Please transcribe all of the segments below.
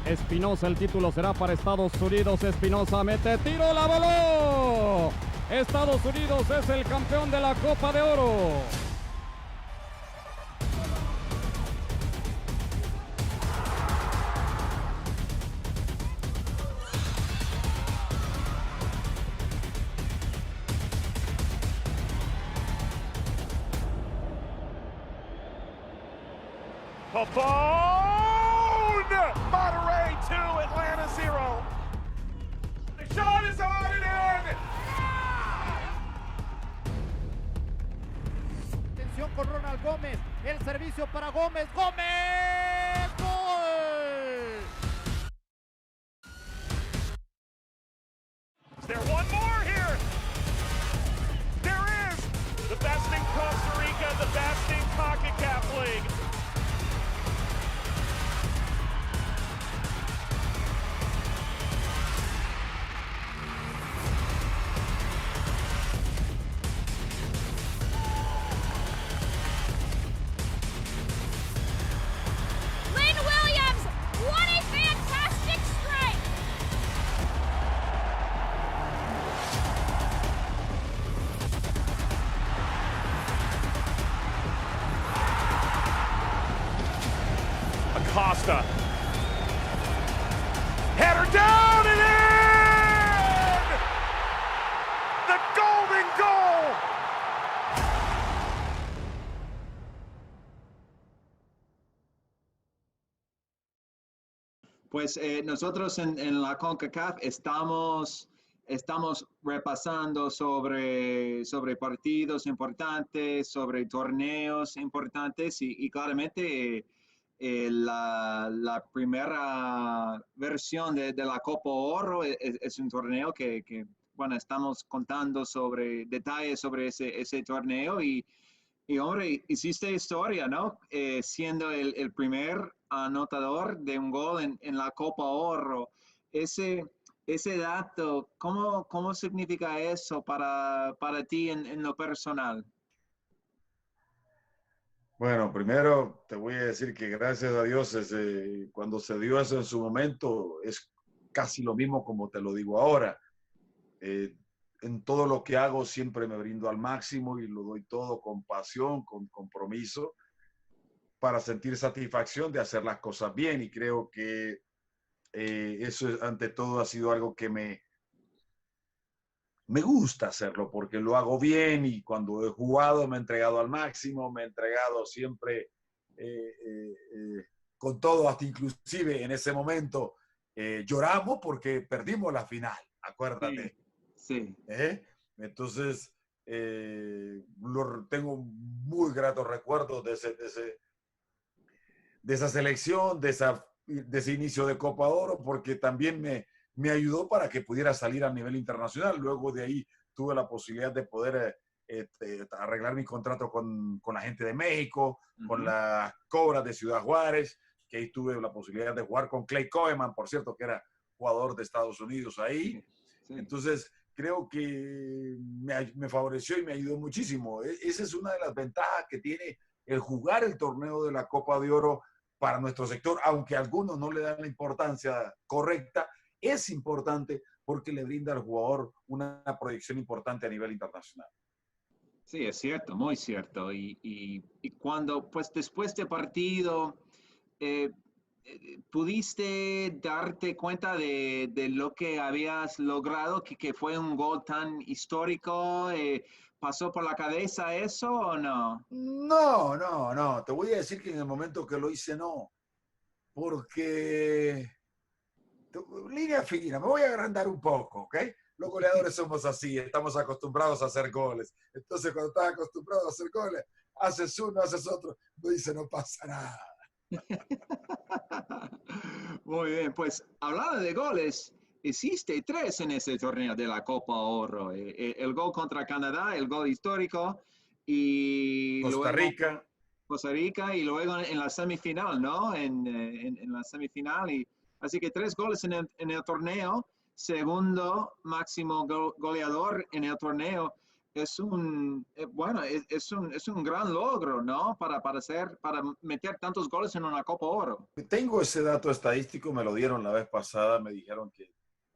Espinosa, el título será para Estados Unidos. Espinosa mete tiro, la voló. Estados Unidos es el campeón de la Copa de Oro. Futbol! Monterrey 2, Atlanta 0. The shot is on and in. Atención con Ronald Gómez. El servicio para Gómez. ¡Gómez! ¡Gol! Is there one more here? There is. The best in Costa Rica, the best in Concacaf League. Costa. Header down and in! The golden goal! Pues nosotros en la Concacaf estamos repasando sobre partidos importantes, sobre torneos importantes y claramente la primera versión de la Copa Oro es un torneo que, bueno, estamos contando sobre detalles sobre ese torneo y hombre, hiciste historia, ¿no? Siendo el primer anotador de un gol en la Copa Oro. Ese dato, ¿cómo significa eso para ti en lo personal? Bueno, primero te voy a decir que gracias a Dios cuando se dio eso en su momento es casi lo mismo como te lo digo ahora. En todo lo que hago siempre me brindo al máximo y lo doy todo con pasión, con compromiso, para sentir satisfacción de hacer las cosas bien y creo que eso ante todo ha sido algo que me gusta hacerlo porque lo hago bien y cuando he jugado me he entregado al máximo, me he entregado siempre con todo, hasta inclusive en ese momento lloramos porque perdimos la final, acuérdate. Sí. Entonces, tengo muy gratos recuerdos de esa selección, de ese inicio de Copa Oro, porque también me ayudó para que pudiera salir a nivel internacional. Luego de ahí tuve la posibilidad de poder arreglar mi contrato con la gente de México, con las Cobras de Ciudad Juárez, que ahí tuve la posibilidad de jugar con Clay Koeman, por cierto, que era jugador de Estados Unidos ahí. Sí. Entonces, creo que me favoreció y me ayudó muchísimo. Esa es una de las ventajas que tiene el jugar el torneo de la Copa de Oro para nuestro sector, aunque algunos no le dan la importancia correcta, es importante porque le brinda al jugador una proyección importante a nivel internacional. Sí, es cierto, muy cierto. Y cuando, pues después del partido, ¿pudiste darte cuenta de lo que habías logrado, que fue un gol tan histórico? ¿Pasó por la cabeza eso o no? No. Te voy a decir que en el momento que lo hice, no. Porque, línea fina, me voy a agrandar un poco, ¿ok? Los goleadores somos así, estamos acostumbrados a hacer goles. Entonces, cuando estás acostumbrado a hacer goles, haces uno, haces otro, no dice, no pasa nada. Muy bien, pues hablando de goles, hiciste 3 en ese torneo de la Copa Oro. El gol contra Canadá, el gol histórico, y Costa Rica, y luego en la semifinal, ¿no? En la semifinal. Así que 3 goles en el torneo, segundo máximo goleador en el torneo. bueno, es un gran logro, ¿no? Para meter tantos goles en una Copa Oro. Tengo ese dato estadístico, me lo dieron la vez pasada, me dijeron que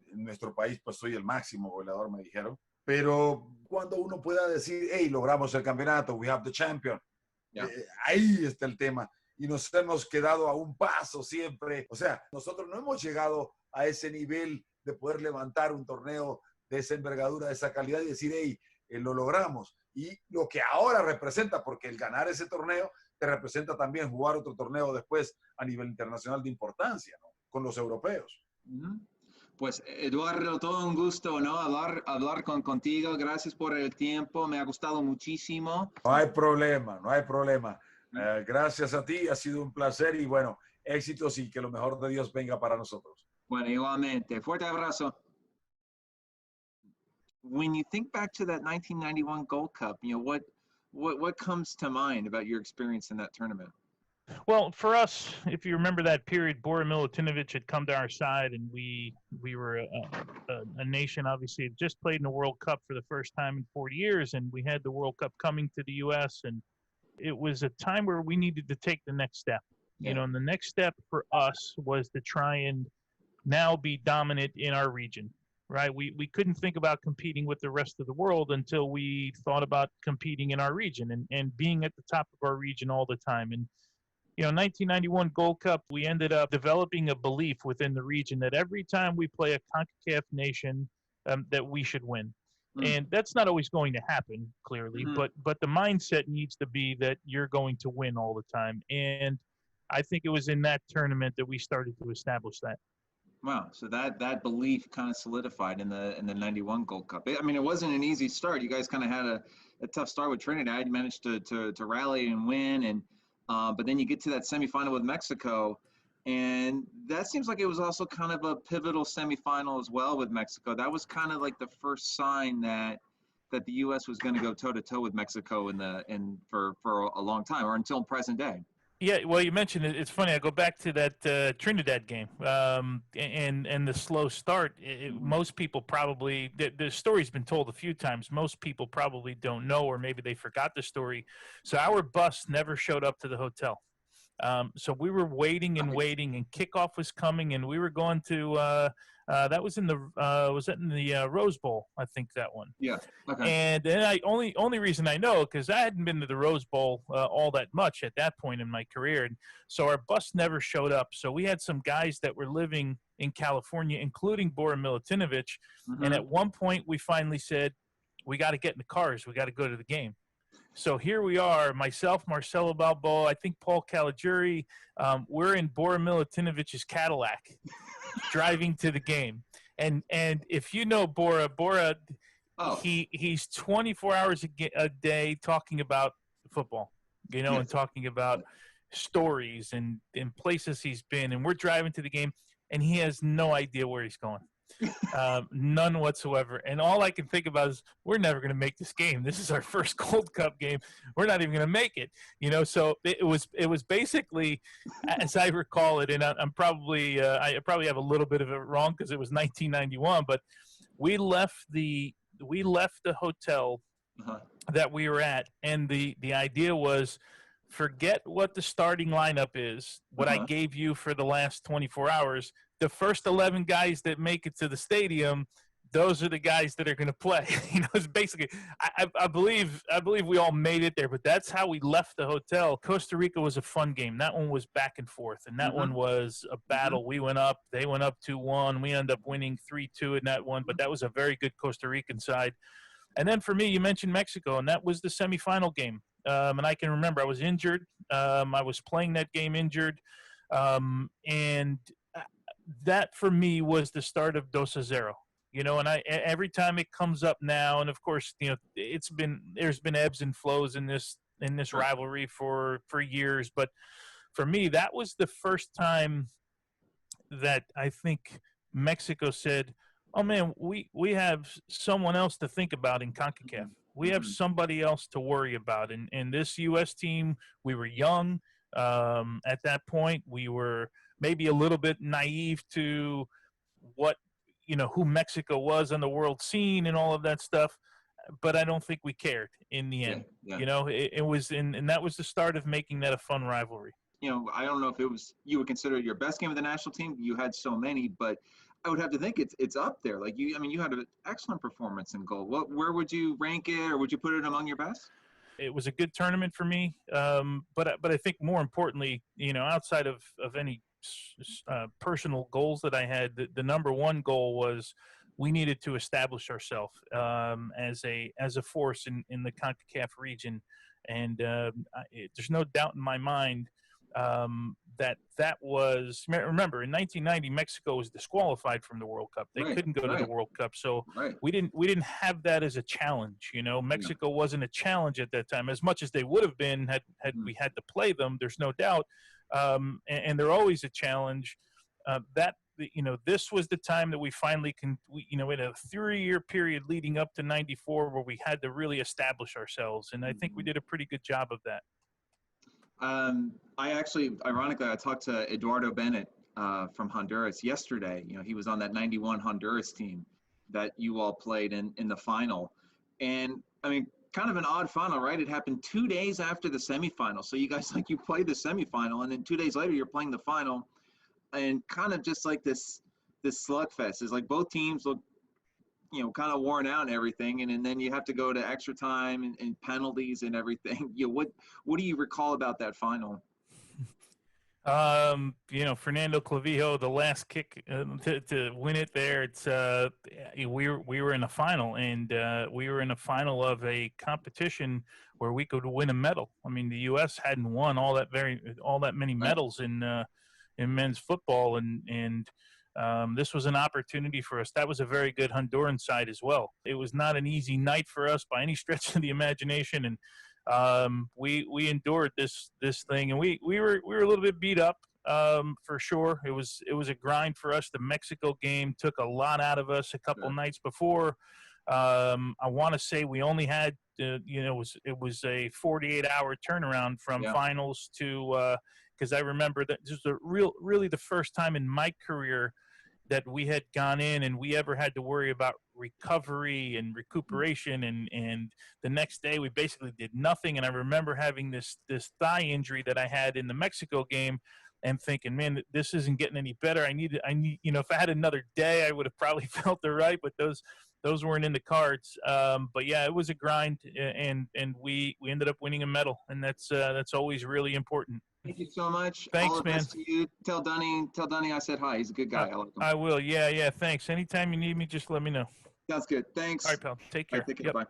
en nuestro país pues soy el máximo goleador, me dijeron. Pero cuando uno pueda decir, hey, logramos el campeonato, we have the champion, Yeah. Ahí está el tema. Y nos hemos quedado a un paso siempre. O sea, nosotros no hemos llegado a ese nivel de poder levantar un torneo de esa envergadura, de esa calidad y decir, hey, lo logramos. Y lo que ahora representa, porque el ganar ese torneo te representa también jugar otro torneo después a nivel internacional de importancia, ¿no? Con los europeos. Pues Eduardo, todo un gusto, ¿no? Hablar contigo. Gracias por el tiempo. Me ha gustado muchísimo. No hay problema, no hay problema. Gracias a ti, ha sido un placer y bueno, éxitos y que lo mejor de Dios venga para nosotros. Bueno, igualmente. Fuerte abrazo. When you think back to that 1991 Gold Cup, you know, what comes to mind about your experience in that tournament? Well, for us, if you remember that period, Bora Milutinovic had come to our side, and we were a nation, obviously, had just played in the World Cup for the first time in 40 years, and we had the World Cup coming to the U.S., and it was a time where we needed to take the next step. You know, and the next step for us was to try and now be dominant in our region, right? We couldn't think about competing with the rest of the world until we thought about competing in our region and being at the top of our region all the time. And you know, 1991 Gold Cup, we ended up developing a belief within the region that every time we play a Concacaf nation, that we should win. And that's not always going to happen, clearly, but the mindset needs to be that you're going to win all the time. And I think it was in that tournament that we started to establish that. Wow, so that belief kind of solidified in the 91 Gold Cup. I mean, it wasn't an easy start. You guys kind of had a tough start with Trinidad. You managed to rally and win, and but then you get to that semifinal with Mexico, and that seems like it was also kind of a pivotal semifinal as well with Mexico. That was kind of like the first sign that the U.S. was going to go toe-to-toe with Mexico for a long time, or until present day. Yeah, well, you mentioned it. It's funny. I go back to that Trinidad game and the slow start. Most people probably the story's been told a few times. Most people probably don't know, or maybe they forgot the story. So our bus never showed up to the hotel. So we were waiting, and kickoff was coming, and we were going to. That was in the Rose Bowl, I think, that one. Yeah. Okay. And then only reason I know, because I hadn't been to the Rose Bowl all that much at that point in my career, and so our bus never showed up. So we had some guys that were living in California, including Bora Milutinovic, and at one point we finally said, we got to get in the cars, we got to go to the game. So here we are, myself, Marcelo Balboa, I think Paul Caligiuri, we're in Bora Milutinovic's Cadillac driving to the game. And if you know Bora, he's 24 hours a day talking about football, you know, and talking about stories and places he's been. And we're driving to the game, and he has no idea where he's going. None whatsoever. And all I can think about is, we're never going to make this game. This is our first Gold Cup game. We're not even going to make it, you know. So it was basically, as I recall it, and I'm probably I probably have a little bit of it wrong because it was 1991, but we left the hotel that we were at, and the idea was, forget what the starting lineup is, what I gave you for the last 24 hours. The first 11 guys that make it to the stadium, those are the guys that are going to play. You know, it's basically, I believe we all made it there, but that's how we left the hotel. Costa Rica was a fun game. That one was back and forth, and that one was a battle. We went up, they went up 2-1. We ended up winning 3-2 in that one, but that was a very good Costa Rican side. And then for me, you mentioned Mexico, and that was the semifinal game. And I can remember I was injured. I was playing that game injured, and that for me was the start of 2-0, you know, and every time it comes up now, and of course, you know, there's been ebbs and flows in this rivalry for years, but for me, that was the first time that I think Mexico said, oh man, we have someone else to think about in CONCACAF. We have somebody else to worry about. And this U.S. team, we were young at that point. We were maybe a little bit naive to what, you know, who Mexico was on the world scene and all of that stuff. but I don't think we cared in the end. Yeah. You know, it was, and that was the start of making that a fun rivalry. You know, I don't know if it was you would consider it your best game of the national team. You had so many, but I would have to think it's up there. Like you, I mean, you had an excellent performance in goal. Where would you rank it, or would you put it among your best? It was a good tournament for me, but I think more importantly, you know, outside of any personal goals that I had, the number one goal was we needed to establish ourselves as a force in the Concacaf region, and there's no doubt in my mind that was, remember, in 1990 Mexico was disqualified from the World Cup. They couldn't go to the World Cup, so we didn't have that as a challenge. You know, Mexico wasn't a challenge at that time, as much as they would have been had we had to play them. There's no doubt, and they're always a challenge. That, you know, this was the time that we finally you know, in a 3-year period leading up to 94 where we had to really establish ourselves, and I think we did a pretty good job of that. I actually, ironically, I talked to Eduardo Bennett from Honduras yesterday. You know, he was on that 91 Honduras team that you all played in the final. And I mean, kind of an odd final, right? It happened 2 days after the semifinal. So you guys, like, you played the semifinal, and then 2 days later you're playing the final, and kind of just like this slugfest is like both teams look, you know, kind of worn out and everything, and then you have to go to extra time and penalties and everything. You know, what do you recall about that final? You know, Fernando Clavijo, the last kick to win it there. It's we were in a final, and we were in a final of a competition where we could win a medal. I mean, the U.S. hadn't won all that many medals in men's football, and this was an opportunity for us. That was a very good Honduran side as well. It was not an easy night for us by any stretch of the imagination, and we endured this thing, and we were a little bit beat up, for sure. It was a grind for us. The Mexico game took a lot out of us a couple nights before. I want to say we only had you know, it was a 48-hour turnaround from finals to because I remember that this was really the first time in my career that we had gone in and we ever had to worry about recovery and recuperation, and the next day we basically did nothing. And I remember having this thigh injury that I had in the Mexico game and thinking, man, this isn't getting any better. I need, you know, if I had another day, I would have probably felt it right, but those weren't in the cards. But yeah, it was a grind, and we ended up winning a medal, and that's always really important. Thank you so much. Thanks, all the man. best to you. Tell Dunny I said hi. He's a good guy. I like him. I will. Yeah. Thanks. Anytime you need me, just let me know. Sounds good. Thanks. All right, pal. Take care. All right, take care. Bye.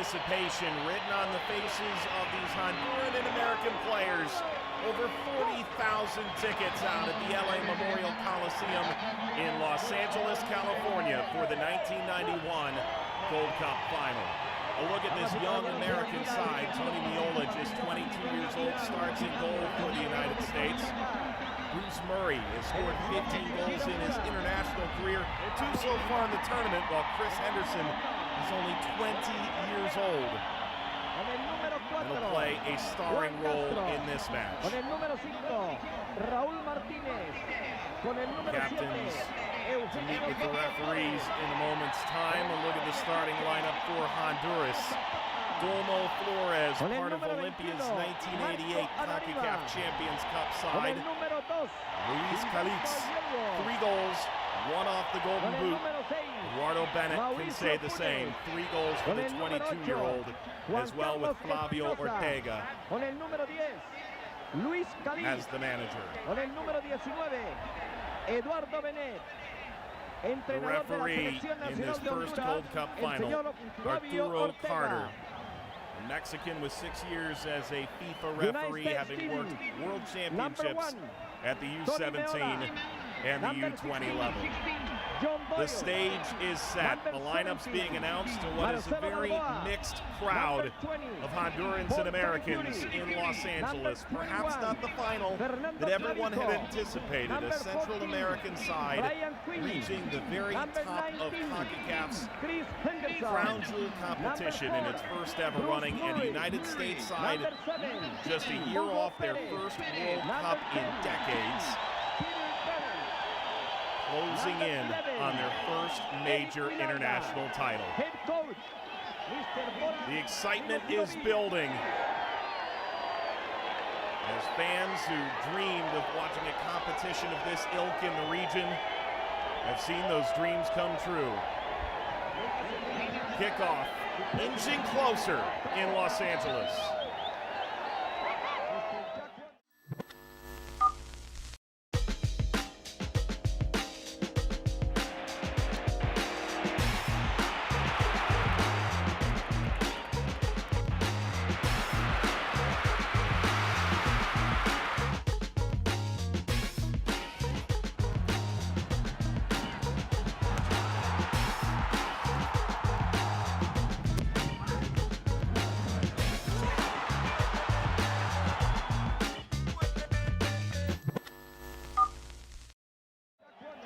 anticipation written on the faces of these Honduran and American players. Over 40,000 tickets out at the LA Memorial Coliseum in Los Angeles, California for the 1991 Gold Cup Final. A look at this young American side. Tony Meola, just 22 years old, starts in goal for the United States. Bruce Murray has scored 15 goals in his international career, 2 so far in the tournament, while Chris Henderson is only 20 years old. And will play a starring role in this match. Captains to meet with the referees in a moment's time. A look at the starting lineup for Honduras. Dolmo Flores, part of Olympia's 1988 Concacaf Champions Cup side. Luis Calix, 3 goals, 1 off the Golden Boot. Eduardo Bennett can say the same. 3 goals for the 22-year-old, as well with Flavio Ortega as the manager. The referee in this first Gold Cup final, Arturo Carter. A Mexican with 6 years as a FIFA referee, having worked World Championships at the U17 and the U20 level. The stage is set. The lineup's being announced to what is a very mixed crowd of Hondurans and Americans in Los Angeles. Perhaps not the final that everyone had anticipated. A Central American side reaching the very top of Concacaf's crown jewel competition in its first ever running, and a United States side just a year off their first World Cup in decades, closing in on their first major international title. The excitement is building as fans who dreamed of watching a competition of this ilk in the region have seen those dreams come true. Kickoff inching closer in Los Angeles.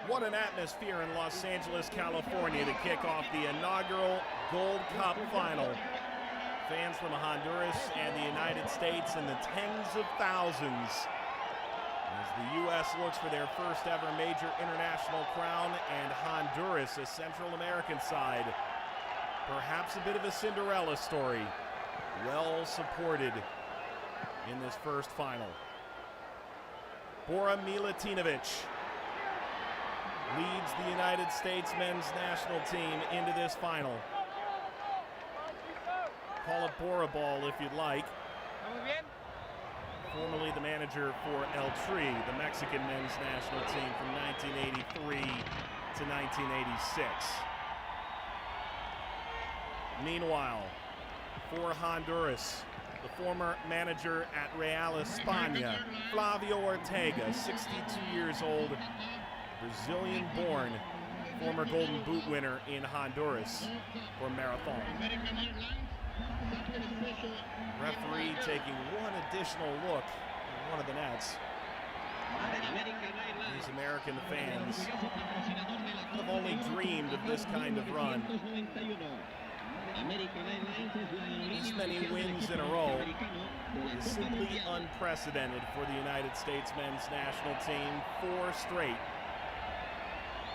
What an atmosphere in Los Angeles, California to kick off the inaugural Gold Cup final. Fans from Honduras and the United States in the tens of thousands as the U.S. looks for their first ever major international crown, and Honduras, a Central American side, perhaps a bit of a Cinderella story, well supported in this first final. Bora Milutinovic leads the United States men's national team into this final. Call it Bora Ball if you'd like. Formerly the manager for El Tri, the Mexican men's national team from 1983 to 1986. Meanwhile, for Honduras, the former manager at Real España, Flavio Ortega, 62 years old, Brazilian-born, former Golden Boot winner in Honduras for marathon. Referee taking one additional look at one of the nets. These American fans have only dreamed of this kind of run. This many wins in a row is simply unprecedented for the United States men's national team. 4 straight.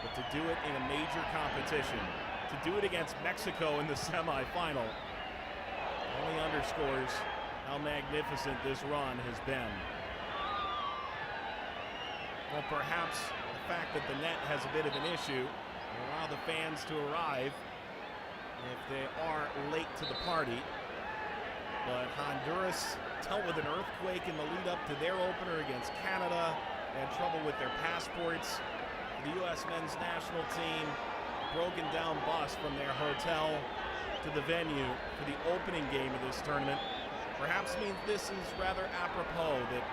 But to do it in a major competition, to do it against Mexico in the semifinal, only underscores how magnificent this run has been. Well, perhaps the fact that the net has a bit of an issue will allow the fans to arrive if they are late to the party. But Honduras dealt with an earthquake in the lead up to their opener against Canada. They had trouble with their passports. The U.S. men's national team, broken down bus from their hotel to the venue for the opening game of this tournament perhaps means this is rather apropos that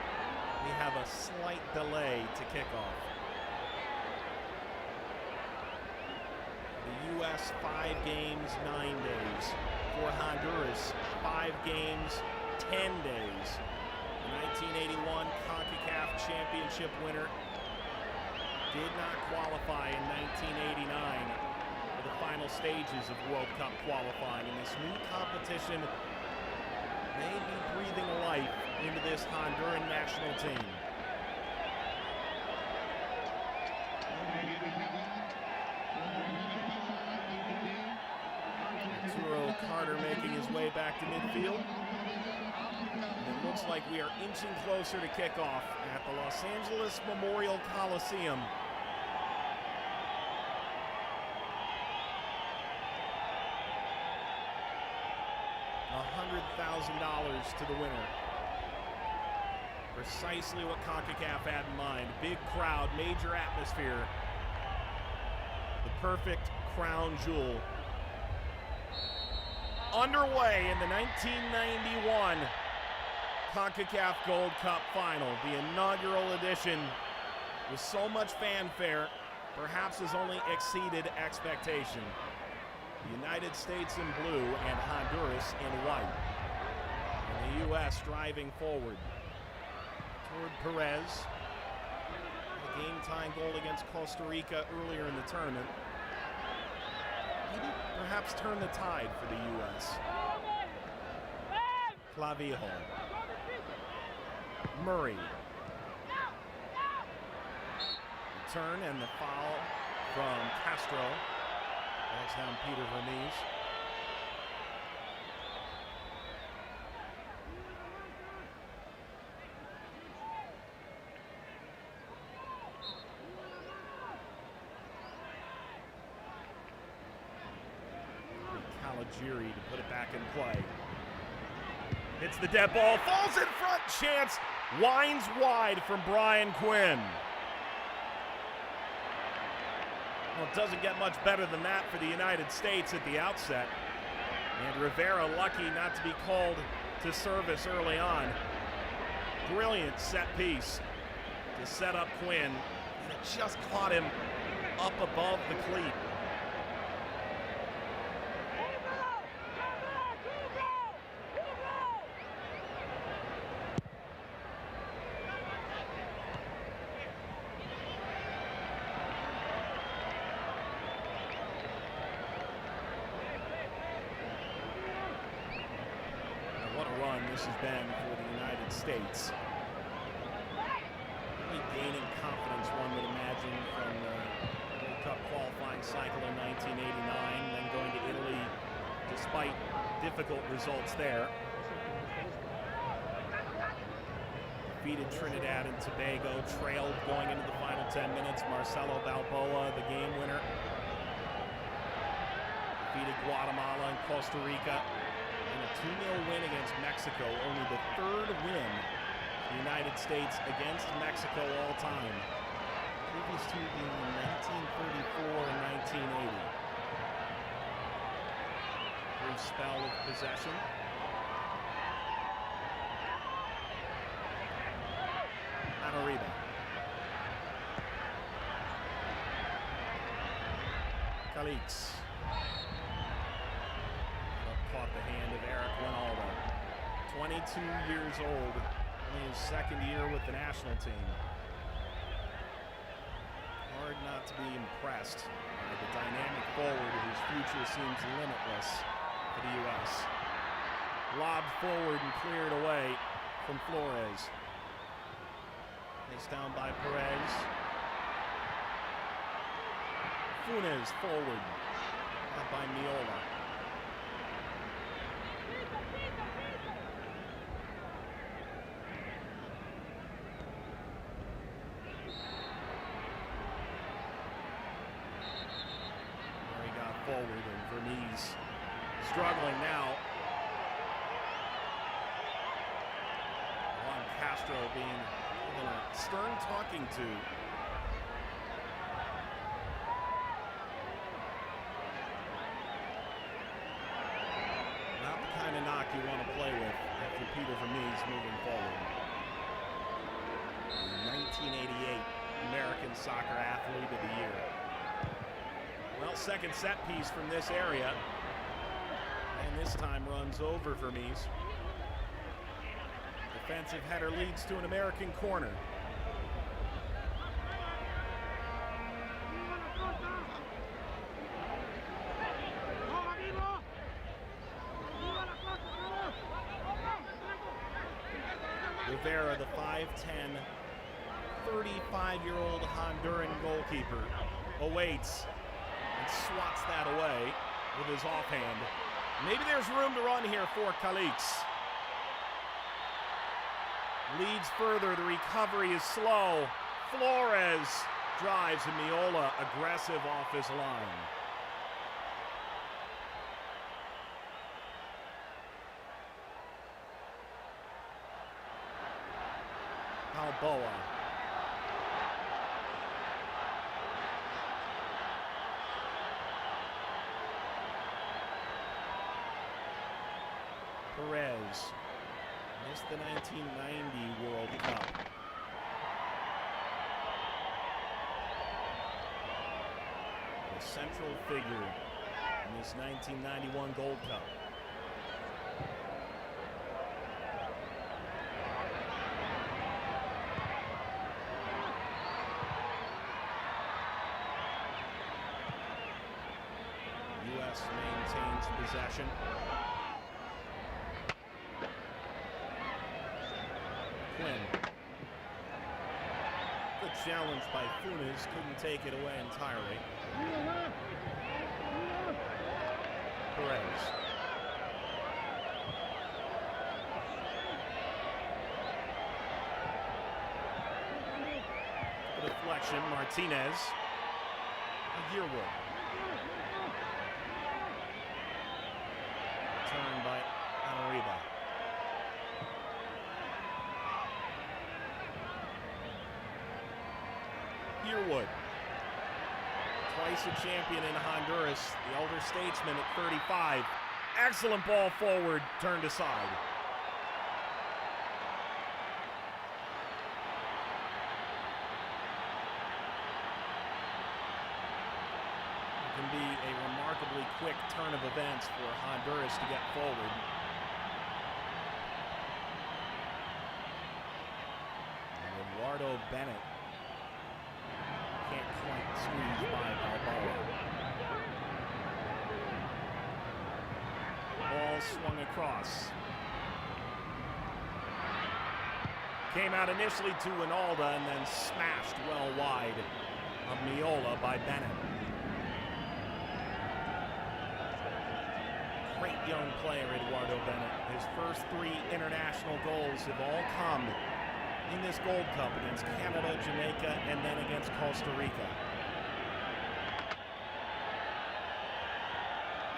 we have a slight delay to kickoff. The U.S. 5 games, 9 days. For Honduras, 5 games, 10 days. The 1981 Concacaf championship winner did not qualify in 1989 for the final stages of World Cup qualifying. And this new competition may be breathing life into this Honduran national team. Arturo Carter making his way back to midfield. It looks like we are inching closer to kickoff at the Los Angeles Memorial Coliseum. $100,000 to the winner. Precisely what Concacaf had in mind. Big crowd, major atmosphere. The perfect crown jewel. Underway in the 1991 Concacaf Gold Cup Final, the inaugural edition, with so much fanfare, perhaps has only exceeded expectation. The United States in blue and Honduras in white. And the U.S. driving forward toward Perez. A game-tying goal against Costa Rica earlier in the tournament. Maybe perhaps turn the tide for the U.S. Clavijo. Murray. Turn and the foul from Castro. Backs down Peter Vermees. Caligiuri to put it back in play. Hits the dead ball, falls in front, chance, winds wide from Brian Quinn. Well, it doesn't get much better than that for the United States at the outset. And Rivera lucky not to be called to service early on. Brilliant set piece to set up Quinn. And it just caught him up above the cleat. This has been for the United States. Really gaining confidence, one would imagine, from the World Cup qualifying cycle in 1989, then going to Italy despite difficult results there. Defeated Trinidad and Tobago, trailed going into the final 10 minutes. Marcelo Balboa, the game winner. Defeated Guatemala and Costa Rica. And a 2-0 win against Mexico, only the 3rd win the United States against Mexico all time. Previous two being in 1934 and 1980. Brief spell of possession. Arriba. Calix. Caught the hand of Eric Winaldo. 22 years old, only his 2nd year with the national team. Hard not to be impressed by the dynamic forward whose future seems limitless for the U.S. Lobbed forward and cleared away from Flores. Placed down by Perez. Funes forward, caught by Miola. Forward and Vermees struggling now. Juan Castro being given a stern talking to. American Soccer Athlete of the Year. Well, second set piece from this area. And this time runs over for Mies. Defensive header leads to an American corner. Rivera, the 5'10", 35-year-old Honduran goalkeeper, awaits and swats that away with his offhand. Maybe there's room to run here for Calix. Leads further, the recovery is slow. Flores drives and Miola aggressive off his line. Balboa. Perez missed the 1990 World Cup. The central figure in this 1991 Gold Cup. U.S. maintains possession. Quinn. Good challenge by Funes, couldn't take it away entirely. Perez. The deflection, Martinez. Yearwood. Turn by Anariba. Yearwood. Twice a champion in Honduras, the elder statesman at 35. Excellent ball forward, turned aside. It can be a remarkably quick turn of events for Honduras to get forward. And Eduardo Bennett can't quite squeeze by Balboa. Ball swung across. Came out initially to Winalda and then smashed well wide of Miola by Bennett. Great young player, Eduardo Bennett. His first 3 international goals have all come in this Gold Cup against Canada, Jamaica, and then against Costa Rica.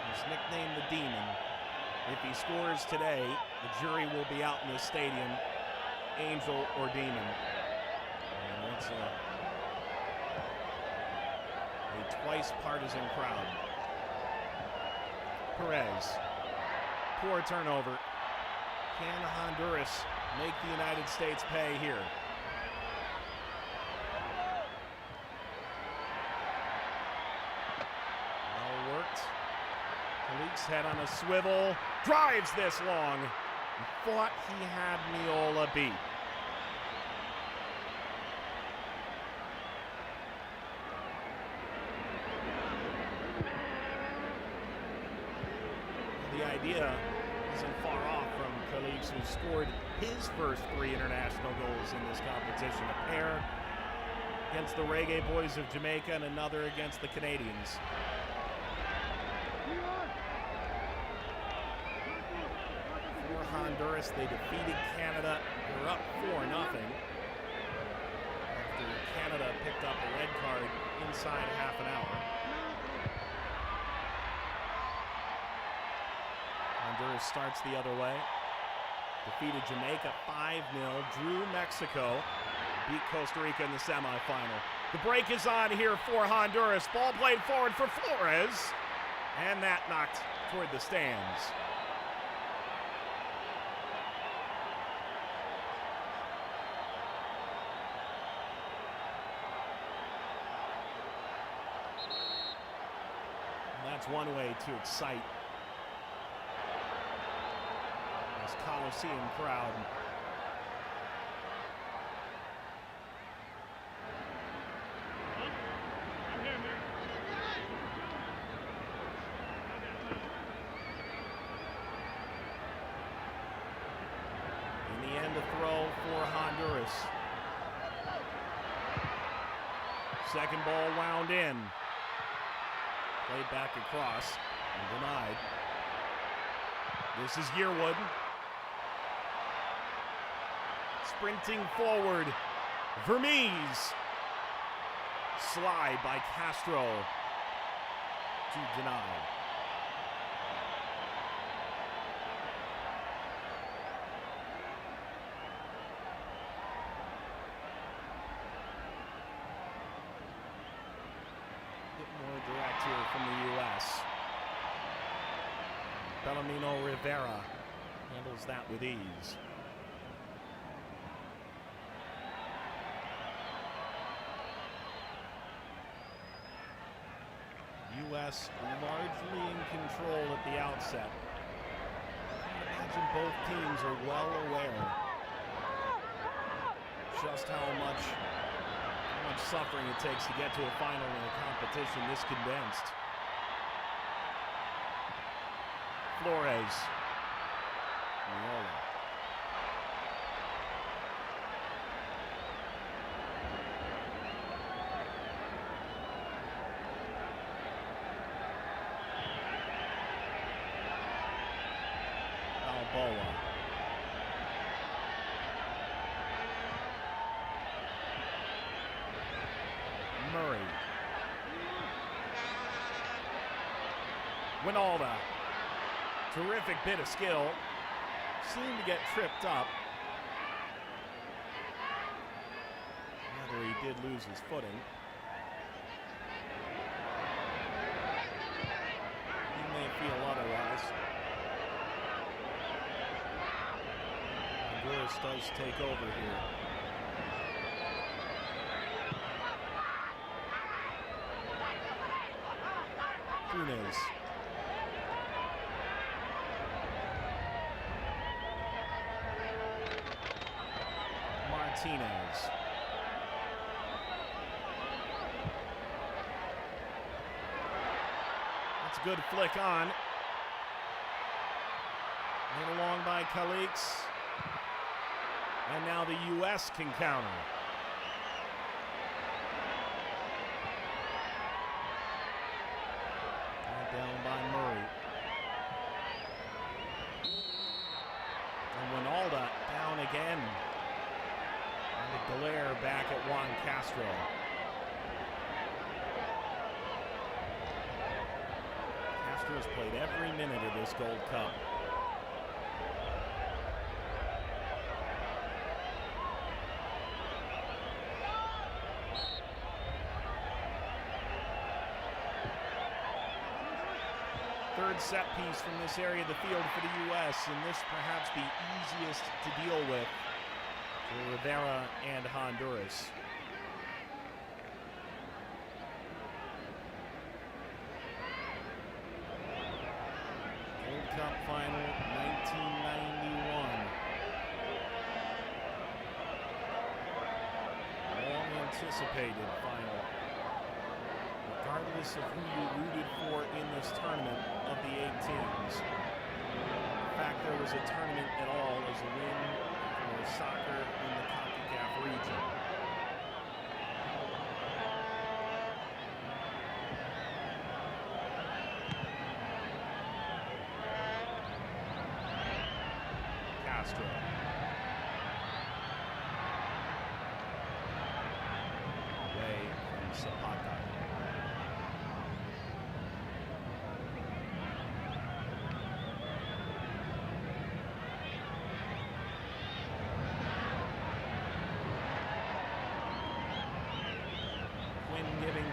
He's nicknamed the Demon. If he scores today, the jury will be out in the stadium, angel or demon. And it's a twice partisan crowd. Perez, poor turnover. Can Honduras make the United States pay here? Well worked. Calix's head on a swivel, drives this long. Thought he had Miola beat. The idea isn't far off from Calix, who scored his first 3 international goals in this competition. A pair against the Reggae Boys of Jamaica and another against the Canadians. For Honduras, they defeated Canada. They're up 4-0 after Canada picked up a red card inside half an hour. Honduras starts the other way. Defeated Jamaica 5-0, drew Mexico, beat Costa Rica in the semifinal. The break is on here for Honduras. Ball played forward for Flores, and that knocked toward the stands. That's one way to excite this Coliseum crowd. In the end, a throw for Honduras. Second ball wound in. Played back across and denied. This is Yearwood. Sprinting forward. Vermees. Slide by Castro to deny. More direct here from the U.S. Bellarmino Rivera handles that with ease. U.S. largely in control at the outset. I imagine both teams are well aware just how much suffering it takes to get to a final in a competition this condensed. Flores. Miola. Balboa. Murray. Winalda. Terrific bit of skill. Seemed to get tripped up. Rather, he did lose his footing. He may feel otherwise. Honduras does take over here. Funes. Martinez. That's a good flick on. Made along by Calix. And now the U.S. can counter. Down by Murray. And Winalda down again. And the glare back at Juan Castro. Castro has played every minute of this Gold Cup. Third set piece from this area of the field for the U.S., and this perhaps the easiest to deal with for Rivera and Honduras. Gold Cup final 1991. Long anticipated final. Regardless of who you rooted for in this tournament of the 8 teams. In fact, there was a tournament at all as a win for soccer in the Concacaf region. Castro. Away from Zapata.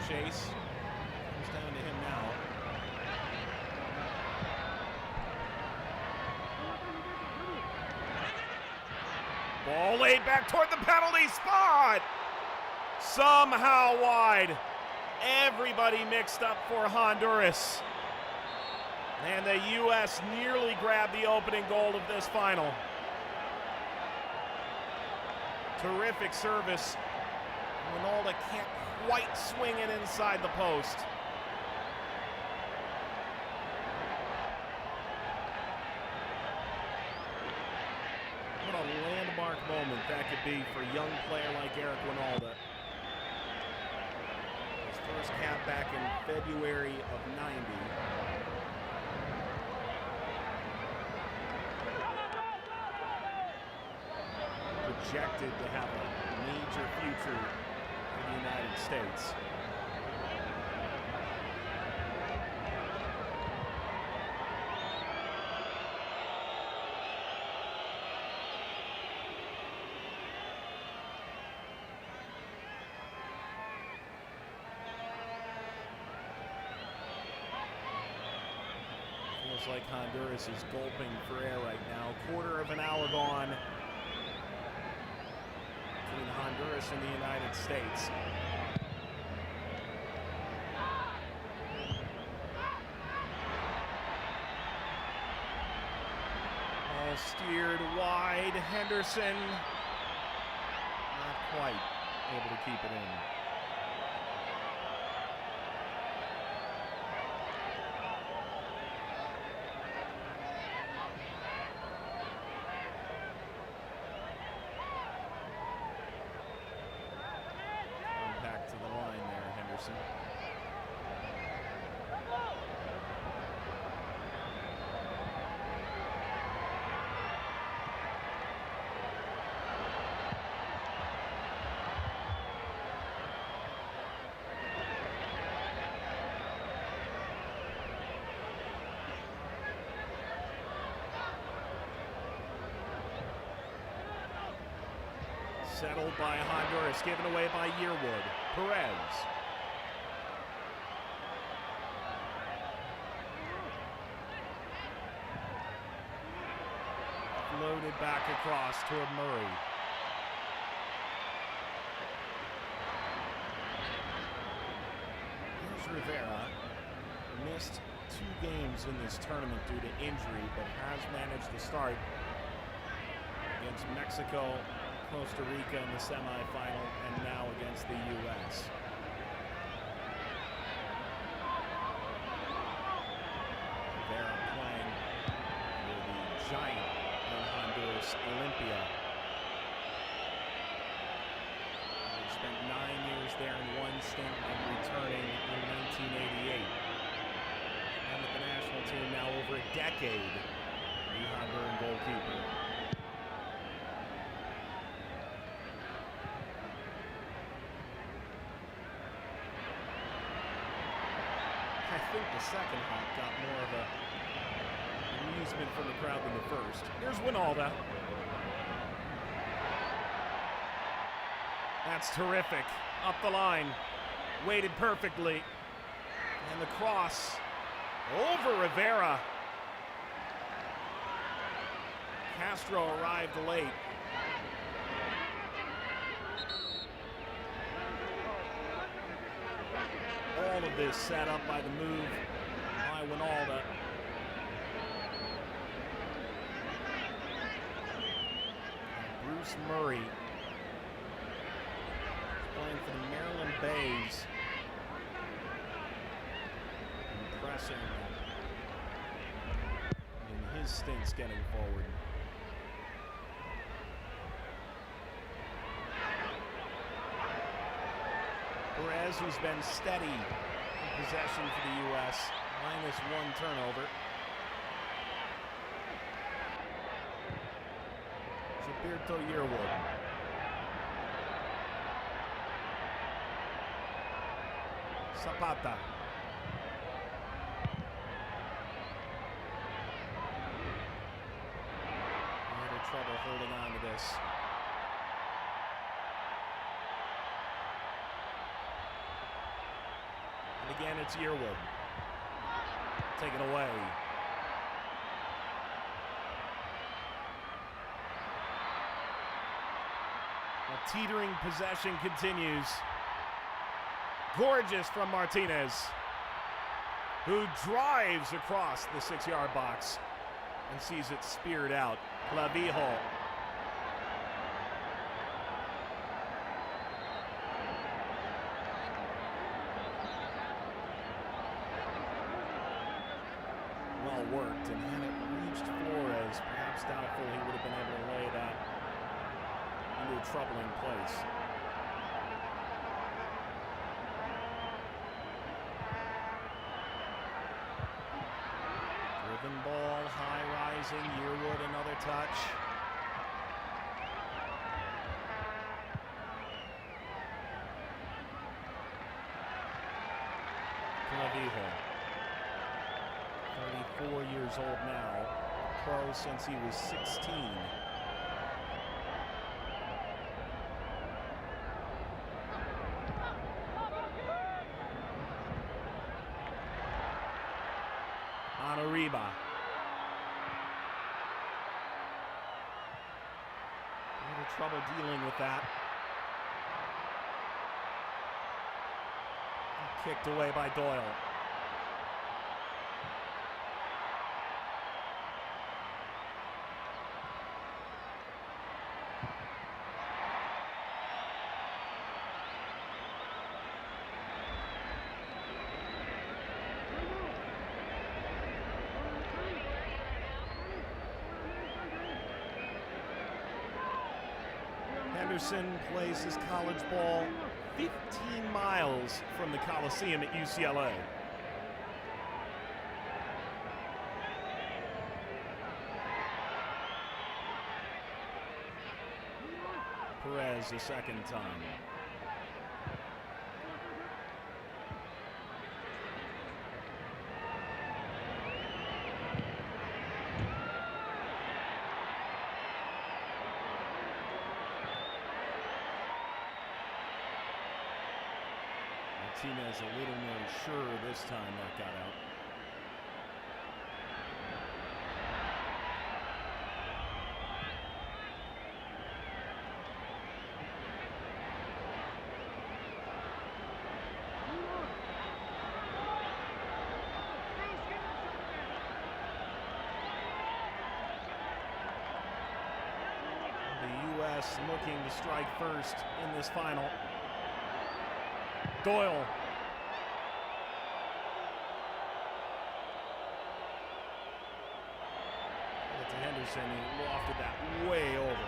Chase comes down to him now. Ball laid back toward the penalty spot. Somehow wide. Everybody mixed up for Honduras. And the U.S. nearly grabbed the opening goal of this final. Terrific service. Ronaldo can't quite swing it inside the post. What a landmark moment that could be for a young player like Eric Ronaldo. His first cap back in February of '90. Projected to have a major future in the United States. Feels like Honduras is gulping for air right now. Quarter of an hour gone between Honduras and the United States. Ball steered wide. Henderson not quite able to keep it in. Settled by Honduras, given away by Yearwood. Perez. Floated back across toward Murray. Here's Rivera. Missed 2 games in this tournament due to injury, but has managed to start against Mexico, Costa Rica in the semifinal, and now against the U.S. Rivera playing for the giant in Honduras, Olympia. He spent 9 years there in one stint and returning in 1988. And with the national team now over a decade, the Honduran goalkeeper. I think the second half got more of a amusement from the crowd than the first. Here's Wijnaldum. That's terrific. Up the line. Weighted perfectly. And the cross over Rivera. Castro arrived late. All of this set up by the move by Wijnaldum. Bruce Murray playing for the Maryland Bays. Impressing in his stints getting forward. Perez, who's been steady in possession for the U.S., -1 turnover. Gilberto Yearwood. Zapata. A little trouble holding on to this. And again, it's Yearwood. Taken away. Well, teetering possession continues. Gorgeous from Martinez. who drives across the 6-yard box and sees it speared out. Clavijo. Well worked, and had it reached Flores, perhaps doubtful he would have been able to lay that into a troubling place. Driven ball, high rising, Yearwood another touch. Clavijo, 34 years old now, pro since he was 16. Arriba. A little trouble dealing with that. Kicked away by Doyle. Henderson plays his college ball 15 miles from the Coliseum at UCLA. Perez a second time. Martinez a little more sure this time that got out. The U.S. looking to strike first in this final. Doyle. To Henderson, he lofted that way over.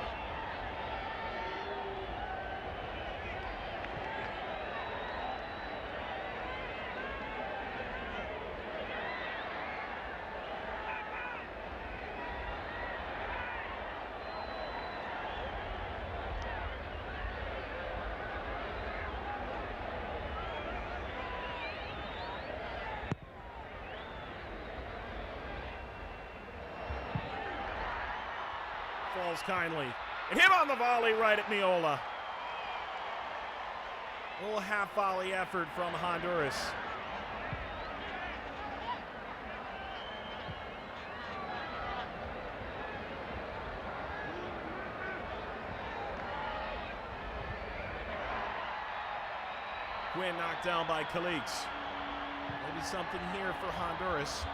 Falls kindly. And hit on the volley right at Miola. A little half volley effort from Honduras. Quinn knocked down by Calix. Maybe something here for Honduras.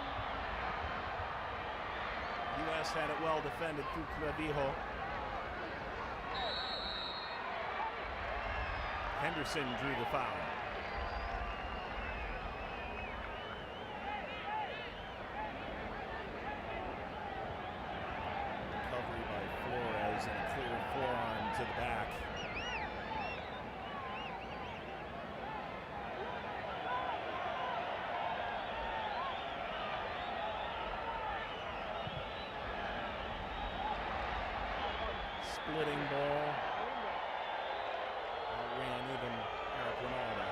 U.S. had it well defended through Clavijo. Henderson drew the foul. Recovery by Flores and a clear forearm to the back. Splitting ball. Outran even Eric Ronaldo.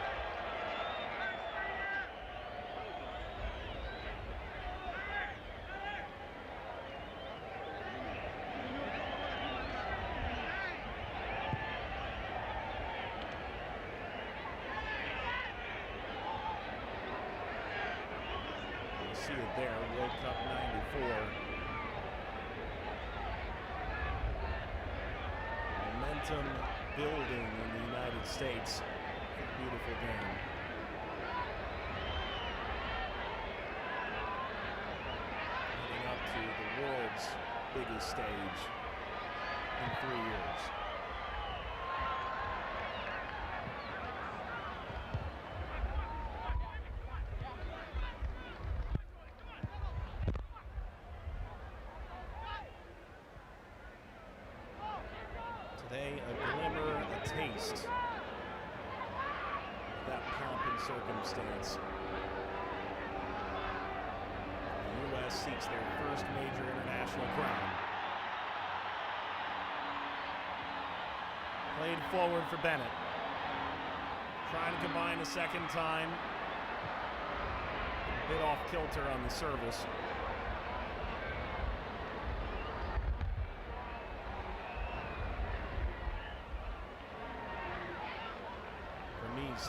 You see it there, World Cup '94. Momentum building in the United States. A beautiful game. biggest stage in 3 years. Today, a glimmer, a taste of that pomp and circumstance. The U.S. seeks their first major international crown. Played forward for Bennett. Trying to combine a second time. A bit off kilter on the service.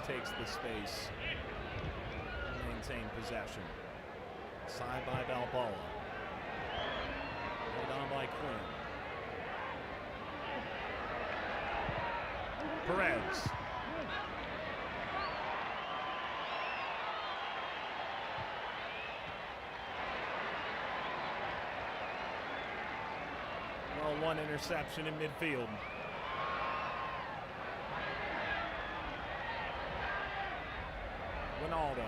Takes the space to maintain possession. Side by Balboa. Held on by Quinn. Perez. Well, one interception in midfield. Ronaldo.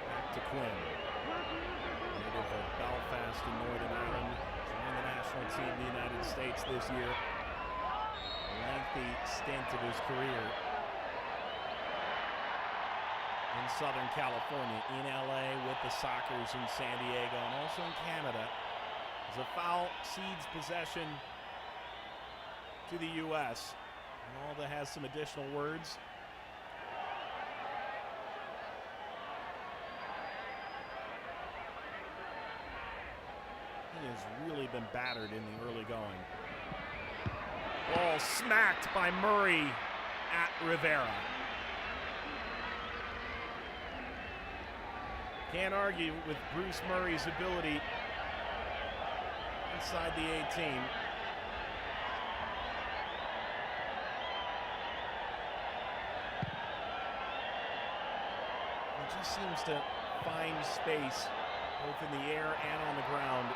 Back to Quinn. Native of Belfast in Northern Ireland, joined the national team in the United States this year. A lengthy stint of his career in Southern California, in LA with the Sockers in San Diego, and also in Canada. As a foul cedes possession to the U.S. Ronaldo has some additional words. He has really been battered in the early going. Ball smacked by Murray at Rivera. Can't argue with Bruce Murray's ability inside the 18. He just seems to find space both in the air and on the ground.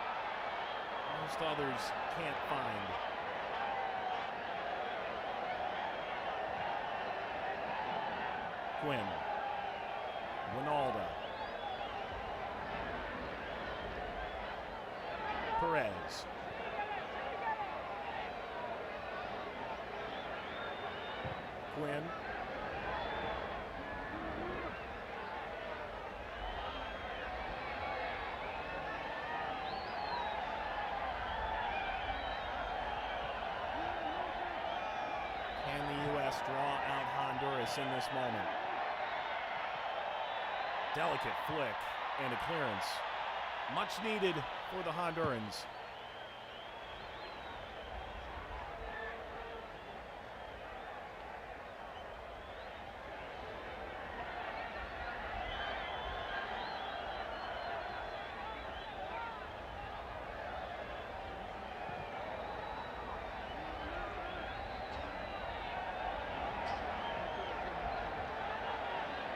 Most others can't find. Quinn. Ronaldo. Perez. Quinn. Can the U.S. draw out Honduras in this moment? Delicate flick and a clearance. Much needed for the Hondurans.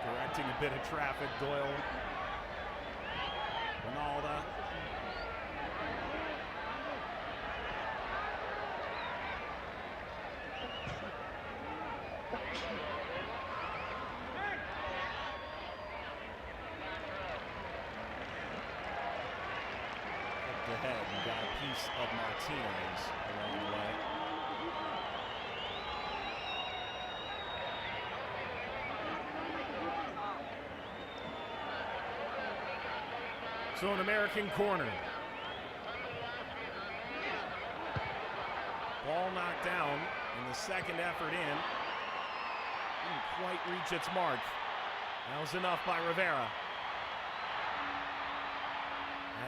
Directing a bit of traffic, Doyle. Ronaldo. Up ahead and got a piece of Martinez along the way. So an American corner. Ball knocked down in the second effort in. Didn't quite reach its mark. That was enough by Rivera.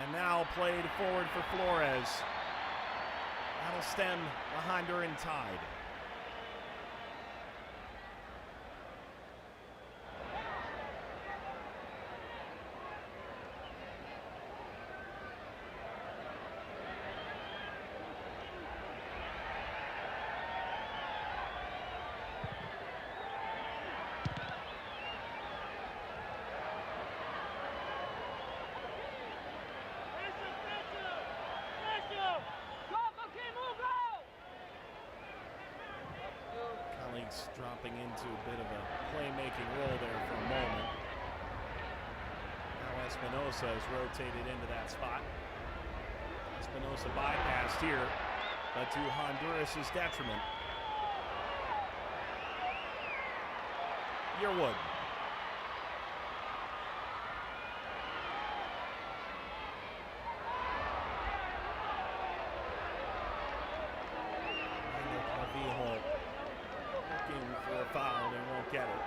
And now played forward for Flores. That'll stem the Honduran tide. Dropping into a bit of a playmaking role there for a moment. Now Espinosa has rotated into that spot. Espinosa bypassed here, but to Honduras' detriment. Yearwood. For a foul, they won't get it.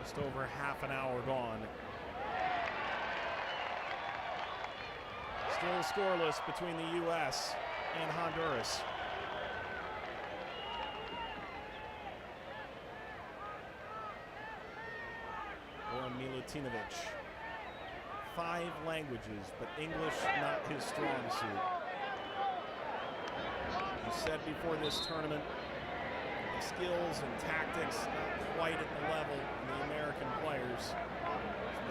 Just over half an hour gone. Still scoreless between the U.S. and Honduras. Or Milutinovic. 5 languages, but English not his strong suit. He said before this tournament, the skills and tactics not quite at the level of the American players.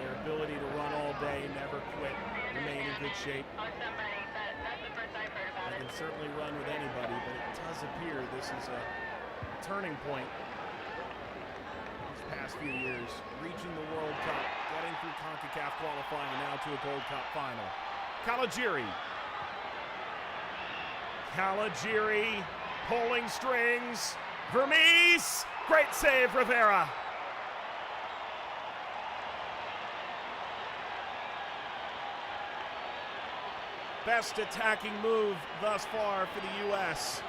Their ability to run all day, never quit, remain in good shape. They can certainly run with anybody, but it does appear this is a turning point these past few years, reaching the World Cup, getting through Concacaf qualifying, and now to a Gold Cup final. Caligiuri pulling strings. Vermes, great save, Rivera. Best attacking move thus far for the U.S.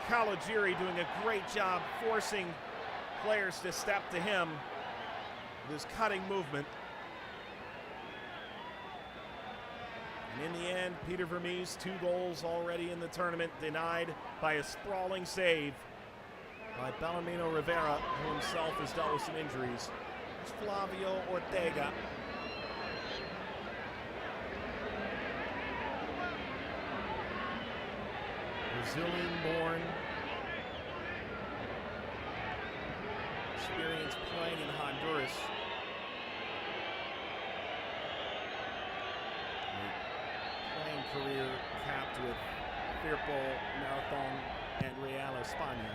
Caligiuri doing a great job forcing players to step to him with his cutting movement. And in the end, Peter Vermes, 2 goals already in the tournament, denied by a sprawling save by Bellarmino Rivera, who himself has dealt with some injuries. It's Flavio Ortega. Brazilian-born, experience playing in Honduras. Playing career capped with Futbol, Marathon, and Real España.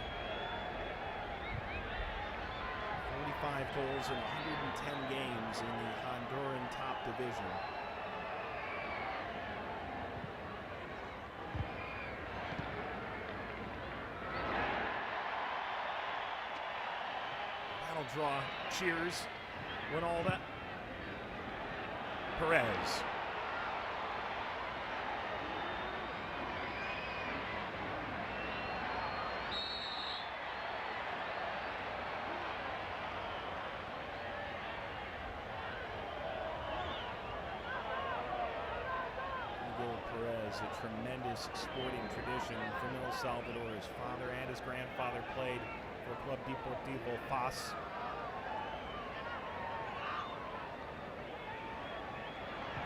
45 goals in 110 games in the Honduran top division. Draw, cheers, win all that. Perez. Miguel Perez, a tremendous sporting tradition from El Salvador. His father and his grandfather played for Club Deportivo FAS.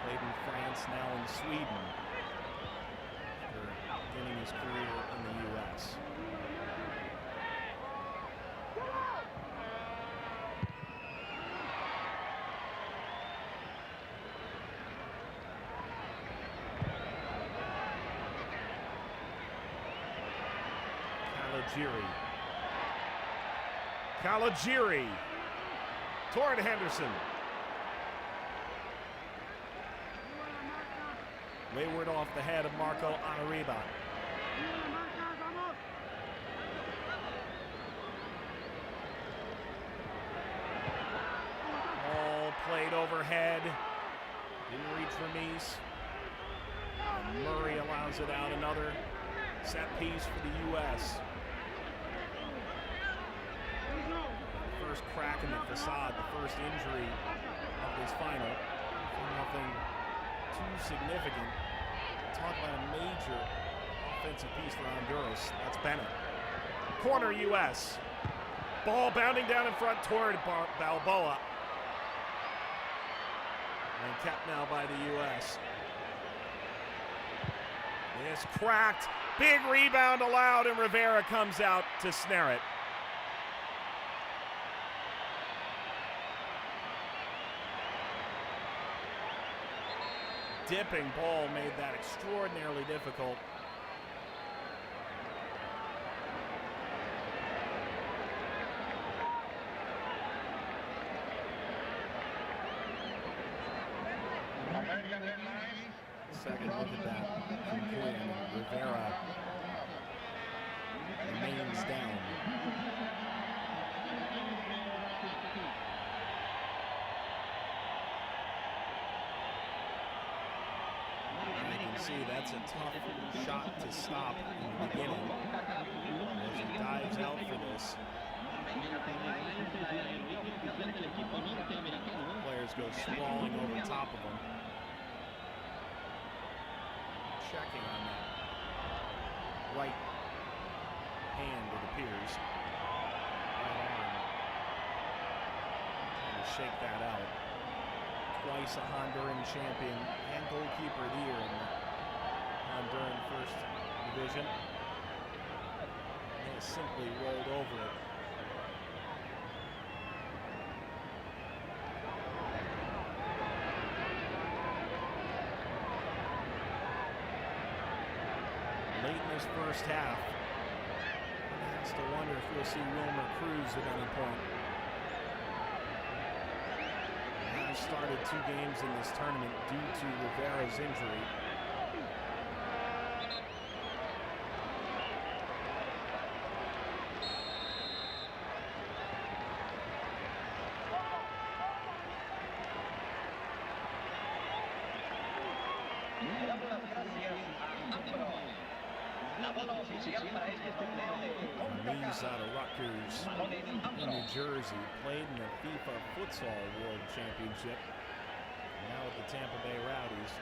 Played in France, now in Sweden, after beginning his career in the U.S. Caligiuri toward Henderson. Wayward off the head of Marco Anariba. Ball played overhead. Didn't reach Vermes. And Murray allows it out. Another set piece for the U.S. first crack in the facade, the first injury of this final. Nothing too significant. Talk about a major offensive piece for Honduras. That's Bennett. Corner U.S. Ball bounding down in front toward Balboa. And kept now by the U.S. This cracked. Big rebound allowed, and Rivera comes out to snare it. Dipping ball made that extraordinarily difficult. Second look at that from Quinn. Rivera remains down. See, that's a tough shot to stop in the beginning as he dives out for this. Players go sprawling over top of him. Checking on that right hand, it appears. Right arm. Trying to shake that out. Twice a Honduran champion and goalkeeper of the year in the Honduran First Division. They simply rolled over it. Late in this first half, one has to wonder if we'll see Wilmer Cruz at any point. He has started 2 games in this tournament due to Rivera's injury. He's out of Rutgers in New Jersey, played in the FIFA Futsal World Championship, now with the Tampa Bay Rowdies.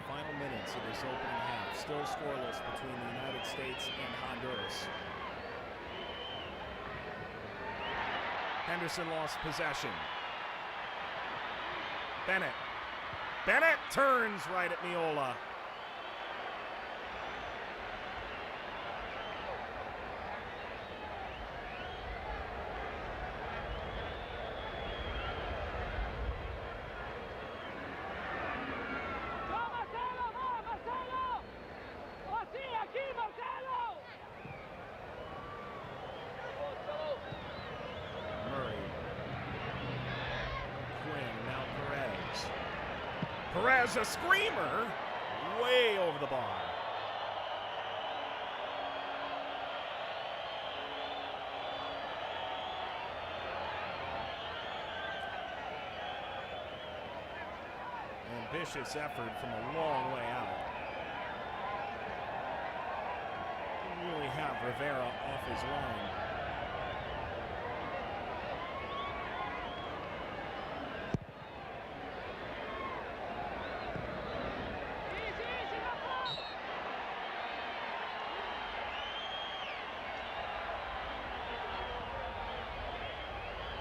Final minutes of this opening half, still scoreless between the United States and Honduras. Henderson lost possession. Bennett. Bennett turns right at Miola. Perez, a screamer, way over the bar. Ambitious effort from a long way out. Really have Rivera off his line.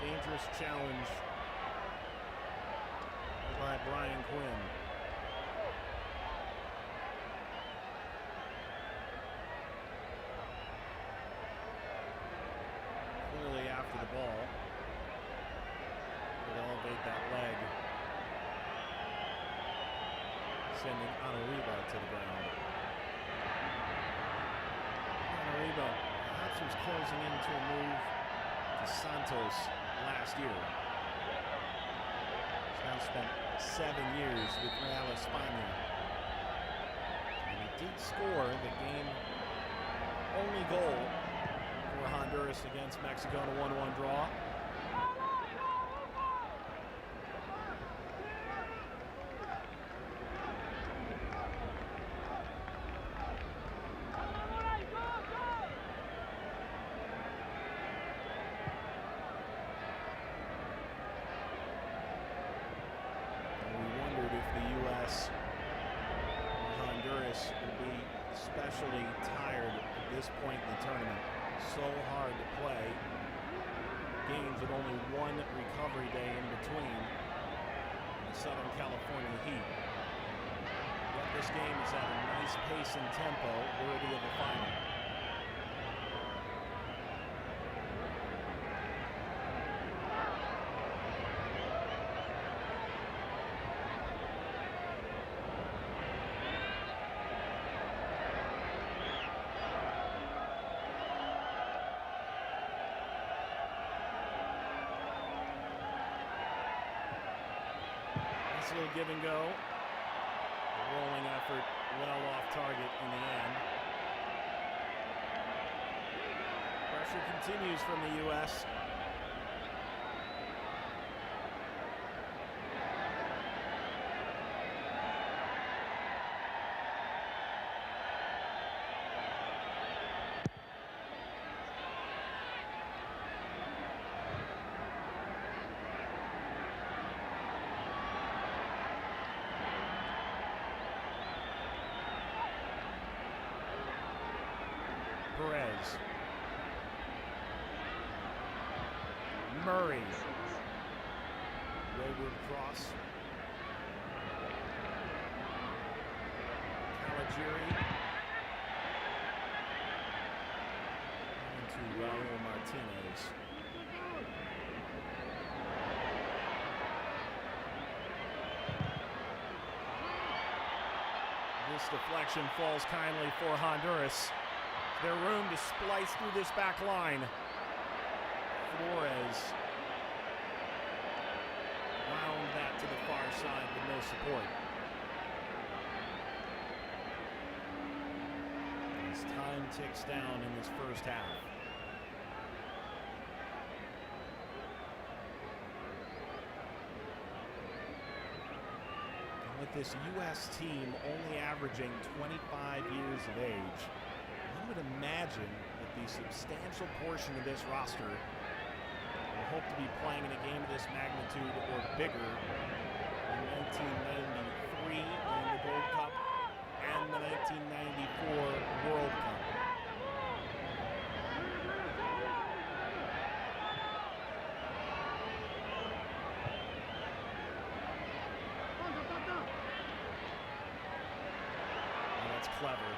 Dangerous challenge by Brian Quinn. Clearly after the ball. Would elevate that leg. Sending Anariba to the ground. Anariba perhaps was closing into a move to Santos last year. He's now spent 7 years with Real España. And he did score the game only goal for for Honduras against Mexico in a 1-1 draw. Especially tired at this point in the tournament. So hard to play. Games with only one recovery day in between. The Southern California Heat. Yet this game is at a nice pace and tempo, worthy of a final. Little give and go. The rolling effort well off target in the end. Pressure continues from the U.S. Perez. Murray. Wayward cross. Caligiuri. Into Raul Martinez. This deflection falls kindly for Honduras. Their room to splice through this back line. Flores wound that to the far side with no support. As time ticks down in this first half. And with this U.S. team only averaging 25 years of age, I would imagine that the substantial portion of this roster will hope to be playing in a game of this magnitude or bigger in 1993 in the Gold Cup and the 1994 World Cup. And that's clever.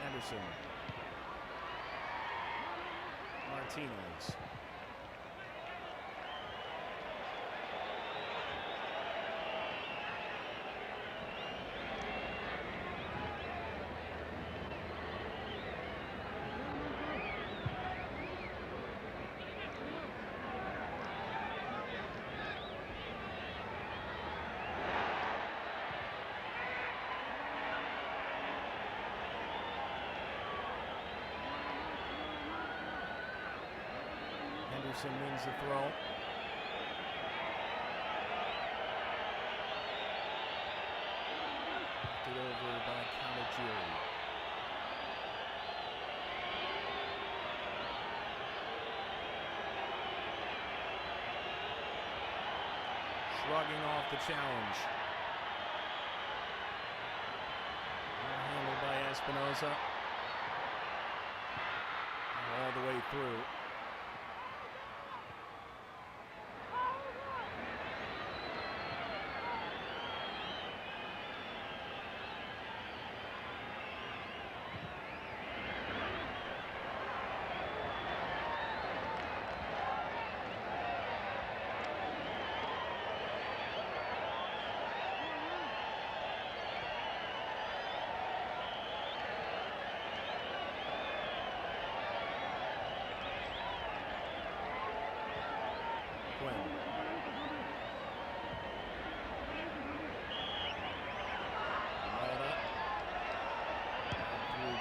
Anderson. Martinez. Henderson wins the throw. Knocked it over by Caligiuri. Shrugging off the challenge. Handled by Espinosa. All the way through.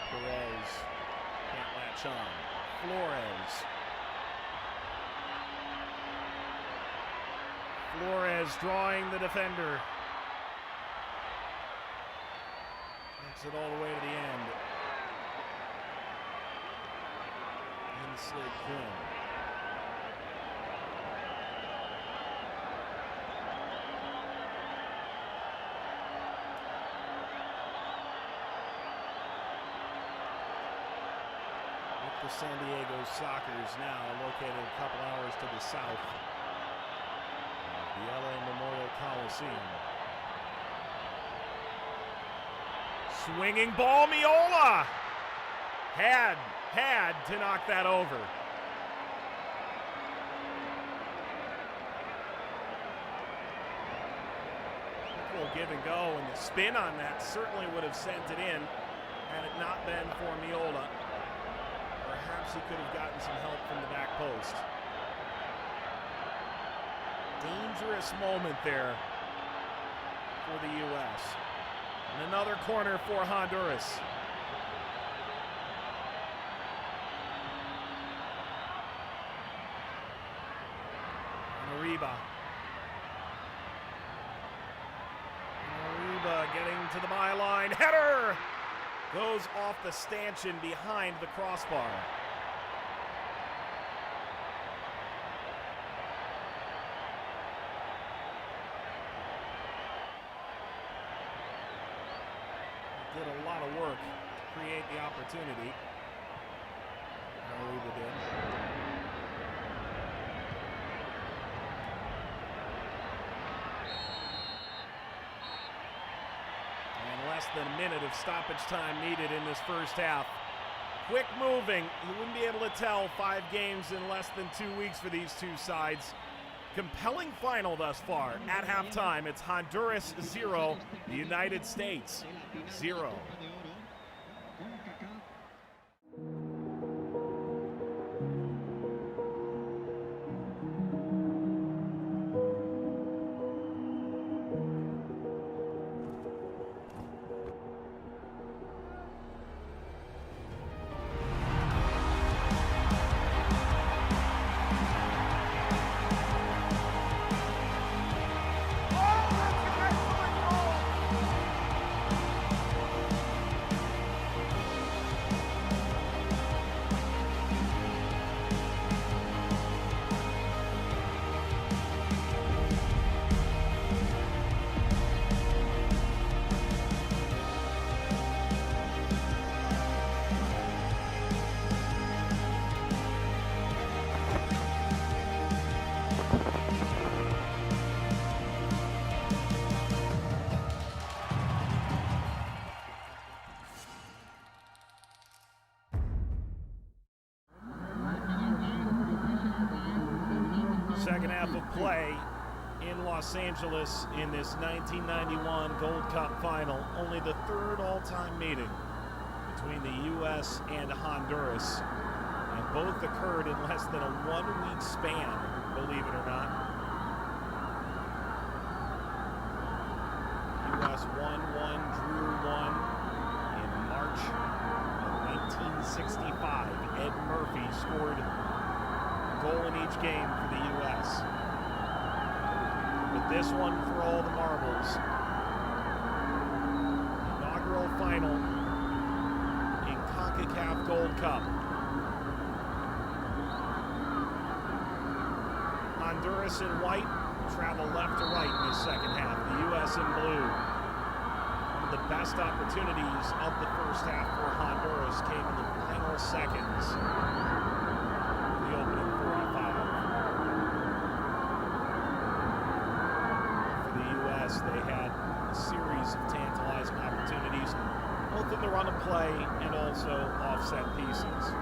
Perez can't latch on. Flores. Flores drawing the defender. Takes it all the way to the end. And slid Quinn. The San Diego Sockers now located a couple hours to the south of the LA Memorial Coliseum. Swinging ball, Miola! Had to knock that over. A little give and go, and the spin on that certainly would have sent it in had it not been for Miola. Perhaps he could have gotten some help from the back post. Dangerous moment there for the U.S. And another corner for Honduras. Ariba getting to the byline. Header! Goes off the stanchion behind the crossbar. Did a lot of work to create the opportunity. Ariba did. Less than a minute of stoppage time needed in this first half. Quick moving. You wouldn't be able to tell 5 games in less than 2 weeks for these two sides. Compelling final thus far. At halftime, it's Honduras 0, the United States 0. Second half of play in Los Angeles in this 1991 Gold Cup final. Only the third all-time meeting between the U.S. and Honduras. And both occurred in less than a 1-week span, believe it or not. U.S. won one, drew one in March of 1965. Ed Murphy scored goal in each game for the U.S. But this one for all the marbles. Inaugural final in Concacaf Gold Cup. Honduras in white travel left to right in the second half. The U.S. in blue. One of the best opportunities of the first half for Honduras came in the final seconds. The opening 45. For the U.S., they had a series of tantalizing opportunities, both in the run of play and also offset pieces.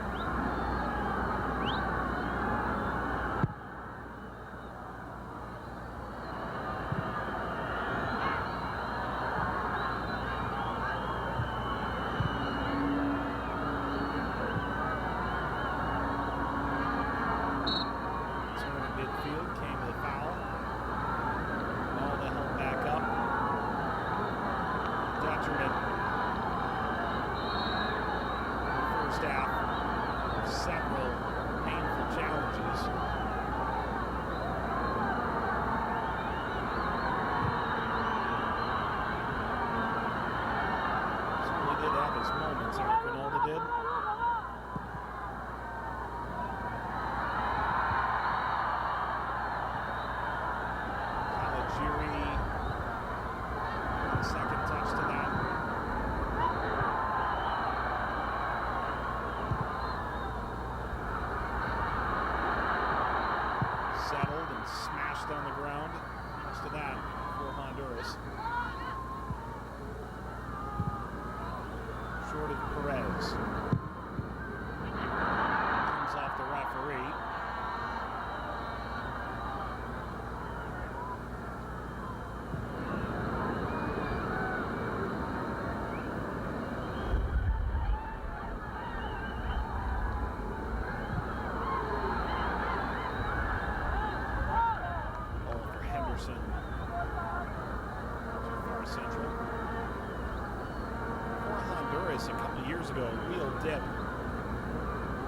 Honduras a couple of years ago, a real dip.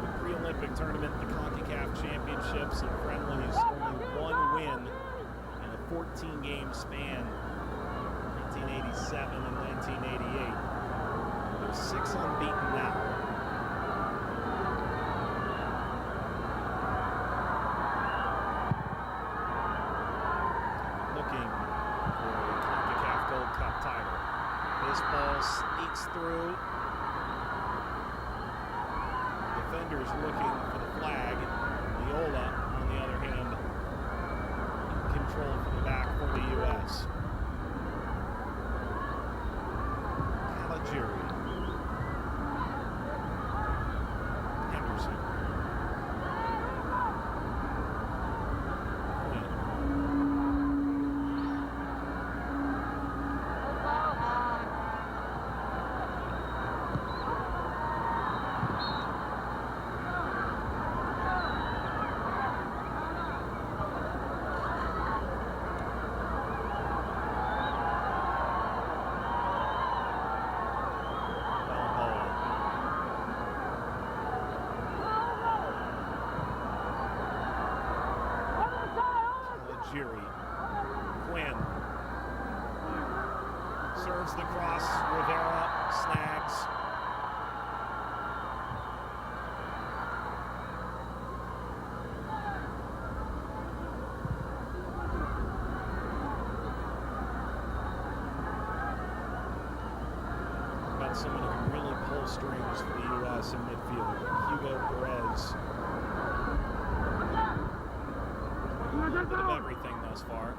The pre-Olympic tournament, the Concacaf championships and friendlies, only one win in a 14-game span, 1987 and 1988. They're 6 unbeaten now. This ball sneaks through. Defenders looking for the flag. Viola, on the other hand, in control from the back for the U.S. Caligiuri. Henderson. Quinn serves the cross. Rivera snags. About someone who can really pull strings for the U.S. in midfield. Hugo Perez. A bit of everything thus far.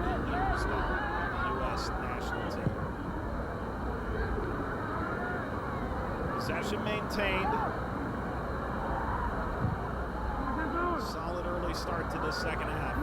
8 years now, the U.S. national team. Possession maintained. Solid early start to the second half.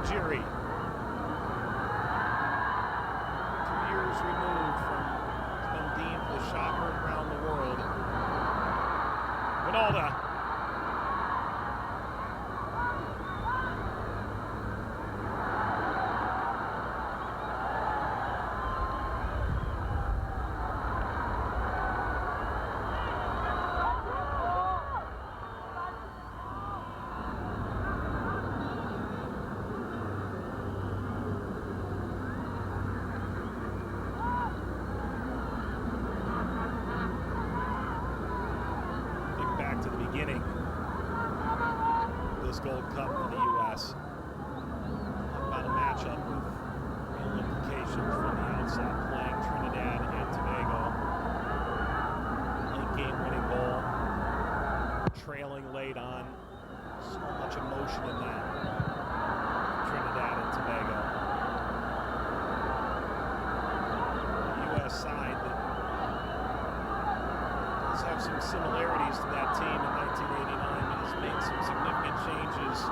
Caligiuri. 2 years removed from being deemed the shot heard around the world. Ronaldo. To the beginning of this Gold Cup for the U.S. About a matchup with real implications from the outside, playing Trinidad and Tobago. Late game winning goal, trailing late on. So much emotion in that. Trinidad and Tobago. The U.S. side that have some similarities to that team in 1989, but has made some significant changes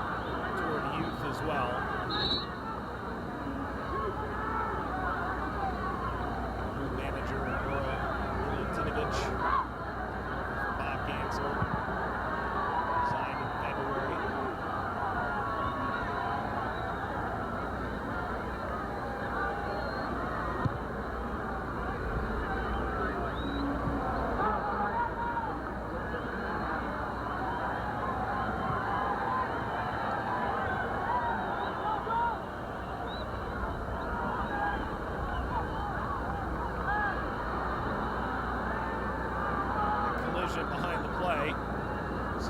toward youth as well. Manager Earl Milutinovich, Bob Gansel, resigned in February.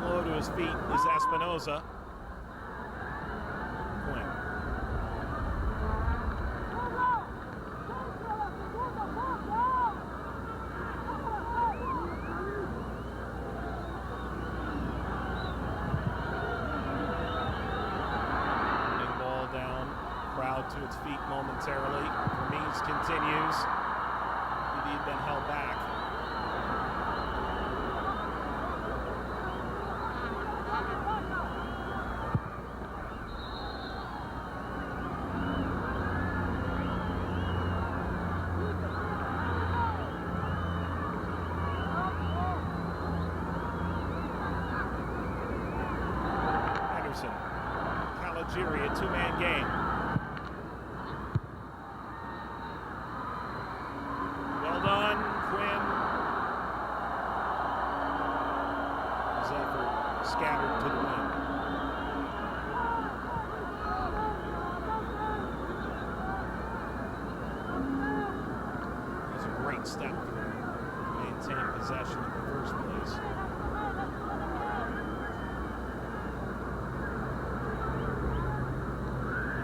slow to his feet is Espinoza. Quinn. Putting ball down. Crowd to its feet momentarily. Vermees continues. He'd been held back. Calogiri, a two-man game. Well done, Quinn. His effort scattered to the wind. That was a great step to maintain possession in the first place.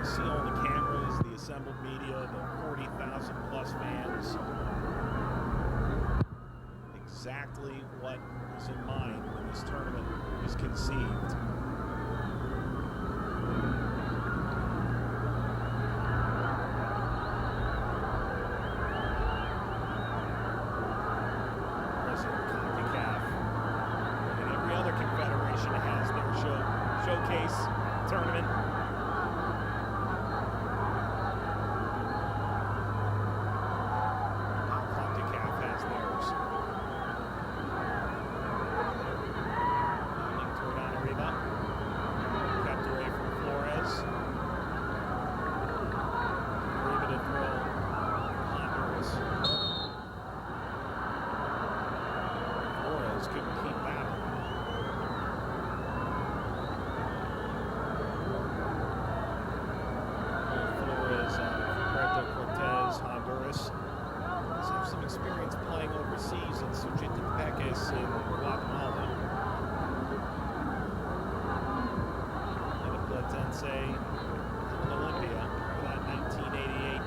See all the cameras, the assembled media, the 40,000 plus fans. Exactly what was in mind when this tournament was conceived. President of Concacaf and every other confederation has their showcase tournament. Couldn't keep that. Flores, Puerto Cortez, Honduras. He's have some experience playing overseas in Scotiabank in Guatemala. Platense in Olympia for that 1988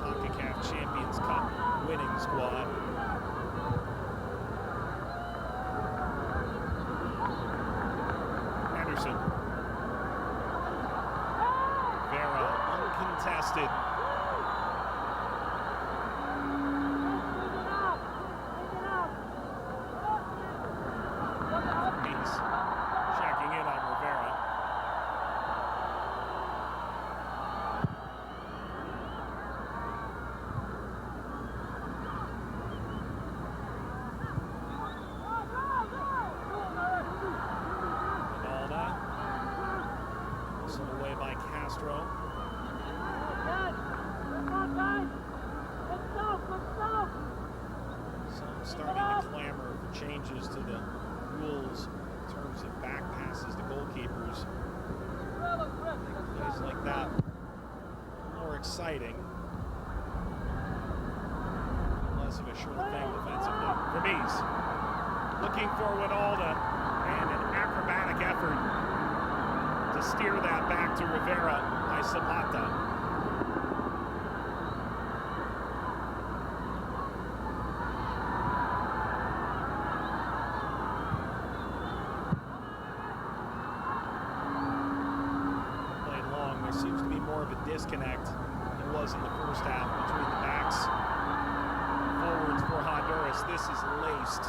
Concacaf Champions Cup winning squad. Vera, uncontested. He's checking in on Rivera. Away by Castro. Some starting to clamor for changes to the rules in terms of back passes to goalkeepers. Plays like that more exciting. Less of a sure thing defensively. Vermees looking for Winalda and an acrobatic effort to steer that back to Rivera by Zapata. Playing long, there seems to be more of a disconnect than there was in the first half between the backs. Forwards for Honduras. This is laced.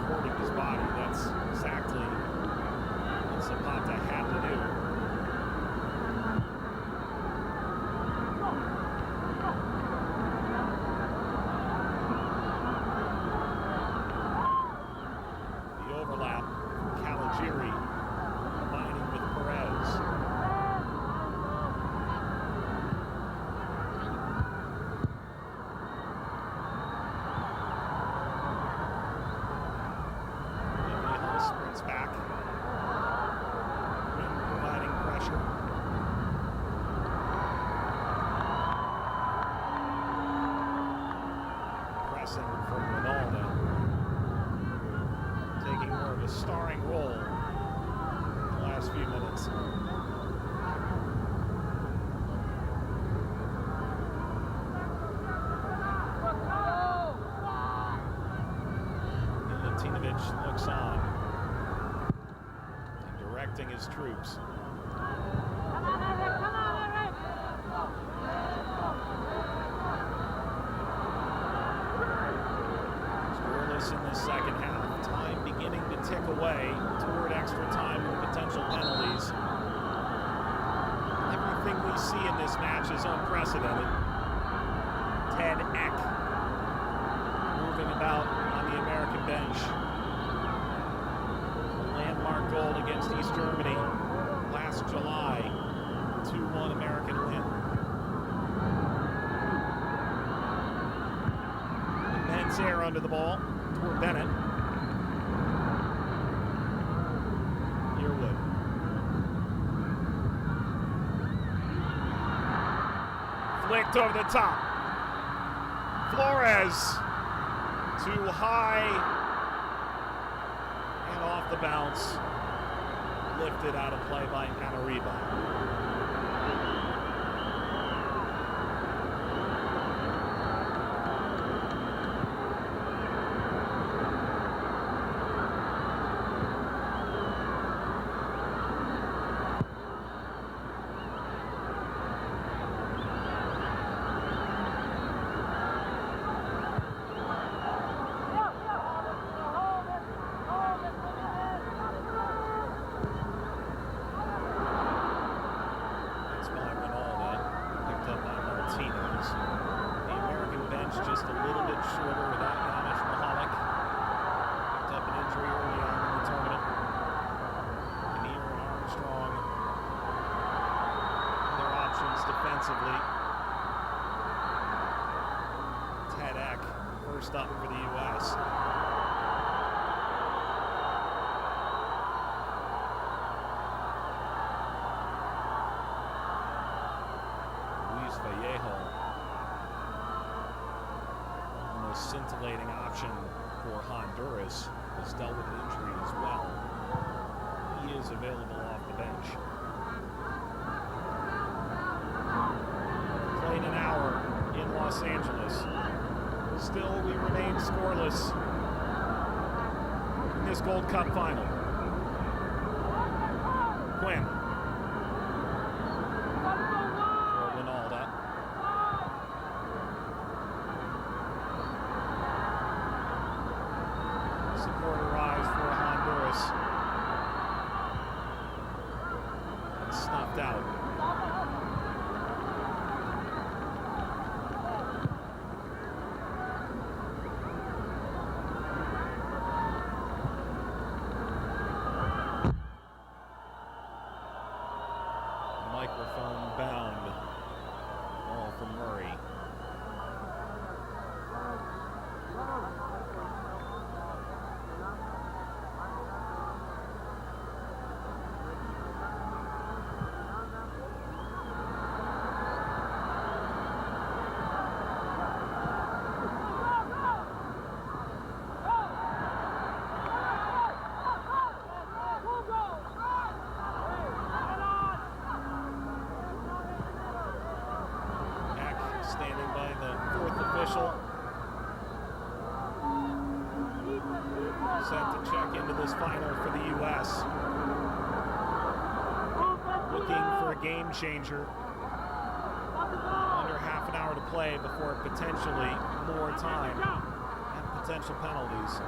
Holding his body, that's exactly what Zapata had to do. The overlap, Calogiri combining with Perez. starring role in the last few minutes. Milutinovic looks on and directing his troops. In the second half, time beginning to tick away toward extra time and potential penalties. Everything we see in this match is unprecedented. Ted Eck moving about on the American bench. A landmark goal against East Germany last July, 2-1 American win. Men's air under the ball. Toward Bennett. Yearwood. Flicked over the top. Flores. Too high. And off the bounce. Lifted out of play by Anariba. Ted Eck, first up for the U.S. Luis Vallejo, the most scintillating option for Honduras, has dealt with an injury as well. He is available off the bench. Played an hour in Los Angeles. Still, we remain scoreless in this Gold Cup final. Quinn. For Winalda. Supporter rise for Honduras. And snuffed out. Microphone bound. Ball from Murray. Standing by the fourth official. Set to check into this final for the U.S. Looking for a game changer. Under half an hour to play before potentially more time and potential penalties.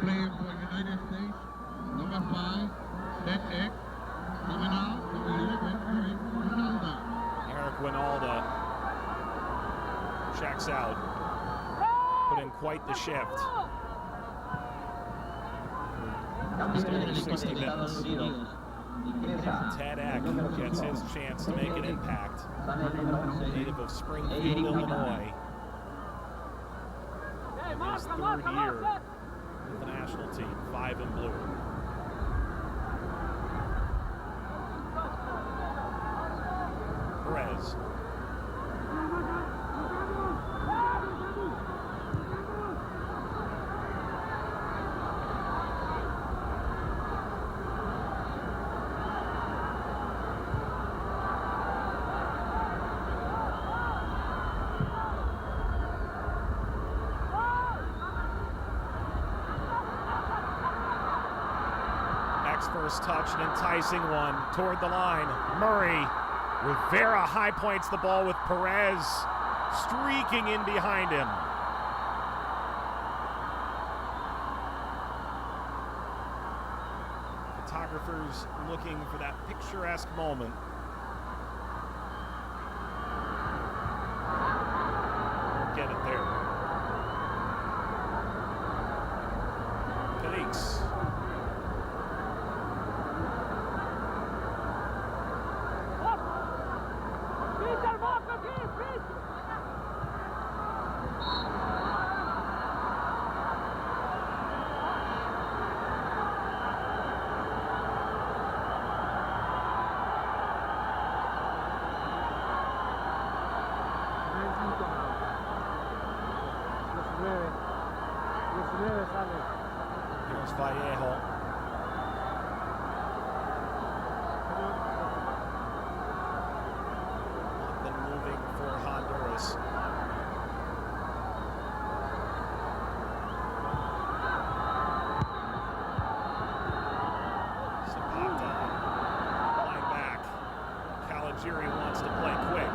Playing for United States, number 5, Ted Eck, coming out, number 11, Eric Winalda checks out. Put in quite the shift. Just over 60 minutes. Ted Eck gets his chance to make an impact. Native of Springfield, Illinois. In his third year with the national team, 5 in blue. Perez. First touch, an enticing one toward the line. Murray. Rivera high points the ball with Perez streaking in behind him. Photographers looking for that picturesque moment. Won't get it there. Felix. Here's Vallejo. Then moving for Honduras. Zapata, line back. Caligiuri wants to play quick.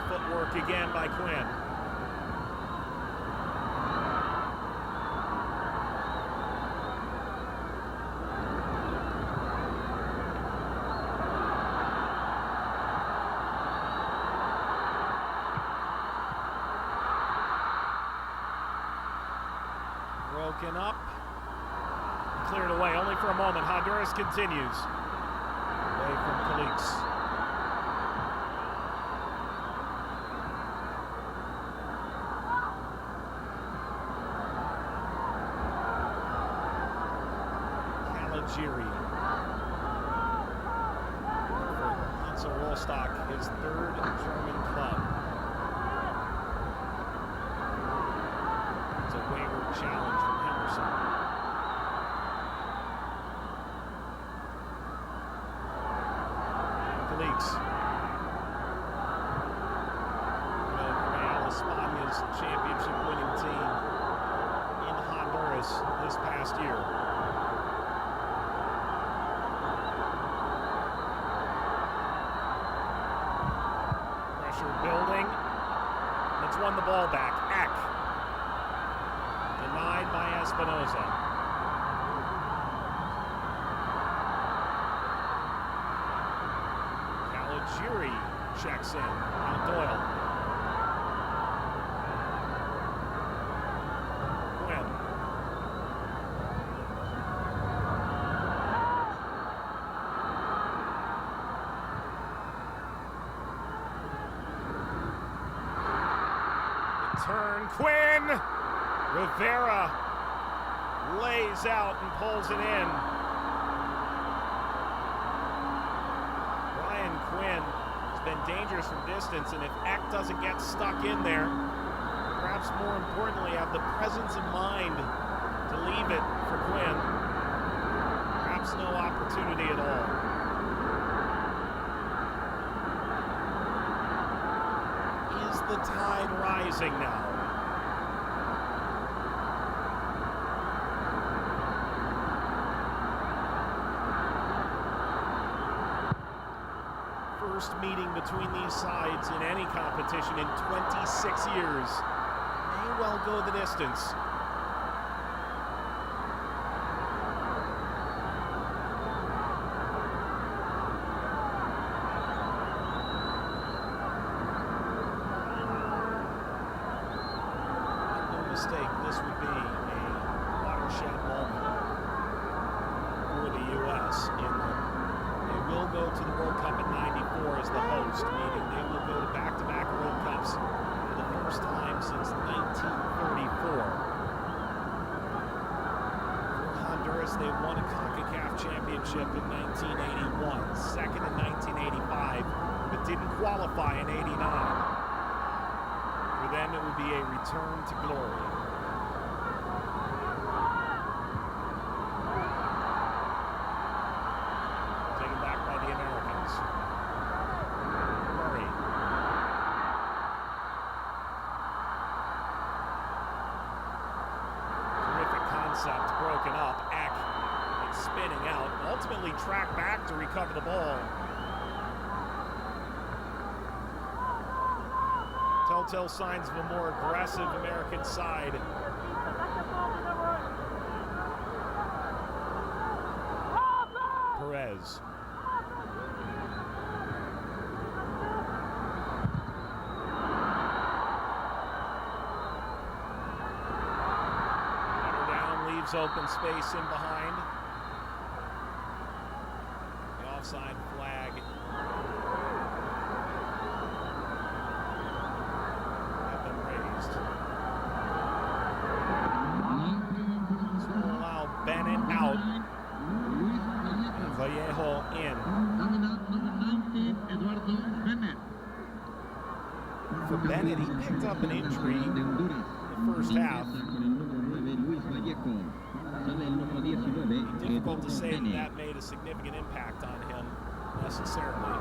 Footwork again by Quinn. Broken up. Cleared away only for a moment. Honduras continues. Away from Felix. Caligiuri. Hansel Rostock, his third German club. It's a wayward challenge from Henderson. Felix. Real España's championship winning team in Honduras this past year. Building. It's won the ball back. Eck. Denied by Espinoza. Caligiuri checks in. Now Doyle. Quinn. Turn, Quinn! Rivera lays out and pulls it in. Ryan Quinn has been dangerous from distance, and if Eck doesn't get stuck in there, perhaps more importantly, have the presence of mind to leave it for Quinn. Perhaps no opportunity at all. The tide rising now. First meeting between these sides in any competition in 26 years. May well go the distance. August, meaning they will go to back-to-back World Cups for the first time since 1934. For Honduras, they won a Concacaf championship in 1981, second in 1985, but didn't qualify in 89. For them, it would be a return to glory. Taken back by the Americans. Murray. Terrific concept, broken up. Eck and spinning out. Ultimately tracked back to recover the ball. Telltale signs of a more aggressive American side. Perez. Down, leaves open space in behind. The offside flag. Have been raised. This will allow Bennett out. Vallejo in. For Bennett, he picked up an injury in the first half. Difficult to say that made a significant impact on him necessarily.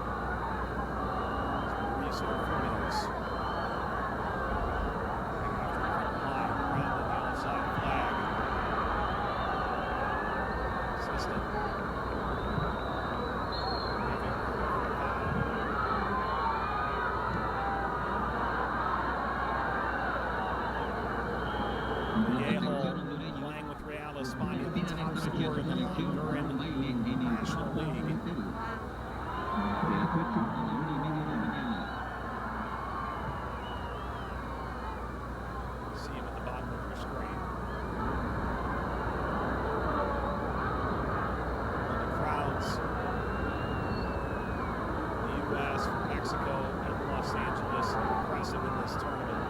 Mauricio Funes. Playing with Real España, the top scorer in the Honduran National League. See him at the bottom of your screen. And the crowds, the U.S., Mexico, and Los Angeles, impressive in this tournament.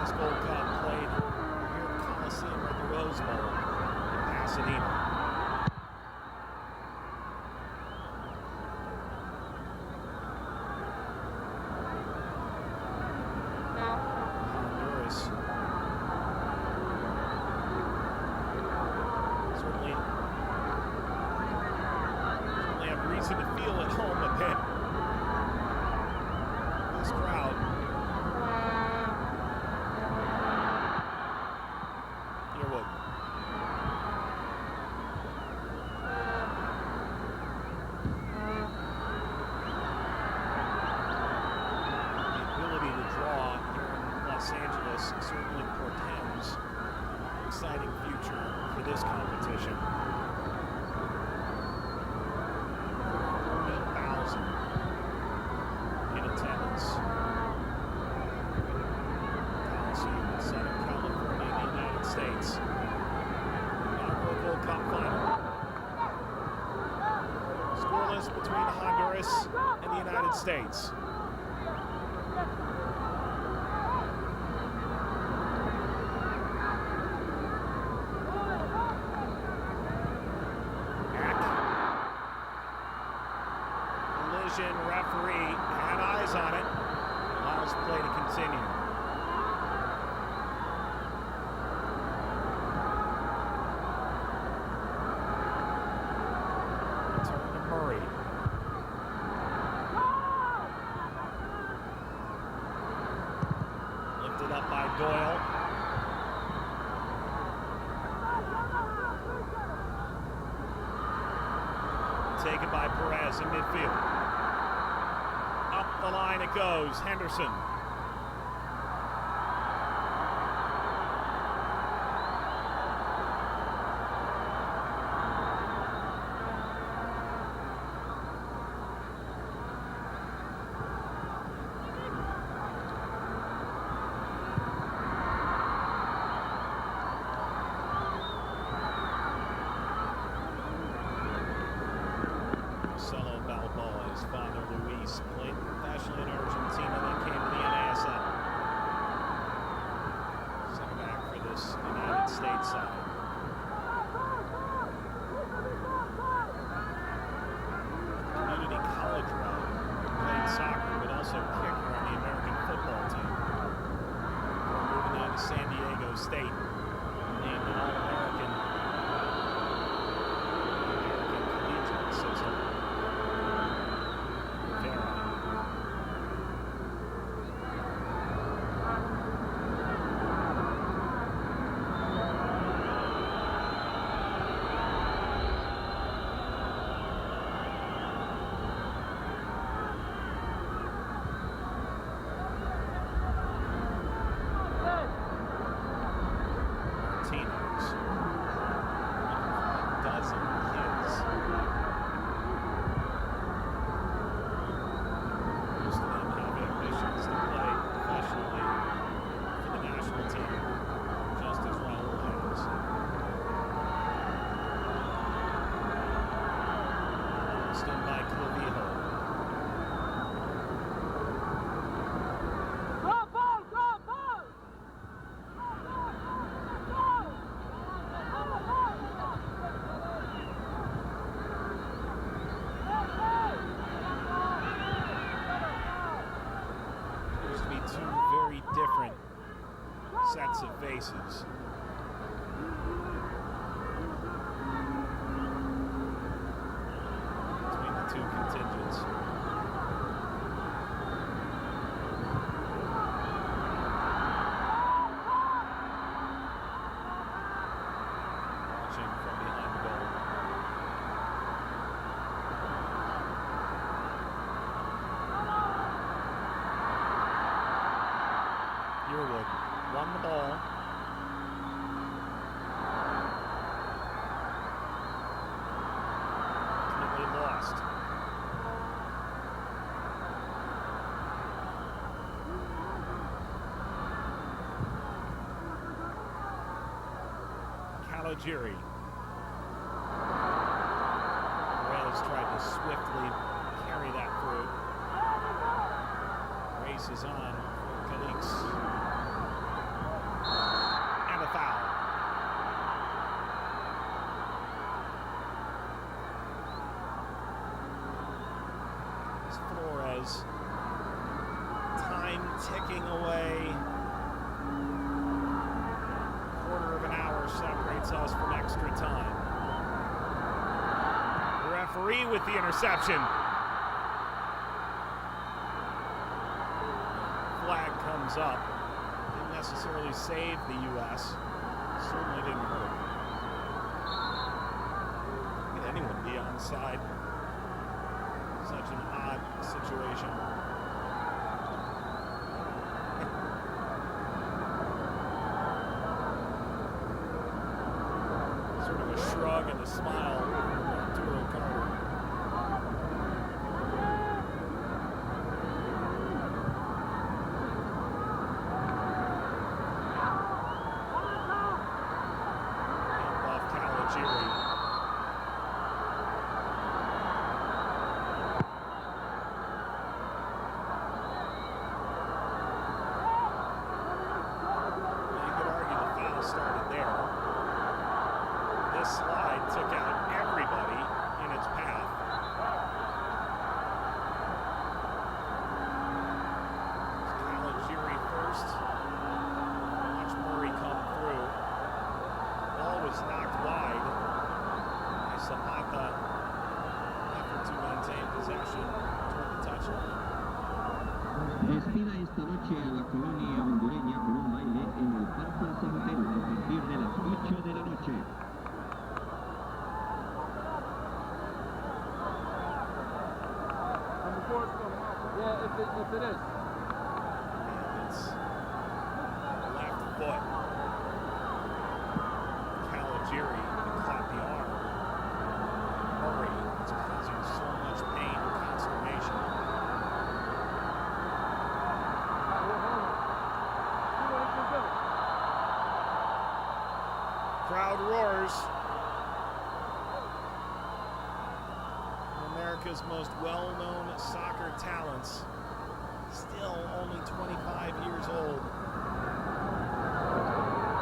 This Gold Cup played here at the Coliseum or the Rose Bowl in Pasadena. Honduras certainly have reason to feel at home a bit. This crowd. Los Angeles certainly portends an exciting future for this competition. 8,000 in attendance. Coliseum in Southern California, the United States. Inaugural Gold Cup final. Scoreless between Honduras and the United States. Referee had eyes on it, allows play to continue. Turn to Murray. Lifted up by Doyle. Taken by Perez in midfield. The line it goes, Henderson. Luis played professionally in Argentina, then came to the NASL. Center back for this United States side. Community college route, played soccer, but also kicker on the American football team. Before moving on to San Diego State, named an All-American collegiate system. Different sets of faces. Between the two contingents. Watching from behind the goal. Yearwood won the ball. Ultimately lost. Caligiuri. Perez tried to swiftly carry that through. Race is on for Calix. And a foul. It's Flores. Time ticking away. Quarter of an hour separates us from extra time. The referee with the interception. Flag comes up. Didn't necessarily save the U.S. Certainly didn't hurt. Could anyone be onside? Such an odd situation. Sort of a shrug and a smile from Arturo Carter. Slide took out everybody in its path. Caligiuri first. Watch Murray come through. Ball was knocked wide by Zapata. Effort to maintain possession toward the touchline. Espera esta noche a la colonia hondureña con un baile en el Parque San Pedro a partir de las 8 de la noche. Yeah, if it is. It's left foot. Caligiuri caught the arm. Murray, it's causing so much pain and consternation. Crowd roars. America's most well-known soccer talents, still only 25 years old.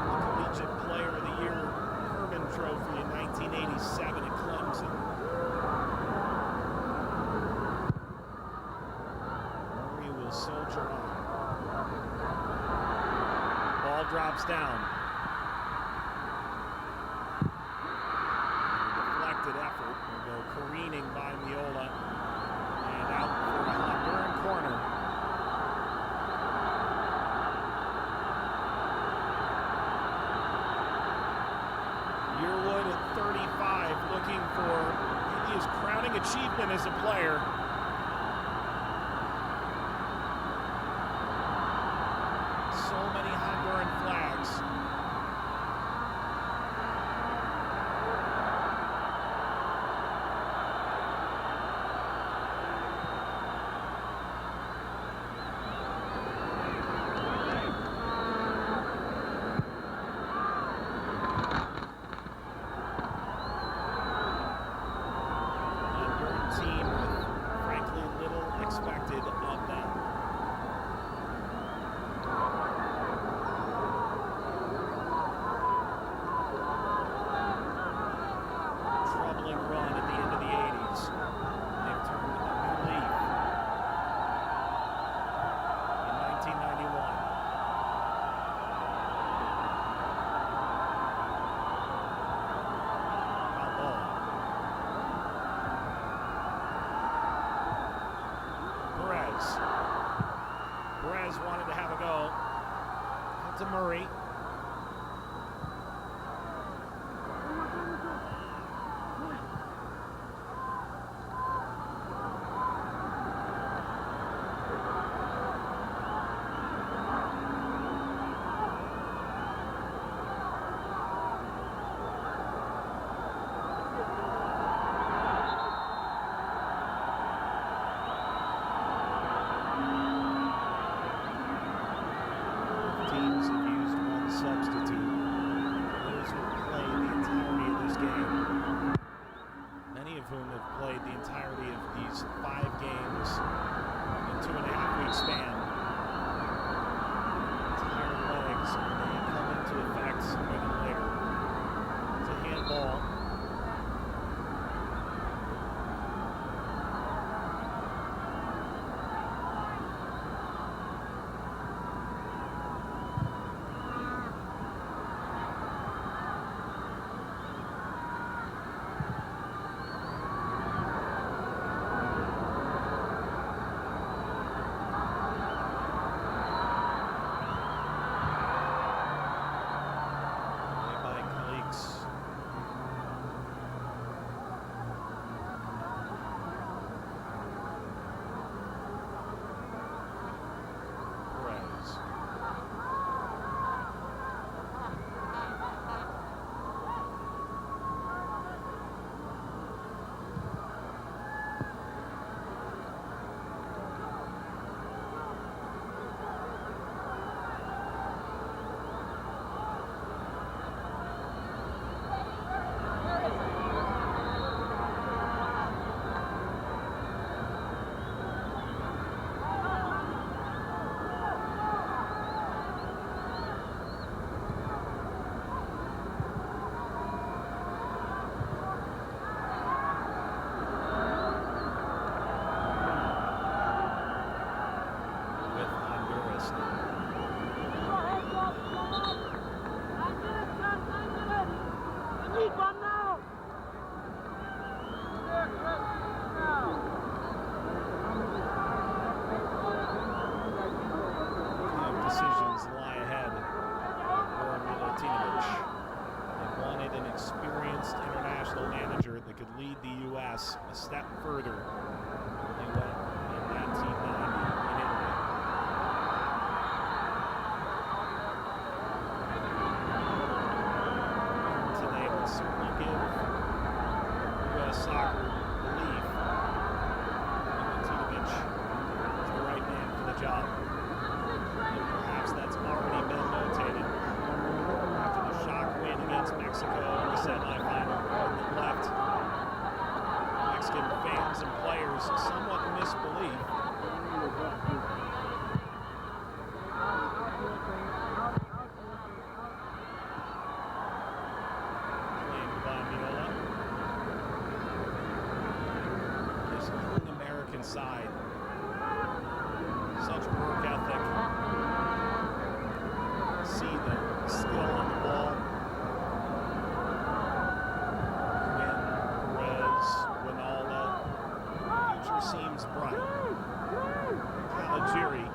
The Collegiate Player of the Year Herman Trophy in 1987 at Clemson. Murray will soldier on. Ball drops down. Effort will go careening by Miola and out for a Honduran corner. Yearwood at 35 looking for his crowning achievement as a player. So many Honduran flags. Team with, frankly, little expected of them. Troubling run at the end of the 80s. They've turned a new leaf in 1991. Perez wanted to have a go. Out to Murray. Teams have used one substitute. Those who play the entirety of this game. Many of whom have played the entirety of these 5 games in 2.5-week span. Tired legs, and they come into effect sooner than later. It's a handball. Decisions lie ahead for Milutinovic. They wanted an experienced international manager that could lead the U.S. a step further than they went in 1990 in Italy. And today would certainly give U.S. soccer belief Milutinovic is the right man for the job. Perhaps that's already been notated after the shock win against Mexico in the semifinal that left Mexican fans and players inside. Such work ethic. See the skill on the ball. Quinn, Perez, Winalda. Future seems bright. Caligiuri.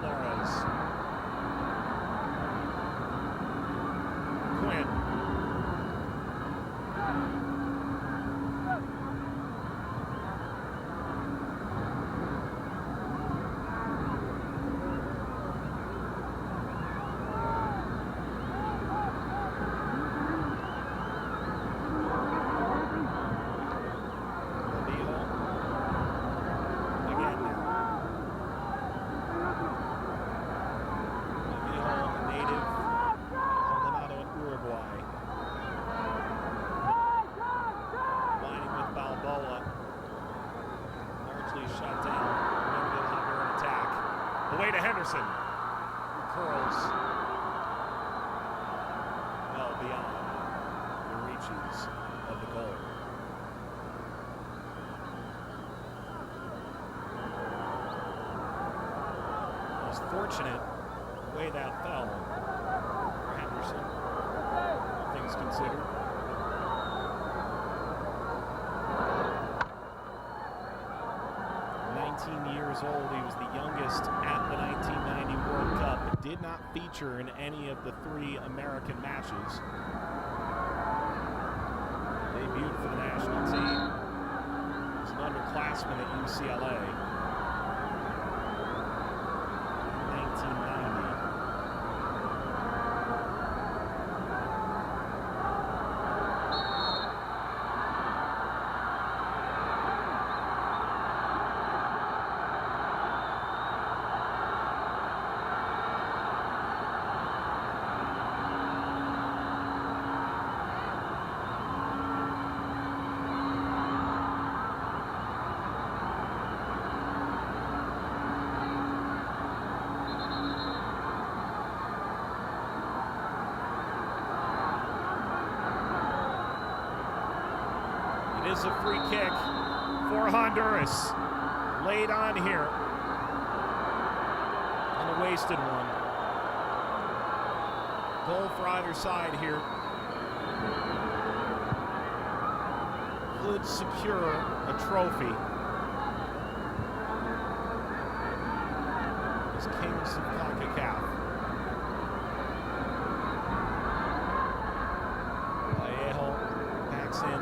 Flores. Quinn. Away to Henderson, who curls well beyond the reaches of the goal. It was fortunate the way that fell for Henderson, all things considered. 19 years old, he was the youngest at the 1990 World Cup, but did not feature in any of the 3 American matches. Debuted for the national team. He was an underclassman at UCLA in 1990. It is a free kick for Honduras. Laid on here. And a wasted one. Goal for either side here. Could secure a trophy. As kings of Concacaf. Vallejo backs in.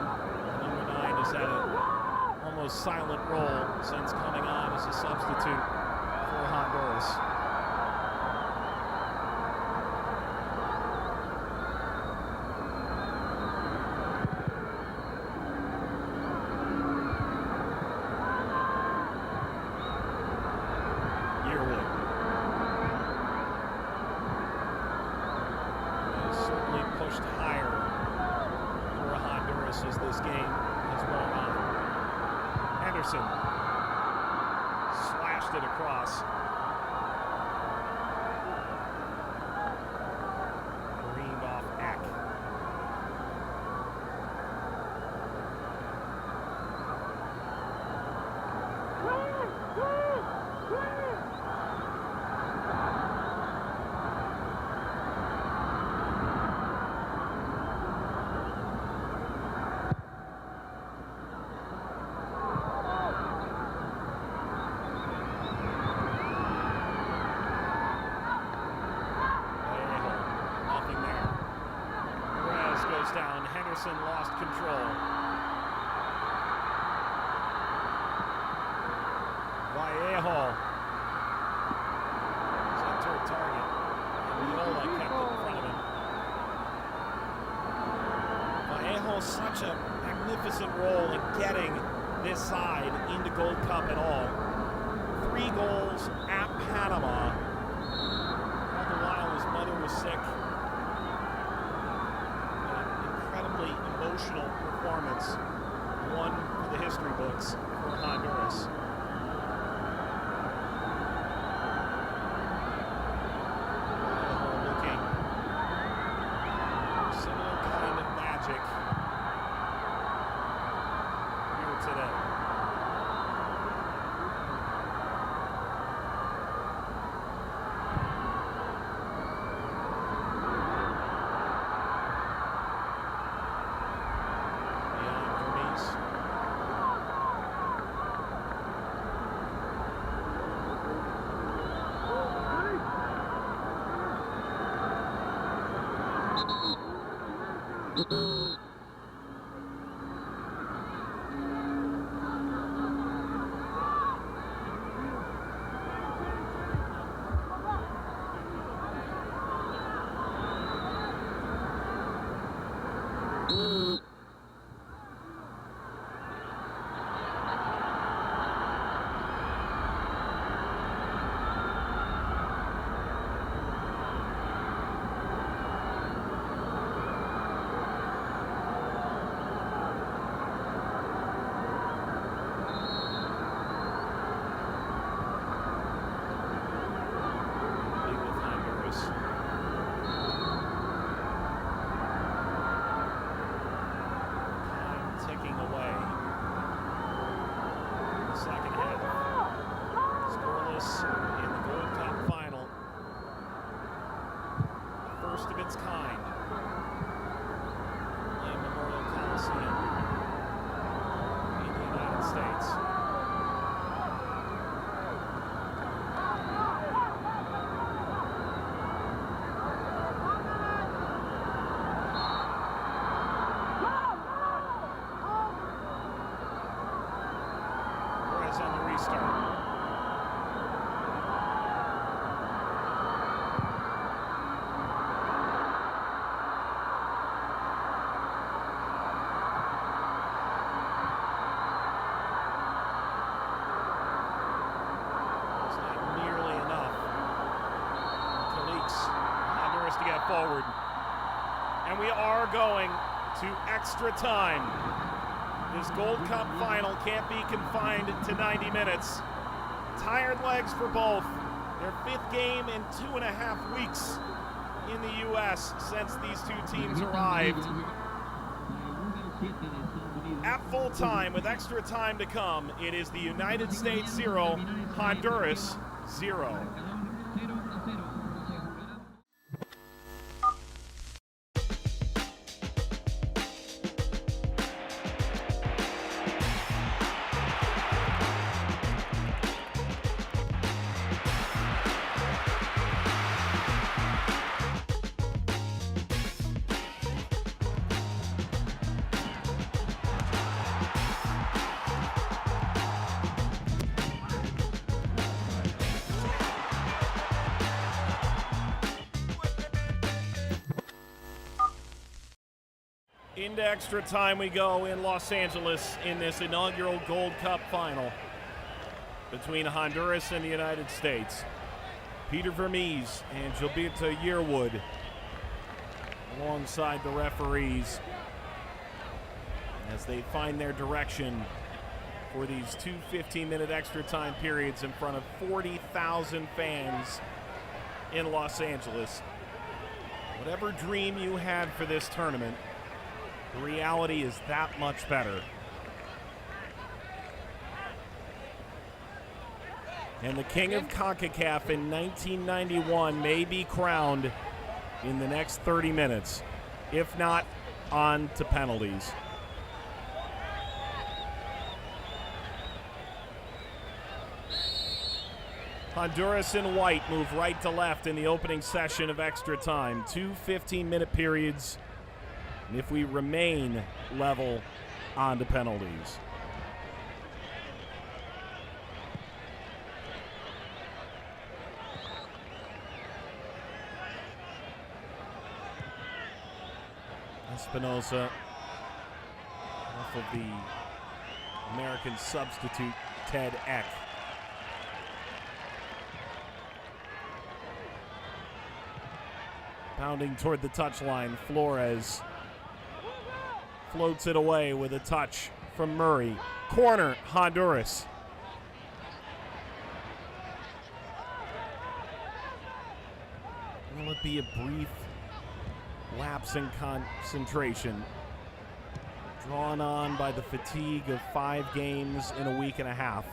Had an almost silent role since coming on as a substitute for Honduras. Yearwood has certainly pushed higher for Honduras as this game has gone on. Henderson slashed it across. Careened off Eck. Down. Henderson lost control. Vallejo sent to a target. And Viola kept it in front of him. Vallejo such a magnificent role in getting this side into Gold Cup and all. 3 goals at Panama. All the while his mother was sick. Emotional performance, one for the history books for Honduras. Looking First of its kind in Memorial Coliseum in the United States. Perez on the restart. To get forward, and we are going to extra time. This Gold Cup final can't be confined to 90 minutes. Tired legs for both. Their 5th game in 2.5 weeks in the U.S. since these two teams arrived. At full time, with extra time to come, it is the United States 0, Honduras 0. Into extra time we go in Los Angeles in this inaugural Gold Cup final between Honduras and the United States. Peter Vermees and Gilberto Yearwood alongside the referees as they find their direction for these two 15-minute extra time periods in front of 40,000 fans in Los Angeles. Whatever dream you had for this tournament, the reality is that much better. And the king of Concacaf in 1991 may be crowned in the next 30 minutes, if not on to penalties. Honduras in white move right to left in the opening session of extra time. 2 15-minute periods. And if we remain level, on to penalties. Espinosa off of the American substitute, Ted Eck. Pounding toward the touchline, Flores floats it away with a touch from Murray. Corner, Honduras. Will it be a brief lapse in concentration, drawn on by the fatigue of 5 games in a week and a half?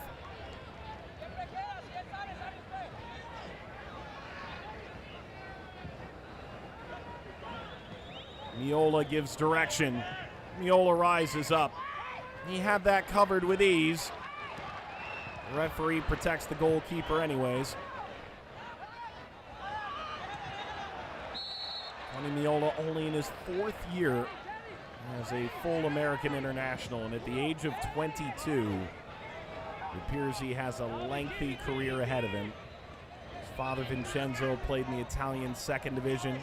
Miola gives direction. Miola rises up. He had that covered with ease. The referee protects the goalkeeper anyways. Tony Miola only in his 4th year as a full American international, and at the age of 22, it appears he has a lengthy career ahead of him. His father, Vincenzo, played in the Italian second division.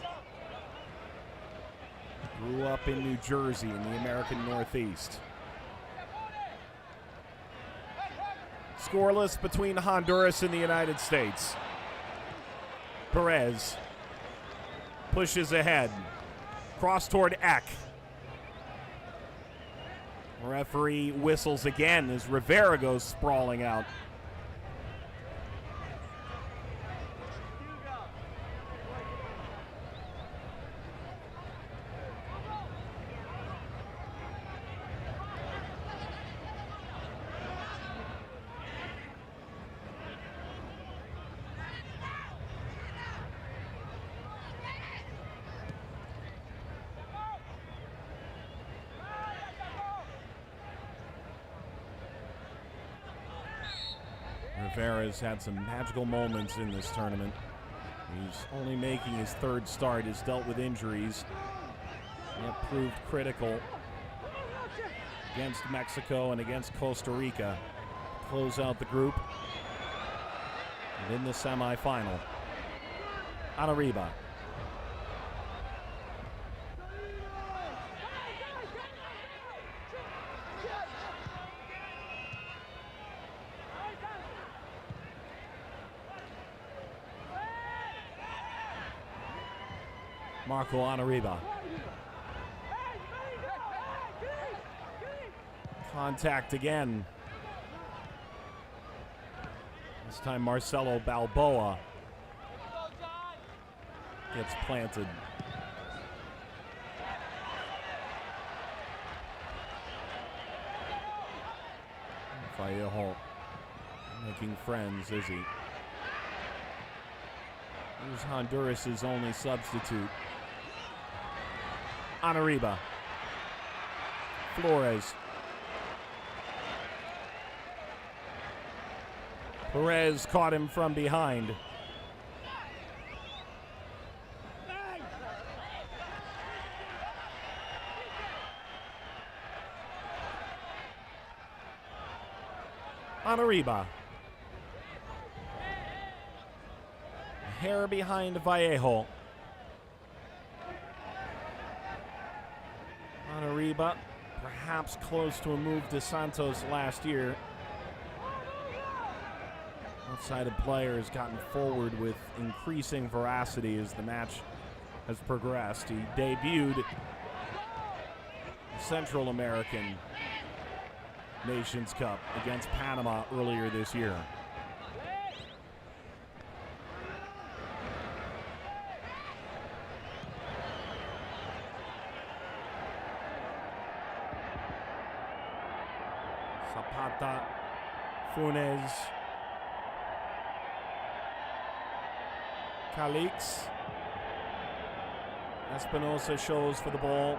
Grew up in New Jersey in the American Northeast. Scoreless between Honduras and the United States. Perez pushes ahead. Cross toward Eck. Referee whistles again as Rivera goes sprawling out. Rivera's had some magical moments in this tournament. He's only making his third start. He's dealt with injuries. That proved critical against Mexico and against Costa Rica. Close out the group. And in the semifinal, Arriba. Marco Arriba. Contact again. This time Marcelo Balboa gets planted. Vallejo making friends, is he? Here's Honduras' only substitute. Arriba. Flores. Perez caught him from behind. Arriba. A hair behind Vallejo. Arriba, perhaps close to a move to Santos last year. Outside player has gotten forward with increasing veracity as the match has progressed. He debuted the Central American Nations Cup against Panama earlier this year. Zapata, Funes, Calix. Espinosa shows for the ball.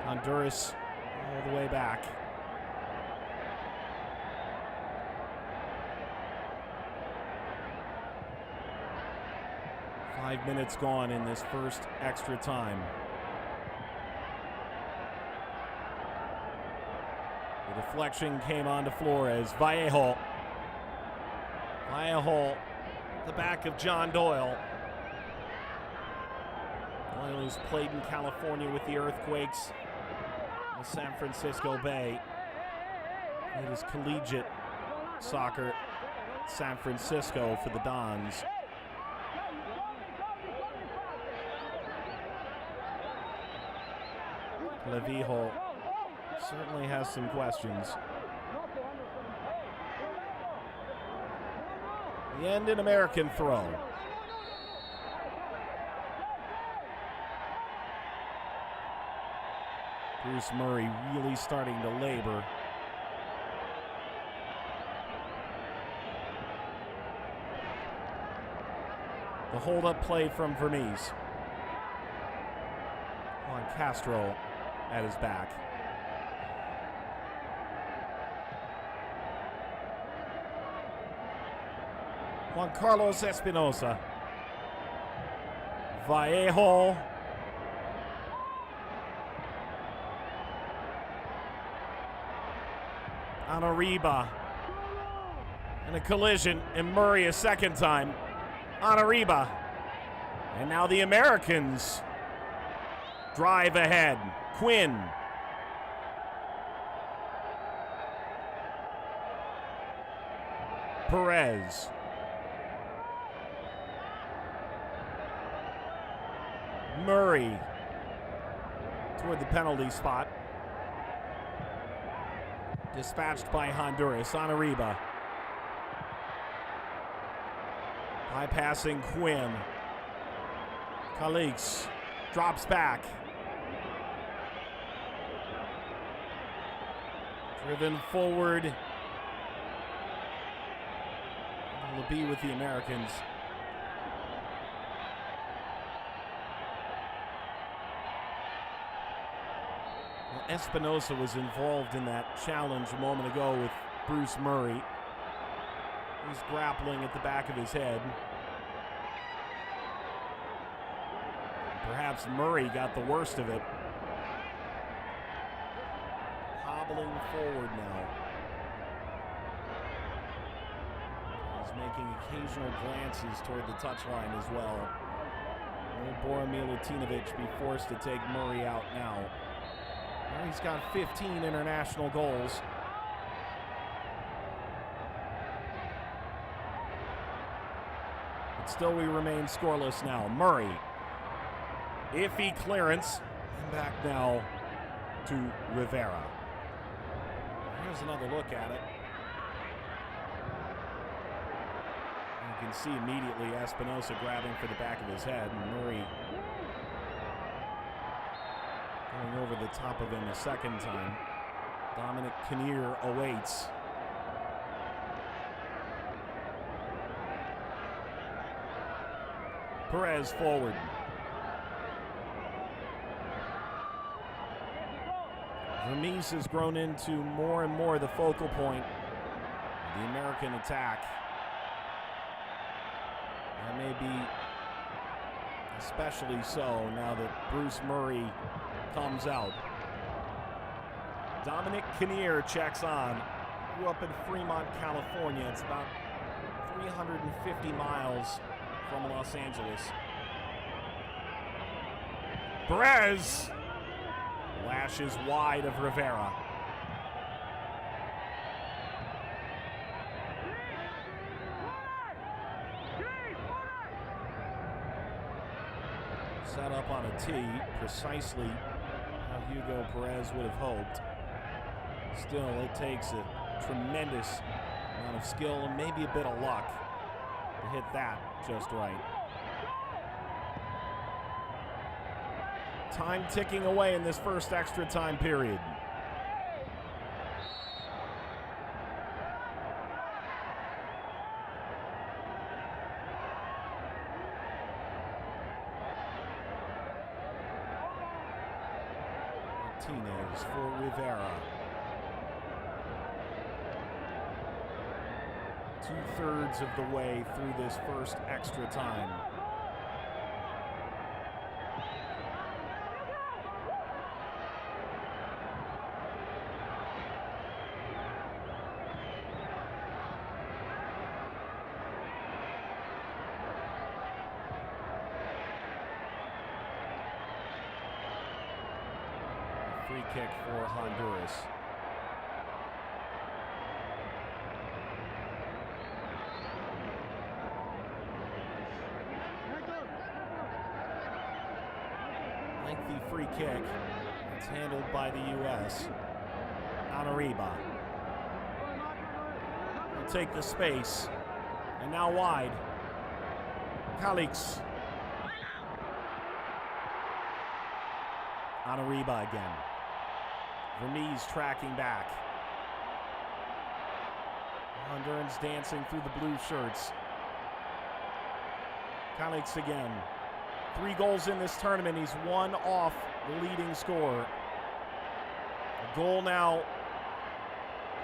Honduras all the way back. Five minutes gone in this first extra time. The deflection came on to Flores. Vallejo. Vallejo, the back of John Doyle. Doyle who's played in California with the Earthquakes, in San Francisco Bay. Played his collegiate soccer at San Francisco for the Dons. Levijo certainly has some questions. The end, an American throw. Bruce Murray really starting to labor. The hold-up play from Vermees. Juan Castro at his back. Juan Carlos Espinosa. Vallejo. on Arriba. And a collision, and Murray a second time on Arriba. And now the Americans drive ahead. Quinn. Perez. Murray toward the penalty spot. Dispatched by Honduras on Arriba. Bypassing Quinn. Calix drops back. Driven forward. Will be with the Americans. Well, Espinosa was involved in that challenge a moment ago with Bruce Murray. He's grappling at the back of his head. Perhaps Murray got the worst of it. Hobbling forward now. He's making occasional glances toward the touchline as well. Will Boromir Latinovic be forced to take Murray out now? Murray's got 15 international goals. But still we remain scoreless now. Murray. Iffy clearance. And back now to Rivera. Here's another look at it. You can see immediately Espinosa grabbing for the back of his head, and Murray going over the top of him a second time. Dominic Kinnear awaits. Perez forward. Vermees has grown into more and more the focal point of the American attack. That may be especially so now that Bruce Murray comes out. Dominic Kinnear checks on. Grew up in Fremont, California. It's about 350 miles from Los Angeles. Perez lashes wide of Rivera. Set up on a tee, precisely how Hugo Perez would have hoped. Still, it takes a tremendous amount of skill and maybe a bit of luck to hit that just right. Time ticking away in this first extra time period. Martinez for Rivera. 2/3 of the way through this first extra time. Free kick for Honduras. Lengthy free kick. It's handled by the U.S. on Arriba. Will take the space. And now wide. Calix. On Arriba again. Vermees tracking back. Hondurans dancing through the blue shirts. Calix again. 3 goals in this tournament. He's 1 off the leading scorer. A goal now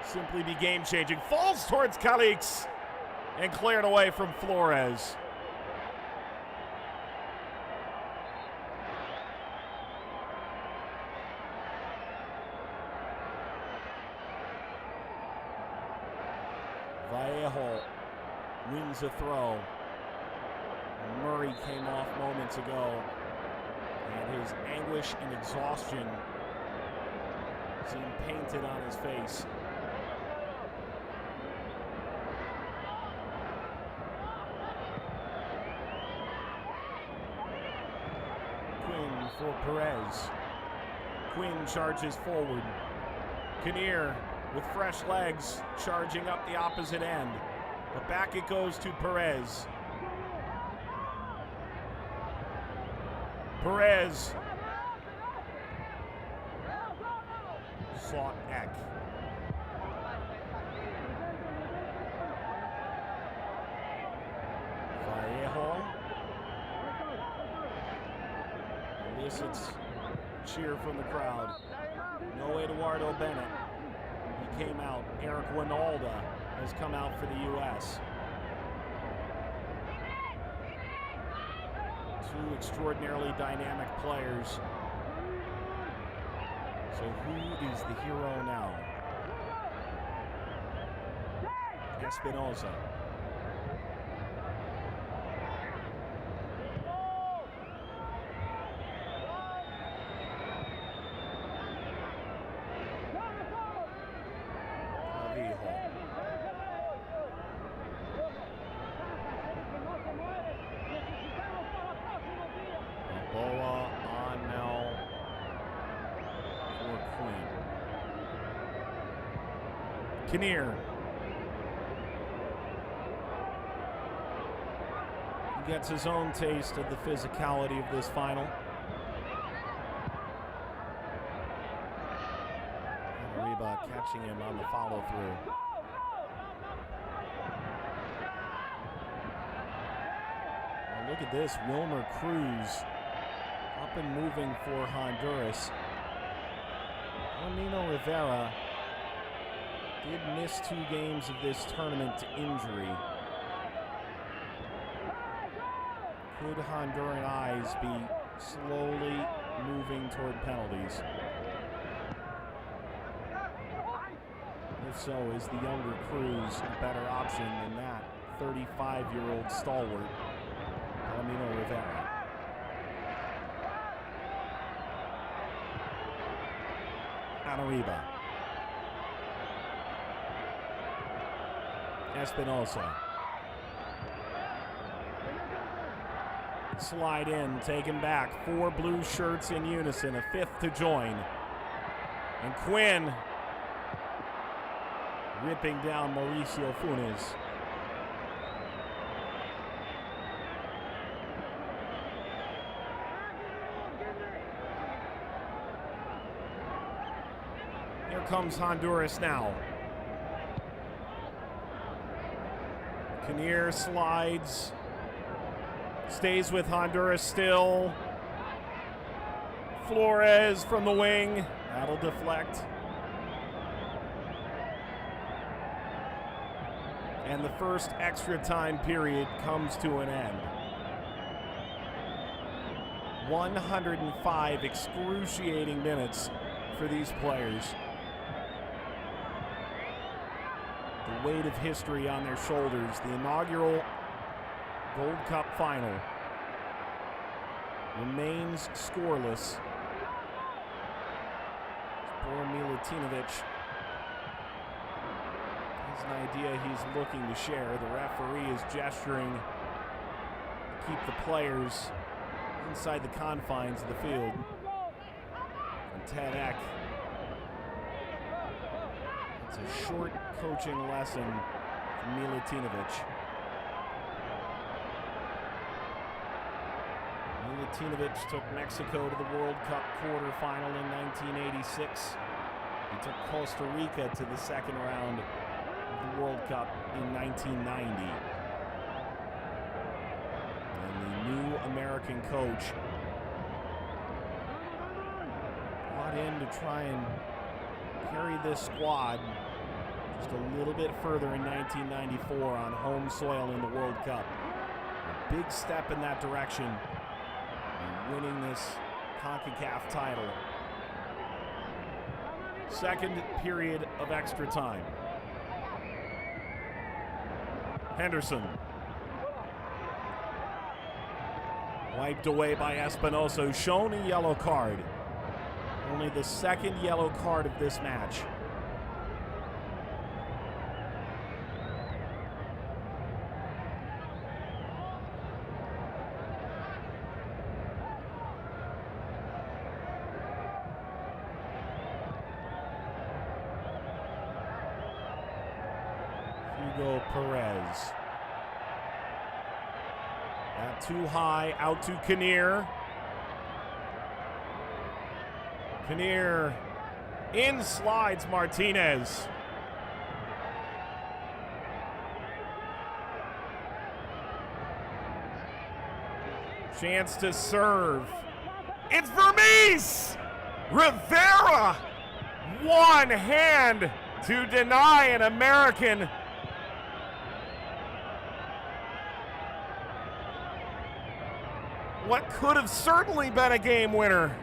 simply be game-changing. Falls towards Calix and cleared away from Flores. wins a throw. Murray came off moments ago, and his anguish and exhaustion seemed painted on his face. Quinn for Perez. Quinn charges forward. Kinnear with fresh legs charging up the opposite end. But back it goes to Perez. Perez sought Eck. Vallejo elicits cheer from the crowd. No Eduardo Bennett. He came out. Eric Winalda has come out for the U.S. Two extraordinarily dynamic players. So who is the hero now? Espinosa. Kinnear. He gets his own taste of the physicality of this final. And Reba catching him on the follow-through. Now look at this, Wilmer Cruz up and moving for Honduras. Nino Rivera did miss 2 games of this tournament to injury. Could Honduran eyes be slowly moving toward penalties? If so, is the younger Cruz a better option than that 35-year-old stalwart, Palomino Rivera? Arriba. Espinosa. Slide in, taken back. 4 blue shirts in unison, a 5th to join. And Quinn ripping down Mauricio Funes. Here comes Honduras now. Kinnear slides, stays with Honduras still. Flores from the wing, that'll deflect. And the first extra time period comes to an end. 105 excruciating minutes for these players. The weight of history on their shoulders. The inaugural Gold Cup final remains scoreless. Poor Milutinovic has an idea he's looking to share. The referee is gesturing to keep the players inside the confines of the field. And Ted Eck, it's a short coaching lesson from Milutinovic. Milutinovic took Mexico to the World Cup quarterfinal in 1986. He took Costa Rica to the second round of the World Cup in 1990. And the new American coach brought in to try and carry this squad just a little bit further in 1994 on home soil in the World Cup. A big step in that direction, and winning this Concacaf title. Second period of extra time. Henderson Wiped away by Espinosa, who's shown a yellow card. Only the second yellow card of this match. Hugo Perez. Not too high, out to Kinnear. Kinnear, in slides Martinez. Chance to serve. It's Vermees! Rivera! One hand to deny an American. What could have certainly been a game winner.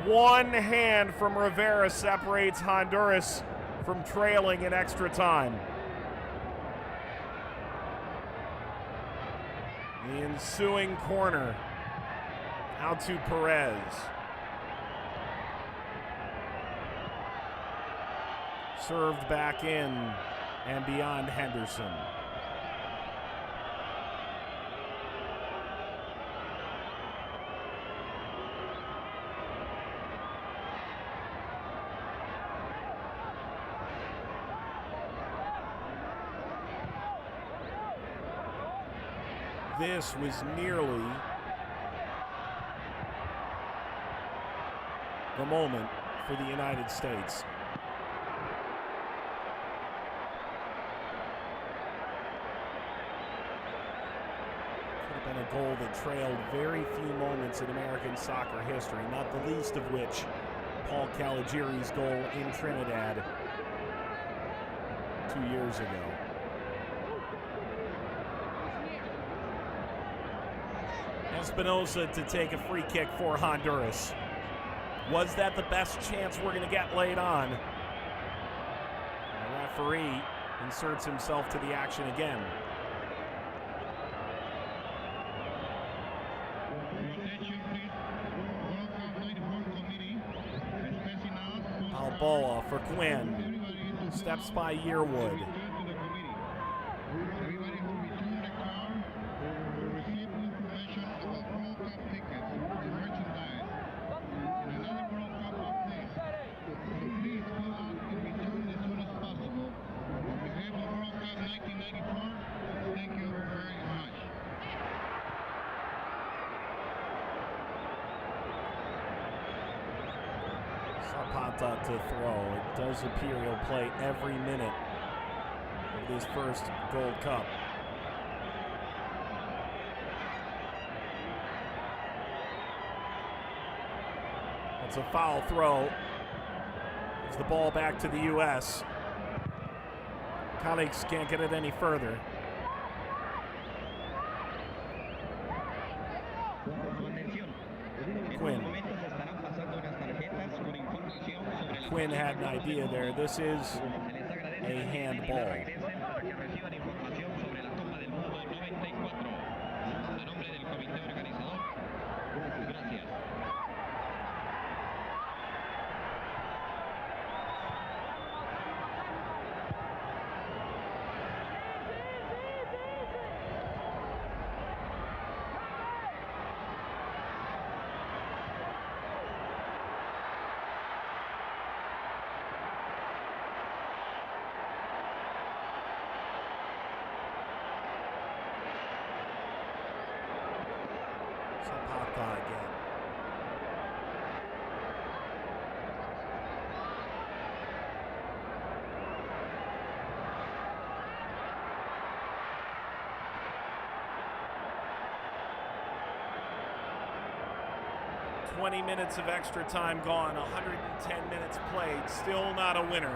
One hand from Rivera separates Honduras from trailing in extra time. The ensuing corner out to Perez. Served back in and beyond Henderson. This was nearly the moment for the United States. Could have been a goal that trailed very few moments in American soccer history, not the least of which Paul Caligiuri's goal in Trinidad 2 years ago. Espinosa to take a free kick for Honduras. Was that the best chance we're going to get laid on? The referee inserts himself to the action again. Balboa for Quinn. Steps by Yearwood. Zapata to throw. It does appear he'll play every minute of this first Gold Cup. It's a foul throw. Gives the ball back to the U.S. Colleagues can't get it any further. Quinn had an idea there. This is a handball. Zapata again. "20 minutes of extra time gone, 110 minutes played, still not a winner."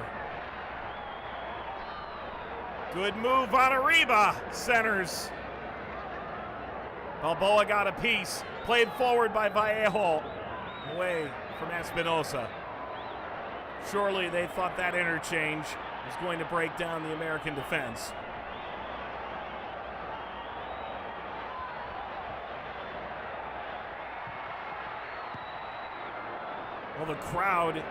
Good move on Arriba, centers. Balboa got a piece, played forward by Vallejo, away from Espinosa. Surely they thought that interchange was going to break down the American defense. Well, the crowd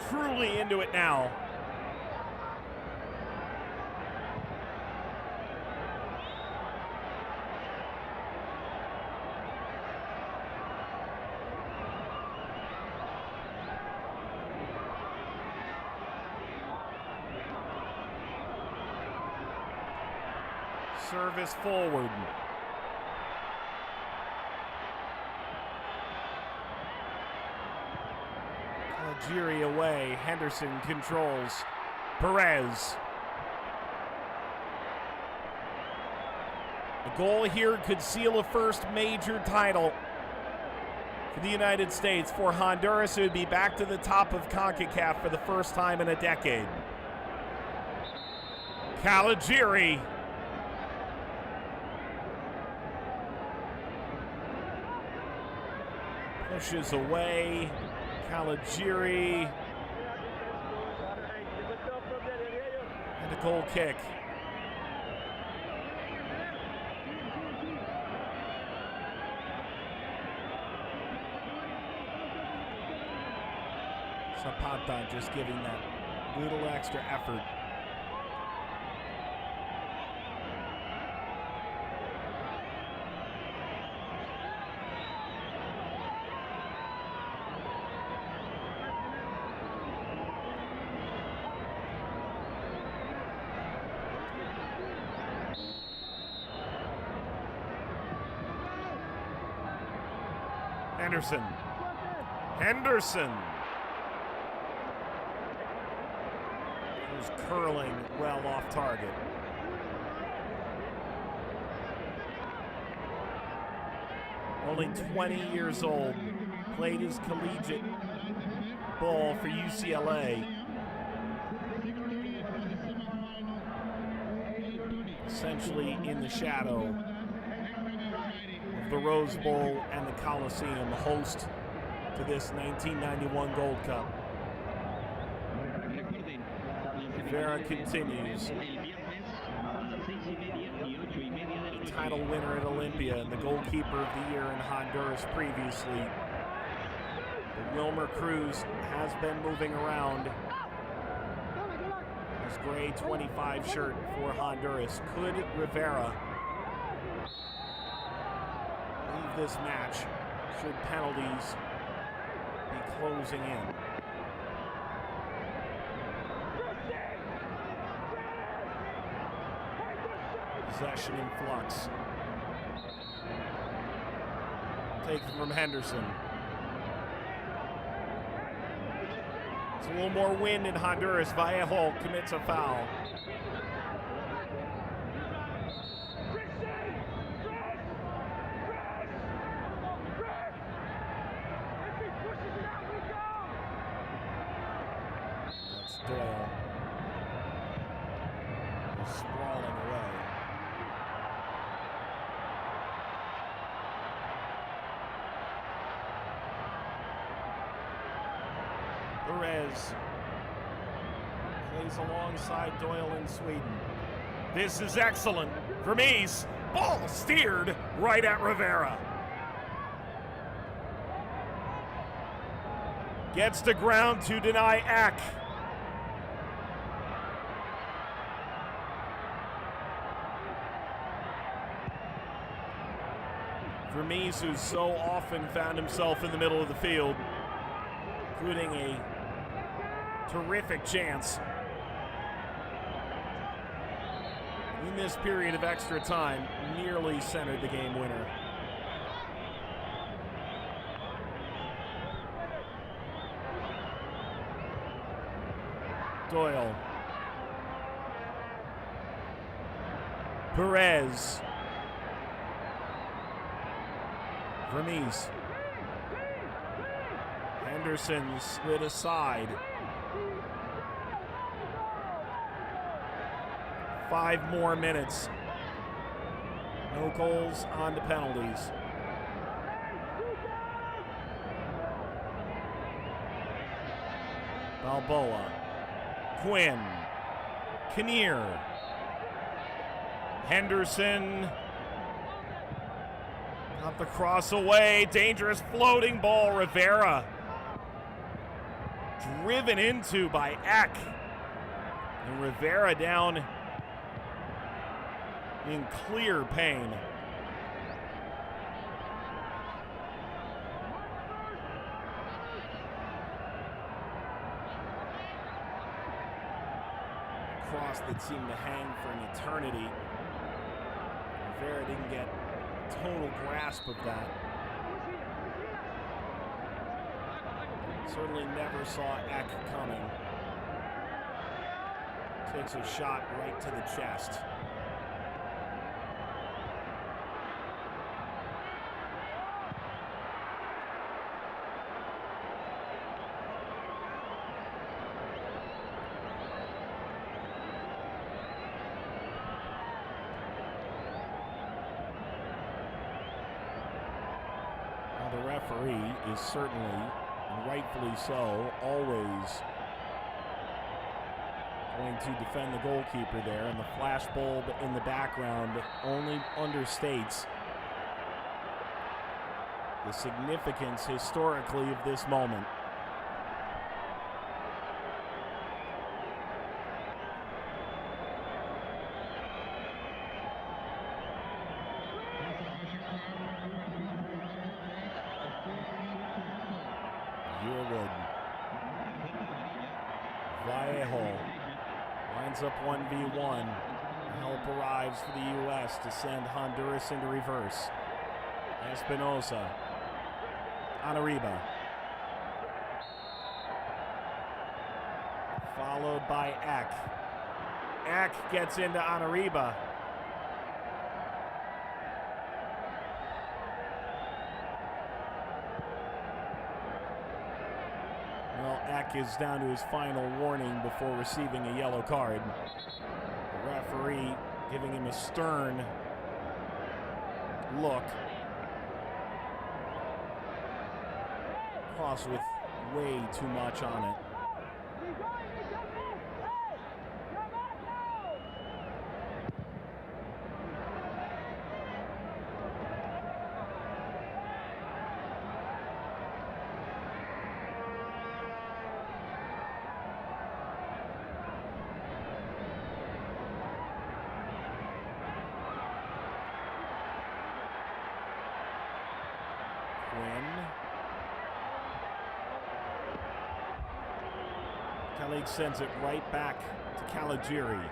truly into it now. Service forward. Algeria away. Henderson controls. Perez. The goal here could seal a first major title for the United States. For Honduras, it would be back to the top of Concacaf for the first time in a decade. Caligiuri. Pushes away. Caligiuri. And a goal kick. Zapata just giving that little extra effort. Henderson. Who's curling well off target. Only 20 years old. Played his collegiate ball for UCLA. Essentially in the shadow of the Rose Bowl and the Coliseum, host to this 1991 Gold Cup. Rivera continues. The title winner at Olympia and the goalkeeper of the year in Honduras previously. But Wilmer Cruz has been moving around. His gray 25 shirt for Honduras. Could Rivera leave this match should penalties be closing in? Possession in flux. Taken from Henderson. It's a little more wind in Honduras. Vallejo commits a foul. That's Doyle. He's sprawling away. Perez plays alongside Doyle in Sweden. This is excellent. Vermees, ball steered right at Rivera. Gets to ground to deny Eck. Vermees, who's so often found himself in the middle of the field, including a terrific chance in this period of extra time, nearly centered the game winner. Doyle. Perez. Vermees. Henderson slid aside. 5 more minutes. No goals on the penalties. Balboa. Quinn. Kinnear. Henderson. Up the cross away. Dangerous floating ball. Rivera. Driven into by Eck. And Rivera down in clear pain. Cross that seemed to hang for an eternity. Rivera didn't get total grasp of that. Certainly never saw Eck coming. Takes a shot right to the chest. Now the referee is certainly, and rightfully so, always going to defend the goalkeeper there, and the flash bulb in the background only understates the significance historically of this moment. Yearwood. Vallejo lines up 1v1. Help arrives for the U.S. to send Honduras into reverse. Espinosa. Anariba. Followed by Eck. Eck gets into Anariba. Well, Eck is down to his final warning before receiving a yellow card. The referee giving him a stern look. Cross with way too much on it. Kelly sends it right back to Caligiuri.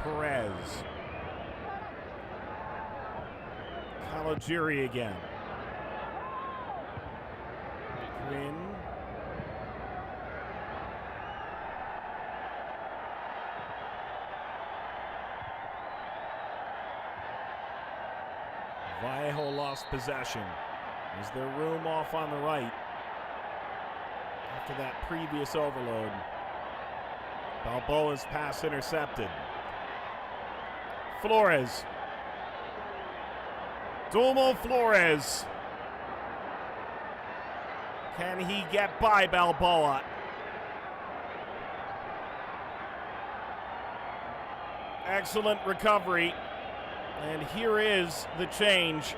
Perez. Caligiuri again. Quinn. Vallejo lost possession. Is there room off on the right? After that previous overload. Balboa's pass intercepted. Flores. Dumo Flores. Can he get by Balboa? Excellent recovery. And here is the change.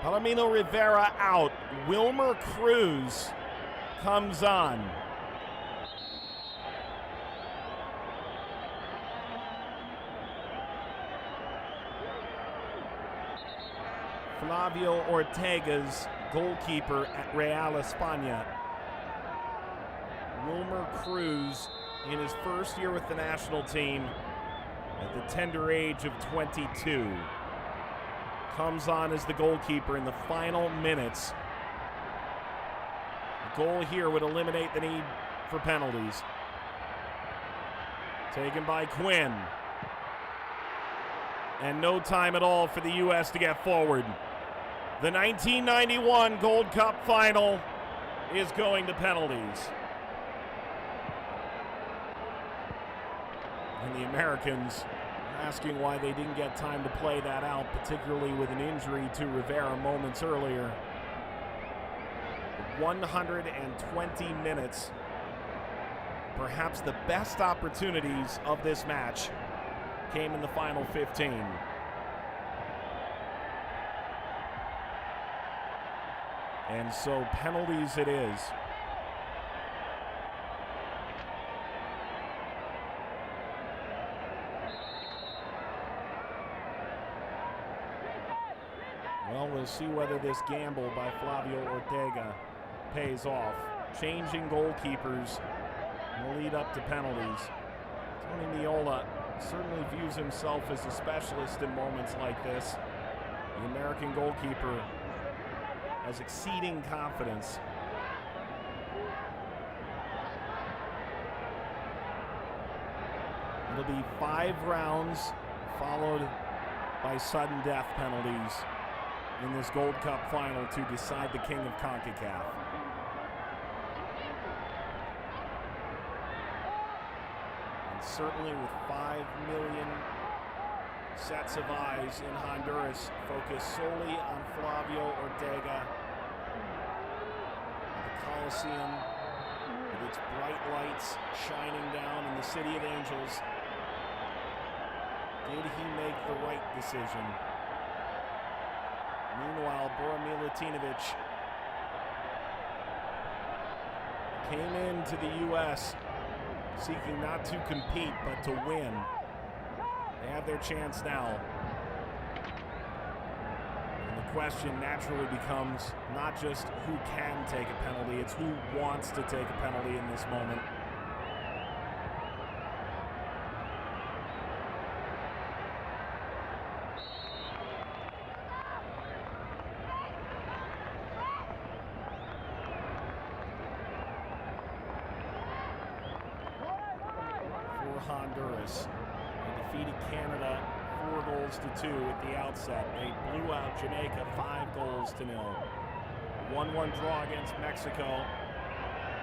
Palomino Rivera out. Wilmer Cruz comes on. Flavio Ortega's goalkeeper at Real España. Wilmer Cruz in his first year with the national team at the tender age of 22. Comes on as the goalkeeper in the final minutes. Goal here would eliminate the need for penalties. Taken by Quinn. And no time at all for the U.S. to get forward. The 1991 Gold Cup final is going to penalties. And the Americans asking why they didn't get time to play that out, particularly with an injury to Rivera moments earlier. 120 minutes, perhaps the best opportunities of this match, came in the final 15. And so penalties it is. Well, we'll see whether this gamble by Flavio Ortega pays off. Changing goalkeepers in the lead up to penalties. Tony Meola certainly views himself as a specialist in moments like this. The American goalkeeper has exceeding confidence. It'll be 5 rounds followed by sudden death penalties in this Gold Cup final to decide the king of Concacaf. And certainly with 5 million sets of eyes in Honduras focused solely on Flavio Ortega, the Coliseum with its bright lights shining down in the City of Angels. Did he make the right decision? Meanwhile, Bora Milutinovic came into the U.S. seeking not to compete, but to win. They have their chance now. And the question naturally becomes not just who can take a penalty, it's who wants to take a penalty in this moment. Honduras. They defeated Canada 4-2 at the outset. They blew out Jamaica 5-0. 1-1 draw against Mexico.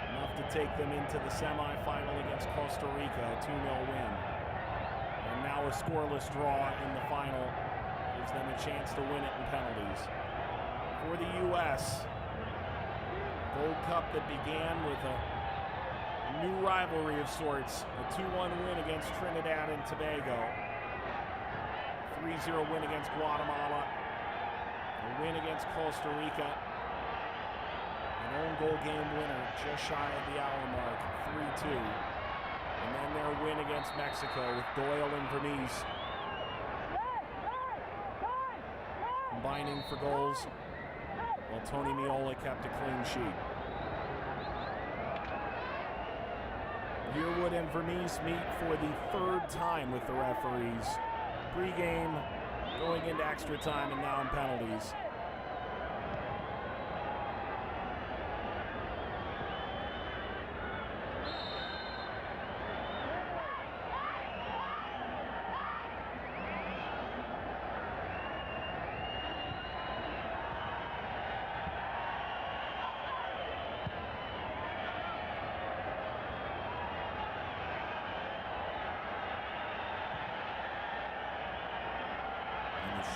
Enough to take them into the semifinal against Costa Rica, a 2-0 win. And now a scoreless draw in the final gives them a chance to win it in penalties. For the U.S., Gold Cup that began with a new rivalry of sorts, a 2-1 win against Trinidad and Tobago, 3-0 win against Guatemala, a win against Costa Rica, an own goal game winner just shy of the hour mark, 3-2, and then their win against Mexico with Doyle and Vermees combining for goals, while Tony Meola kept a clean sheet. Yearwood and Vermees meet for the 3rd time with the referees. Pre-game, going into extra time, and now in penalties.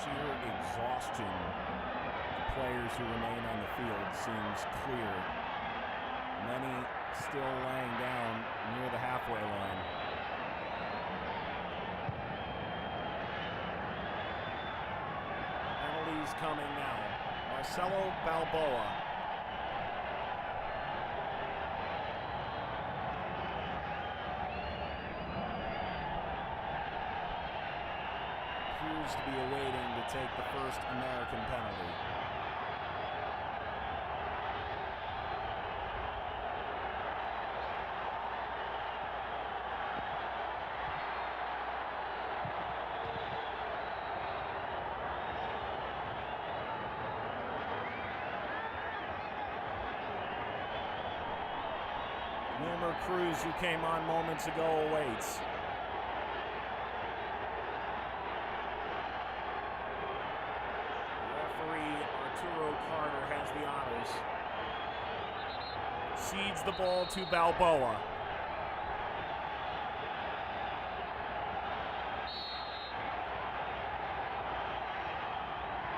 Sheer exhaustion of players who remain on the field seems clear. Many still laying down near the halfway line. Penalties coming now. Marcelo Balboa. To be awaiting to take the first American penalty. Wilmer Cruz, who came on moments ago, awaits. Has the honors. Cedes the ball to Balboa.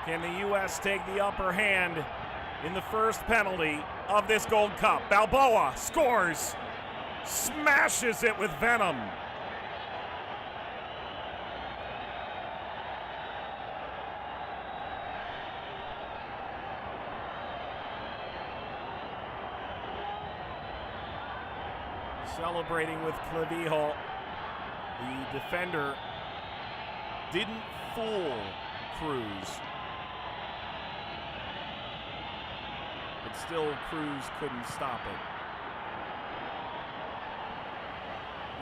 Can the U.S. take the upper hand in the first penalty of this Gold Cup? Balboa scores, smashes it with venom. Celebrating with Clavijo. The defender didn't fool Cruz. But still, Cruz couldn't stop it.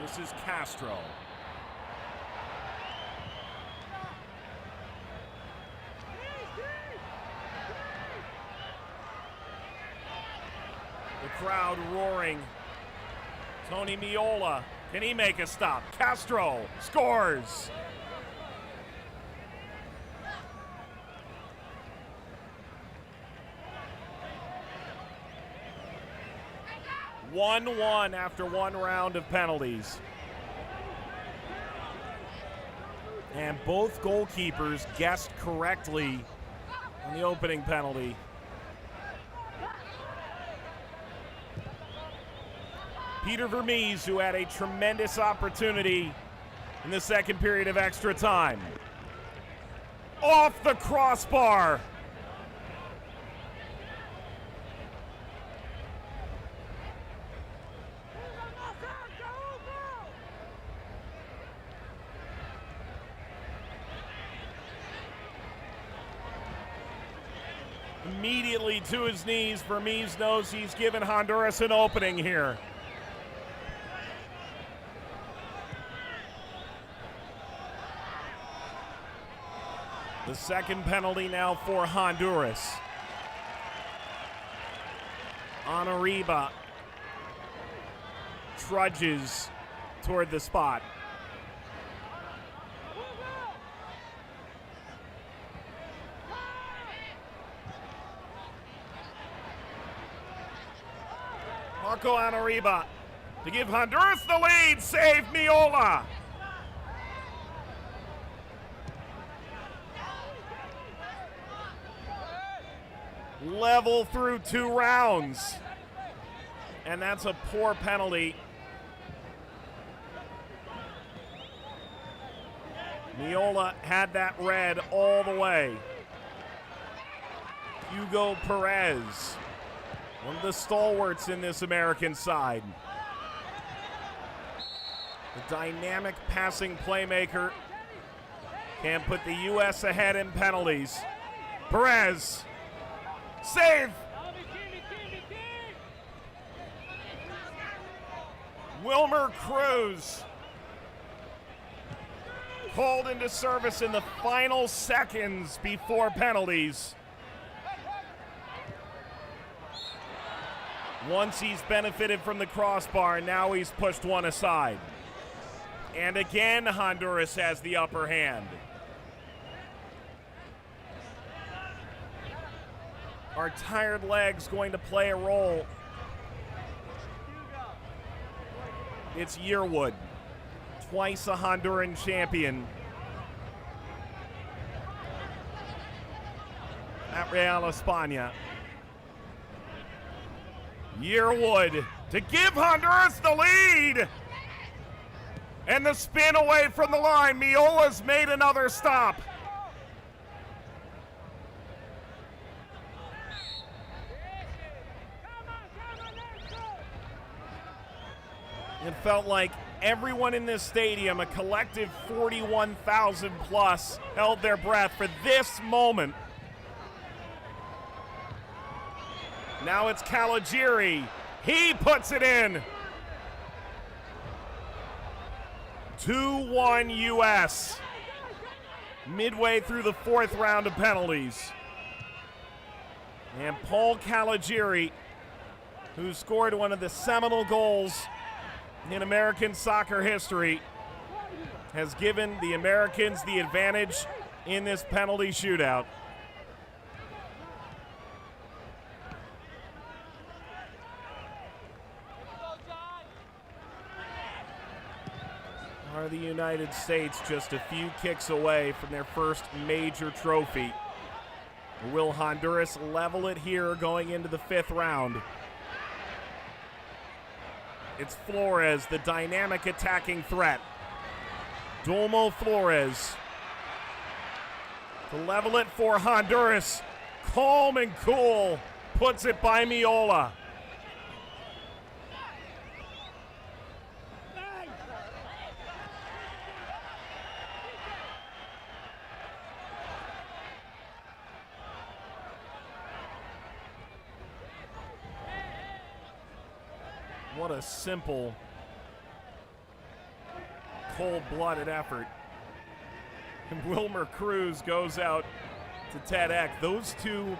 This is Castro. The crowd roaring. Tony Meola, can he make a stop? Castro scores. (1-1) after one round of penalties. And both goalkeepers guessed correctly on the opening penalty. Peter Vermees, who had a tremendous opportunity in the second period of extra time. Off the crossbar. Immediately to his knees, Vermees knows he's given Honduras an opening here. The second penalty now for Honduras. Anariba trudges toward the spot. Marco Anariba to give Honduras the lead. Save Meola. Level through 2 rounds. And that's a poor penalty. Meola had that red all the way. Hugo Perez, one of the stalwarts in this American side. The dynamic passing playmaker can put the U.S. ahead in penalties. Perez. Save! Wilmer Cruz called into service in the final seconds before penalties. Once he's benefited from the crossbar, now he's pushed one aside. And again, Honduras has the upper hand. Are tired legs going to play a role? It's Yearwood, twice a Honduran champion at Real España. Yearwood to give Honduras the lead. And the spin away from the line. Meola's made another stop. It felt like everyone in this stadium, a collective 41,000 plus, held their breath for this moment. Now it's Caligiuri. He puts it in. 2-1 U.S. midway through the 4th round of penalties. And Paul Caligiuri, who scored one of the seminal goals in American soccer history, has given the Americans the advantage in this penalty shootout. Are the United States just a few kicks away from their first major trophy? Or will Honduras level it here going into the 5th round? It's Flores, the dynamic attacking threat. Domo Flores to level it for Honduras. Calm and cool, puts it by Meola. What a simple, cold-blooded effort. And Wilmer Cruz goes out to Ted Eck. Those two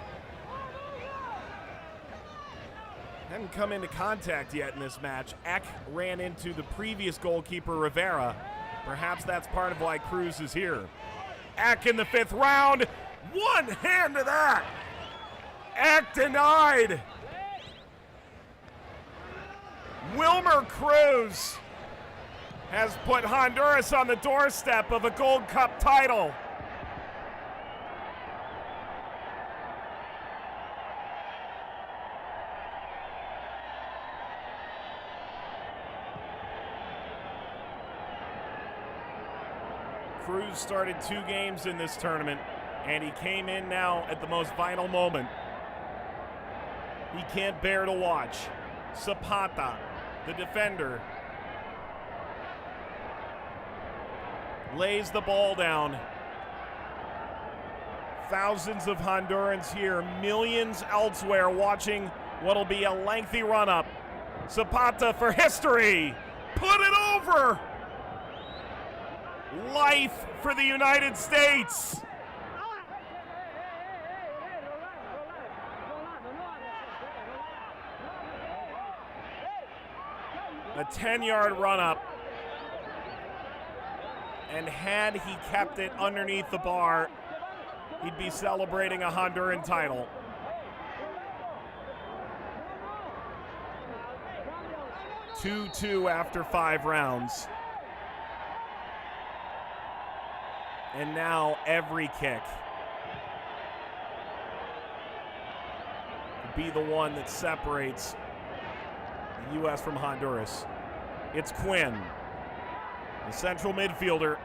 hadn't come into contact yet in this match. Eck ran into the previous goalkeeper, Rivera. Perhaps that's part of why Cruz is here. Eck in the 5th round. One hand to that. Eck denied. Wilmer Cruz has put Honduras on the doorstep of a Gold Cup title. Cruz started 2 games in this tournament, and he came in now at the most vital moment. He can't bear to watch. Zapata, the defender, lays the ball down. Thousands of Hondurans here, millions elsewhere watching what'll be a lengthy run-up. Zapata for history. Put it over. Life for the United States. A 10-yard run-up. And had he kept it underneath the bar, he'd be celebrating a Honduran title. Two after 5 rounds. And now every kick could be the one that separates the U.S. from Honduras. It's Quinn, the central midfielder,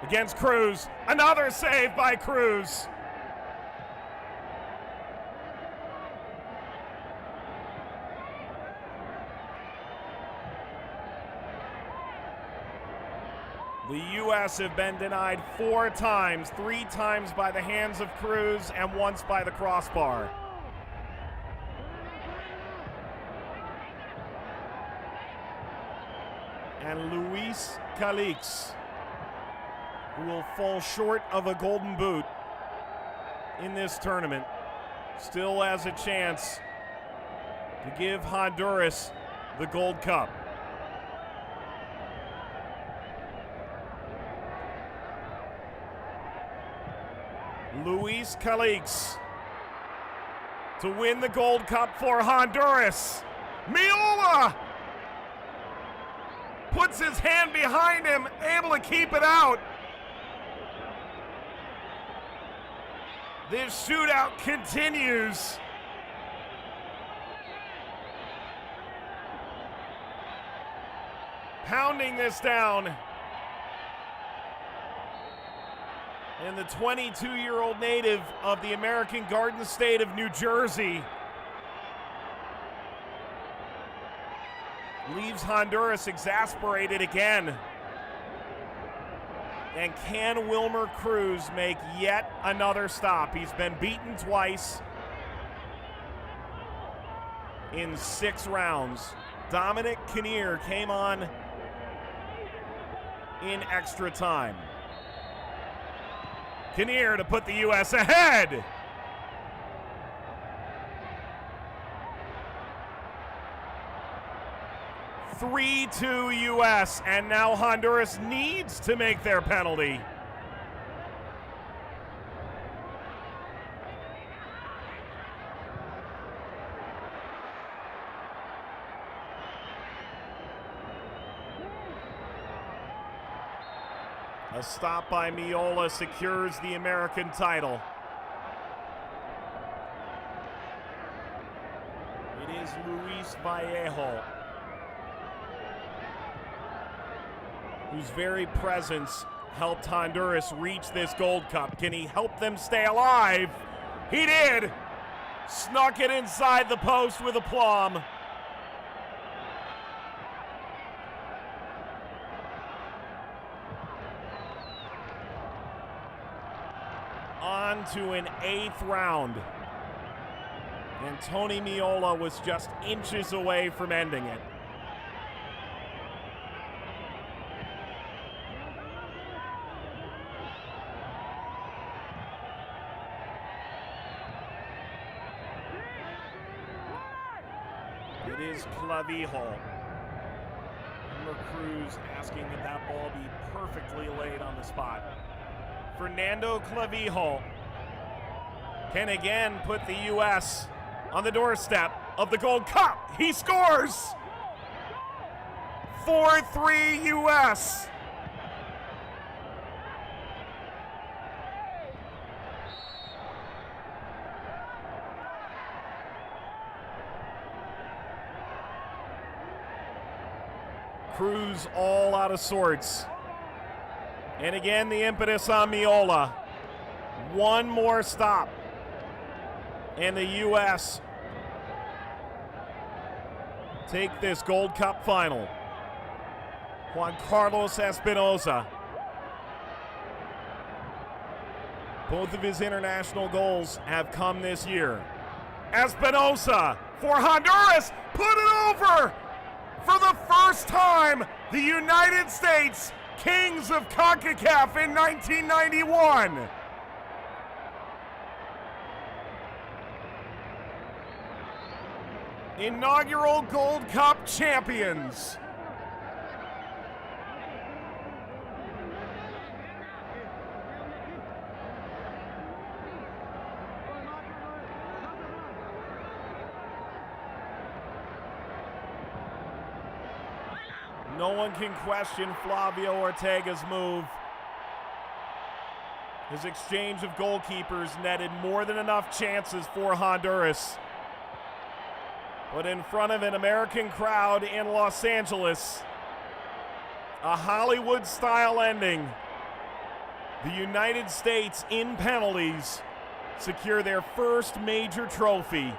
against Cruz. Another save by Cruz. The U.S. have been denied 4 times, 3 times by the hands of Cruz and once by the crossbar. And Luis Calix, who will fall short of a golden boot in this tournament, still has a chance to give Honduras the Gold Cup. Luis Calix to win the Gold Cup for Honduras. Miola puts his hand behind him, able to keep it out. This shootout continues. Pounding this down. And the 22-year-old native of the American Garden State of New Jersey leaves Honduras exasperated again. And can Wilmer Cruz make yet another stop? He's been beaten twice in 6 rounds. Dominic Kinnear came on in extra time. Kinnear to put the U.S. ahead. (3-2) U.S. and now Honduras needs to make their penalty. A stop by Miola secures the American title. It is Luis Vallejo, whose very presence helped Honduras reach this Gold Cup. Can he help them stay alive? He did! Snuck it inside the post with aplomb. On to an 8th round. And Tony Meola was just inches away from ending it. It is Clavijo. Remember Cruz asking that that ball be perfectly laid on the spot. Fernando Clavijo can again put the U.S. on the doorstep of the Gold Cup. He scores! 4-3 U.S. Cruz all out of sorts. And again, the impetus on Meola. One more stop. And the U.S. take this Gold Cup final. Juan Carlos Espinoza. Both of his international goals have come this year. Espinoza for Honduras. Put it over! For the first time, the United States, kings of Concacaf in 1991. Inaugural Gold Cup champions. No one can question Flavio Ortega's move. His exchange of goalkeepers netted more than enough chances for Honduras. But in front of an American crowd in Los Angeles, a Hollywood-style ending, the United States, in penalties, secure their first major trophy.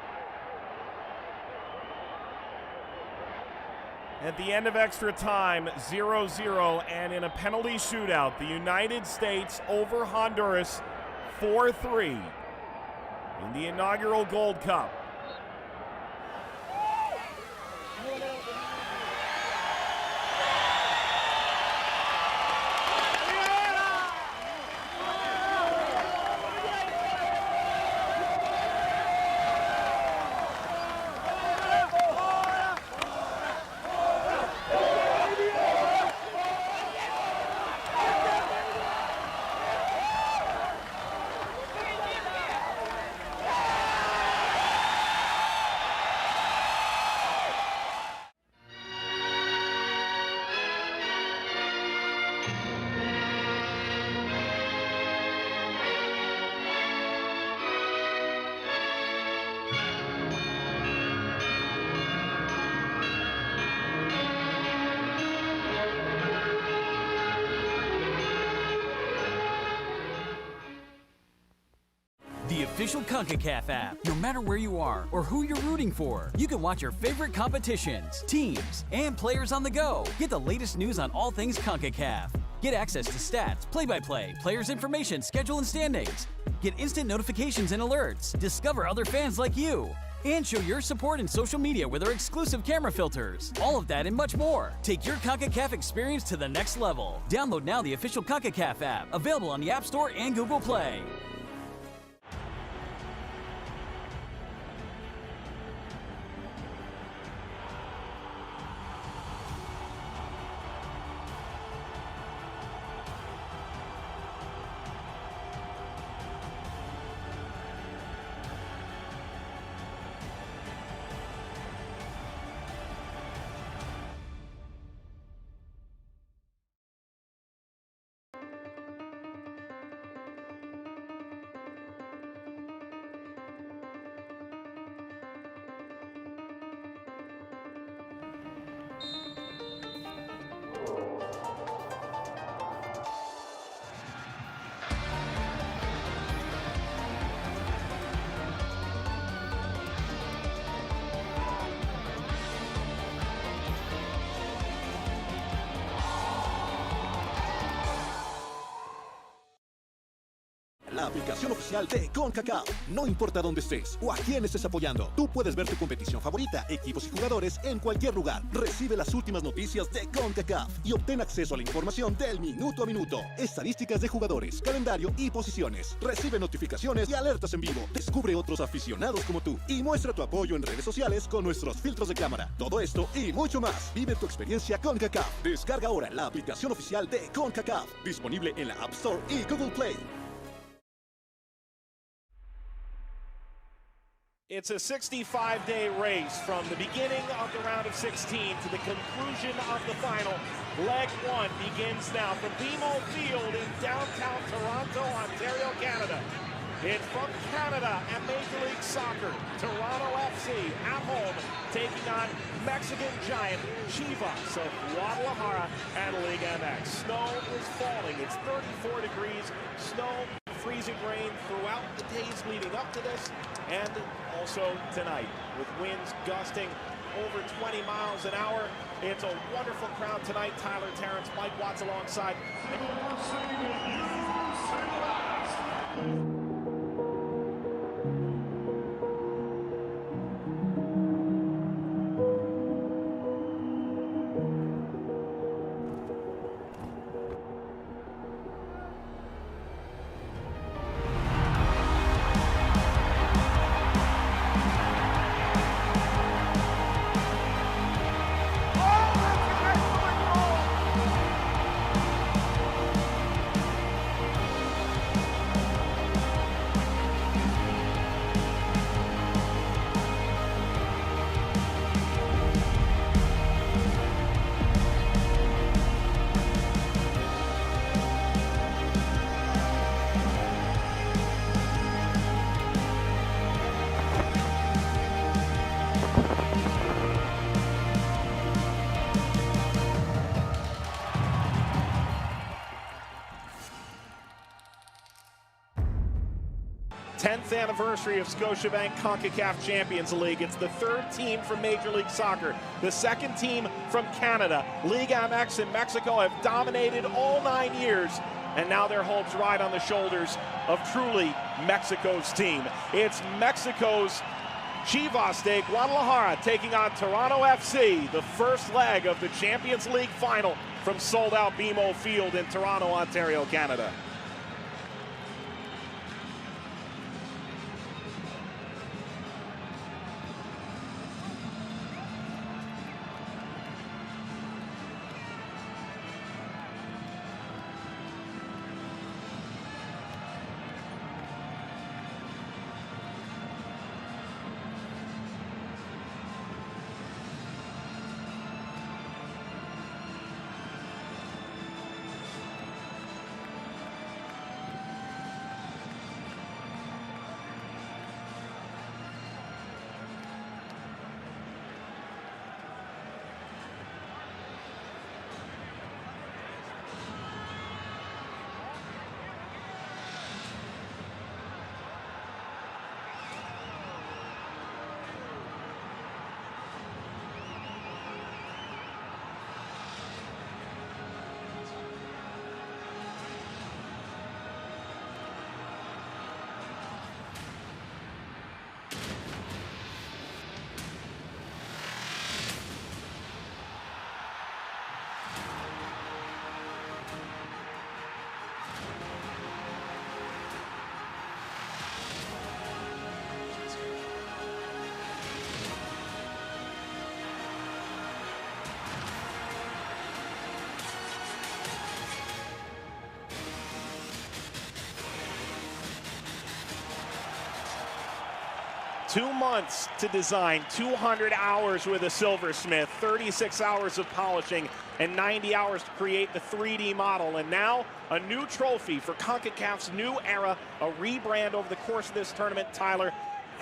At the end of extra time, 0-0, and in a penalty shootout, the United States over Honduras 4-3 in the inaugural Gold Cup. The official Concacaf app. No matter where you are or who you're rooting for, you can watch your favorite competitions, teams, and players on the go. Get the latest news on all things Concacaf. Get access to stats, play-by-play, players' information, schedule, and standings. Get instant notifications and alerts. Discover other fans like you. And show your support in social media with our exclusive camera filters. All of that and much more. Take your Concacaf experience to the next level. Download now the official Concacaf app. Available on the App Store and Google Play. la aplicación oficial de Concacaf. No importa dónde estés o a quién estés apoyando, tú puedes ver tu competición favorita, equipos y jugadores en cualquier lugar. Recibe las últimas noticias de Concacaf y obtén acceso a la información del minuto a minuto, estadísticas de jugadores, calendario y posiciones. Recibe notificaciones y alertas en vivo. Descubre otros aficionados como tú y muestra tu apoyo en redes sociales con nuestros filtros de cámara. Todo esto y mucho más. Vive tu experiencia Concacaf. Descarga ahora la aplicación oficial de Concacaf, disponible en la App Store y Google Play. It's a 65-day race from the beginning of the round of 16 to the conclusion of the final. Leg 1 begins now from BMO Field in downtown Toronto, Ontario, Canada. It's from Canada and Major League Soccer. Toronto FC at home taking on Mexican giant Chivas of Guadalajara and Liga MX. Snow is falling. It's 34 degrees. Snow, freezing rain throughout the days leading up to this and also tonight with winds gusting over 20 miles an hour. It's a wonderful crowd tonight. Tyler Terrence, Mike Watts alongside. th anniversary of Scotiabank Concacaf Champions League. It's the third team from Major League Soccer. The second team from Canada. Liga MX in Mexico have dominated all 9 years, and now their hopes ride on the shoulders of truly Mexico's team. It's Mexico's Chivas de Guadalajara taking on Toronto FC, the first leg of the Champions League final from sold-out BMO Field in Toronto, Ontario, Canada. Two months to design, 200 hours with a silversmith, 36 hours of polishing, and 90 hours to create the 3D model. And now a new trophy for CONCACAF's new era, a rebrand over the course of this tournament, Tyler.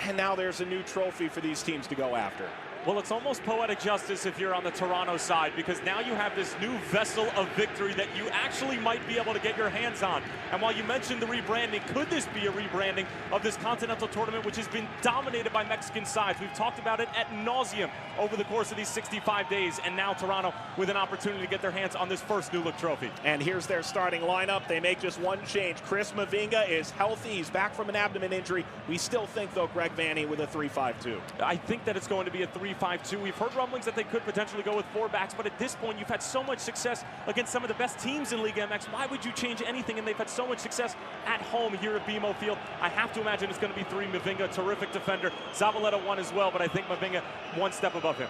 And now there's a new trophy for these teams to go after. Well, it's almost poetic justice if you're on the Toronto side, because now you have this new vessel of victory that you actually might be able to get your hands on. And while you mentioned the rebranding, could this be a rebranding of this continental tournament, which has been dominated by Mexican sides? We've talked about it ad nauseum over the course of these 65 days, and now Toronto with an opportunity to get their hands on this first new look trophy. And here's their starting lineup. They make just one change. Chris Mavinga is healthy. He's back from an abdomen injury. We still think, though, Greg Vanney with a 3-5-2. I think that it's going to be a 3-5-2. We've heard rumblings that they could potentially go with 4 backs, but at this point, you've had so much success against some of the best teams in Liga MX. Why would you change anything? And they've had so much success at home here at BMO Field. I have to imagine it's going to be 3. Mavinga, terrific defender. Zavaleta 1 as well, but I think Mavinga 1 step above him.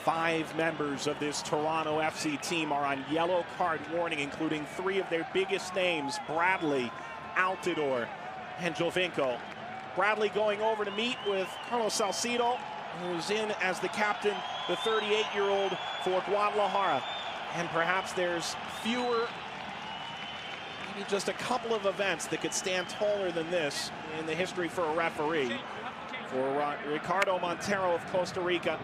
5 members of this Toronto FC team are on yellow card warning, including 3 of their biggest names, Bradley, Altidore, and Jovinko. Bradley going over to meet with Carlos Salcido, who's in as the captain, the 38-year-old for Guadalajara. And perhaps there's fewer, maybe just a couple of events that could stand taller than this in the history for a referee. For Ricardo Montero of Costa Rica,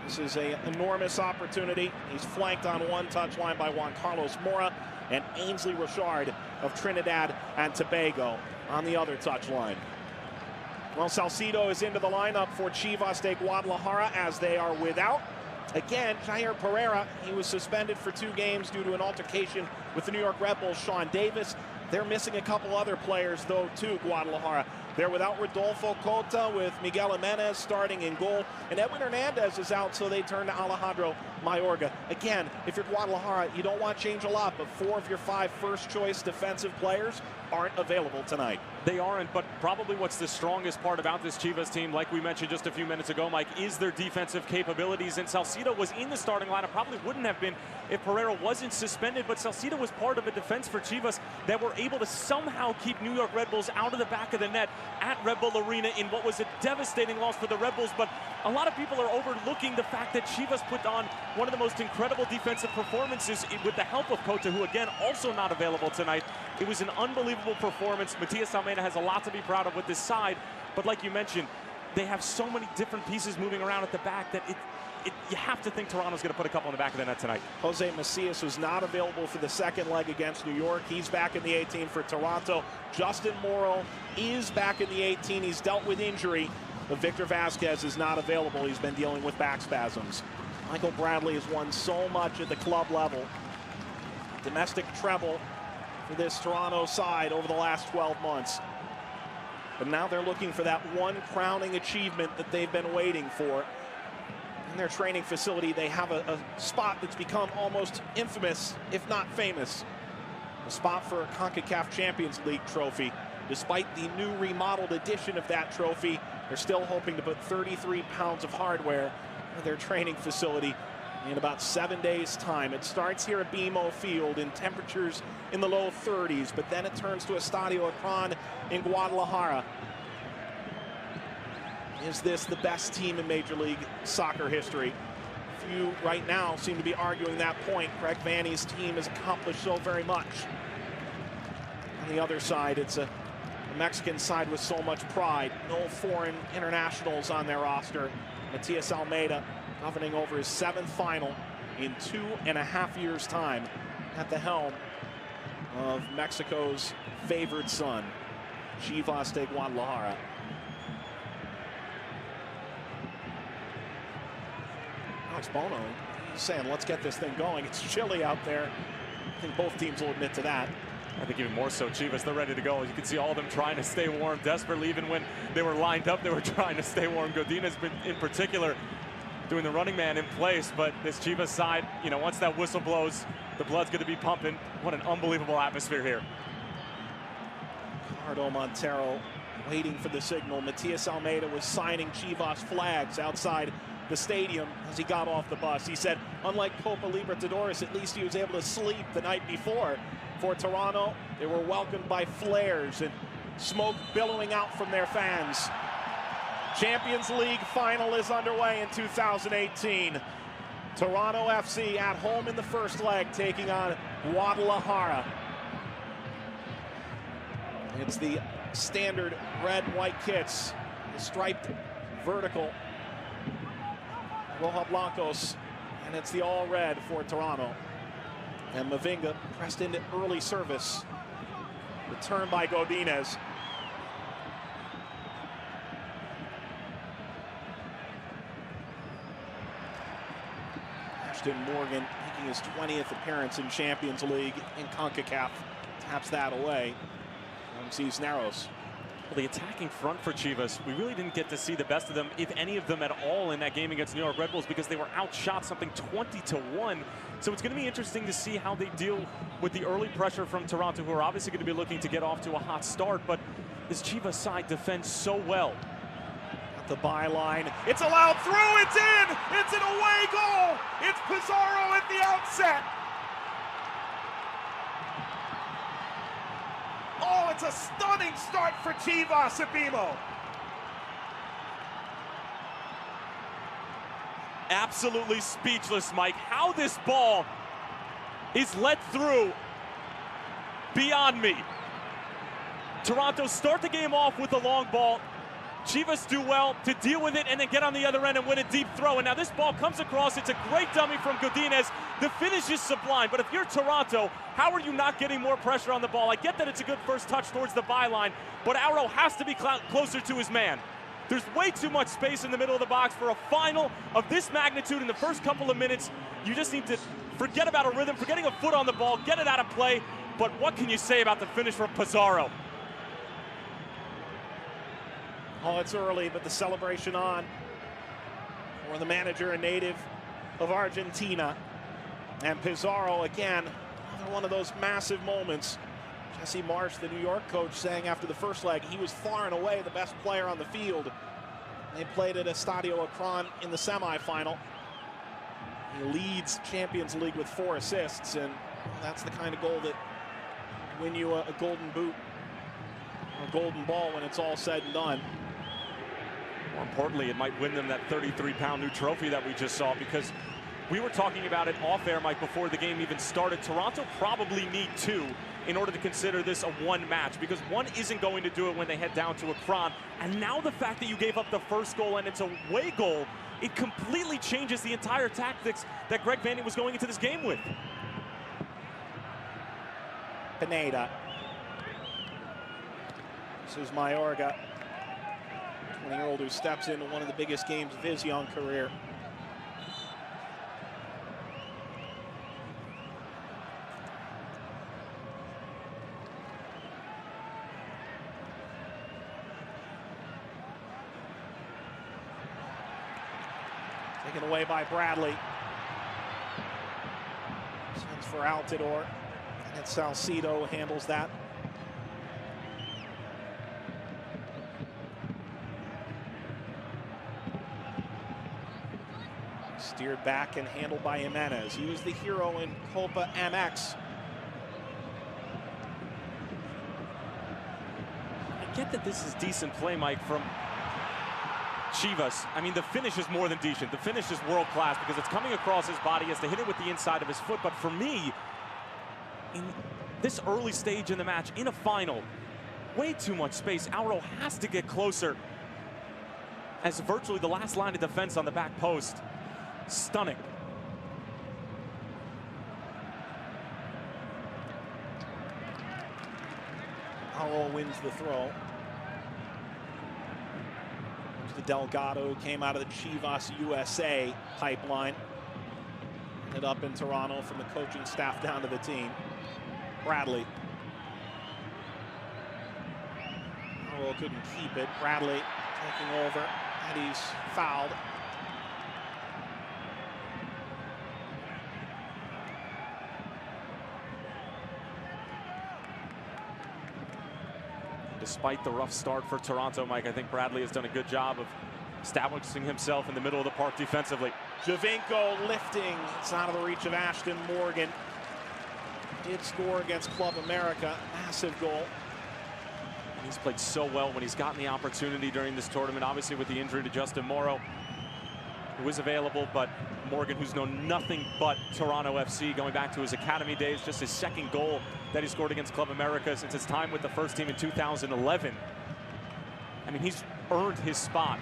this is an enormous opportunity. He's flanked on one touchline by Juan Carlos Mora and Ainsley Richard of Trinidad and Tobago on the other touchline. Well, Salcido is into the lineup for Chivas de Guadalajara as they are without, again, Jair Pereira. He was suspended for 2 games due to an altercation with the New York Red Bulls' Sean Davis. They're missing a couple other players, though, too, Guadalajara. They're without Rodolfo Cota, with Miguel Jimenez starting in goal. And Edwin Hernandez is out, so they turn to Alejandro Mayorga. Again, if you're Guadalajara, you don't want to change a lot, but 4 of your 5 first-choice defensive players aren't available tonight. They aren't, but probably what's the strongest part about this Chivas team, like we mentioned just a few minutes ago, Mike, is their defensive capabilities. And Salcido was in the starting lineup, probably wouldn't have been if Pereira wasn't suspended, but Salcido was part of a defense for Chivas that were able to somehow keep New York Red Bulls out of the back of the net at Red Bull Arena in what was a devastating loss for the Red Bulls. But a lot of people are overlooking the fact that Chivas put on one of the most incredible defensive performances with the help of Cota, who again also not available tonight. It was an unbelievable performance. Matias Almeida has a lot to be proud of with this side, but like you mentioned, they have so many different pieces moving around at the back that you have to think Toronto's going to put a couple in the back of the net tonight. Jose Macias was not available for the second leg against New York. He's back in the 18 for Toronto. Justin Morrow is back in the 18. He's dealt with injury, but Victor Vasquez is not available. He's been dealing with back spasms. Michael Bradley has won so much at the club level. Domestic treble for this Toronto side over the last 12 months. But now they're looking for that one crowning achievement that they've been waiting for. In their training facility, they have a spot that's become almost infamous, if not famous. A spot for a Concacaf Champions League trophy. Despite the new remodeled edition of that trophy, they're still hoping to put 33 pounds of hardware in their training facility in about 7 days' time. It starts here at BMO Field in temperatures in the low 30s, but then it turns to Estadio Akron in Guadalajara. Is this the best team in Major League Soccer history? Few right now seem to be arguing that point. Greg Vanney's team has accomplished so very much. On the other side, it's a Mexican side with so much pride. No foreign internationals on their roster. Matias Almeida governing over his 7th final in 2.5 years' time at the helm of Mexico's favored son, Chivas de Guadalajara. Alex Bono, he's saying, let's get this thing going. It's chilly out there. I think both teams will admit to that. I think even more so, Chivas, they're ready to go. You can see all of them trying to stay warm desperately. Even when they were lined up, they were trying to stay warm. Godinez, in particular, doing the running man in place. But this Chivas side, you know, once that whistle blows, the blood's going to be pumping. What an unbelievable atmosphere here. Ricardo Montero waiting for the signal. Matias Almeida was signing Chivas flags outside the stadium as he got off the bus. He said, unlike Copa Libertadores, at least he was able to sleep the night before. For Toronto, they were welcomed by flares and smoke billowing out from their fans. Champions League final is underway in 2018. Toronto FC at home in the first leg, taking on Guadalajara. It's the standard red and white kits, the striped vertical. Roja Blancos, and it's the all red for Toronto. And Mavinga pressed into early service. Return by Godinez. Ashton Morgan making his 20th appearance in Champions League in Concacaf. Taps that away from Cisneros. Well, the attacking front for Chivas, we really didn't get to see the best of them, if any of them at all, in that game against New York Red Bulls, because they were outshot something 20-1. So it's going to be interesting to see how they deal with the early pressure from Toronto, who are obviously going to be looking to get off to a hot start. But this Chivas side defends so well. At the byline, it's allowed through, it's in! It's an away goal! It's Pizarro at the outset! Oh, it's a stunning start for Chivas, Abimo. Absolutely speechless, Mike. How this ball is let through, beyond me. Toronto start the game off with the long ball. Chivas do well to deal with it and then get on the other end and win a deep throw. And now this ball comes across. It's a great dummy from Godinez. The finish is sublime. But if you're Toronto, how are you not getting more pressure on the ball? I get that it's a good first touch towards the byline, but Auro has to be closer to his man. There's way too much space in the middle of the box for a final of this magnitude in the first couple of minutes. You just need to forget about a rhythm, forgetting a foot on the ball, get it out of play. But what can you say about the finish from Pizarro? Oh, it's early, but the celebration on for the manager, a native of Argentina. And Pizarro, again, another one of those massive moments. Jesse Marsh, the New York coach, saying after the first leg, he was far and away the best player on the field. They played at Estadio Akron in the semifinal. He leads Champions League with 4 assists, and that's the kind of goal that win you a golden boot or golden ball when it's all said and done. More importantly, it might win them that 33-pound new trophy that we just saw, because we were talking about it off air, Mike, before the game even started. Toronto probably need 2 in order to consider this a 1 match, because 1 isn't going to do it when they head down to Akron. And now the fact that you gave up the first goal and it's a away goal, it completely changes the entire tactics that Greg Vanney was going into this game with. Pineda. This is Mayorga, 20-year-old who steps into one of the biggest games of his young career. Taken away by Bradley. Sends for Altidore. And it's Salcido who handles that. Steered back and handled by Jimenez. He was the hero in Copa MX. I get that this is decent play, Mike, from Chivas. I mean, the finish is more than decent. The finish is world-class because it's coming across his body. He has to hit it with the inside of his foot. But for me, in this early stage in the match, in a final, way too much space. Auro has to get closer as virtually the last line of defense on the back post. Stunning. Auro wins the throw. The Delgado came out of the Chivas USA pipeline. Ended up in Toronto from the coaching staff down to the team. Bradley. Auro couldn't keep it. Bradley taking over, and he's fouled. Despite the rough start for Toronto, Mike, I think Bradley has done a good job of establishing himself in the middle of the park defensively. Javinko lifting. It's out of the reach of Ashton Morgan. Did score against Club America. Massive goal. He's played so well when he's gotten the opportunity during this tournament. Obviously with the injury to Justin Morrow, who is available, but Morgan, who's known nothing but Toronto FC, going back to his academy days, just his second goal that he scored against Club America since his time with the first team in 2011. I mean, he's earned his spot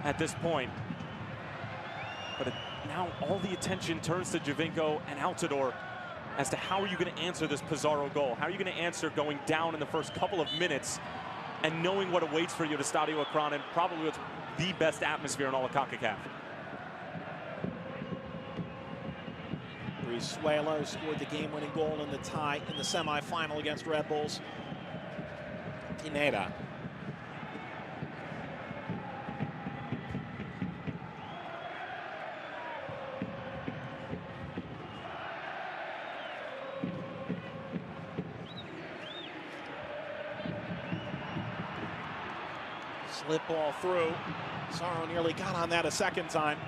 at this point. But now all the attention turns to Giovinco and Altidore as to how are you going to answer this Pizarro goal? How are you going to answer going down in the first couple of minutes and knowing what awaits for you at Estadio Akron, and probably what's the best atmosphere in all of Concacaf? Brizuela scored the game-winning goal in the tie in the semifinal against Red Bulls. Pineda. Slip ball through. Pizarro nearly got on that a second time.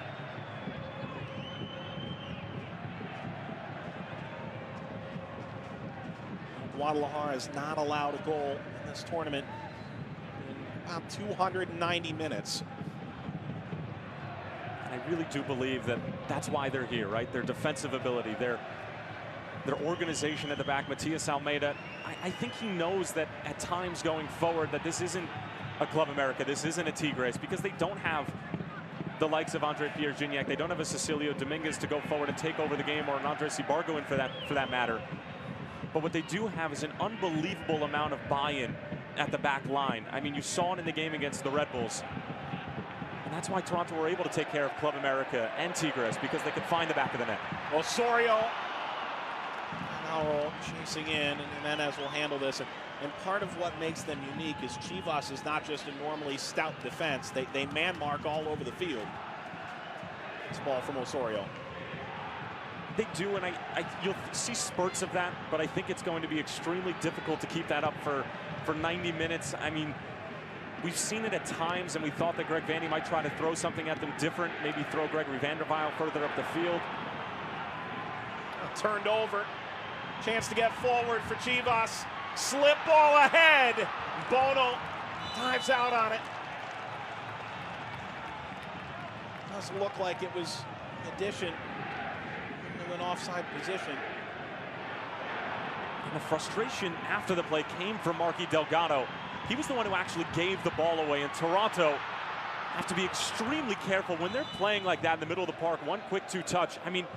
Guadalajara has not allowed a goal in this tournament in about 290 minutes. And I really do believe that that's why they're here, right? Their defensive ability, their organization at the back. Matias Almeida, I think he knows that at times going forward that this isn't a Club America, this isn't a Tigres, because they don't have the likes of Andre Pierre Gignac. They don't have a Cecilio Dominguez to go forward and take over the game, or an Andres Ibargüen for that matter. But what they do have is an unbelievable amount of buy-in at the back line. I mean, you saw it in the game against the Red Bulls. And that's why Toronto were able to take care of Club America and Tigres, because they could find the back of the net. Osorio now chasing in, and Jimenez will handle this. And part of what makes them unique is Chivas is not just a normally stout defense. They man mark all over the field. This ball from Osorio. They do, and you'll see spurts of that, but I think it's going to be extremely difficult to keep that up for 90 minutes. I mean, we've seen it at times, and we thought that Greg Vanney might try to throw something at them different, maybe throw Gregory Vanderweil further up the field. Turned over. Chance to get forward for Chivas. Slip ball ahead. Bono dives out on it. Doesn't look like it was an addition into an offside position. And the frustration after the play came from Marky Delgado. He was the one who actually gave the ball away, and Toronto have to be extremely careful when they're playing like that in the middle of the park. One quick two-touch. I mean,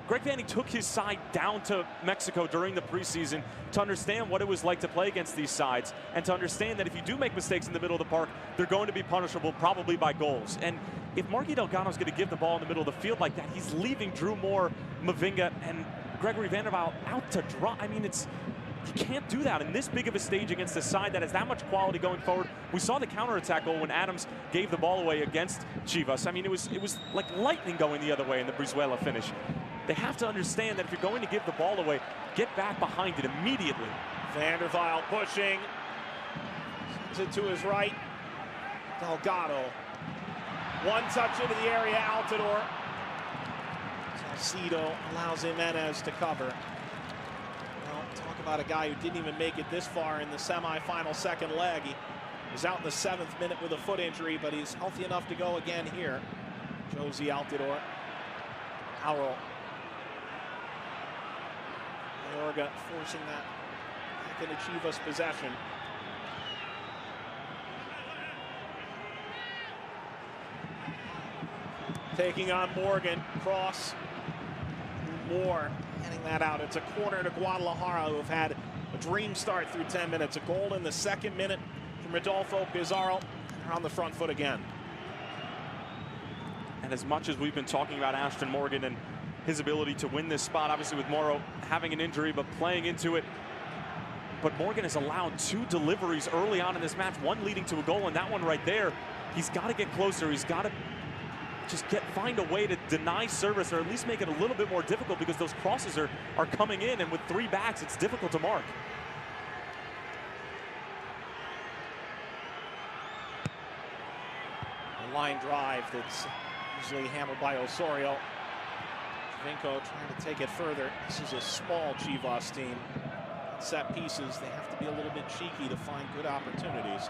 Greg Vanney took his side down to Mexico during the preseason to understand what it was like to play against these sides, and to understand that if you do make mistakes in the middle of the park, they're going to be punishable, probably by goals. And if Marky Delgado's going to give the ball in the middle of the field like that, he's leaving Drew Moore, Mavinga, and Gregory Vanderweil out to dry. I mean, you can't do that in this big of a stage against a side that has that much quality going forward. We saw the counterattack goal when Adams gave the ball away against Chivas. I mean, it was like lightning going the other way in the Brizuela finish. They have to understand that if you're going to give the ball away, get back behind it immediately. Vanderweil pushing. Sends it to his right. Delgado. One touch into the area, Altidore. Salcido allows Jimenez to cover. Well, talk about a guy who didn't even make it this far in the semifinal second leg. He was out in the 7th minute with a foot injury, but he's healthy enough to go again here. Josie Altidore. Auro. Mayorga forcing that back into Chivas possession. Taking on Morgan, cross. Moore heading that out. It's a corner to Guadalajara, who have had a dream start through 10 minutes. A goal in the 2nd minute from Rodolfo Pizarro. They're on the front foot again. And as much as we've been talking about Ashton Morgan and his ability to win this spot, obviously with Moro having an injury but playing into it, but Morgan has allowed 2 deliveries early on in this match, one leading to a goal, and that one right there. He's got to get closer. He's got to just find a way to deny service, or at least make it a little bit more difficult, because those crosses are coming in, and with 3 backs, it's difficult to mark. A line drive that's usually handled by Osorio. Giovinco trying to take it further. This is a small Chivas team. Set pieces, they have to be a little bit cheeky to find good opportunities.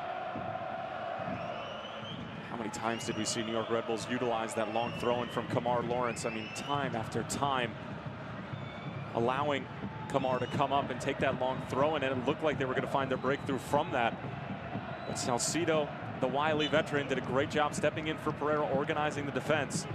How many times did we see New York Red Bulls utilize that long throw-in from Kamar Lawrence? I mean, time after time, allowing Kamar to come up and take that long throw-in, and it looked like they were going to find their breakthrough from that. But Salcido the wily veteran, did a great job stepping in for Pereira, organizing the defense.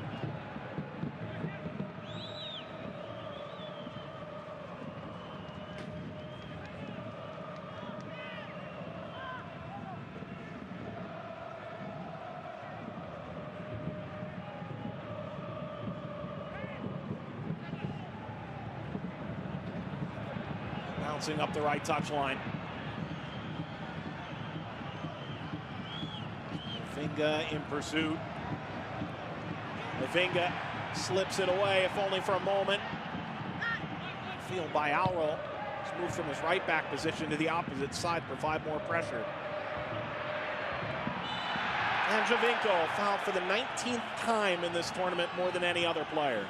Bouncing up the right touchline. Mavinga in pursuit. Mavinga slips it away, if only for a moment. Field by Alro. He's moved from his right back position to the opposite side to provide more pressure. And Giovinco fouled for the 19th time in this tournament, more than any other player.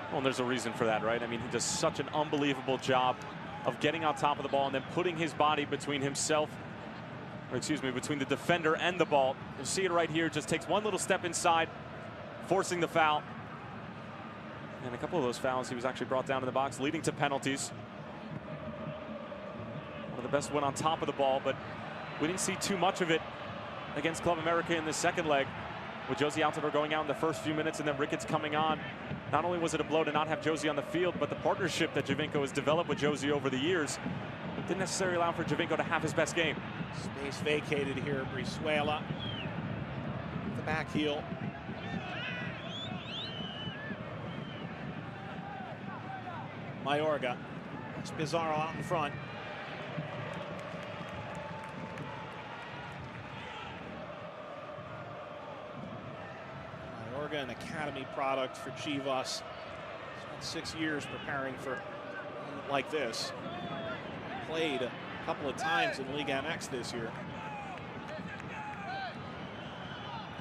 Well, and there's a reason for that, right? I mean, he does such an unbelievable job of getting on top of the ball and then putting his body between himself, or excuse me, between the defender and the ball. You see it right here, just takes one little step inside, forcing the foul. And a couple of those fouls, he was actually brought down to the box, leading to penalties. One of the best went on top of the ball, but we didn't see too much of it against Club America in the second leg, with Josie Altidore going out in the first few minutes and then Ricketts coming on. Not only was it a blow to not have Josie on the field, but the partnership that Giovinco has developed with Josie over the years didn't necessarily allow for Giovinco to have his best game. Space vacated here. Brizuela, the back heel. Mayorga. It's Pizarro out in front. Mayorga, an academy product for Chivas. Spent 6 years preparing for like this. Played a couple of times in Liga MX this year.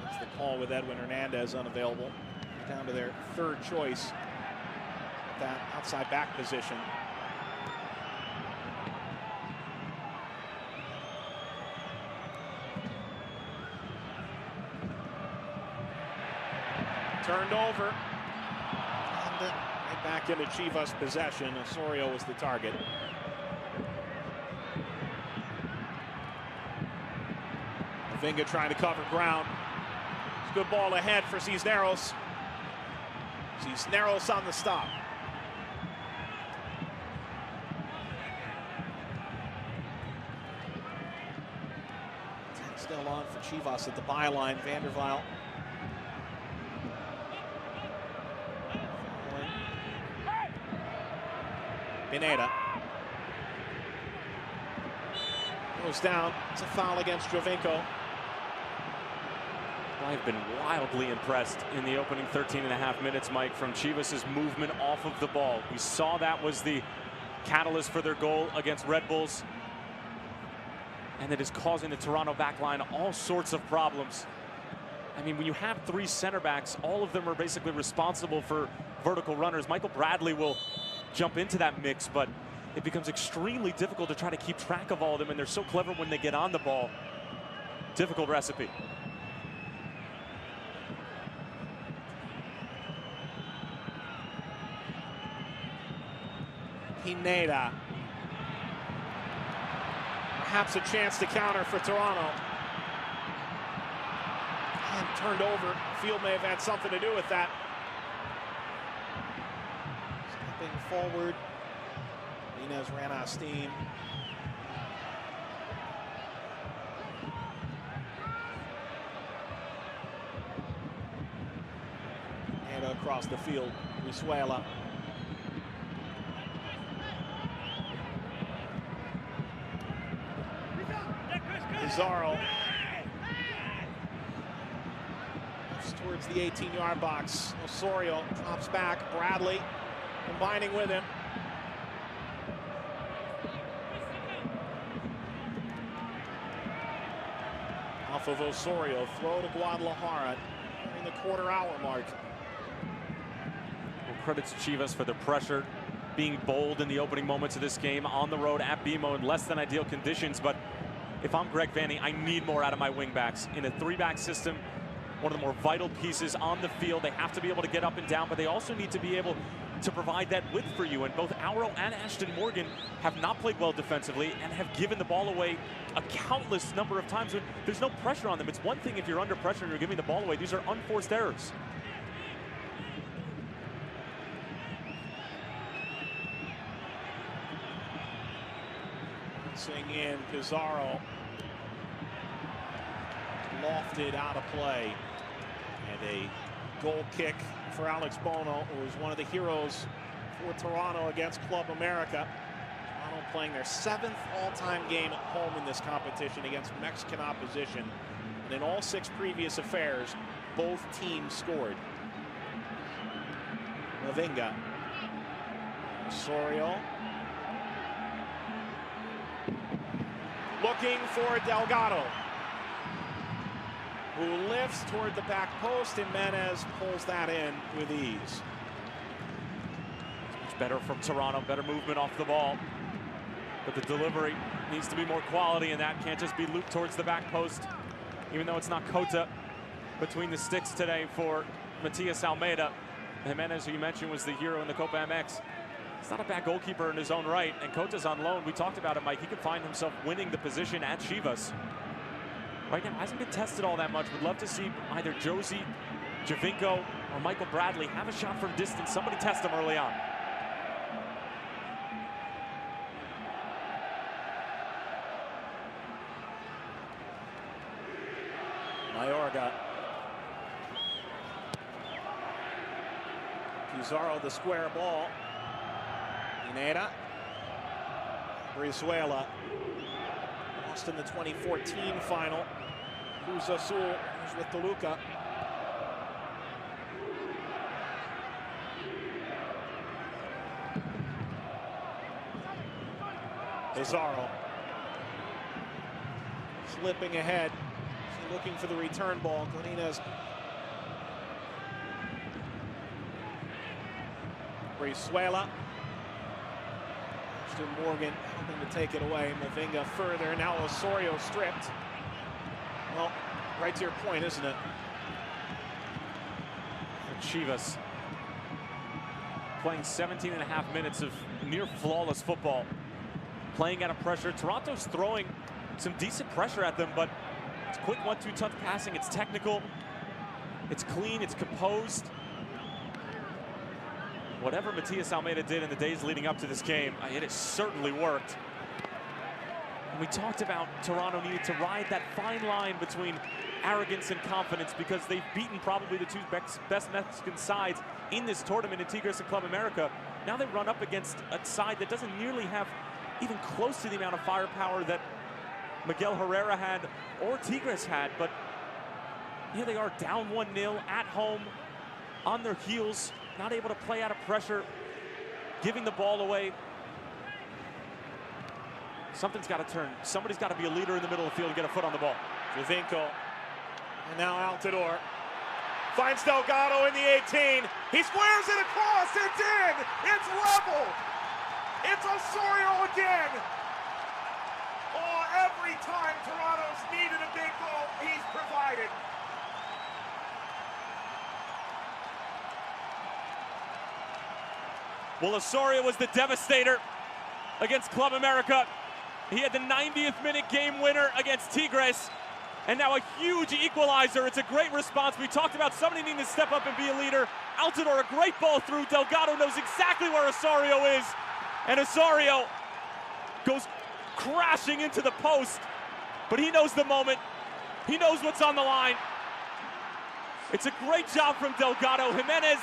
That's the call with Edwin Hernandez unavailable. Down to their third choice. That outside back position. Turned over. And right back into Chivas possession. Osorio was the target. Mavinga trying to cover ground. It's a good ball ahead for Cisneros. Cisneros on the stop. Still on for Chivas at the byline. Vanderweil. Pineda. Goes down. It's a foul against Giovinco. I've been wildly impressed in the opening 13.5 minutes, Mike, from Chivas' movement off of the ball. We saw that was the catalyst for their goal against Red Bulls. And it is causing the Toronto backline all sorts of problems. I mean, when you have 3 center backs, all of them are basically responsible for vertical runners. Michael Bradley will jump into that mix, but it becomes extremely difficult to try to keep track of all of them, and they're so clever when they get on the ball. Difficult recipe. Pineda. Perhaps a chance to counter for Toronto. And turned over. Field may have had something to do with that. Stepping forward. Inez ran out of steam. And across the field, Brizuela. Pizarro towards the 18-yard box. Osorio drops back. Bradley combining with him. Off of Osorio, throw to Guadalajara in the quarter-hour mark. Well, credits to Chivas for the pressure, being bold in the opening moments of this game on the road at BMO in less than ideal conditions, but if I'm Greg Vanny, I need more out of my wingbacks. In a 3-back system, one of the more vital pieces on the field. They have to be able to get up and down, but they also need to be able to provide that width for you. And both Auro and Ashton Morgan have not played well defensively and have given the ball away a countless number of times when there's no pressure on them. It's one thing if you're under pressure and you're giving the ball away. These are unforced errors. Sing in Pizarro. Lofted out of play. And a goal kick for Alex Bono, who was one of the heroes for Toronto against Club America. Toronto playing their 7th all-time game at home in this competition against Mexican opposition. And in all 6 previous affairs, both teams scored. Mavinga. Osorio. Looking for Delgado, who lifts toward the back post, and Jimenez pulls that in with ease. Much better from Toronto, better movement off the ball. But the delivery needs to be more quality, and that can't just be looped towards the back post, even though it's not Cota between the sticks today for Matias Almeida. Jimenez, who you mentioned, was the hero in the Copa MX. He's not a bad goalkeeper in his own right, and Cota's on loan. We talked about it, Mike. He could find himself winning the position at Chivas. Right now, hasn't been tested all that much. Would love to see either Josie, Javinko, or Michael Bradley have a shot from distance. Somebody test him early on. Mayorga. Pizarro, the square ball. Pineda. Brizuela. Lost in the 2014 final. Cruz Azul was with Toluca. Pizarro. Slipping ahead. Looking for the return ball. Glenina's. Brizuela. Morgan hoping to take it away. Mavinga further. Now Osorio stripped. Well, right to your point, isn't it? Chivas playing 17.5 minutes of near flawless football. Playing out of pressure. Toronto's throwing some decent pressure at them, but it's quick 1-2 touch passing. It's technical. It's clean. It's composed. Whatever Matias Almeida did in the days leading up to this game, it has certainly worked. And we talked about Toronto needed to ride that fine line between arrogance and confidence because they've beaten probably the 2 best Mexican sides in this tournament in Tigres and Club America. Now they run up against a side that doesn't nearly have even close to the amount of firepower that Miguel Herrera had or Tigres had. But here they are down 1-0 at home, on their heels. Not able to play out of pressure, giving the ball away. Something's got to turn. Somebody's got to be a leader in the middle of the field and get a foot on the ball. Javinko, and now Altidore. Finds Delgado in the 18. He squares it across. It's in. It's level. It's Osorio again. Oh, every time Toronto's needed a big goal, he's provided. Well, Osorio was the devastator against Club America. He had the 90th minute game winner against Tigres, and now a huge equalizer. It's a great response. We talked about somebody needing to step up and be a leader. Altidore, a great ball through. Delgado knows exactly where Osorio is, and Osorio goes crashing into the post, but he knows the moment. He knows what's on the line. It's a great job from Delgado. Jimenez,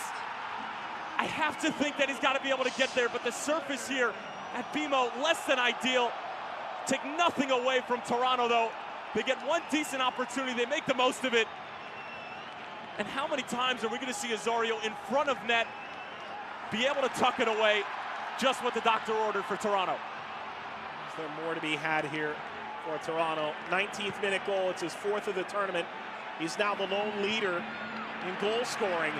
I have to think that he's got to be able to get there, but the surface here at BMO, less than ideal. Take nothing away from Toronto, though. They get one decent opportunity. They make the most of it. And how many times are we going to see Osorio in front of net be able to tuck it away? Just what the doctor ordered for Toronto. Is there more to be had here for Toronto? 19th minute goal. It's his 4th of the tournament. He's now the lone leader in goal scoring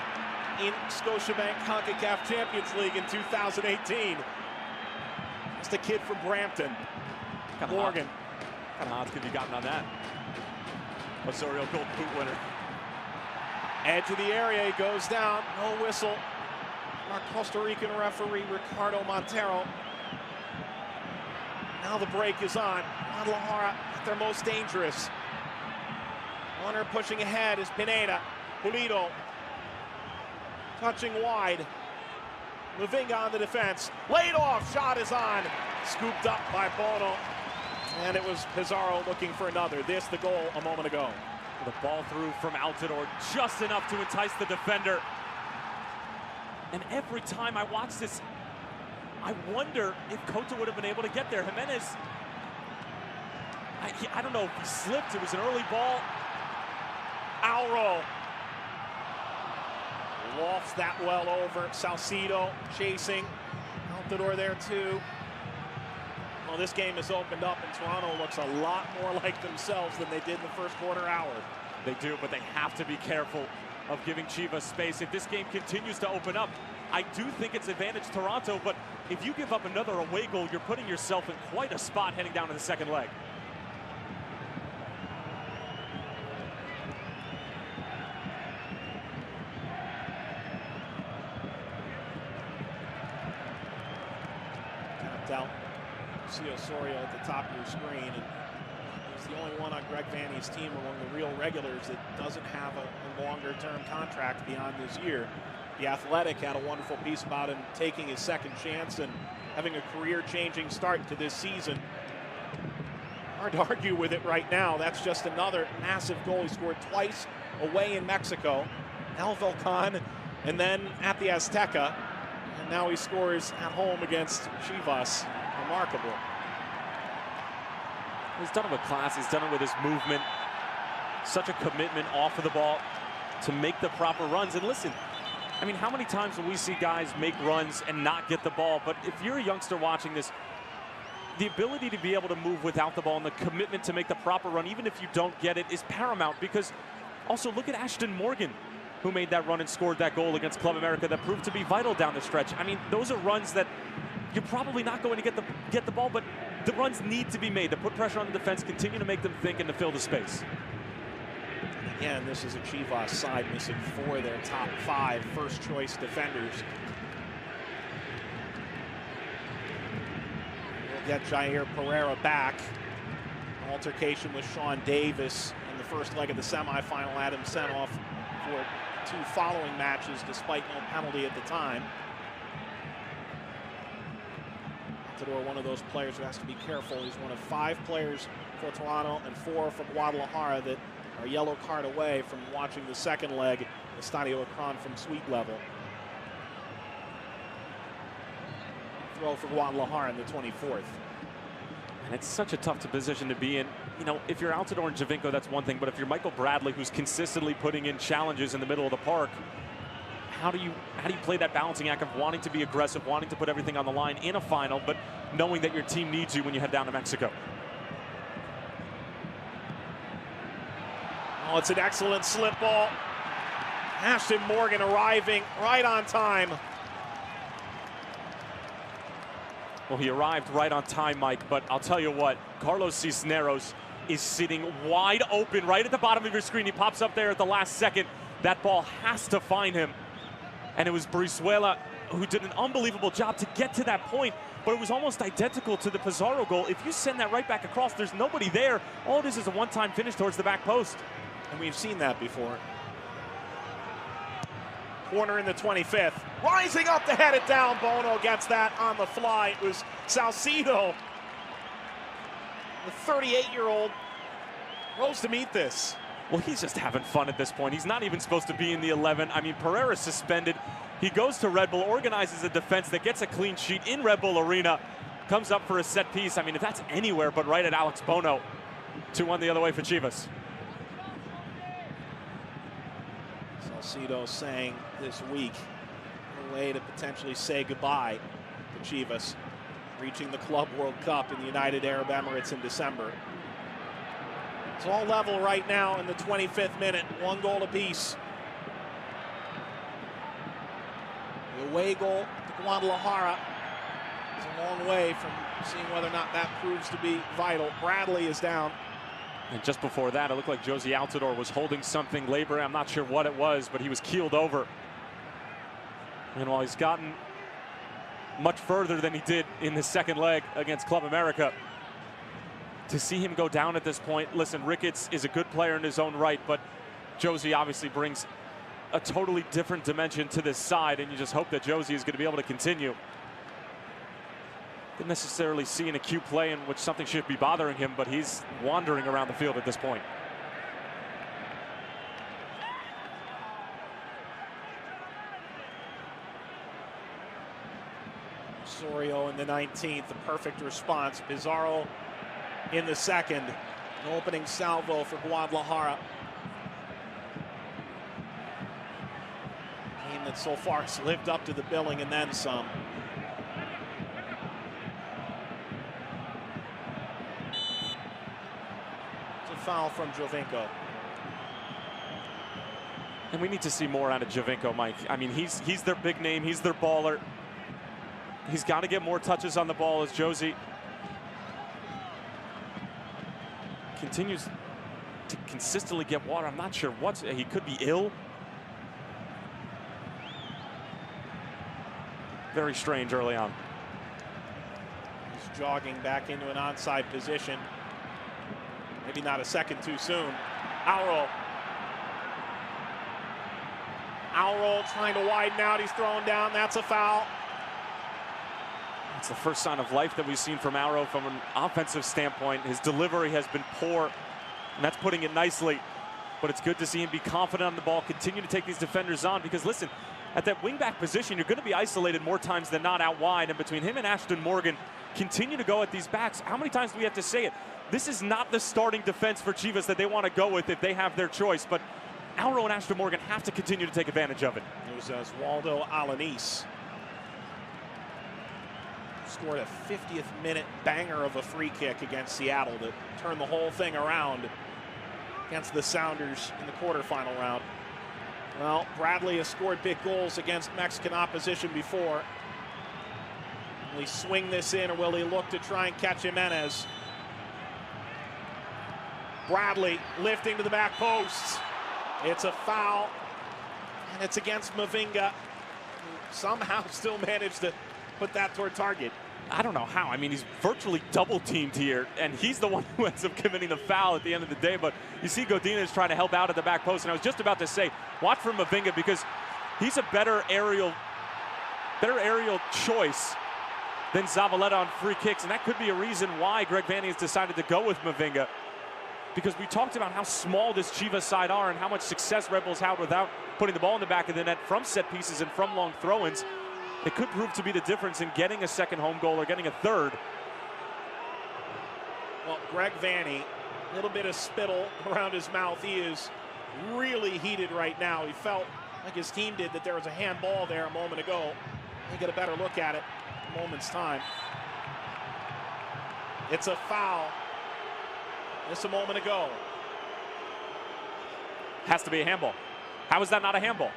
in Scotiabank Concacaf Champions League in 2018. Just a kid from Brampton. Morgan. What kind of odds could you gotten on that? Osorio Gold Boot winner. Edge of the area, he goes down, no whistle. our Costa Rican referee, Ricardo Montero. Now the break is on. Guadalajara at their most dangerous. Runner pushing ahead is Pineda. Pulido touching wide. Mavinga on the defense. Laid off. Shot is on. Scooped up by Bono. And it was Pizarro looking for another. This, the goal a moment ago. The ball through from Altidore, just enough to entice the defender. And every time I watch this, I wonder if Cota would have been able to get there. Jimenez, I don't know if he slipped. It was an early ball. Auro lofts that well over. Salcido chasing. Altidore there too. Well, this game has opened up, and Toronto looks a lot more like themselves than they did in the first quarter hour. They do, but they have to be careful of giving Chivas space. If this game continues to open up, I do think it's advantage Toronto, but if you give up another away goal, you're putting yourself in quite a spot heading down to the second leg. Tapped out. See Osorio at the top of your screen, and he's the only one on Greg Vanney's team among the real regulars that doesn't have a longer-term contract beyond this year. The Athletic had a wonderful piece about him taking his second chance and having a career-changing start to this season. Hard to argue with it right now. That's just another massive goal. He scored twice away in Mexico, El Volcan, and then at the Azteca. And now he scores at home against Chivas. Remarkable. He's done it with class. He's done it with his movement. Such a commitment off of the ball to make the proper runs. And listen, I mean, how many times will we see guys make runs and not get the ball? But if you're a youngster watching this, the ability to be able to move without the ball and the commitment to make the proper run, even if you don't get it, is paramount. Because also look at Ashton Morgan, who made that run and scored that goal against Club America that proved to be vital down the stretch. I mean, those are runs that you're probably not going to get the ball, but the runs need to be made to put pressure on the defense, continue to make them think, and to fill the space. Again, this is a Chivas side missing 4 of their top 5 first-choice defenders. We'll get Jair Pereira back. An altercation with Sean Davis in the first leg of the semifinal. Adam sent off for 2 following matches despite no penalty at the time. Altidore, one of those players who has to be careful. He's one of 5 players for Toronto and 4 for Guadalajara that are yellow card away from watching the second leg, Estadio Akron from suite level. Throw for Guadalajara in the 24th. And it's such a tough position to be in. You know, if you're Altidore and Javinko, that's one thing, but if you're Michael Bradley, who's consistently putting in challenges in the middle of the park, how do you play that balancing act of wanting to be aggressive, wanting to put everything on the line in a final, but knowing that your team needs you when you head down to Mexico? Oh, it's an excellent slip ball. Ashton Morgan arriving right on time. Well, he arrived right on time, Mike, but I'll tell you what, Carlos Cisneros is sitting wide open right at the bottom of your screen. He pops up there at the last second. That ball has to find him. And it was Brizuela who did an unbelievable job to get to that point, but it was almost identical to the Pizarro goal. If you send that right back across, there's nobody there. All it is a one-time finish towards the back post. And we've seen that before. Corner in the 25th. Rising up to head it down. Bono gets that on the fly. It was Salcido. The 38-year-old rose to meet this. Well, he's just having fun at this point. He's not even supposed to be in the 11. I mean, Pereira's suspended. He goes to Red Bull, organizes a defense that gets a clean sheet in Red Bull Arena, comes up for a set piece. I mean, if that's anywhere but right at Alex Bono. 2-1 the other way for Chivas. Salcido saying this week a way to potentially say goodbye to Chivas, reaching the Club World Cup in the United Arab Emirates in December. It's all level right now in the 25th minute, 1 goal apiece. The away goal to Guadalajara is a long way from seeing whether or not that proves to be vital. Bradley is down. And just before that, it looked like Josie Altidore was holding something laboring. I'm not sure what it was, but he was keeled over. And while he's gotten much further than he did in the second leg against Club America, to see him go down at this point, listen, Ricketts is a good player in his own right, but Josie obviously brings a totally different dimension to this side, and you just hope that Josie is going to be able to continue. Didn't necessarily see an acute play in which something should be bothering him, but he's wandering around the field at this point. Osorio in the 19th, the perfect response. Pizarro in the second. An opening salvo for Guadalajara. A team that so far has lived up to the billing and then some. It's a foul from Giovinco. And we need to see more out of Giovinco, Mike. I mean, he's their big name. He's their baller. He's got to get more touches on the ball as Josie continues to consistently get water. I'm not sure he could be ill. Very strange early on. He's jogging back into an onside position. Maybe not a second too soon. Auro trying to widen out. He's thrown down. That's a foul. It's the first sign of life that we've seen from Auro from an offensive standpoint. His delivery has been poor, and that's putting it nicely. But it's good to see him be confident on the ball, continue to take these defenders on, because listen, at that wingback position, you're going to be isolated more times than not out wide, and between him and Ashton Morgan, continue to go at these backs. How many times do we have to say it? This is not the starting defense for Chivas that they want to go with if they have their choice, but Auro and Ashton Morgan have to continue to take advantage of it. It was Oswaldo Alanis. Scored a 50th minute banger of a free kick against Seattle to turn the whole thing around against the Sounders in the quarterfinal round. Well, Bradley has scored big goals against Mexican opposition before. Will he swing this in, or will he look to try and catch Jimenez? Bradley lifting to the back post. It's a foul, and it's against Mavinga, who somehow still managed to put that toward target. I don't know how. I mean, he's virtually double teamed here, and he's the one who ends up committing the foul at the end of the day. But you see Godinez trying to help out at the back post, and I was just about to say, watch for Mavinga, because he's a better aerial choice than Zavaleta on free kicks, and that could be a reason why Greg Vanney has decided to go with Mavinga, because we talked about how small this Chivas side are and how much success Red Bulls had without putting the ball in the back of the net from set pieces and from long throw-ins. It could prove to be the difference in getting a second home goal or getting a third. Well, Greg Vanney, a little bit of spittle around his mouth. He is really heated right now. He felt like his team did that there was a handball there a moment ago. He'll get a better look at it in a moment's time. It's a foul. Just a moment ago. Has to be a handball. How is that not a handball?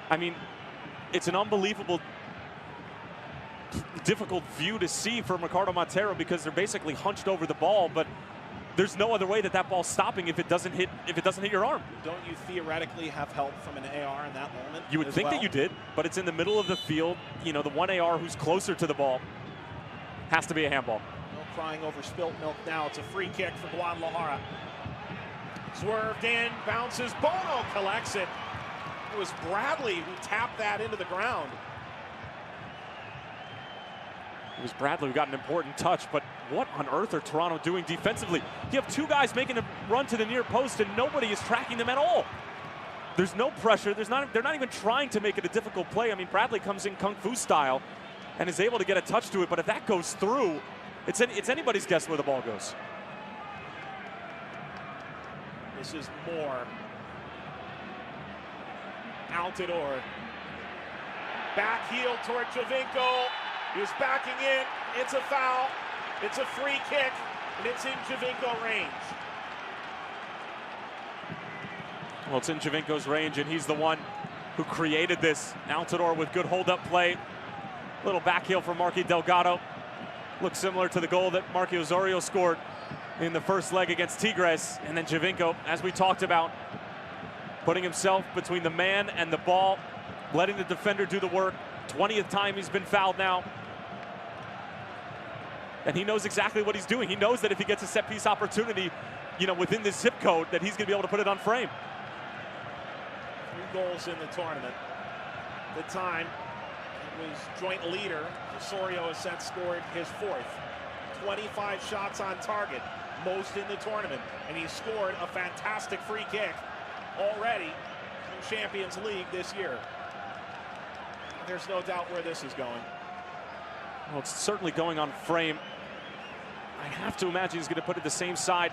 I mean, it's an unbelievable, difficult view to see for Ricardo Montero, because they're basically hunched over the ball, but there's no other way that that ball's stopping if it doesn't hit your arm. Don't you theoretically have help from an AR in that moment? You would think that you did, but it's in the middle of the field. You know, the one AR who's closer to the ball. Has to be a handball. No crying over spilt milk now. It's a free kick for Guadalajara. Swerved in, bounces, Bono collects it. It was Bradley who tapped that into the ground. It was Bradley who got an important touch, but what on earth are Toronto doing defensively? You have two guys making a run to the near post, and nobody is tracking them at all. There's no pressure. They're not even trying to make it a difficult play. I mean, Bradley comes in kung fu style and is able to get a touch to it, but if that goes through, it's anybody's guess where the ball goes. This is Moore. Altidore. Back heel toward Giovinco. He was backing in. It's a foul. It's a free kick, and it's in Giovinco range. Well, it's in Giovinco's range, and he's the one who created this. Altidore with good hold-up play. Little back heel from Marky Delgado. Looks similar to the goal that Marky Osorio scored in the first leg against Tigres. And then Giovinco, as we talked about, putting himself between the man and the ball, letting the defender do the work. 20th time he's been fouled now. And he knows exactly what he's doing. He knows that if he gets a set piece opportunity, you know, within this zip code, that he's going to be able to put it on frame. 3 goals in the tournament. At the time, it was joint leader. Osorio has since scored his 4th. 25 shots on target, most in the tournament. And he scored a fantastic free kick already in Champions League this year. There's no doubt where this is going. Well, it's certainly going on frame. I have to imagine he's going to put it the same side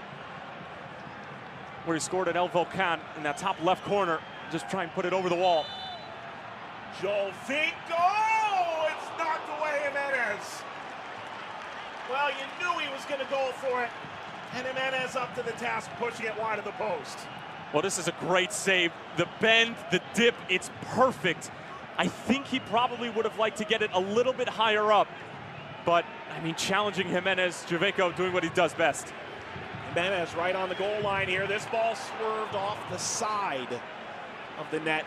where he scored at El Volcan in that top left corner. Just try and put it over the wall. Jovinko! It's knocked away Jimenez. Well, you knew he was going to go for it. And Jimenez up to the task, pushing it wide of the post. Well, this is a great save. The bend, the dip, it's perfect. I think he probably would have liked to get it a little bit higher up. But, I mean, challenging Jimenez, Jovinko doing what he does best. Jimenez right on the goal line here. This ball swerved off the side of the net.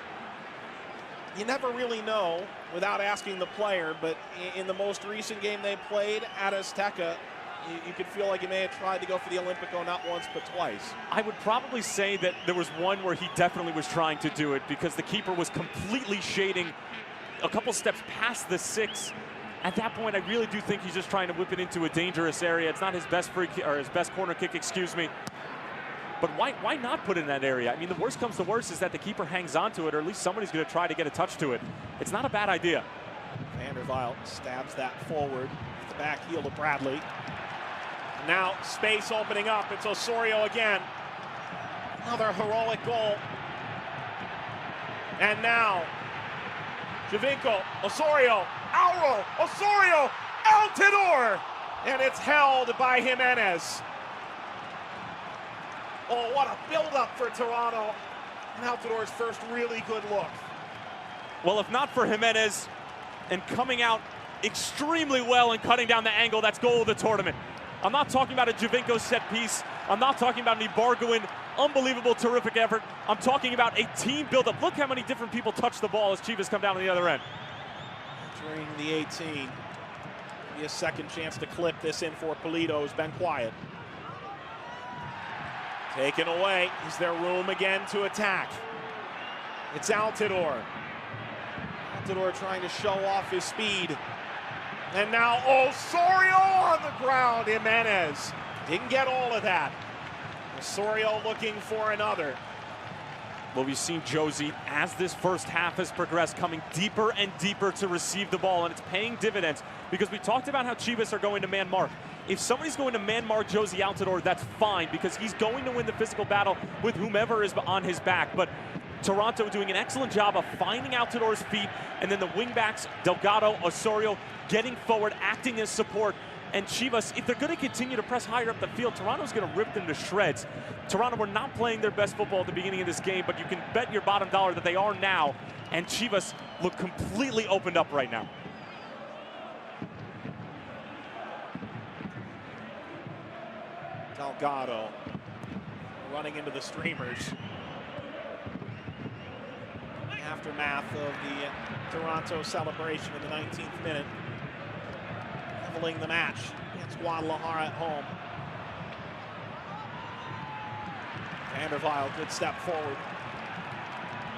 You never really know without asking the player, but in the most recent game they played at Azteca, you could feel like he may have tried to go for the Olympico not once but twice. I would probably say that there was one where he definitely was trying to do it because the keeper was completely shading a couple steps past the 6. At that point, I really do think he's just trying to whip it into a dangerous area. It's not his best free kick, or his best corner kick, excuse me. But why not put it in that area? I mean, the worst comes to worst is that the keeper hangs onto it, or at least somebody's going to try to get a touch to it. It's not a bad idea. Van der Vaart stabs that forward with the back heel to Bradley. Now space opening up. It's Osorio again. Another heroic goal. And now Jovinko, Osorio, Auro, Osorio, Altidore, and it's held by Jimenez. Oh, what a build-up for Toronto. And Altidore's first really good look. Well, if not for Jimenez and coming out extremely well and cutting down the angle, that's goal of the tournament. I'm not talking about a Jovinko set piece. I'm not talking about an Ibargüen unbelievable, terrific effort. I'm talking about a team build-up. Look how many different people touch the ball as Chivas come down on the other end. Entering the 18. Be a second chance to clip this in for Pulido, who's been quiet. Taken away. Is there room again to attack? It's Altidore. Altidore trying to show off his speed. And now Osorio on the ground. Jimenez didn't get all of that. Osorio looking for another. Well, we've seen Josie, as this first half has progressed, coming deeper and deeper to receive the ball, and it's paying dividends because we talked about how Chivas are going to man mark. If somebody's going to man mark Josie Altidore, that's fine because he's going to win the physical battle with whomever is on his back. But Toronto doing an excellent job of finding Altidore's feet, and then the wingbacks, Delgado, Osorio, getting forward, acting as support. And Chivas, if they're going to continue to press higher up the field, Toronto's going to rip them to shreds. Toronto were not playing their best football at the beginning of this game, but you can bet your bottom dollar that they are now. And Chivas look completely opened up right now. Delgado running into the streamers. Aftermath of the Toronto celebration in the 19th minute. Leveling the match against Guadalajara at home. Van der Vaart, good step forward.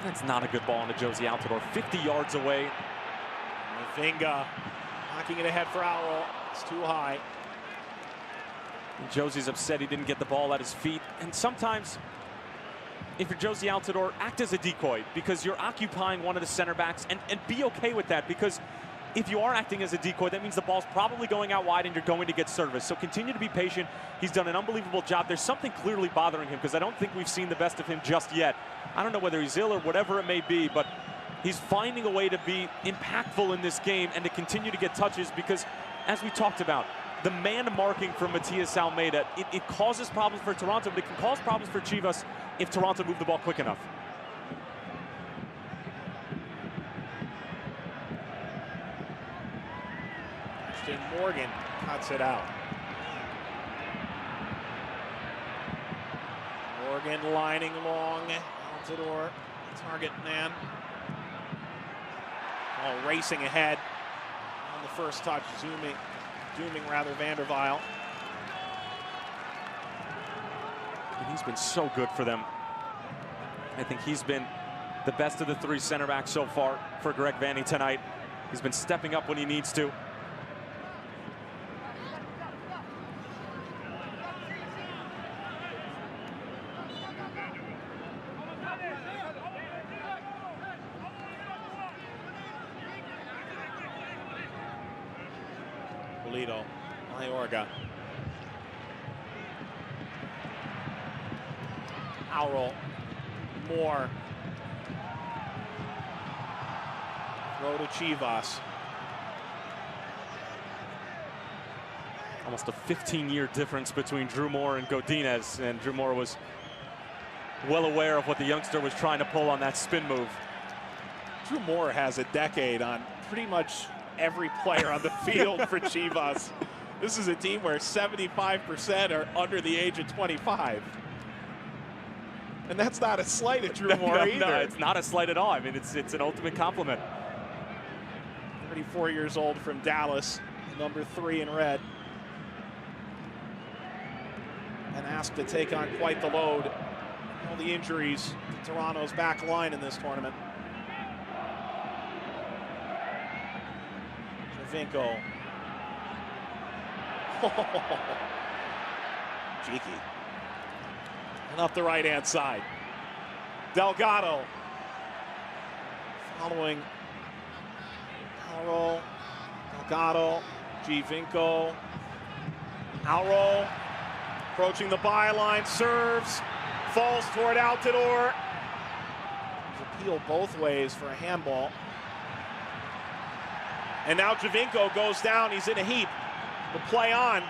That's not a good ball into Josie Altidore. 50 yards away. Mavinga knocking it ahead for Auro. It's too high. And Josie's upset he didn't get the ball at his feet. And sometimes, if you're Josie Altidore, act as a decoy because you're occupying one of the center backs and be okay with that because if you are acting as a decoy, that means the ball's probably going out wide and you're going to get service. So continue to be patient. He's done an unbelievable job. There's something clearly bothering him because I don't think we've seen the best of him just yet. I don't know whether he's ill or whatever it may be, but he's finding a way to be impactful in this game and to continue to get touches because, as we talked about, the man marking from Matias Almeida, it causes problems for Toronto, but it can cause problems for Chivas if Toronto move the ball quick enough. Morgan cuts it out. Morgan lining long. Altidore, target man. Ball racing ahead on the first touch, dooming Vander Waal. And he's been so good for them. I think he's been the best of the three center backs so far for Greg Vanney tonight. He's been stepping up when he needs to. Polito, Mayorga. Aurel, Moore. Throw to Chivas. Almost a 15-year difference between Drew Moore and Godinez, and Drew Moore was well aware of what the youngster was trying to pull on that spin move. Drew Moore has a decade on pretty much every player on the field for Chivas. This is a team where 75% are under the age of 25. And that's not a slight at Drew Moore either. No, it's not a slight at all. I mean, it's an ultimate compliment. 34 years old from Dallas, number 3 in red. And asked to take on quite the load. All the injuries to Toronto's back line in this tournament. Javinko. Cheeky. And up the right-hand side. Delgado. Following Aurel. Delgado. Javinko. Aurel. Approaching the byline. Serves. Falls toward Altidore. There's appeal both ways for a handball. And now Javinko goes down. He's in a heap. The play on.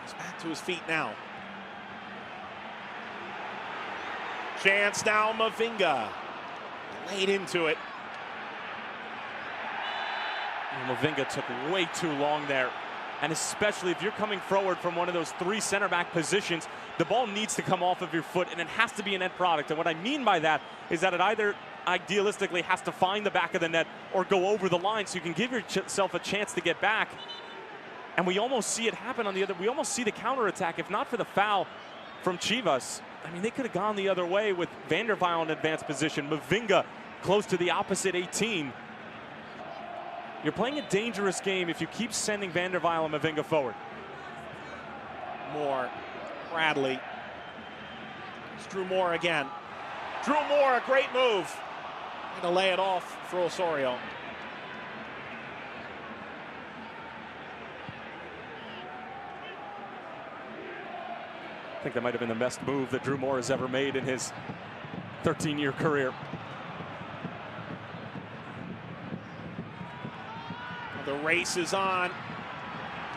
He's back to his feet now. Chance now, Mavinga. Laid into it. Mavinga took way too long there. And especially if you're coming forward from one of those 3 center back positions, the ball needs to come off of your foot, and it has to be a net product. And what I mean by that is that it either idealistically has to find the back of the net or go over the line so you can give yourself a chance to get back. And we almost see it happen on the other. We almost see the counterattack. If not for the foul from Chivas, I mean, they could have gone the other way with Vander Waal in advanced position. Mavinga close to the opposite 18. You're playing a dangerous game if you keep sending Vander Waal and Mavinga forward. Moore, Bradley. It's Drew Moore again. Drew Moore, a great move. Going to lay it off for Osorio. I think that might have been the best move that Drew Moore has ever made in his 13-year career. The race is on.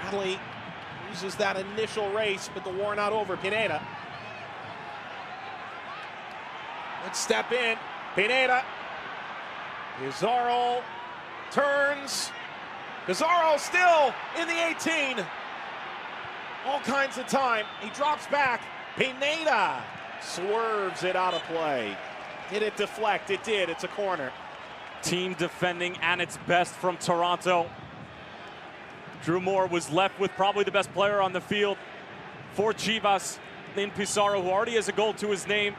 Bradley uses that initial race, but the war not over. Pineda. Let's step in. Pineda. Pizarro turns. Pizarro still in the 18. All kinds of time. He drops back. Pineda swerves it out of play. Did it deflect? It did. It's a corner. Team defending at its best from Toronto. Drew Moore was left with probably the best player on the field for Chivas in Pizarro, who already has a goal to his name.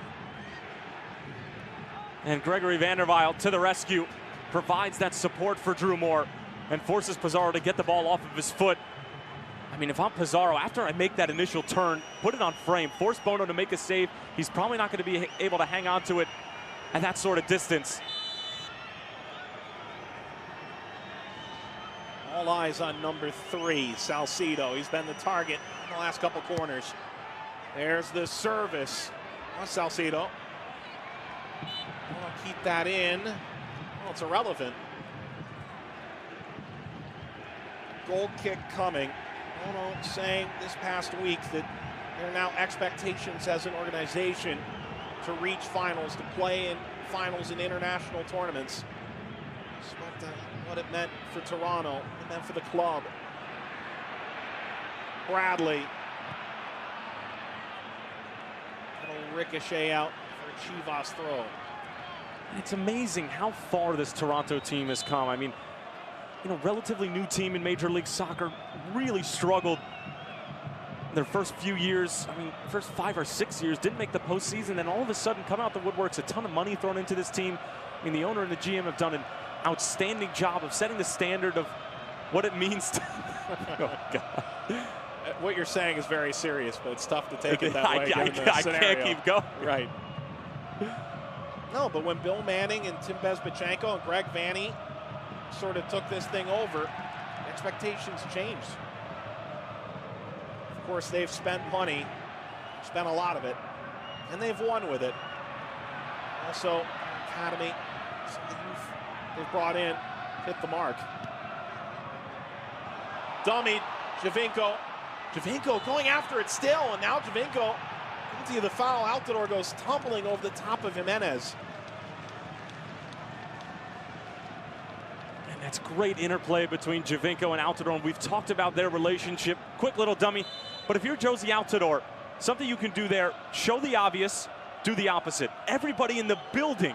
And Gregory Vander Waal to the rescue, provides that support for Drew Moore and forces Pizarro to get the ball off of his foot. I mean, if I'm Pizarro, after I make that initial turn, put it on frame, force Bono to make a save, he's probably not going to be able to hang on to it at that sort of distance. All eyes on number 3, Salcido. He's been the target in the last couple corners. There's the service. Salcido. I'll keep that in. Well, it's irrelevant. Goal kick coming. Bono saying this past week that there are now expectations as an organization to reach finals, to play in finals in international tournaments. What it meant for Toronto, and then for the club. Bradley. It'll ricochet out for Chivas throw. It's amazing how far this Toronto team has come. I mean, you know, relatively new team in Major League Soccer, really struggled their first few years. I mean, first 5 or 6 years, didn't make the postseason, then all of a sudden come out the woodworks, a ton of money thrown into this team. I mean, the owner and the GM have done an outstanding job of setting the standard of what it means to oh, God. What you're saying is very serious, but it's tough to take it that way. I can't keep going. Right. No, but when Bill Manning and Tim Bezbachenko and Greg Vanney sort of took this thing over, expectations changed. Of course, they've spent money, spent a lot of it, and they've won with it. Also, academy, the youth they've brought in hit the mark. Dummied, Javinko. Javinko going after it still, and now Javinko, guilty of the foul. Altidore goes tumbling over the top of Jimenez. And that's great interplay between Javinko and Altidore, and we've talked about their relationship. Quick little dummy. But if you're Josie Altidore, something you can do there, show the obvious, do the opposite. Everybody in the building,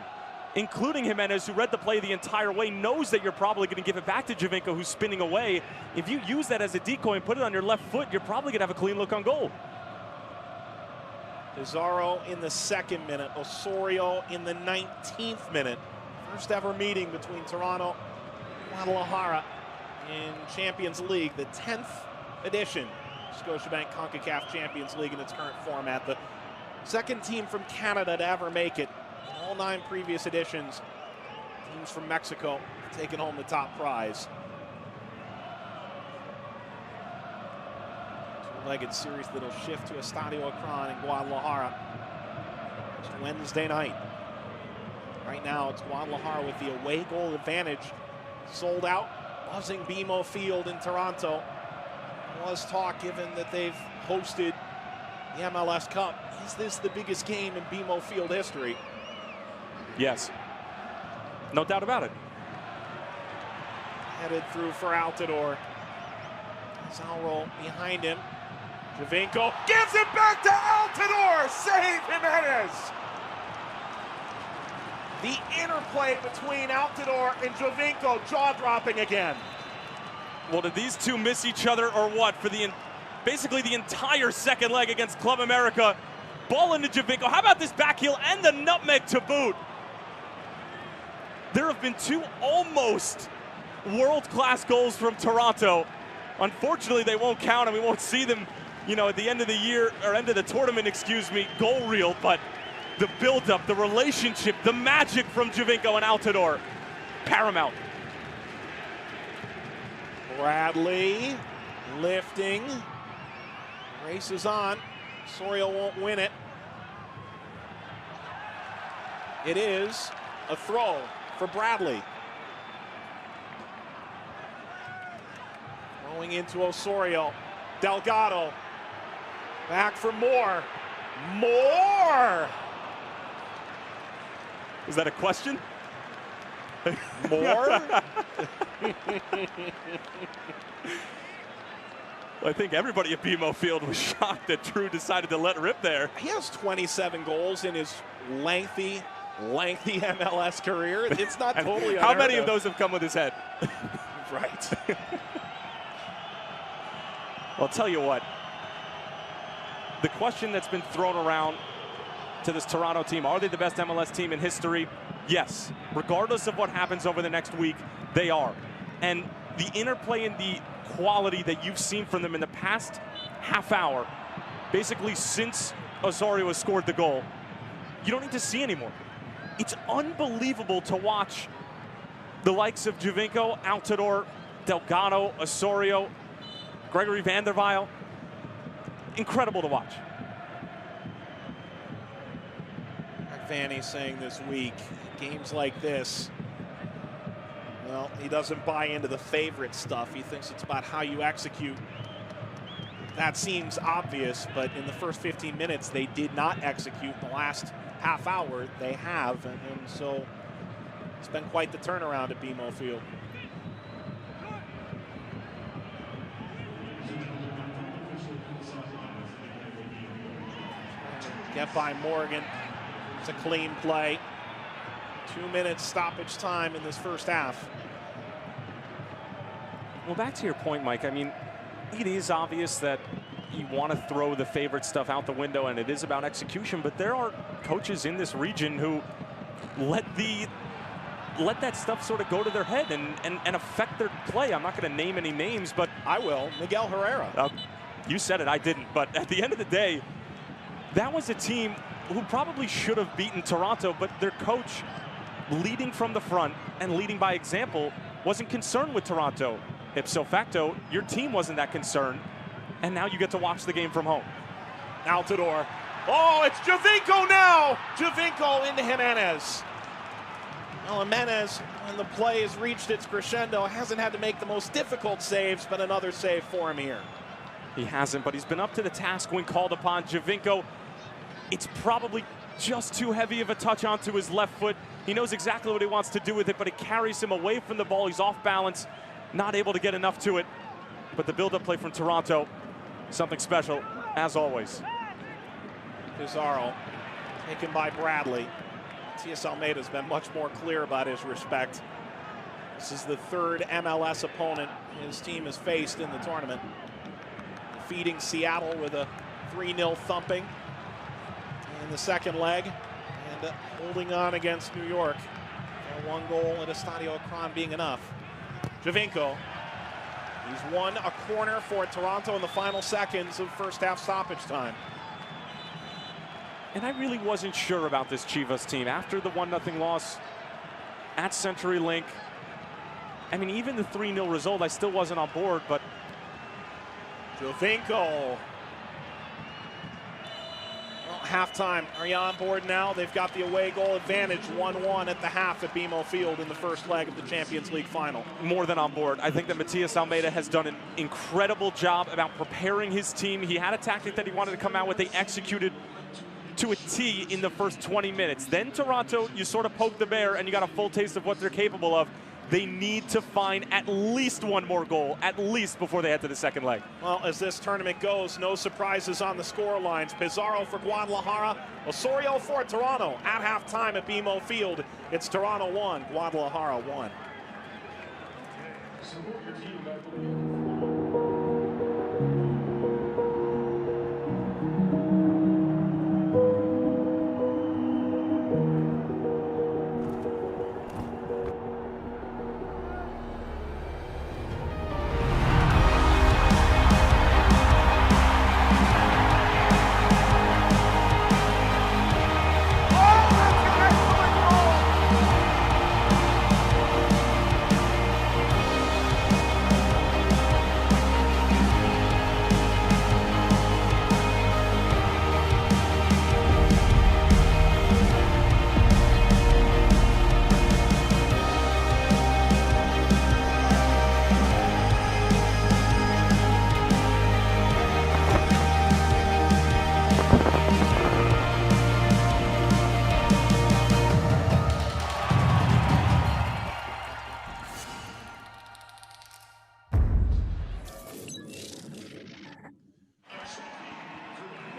including Jimenez, who read the play the entire way, knows that you're probably going to give it back to Javinko, who's spinning away. If you use that as a decoy and put it on your left foot, you're probably going to have a clean look on goal. Pizarro in the 2nd minute, Osorio in the 19th minute. First ever meeting between Toronto and Guadalajara in Champions League, the 10th edition. Scotiabank Concacaf Champions League in its current format. The 2nd team from Canada to ever make it. In all 9 previous editions, teams from Mexico taking home the top prize. Two-legged series that'll shift to Estadio Akron in Guadalajara. It's Wednesday night. Right now, it's Guadalajara with the away goal advantage. Sold out, buzzing BMO Field in Toronto. Was talk, given that they've hosted the MLS Cup. Is this the biggest game in BMO Field history? Yes. No doubt about it. Headed through for Altidore. Zalro behind him. Javinko gives it back to Altidore. Save Jimenez. The interplay between Altidore and Javinko, jaw-dropping again. Well, did these two miss each other or what for basically the entire second leg against Club America? Ball into Javinko. How about this back heel and the nutmeg to boot? There have been 2 almost world-class goals from Toronto. Unfortunately, they won't count, and we won't see them, you know, at the end of the year, or end of the tournament, excuse me, goal reel. But the build-up, the relationship, the magic from Javinko and Altidore, paramount. Bradley lifting, races on. Osorio won't win it. It is a throw for Bradley. Throwing into Osorio. Delgado back for Moore. Moore! Is that a question? Moore? I think everybody at BMO Field was shocked that Drew decided to let rip there. He has 27 goals in his lengthy MLS career. It's not totally How many of those have come with his head? Right. I'll tell you what. The question that's been thrown around to this Toronto team, are they the best MLS team in history? Yes. Regardless of what happens over the next week, they are. And the interplay and the quality that you've seen from them in the past half hour, basically since Osorio has scored the goal, you don't need to see anymore. It's unbelievable to watch the likes of Javinko, Altidore, Delgado, Osorio, Gregory Van der Weijl. Incredible to watch. Vanney saying this week, games like this, well, he doesn't buy into the favorite stuff. He thinks it's about how you execute. That seems obvious, but in the first 15 minutes, they did not execute. In the last half hour, they have, and so it's been quite the turnaround at BMO Field. Get by Morgan. It's a clean play. 2 minutes stoppage time in this first half. Well, back to your point, Mike, I mean, it is obvious that you want to throw the favorite stuff out the window, and it is about execution, but there are coaches in this region who let that stuff sort of go to their head and affect their play. I'm not going to name any names, but I will. Miguel Herrera. You said it, I didn't. But at the end of the day, that was a team who probably should have beaten Toronto, but their coach, leading from the front and leading by example, wasn't concerned with Toronto. Ipso facto, your team wasn't that concerned, and now you get to watch the game from home. Altidore. Oh, it's Javinko now! Javinko into Jimenez. Well, Jimenez, when the play has reached its crescendo, hasn't had to make the most difficult saves, but another save for him here. He hasn't, but he's been up to the task when called upon. Javinko, it's probably just too heavy of a touch onto his left foot. He knows exactly what he wants to do with it, but it carries him away from the ball. He's off balance, not able to get enough to it. But the build-up play from Toronto, something special, as always. Pizarro, taken by Bradley. Matias Almeida's been much more clear about his respect. This is the third MLS opponent his team has faced in the tournament. Defeating Seattle with a 3-0 thumping in the second leg, and holding on against New York. One goal at Estadio Akron being enough. Javinko, he's won a corner for Toronto in the final seconds of first half stoppage time. And I really wasn't sure about this Chivas team after the 1-0 loss at CenturyLink. I mean, even the 3-0 result, I still wasn't on board, but Javinko. Well, halftime. Are you on board now? They've got the away goal advantage, 1-1 at the half at BMO Field in the first leg of the Champions League final. More than on board. I think that Matias Almeida has done an incredible job about preparing his team. He had a tactic that he wanted to come out with. They executed to a T in the first 20 minutes. Then Toronto, you sort of poke the bear and you got a full taste of what they're capable of. They need to find at least one more goal, at least, before they head to the second leg. Well, as this tournament goes, no surprises on the score lines. Pizarro for Guadalajara, Osorio for Toronto. At halftime at BMO Field, it's Toronto 1, Guadalajara 1.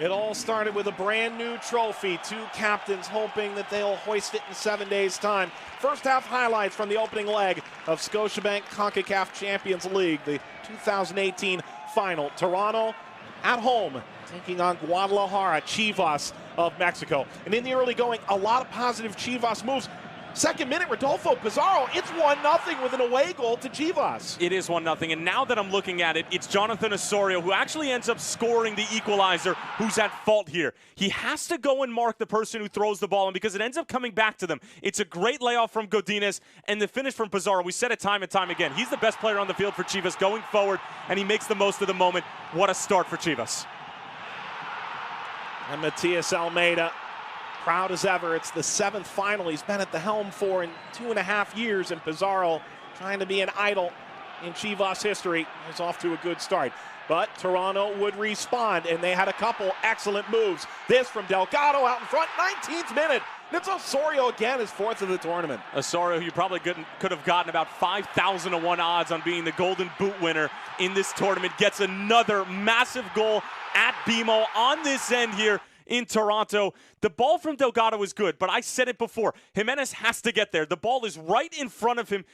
It all started with a brand new trophy. Two captains hoping that they'll hoist it in 7 days' time. First half highlights from the opening leg of Scotiabank Concacaf Champions League, the 2018 final. Toronto at home taking on Guadalajara, Chivas of Mexico. And in the early going, a lot of positive Chivas moves. Second minute, Rodolfo Pizarro, it's 1-0 with an away goal to Chivas. It is 1-0, and now that I'm looking at it, it's Jonathan Osorio who actually ends up scoring the equalizer, who's at fault here. He has to go and mark the person who throws the ball, and because it ends up coming back to them, it's a great layoff from Godinez, and the finish from Pizarro. We said it time and time again. He's the best player on the field for Chivas going forward, and he makes the most of the moment. What a start for Chivas. And Matias Almeida, proud as ever. It's the 7th final he's been at the helm for in 2.5 years, and Pizarro trying to be an idol in Chivas history is off to a good start. But Toronto would respond, and they had a couple excellent moves. This from Delgado out in front, 19th minute. And it's Osorio again, his 4th of the tournament. Osorio, who you probably could have gotten about 5,000-to-1 odds on being the Golden Boot winner in this tournament, gets another massive goal at BMO on this end here in Toronto. The ball from Delgado is good, but I said it before. Jimenez has to get there. The ball is right in front of him.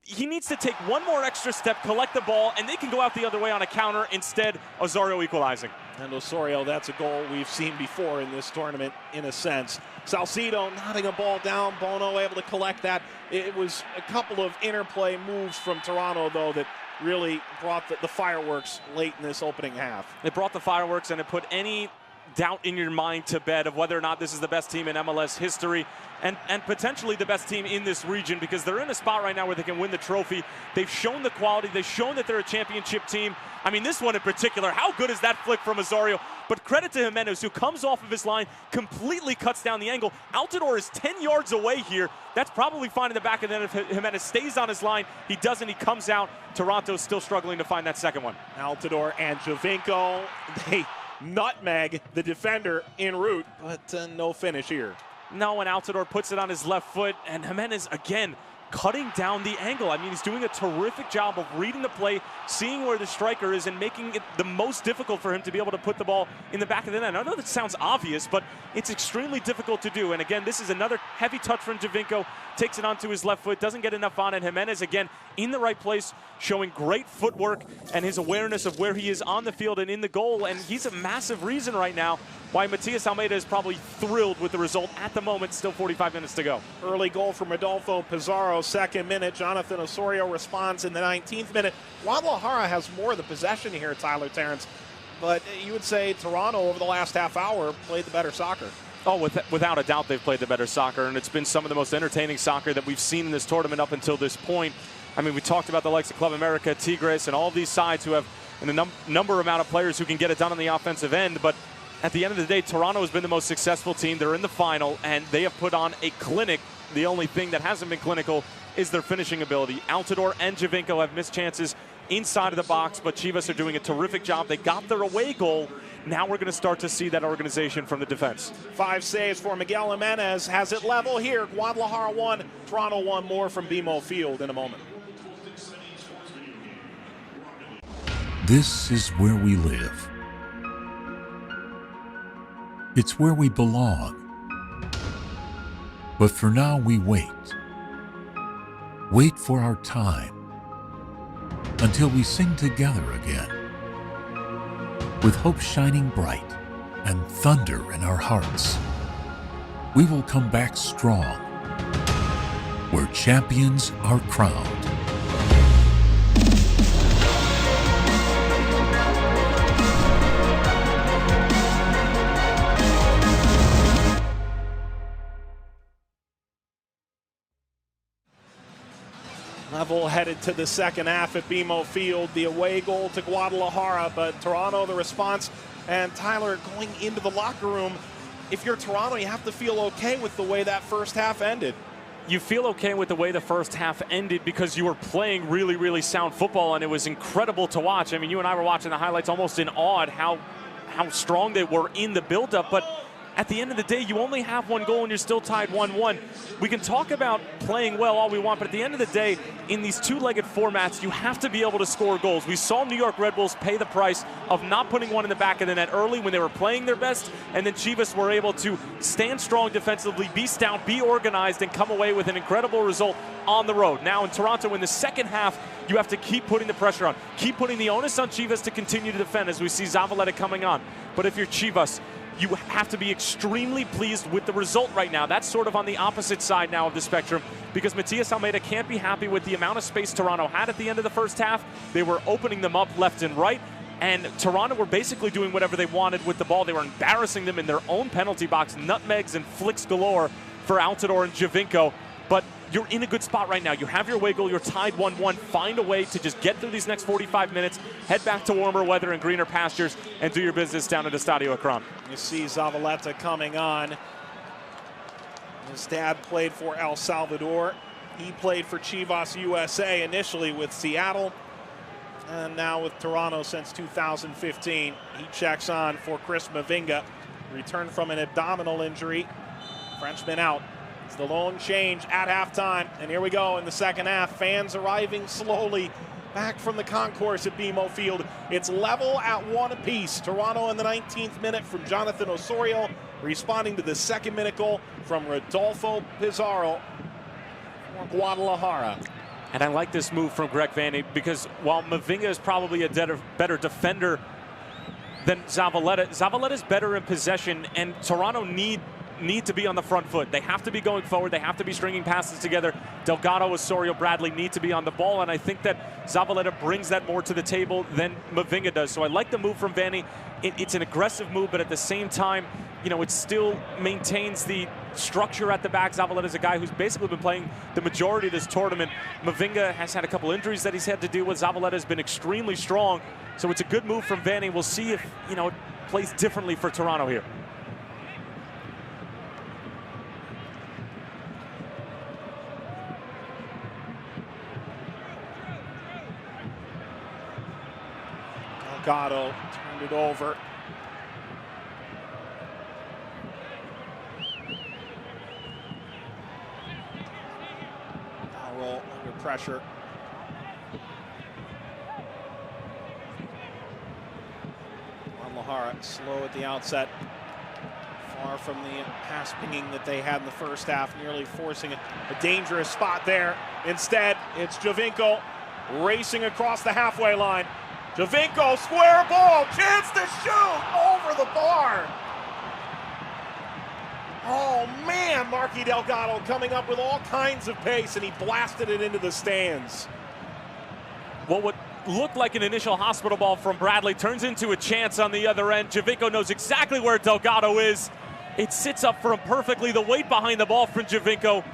He needs to take one more extra step, collect the ball, and they can go out the other way on a counter. Instead, Osorio equalizing. And Osorio, that's a goal we've seen before in this tournament, in a sense. Salcido knotting a ball down. Bono able to collect that. It was a couple of interplay moves from Toronto, though, that really brought the fireworks late in this opening half. It brought the fireworks, and it put any doubt in your mind to bed of whether or not this is the best team in MLS history and potentially the best team in this region, because they're in a spot right now where they can win the trophy. They've shown the quality. They've shown that they're a championship team. I mean, this one in particular, how good is that flick from Osorio? But credit to Jimenez, who comes off of his line, completely cuts down the angle. Altidore is 10 yards away here. That's probably fine in the back of the net if Jimenez stays on his line. He doesn't. He comes out. Toronto's still struggling to find that second one. Altidore and Giovinco, they nutmeg the defender en route, but no finish here. No, and Altidore puts it on his left foot, and Jimenez, again, cutting down the angle. I mean, he's doing a terrific job of reading the play, seeing where the striker is, and making it the most difficult for him to be able to put the ball in the back of the net. I know that sounds obvious, but it's extremely difficult to do. And again, this is another heavy touch from Giovinco. Takes it onto his left foot, doesn't get enough on it. Jimenez, again, in the right place, showing great footwork and his awareness of where he is on the field and in the goal. And he's a massive reason right now why Matias Almeida is probably thrilled with the result at the moment. Still 45 minutes to go. Early goal from Rodolfo Pizarro, second minute. Jonathan Osorio responds in the 19th minute. Guadalajara has more of the possession here, Tyler Terrence. But you would say Toronto, over the last half hour, played the better soccer. Oh, without a doubt, they've played the better soccer, and it's been some of the most entertaining soccer that we've seen in this tournament up until this point. I mean, we talked about the likes of Club America, Tigres, and all these sides who have a number amount of players who can get it done on the offensive end, but at the end of the day, Toronto has been the most successful team. They're in the final, and they have put on a clinic. The only thing that hasn't been clinical is their finishing ability. Altidore and Giovinco have missed chances inside of the box, but Chivas are doing a terrific job. They got their away goal. Now we're going to start to see that organization from the defense. 5 saves for Miguel Jimenez. Has it level here. Guadalajara 1, Toronto 1. More from BMO Field in a moment. This is where we live. It's where we belong. But for now, we wait. Wait for our time. Until we sing together again. With hope shining bright and thunder in our hearts, we will come back strong, where champions are crowned. Level headed to the second half at BMO Field. The away goal to Guadalajara, but Toronto, the response. And Tyler, going into the locker room, if you're Toronto, you have to feel okay with the way that first half ended. You feel okay with the way the first half ended because you were playing really, really sound football, and it was incredible to watch. I mean, you and I were watching the highlights almost in awe at how strong they were in the buildup, but at the end of the day, you only have one goal and you're still tied 1-1. We can talk about playing well all we want, but at the end of the day, in these two-legged formats, you have to be able to score goals. We saw New York Red Bulls pay the price of not putting one in the back of the net early when they were playing their best, and then Chivas were able to stand strong defensively, be stout, be organized, and come away with an incredible result on the road. Now in Toronto, in the second half, you have to keep putting the pressure on, keep putting the onus on Chivas to continue to defend as we see Zavaleta coming on. But if you're Chivas, you have to be extremely pleased with the result right now. That's sort of on the opposite side now of the spectrum, because Matias Almeida can't be happy with the amount of space Toronto had at the end of the first half. They were opening them up left and right, and Toronto were basically doing whatever they wanted with the ball. They were embarrassing them in their own penalty box, nutmegs and flicks galore for Altidore and Giovinco. But you're in a good spot right now. You have your away goal. You're tied 1-1. Find a way to just get through these next 45 minutes, head back to warmer weather and greener pastures, and do your business down at Estadio Akron. You see Zavaleta coming on. His dad played for El Salvador. He played for Chivas USA initially with Seattle, and now with Toronto since 2015. He checks on for Chris Mavinga. Returned from an abdominal injury. Frenchman out. It's the lone change at halftime, and here we go in the second half. Fans arriving slowly back from the concourse at BMO Field. It's level at 1 apiece. Toronto in the 19th minute from Jonathan Osorio. responding to the second-minute goal from Rodolfo Pizarro for Guadalajara. And I like this move from Greg Vanney because while Mavinga is probably a better defender than Zavaleta, Zavaleta's better in possession, and Toronto need to be on the front foot. They have to be going forward. They have to be stringing passes together. Delgado, Osorio, Bradley need to be on the ball, and I think that Zavaleta brings that more to the table than Mavinga does. So I like the move from Vanney. It's an aggressive move, but at the same time, you know, it still maintains the structure at the back. Zavaleta is a guy who's basically been playing the majority of this tournament. Mavinga has had a couple injuries that he's had to deal with. Zavaleta has been extremely strong. So it's a good move from Vanney. We'll see if, you know, it plays differently for Toronto here. Delgado turned it over. Roll under pressure. Guadalajara slow at the outset. Far from the pass pinging that they had in the first half, nearly forcing a dangerous spot there. Instead, it's Giovinco racing across the halfway line. Giovinco, square ball, chance to shoot over the bar. Oh man, Marky Delgado coming up with all kinds of pace, and he blasted it into the stands. What would look like an initial hospital ball from Bradley turns into a chance on the other end. Giovinco knows exactly where Delgado is. It sits up for him perfectly. The weight behind the ball from Giovinco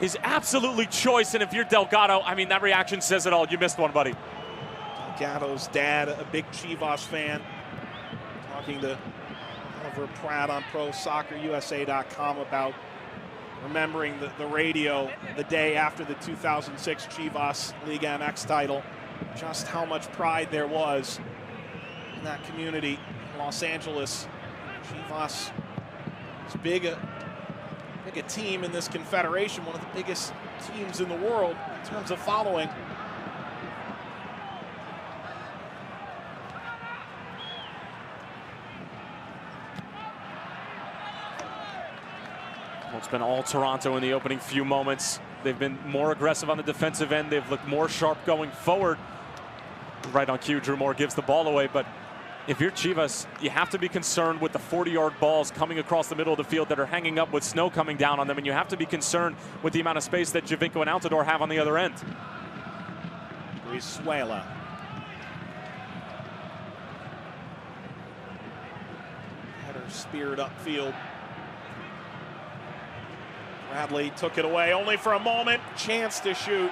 is absolutely choice, and if you're Delgado, I mean, that reaction says it all. You missed one, buddy. Delgado's dad, a big Chivas fan, talking to Oliver Pratt on ProSoccerUSA.com about remembering the radio the day after the 2006 Chivas Liga MX title, just how much pride there was in that community in Los Angeles. Chivas is big a team in this confederation, one of the biggest teams in the world in terms of following. Well, it's been all Toronto in the opening few moments. They've been more aggressive on the defensive end. They've looked more sharp going forward. Right on cue, Drew Moore gives the ball away, but if you're Chivas, you have to be concerned with the 40-yard balls coming across the middle of the field that are hanging up with snow coming down on them, and you have to be concerned with the amount of space that Giovinco and Altidore have on the other end. Brizuela. Header speared upfield. Bradley took it away only for a moment. Chance to shoot.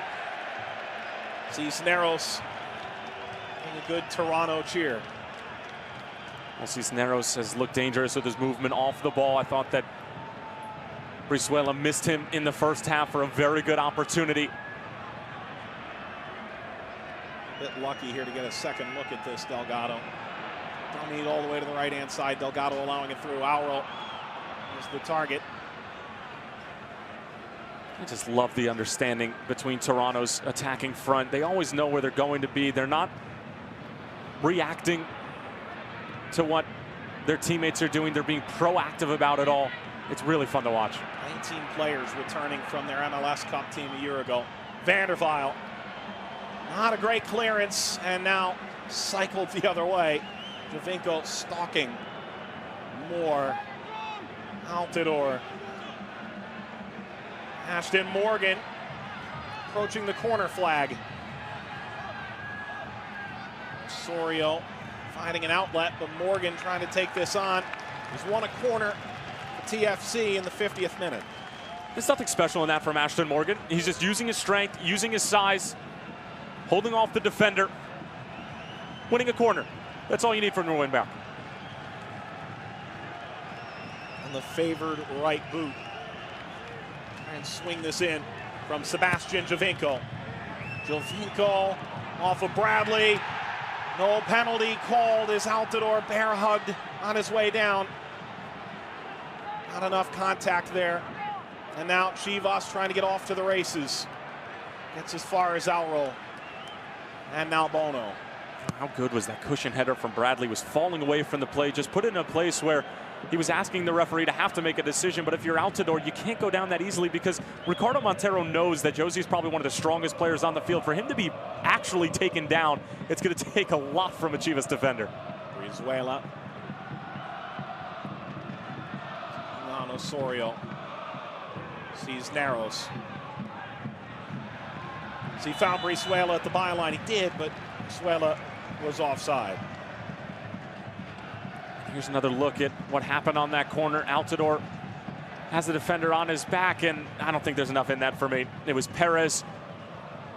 Cisneros and a good Toronto cheer. Well, Cisneros has looked dangerous with his movement off the ball. I thought that Brizuela missed him in the first half for a very good opportunity. A bit lucky here to get a second look at this, Delgado. Dominate all the way to the right-hand side. Delgado allowing it through. Auro is the target. I just love the understanding between Toronto's attacking front. They always know where they're going to be. They're not reacting to what their teammates are doing. They're being proactive about it all. It's really fun to watch. 19 players returning from their MLS Cup team a year ago. Vanderweil, not a great clearance, and now cycled the other way. Giovinco stalking more. Altidore. Ashton Morgan approaching the corner flag. Osorio finding an outlet, but Morgan trying to take this on. He's won a corner for TFC in the 50th minute. There's nothing special in that from Ashton Morgan. He's just using his strength, using his size, holding off the defender, winning a corner. That's all you need from a win back. On the favored right boot. And swing this in from Sebastian Giovinco. Giovinco off of Bradley. No penalty called as Altidore bear hugged on his way down. Not enough contact there. And now Chivas trying to get off to the races. Gets as far as Auro. And now Bono. How good was that cushion header from Bradley? Was falling away from the play. Just put it in a place where he was asking the referee to have to make a decision. But if you're Altidore, you can't go down that easily because Ricardo Montero knows that Josie is probably one of the strongest players on the field. For him to be actually taken down, it's going to take a lot from a Chivas defender. Brizuela. Osorio sees Narrows. So he found Brizuela at the byline. He did, but Brizuela was offside. Here's another look at what happened on that corner. Altidore has the defender on his back, and I don't think there's enough in that for me. It was Perez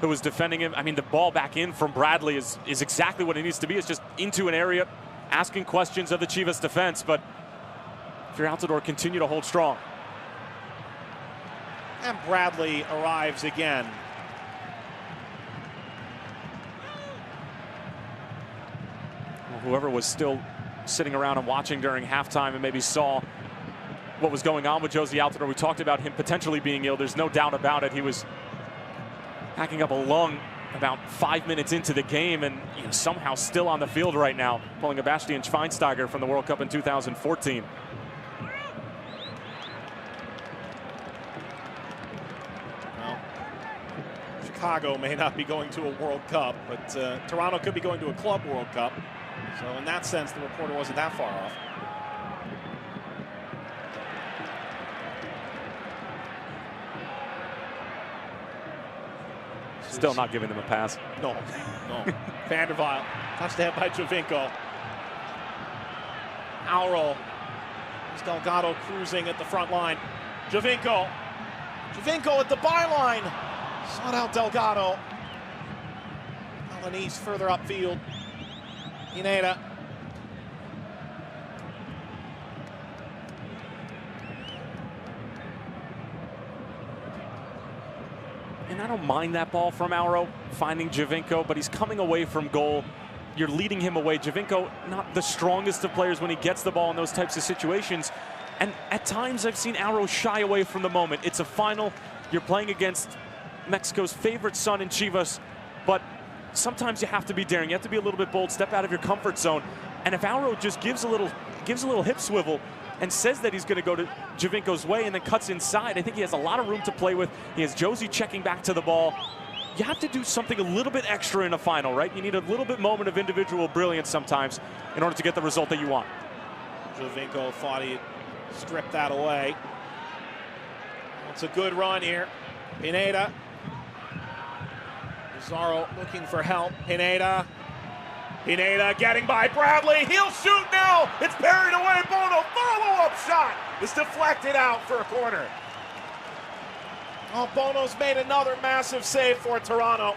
who was defending him. I mean, the ball back in from Bradley is exactly what it needs to be. It's just into an area, asking questions of the Chivas defense, but if you're Altidore, continue to hold strong. And Bradley arrives again. Well, whoever was still sitting around and watching during halftime and maybe saw what was going on with Josie Altidore, we talked about him potentially being ill. There's no doubt about it. He was hacking up a lung about 5 minutes into the game and somehow still on the field right now, pulling a Bastian Schweinsteiger from the World Cup in 2014. Chicago may not be going to a World Cup, but Toronto could be going to a Club World Cup. So in that sense, the reporter wasn't that far off. Still not giving them a pass. No. Van der Vaart, touchdown by Jovinko. Auro. There's Delgado cruising at the front line. Jovinko at the byline. Sought out Delgado. Alanis further upfield. Pineda. And I don't mind that ball from Auro finding Jovinko, but he's coming away from goal. You're leading him away. Jovinko, not the strongest of players when he gets the ball in those types of situations. And at times I've seen Auro shy away from the moment. It's a final. You're playing against Mexico's favorite son in Chivas, but sometimes you have to be daring. You have to be a little bit bold, step out of your comfort zone. And if Auro just gives a little hip swivel and says that he's going to go to Jovinko's way and then cuts inside, I think he has a lot of room to play with. He has Josie checking back to the ball. You have to do something a little bit extra in a final, right? You need a little bit moment of individual brilliance sometimes in order to get the result that you want. Jovinko thought he'd strip that away. It's a good run here. Pineda. Pizarro looking for help. Pineda getting by Bradley. He'll shoot now. It's parried away. Bono. Follow-up shot is deflected out for a corner. Oh, Bono's made another massive save for Toronto.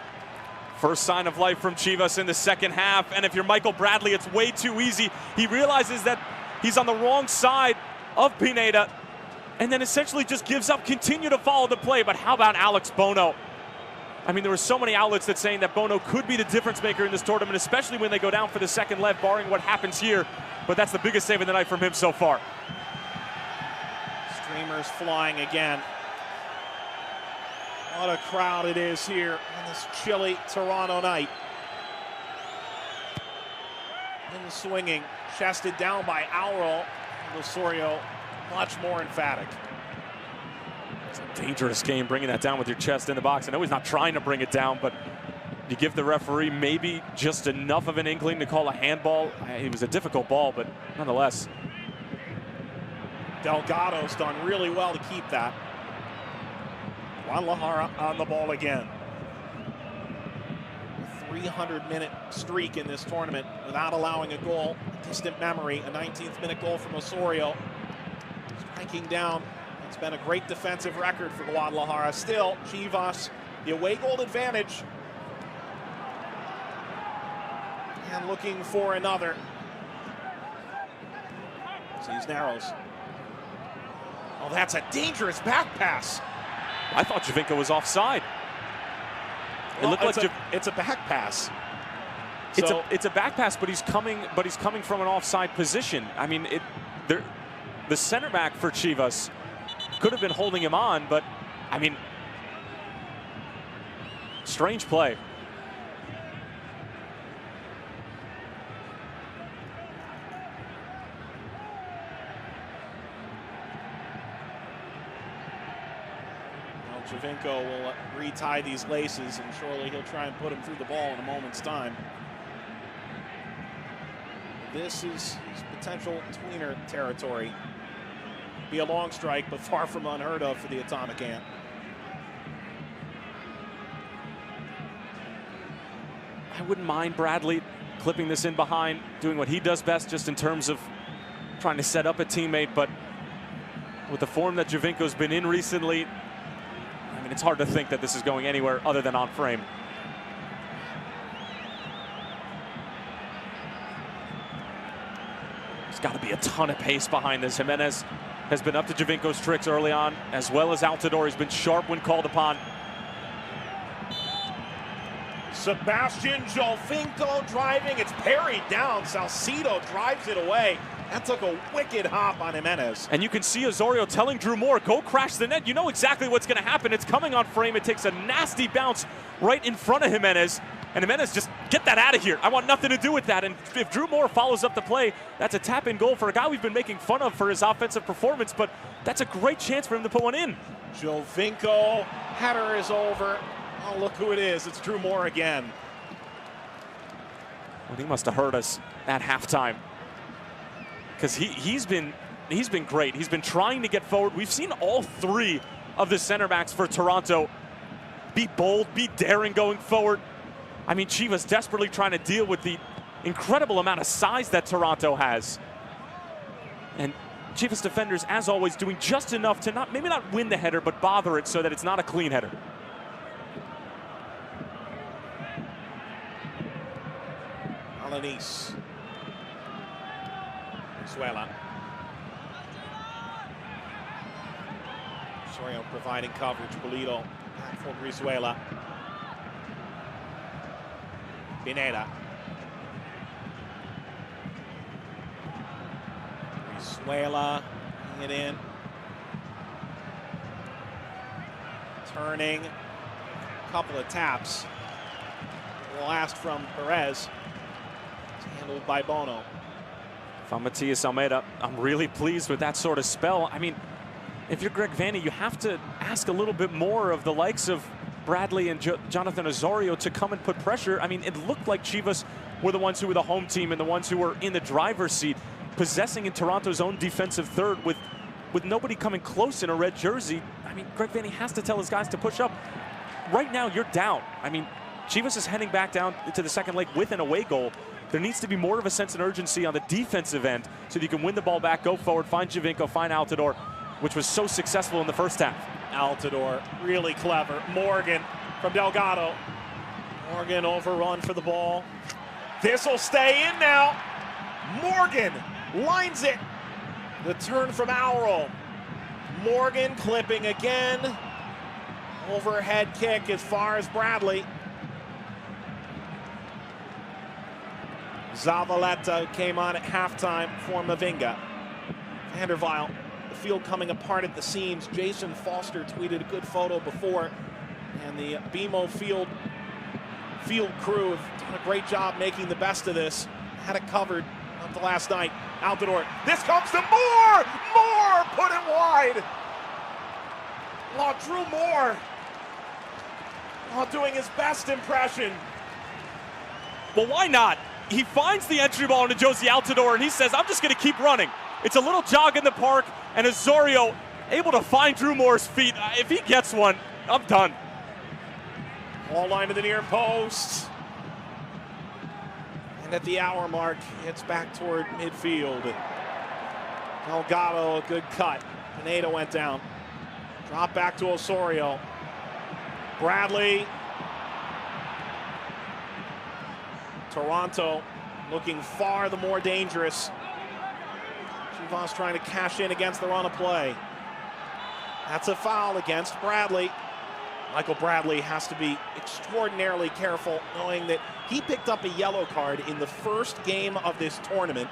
First sign of life from Chivas in the second half. And if you're Michael Bradley, it's way too easy. He realizes that he's on the wrong side of Pineda and then essentially just gives up, continue to follow the play. But how about Alex Bono? I mean, there were so many outlets that saying that Bono could be the difference maker in this tournament, especially when they go down for the second leg, barring what happens here. But that's the biggest save of the night from him so far. Streamers flying again. What a crowd it is here on this chilly Toronto night. And swinging, chested down by Auro. And Osorio much more emphatic. It's a dangerous game, bringing that down with your chest in the box. I know he's not trying to bring it down, but you give the referee maybe just enough of an inkling to call a handball. It was a difficult ball, but nonetheless. Delgado's done really well to keep that. Guadalajara on the ball again. A 300-minute streak in this tournament without allowing a goal. Distant memory, a 19th-minute goal from Osorio. Striking down. It's been a great defensive record for Guadalajara. Still, Chivas, the away goal advantage. And looking for another. Sees Narrows. Oh, that's a dangerous back pass. I thought Jovinko was offside. Well, it looked like it's a back pass. It's a back pass, but he's coming from an offside position. I mean, the center back for Chivas could have been holding him on, but I mean, strange play. Giovinco will retie these laces, and surely he'll try and put him through the ball in a moment's time. This is potential tweener territory. Be a long strike, but far from unheard of for the Atomic Ant. I wouldn't mind Bradley clipping this in behind, doing what he does best just in terms of trying to set up a teammate, but with the form that Giovinco's been in recently, I mean, it's hard to think that this is going anywhere other than on frame. There's got to be a ton of pace behind this. Jimenez has been up to Giovinco's tricks early on, as well as Altidore. He's been sharp when called upon. Sebastian Giovinco driving. It's parried down. Salcido drives it away. That took a wicked hop on Jimenez. And you can see Osorio telling Drew Moore, go crash the net. You know exactly what's going to happen. It's coming on frame. It takes a nasty bounce right in front of Jimenez. And Jimenez, just get that out of here. I want nothing to do with that. And if Drew Moore follows up the play, that's a tap-in goal for a guy we've been making fun of for his offensive performance. But that's a great chance for him to put one in. Giovinco, header is over. Oh, look who it is. It's Drew Moore again. Well, he must have heard us at halftime, because he's been great. He's been trying to get forward. We've seen all three of the center backs for Toronto be bold, be daring going forward. I mean, Chivas desperately trying to deal with the incredible amount of size that Toronto has. And Chivas defenders, as always, doing just enough to maybe not win the header, but bother it so that it's not a clean header. Alanis. Brizuela. Osorio providing coverage. Pulido back for Brizuela. Pineda. Brizuela it in. Turning. A couple of taps. The last from Perez. Handled by Bono. If I'm Matias Almeida, I'm really pleased with that sort of spell. I mean, if you're Greg Vanney, you have to ask a little bit more of the likes of Bradley and Jonathan Osorio to come and put pressure. I mean, it looked like Chivas were the ones who were the home team and the ones who were in the driver's seat, possessing in Toronto's own defensive third with nobody coming close in a red jersey. I mean, Greg Vanney has to tell his guys to push up. Right now, you're down. I mean, Chivas is heading back down to the second leg with an away goal. There needs to be more of a sense of urgency on the defensive end so that you can win the ball back, go forward, find Giovinco, find Altidore, which was so successful in the first half. Altidore, really clever. Morgan from Delgado. Morgan overrun for the ball. This will stay in now. Morgan lines it. The turn from Auro. Morgan clipping again. Overhead kick as far as Bradley. Zavaleta came on at halftime for Mavinga. Vanderweil, the field coming apart at the seams. Jason Foster tweeted a good photo before, and the BMO field crew have done a great job making the best of this. Had it covered up to last night. Altidore, this comes to Moore! Moore put it wide! Drew Moore doing his best impression. Well, why not? He finds the entry ball into Josie Altidore, and he says, I'm just going to keep running. It's a little jog in the park, and Osorio able to find Drew Moore's feet. If he gets one, I'm done. Ball line to the near post. And at the hour mark, it's back toward midfield. Delgado, a good cut. Pineda went down. Drop back to Osorio. Bradley. Toronto looking far the more dangerous. Chivas trying to cash in against the run of play. That's a foul against Bradley. Michael Bradley has to be extraordinarily careful, knowing that he picked up a yellow card in the first game of this tournament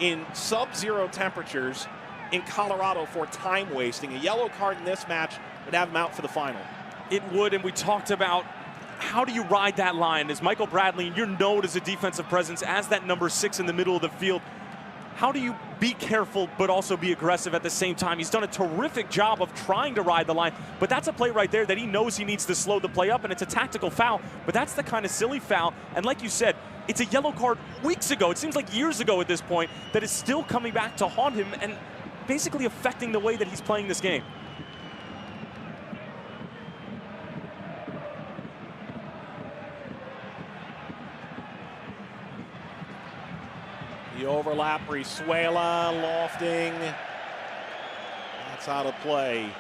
in sub-zero temperatures in Colorado for time wasting. A yellow card in this match would have him out for the final. It would, and we talked about how do you ride that line as Michael Bradley, and you're known as a defensive presence, as that number 6 in the middle of the field. how do you be careful but also be aggressive at the same time? He's done a terrific job of trying to ride the line, but that's a play right there that he knows he needs to slow the play up, and it's a tactical foul, but that's the kind of silly foul. And like you said, it's a yellow card weeks ago. It seems like years ago at this point that is still coming back to haunt him and basically affecting the way that he's playing this game. The overlap, Brizuela lofting. That's out of play.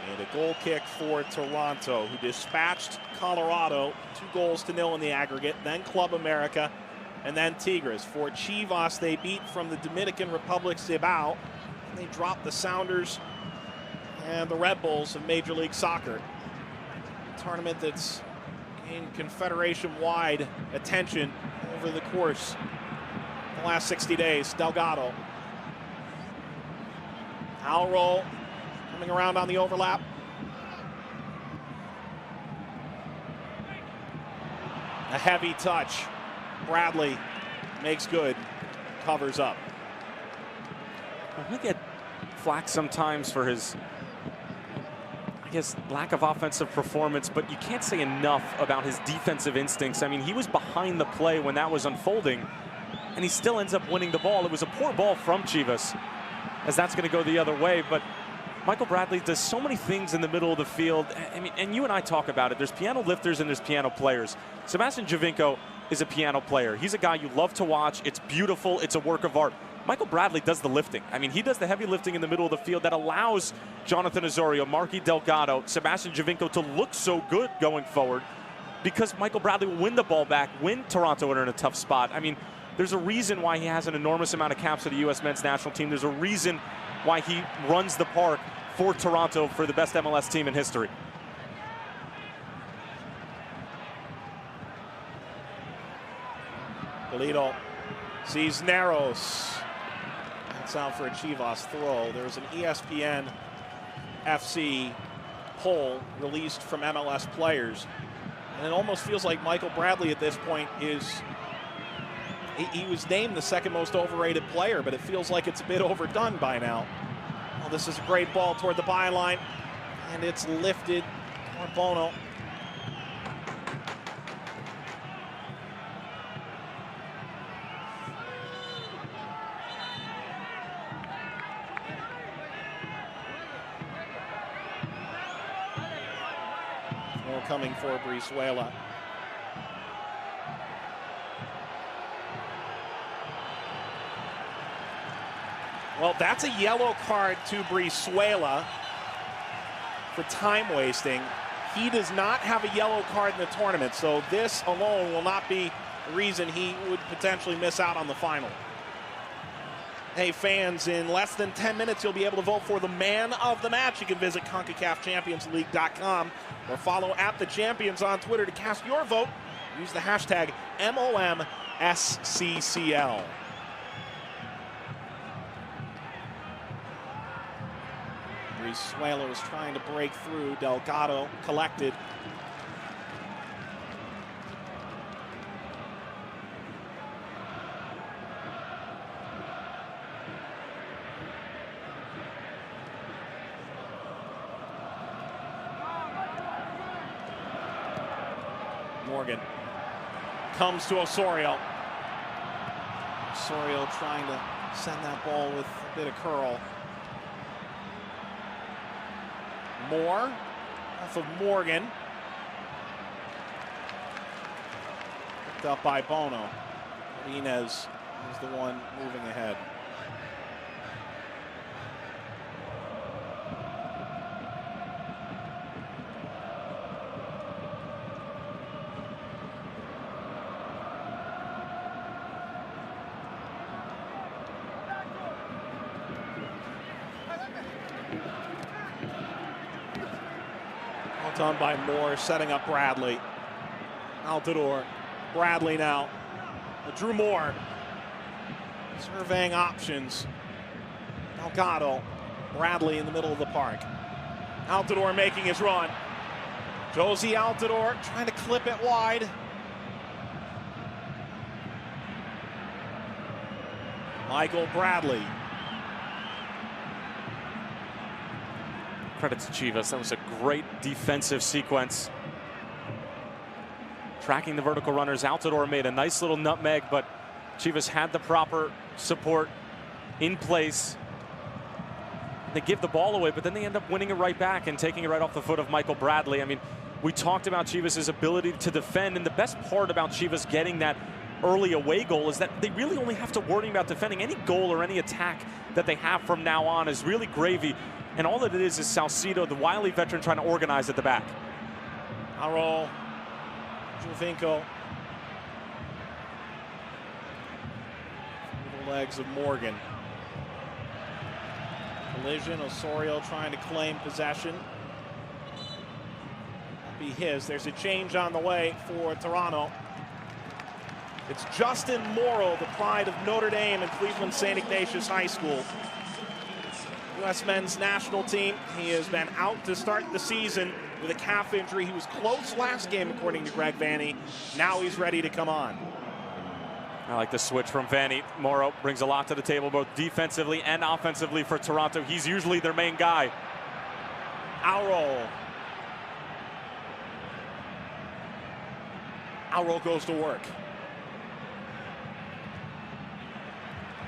And a goal kick for Toronto, who dispatched Colorado 2-0 in the aggregate, then Club America, and then Tigres. For Chivas, they beat from the Dominican Republic Cibao, and they dropped the Sounders and the Red Bulls of Major League Soccer. A tournament that's gained Confederation-wide attention over the course the last 60 days. Delgado. Foul roll coming around on the overlap. A heavy touch. Bradley makes good, covers up. He'll get flack sometimes for his, I guess, lack of offensive performance, but you can't say enough about his defensive instincts. I mean, he was behind the play when that was unfolding, and he still ends up winning the ball. It was a poor ball from Chivas, as that's going to go the other way, but Michael Bradley does so many things in the middle of the field. I mean, and you and I talk about it. There's piano lifters and there's piano players. Sebastian Giovinco is a piano player. He's a guy you love to watch. It's beautiful. It's a work of art. Michael Bradley does the lifting. I mean, he does the heavy lifting in the middle of the field that allows Jonathan Osorio, Marky Delgado, Sebastian Giovinco to look so good going forward, because Michael Bradley will win the ball back when Toronto are in a tough spot. I mean, there's a reason why he has an enormous amount of caps for the U.S. men's national team. There's a reason why he runs the park for Toronto for the best MLS team in history. Polito Cisneros. That's out for a Chivas throw. There's an ESPN FC poll released from MLS players, and it almost feels like Michael Bradley at this point is, he was named the second most overrated player, but it feels like it's a bit overdone by now. Well, this is a great ball toward the byline, and it's lifted for Bono. Throw coming for Brizuela. Well, that's a yellow card to Brizuela for time wasting. He does not have a yellow card in the tournament, so this alone will not be the reason he would potentially miss out on the final. Hey fans, in less than 10 minutes you'll be able to vote for the man of the match. You can visit CONCACAFChampionsLeague.com or follow @TheChampions on Twitter to cast your vote. Use the hashtag MOMSCCL. Brizuela was trying to break through. Delgado collected. Morgan comes to Osorio. Osorio trying to send that ball with a bit of curl. Moore off of Morgan. Picked up by Bono. Inez is the one moving ahead. Done by Moore, setting up Bradley. Altidore. Bradley now. Drew Moore. Surveying options. Delgado. Bradley in the middle of the park. Altidore making his run. Josie Altidore trying to clip it wide. Michael Bradley. Credit to Chivas. That was a great defensive sequence. Tracking the vertical runners. Altidore made a nice little nutmeg, but Chivas had the proper support in place. They give the ball away, but then they end up winning it right back and taking it right off the foot of Michael Bradley. I mean, we talked about Chivas' ability to defend, and the best part about Chivas getting that early away goal is that they really only have to worry about defending. Any goal or any attack that they have from now on is really gravy, and all that it is Salcido, the wily veteran, trying to organize at the back. Arol, Jovinko. The legs of Morgan. Collision, Osorio trying to claim possession. That'll be his. There's a change on the way for Toronto. It's Justin Morrow, the pride of Notre Dame and Cleveland St. Ignatius High School. U.S. men's national team. He has been out to start the season with a calf injury. He was close last game, according to Greg Vanney. Now he's ready to come on. I like the switch from Vanney. Morrow brings a lot to the table, both defensively and offensively for Toronto. He's usually their main guy. Arol. Arol goes to work.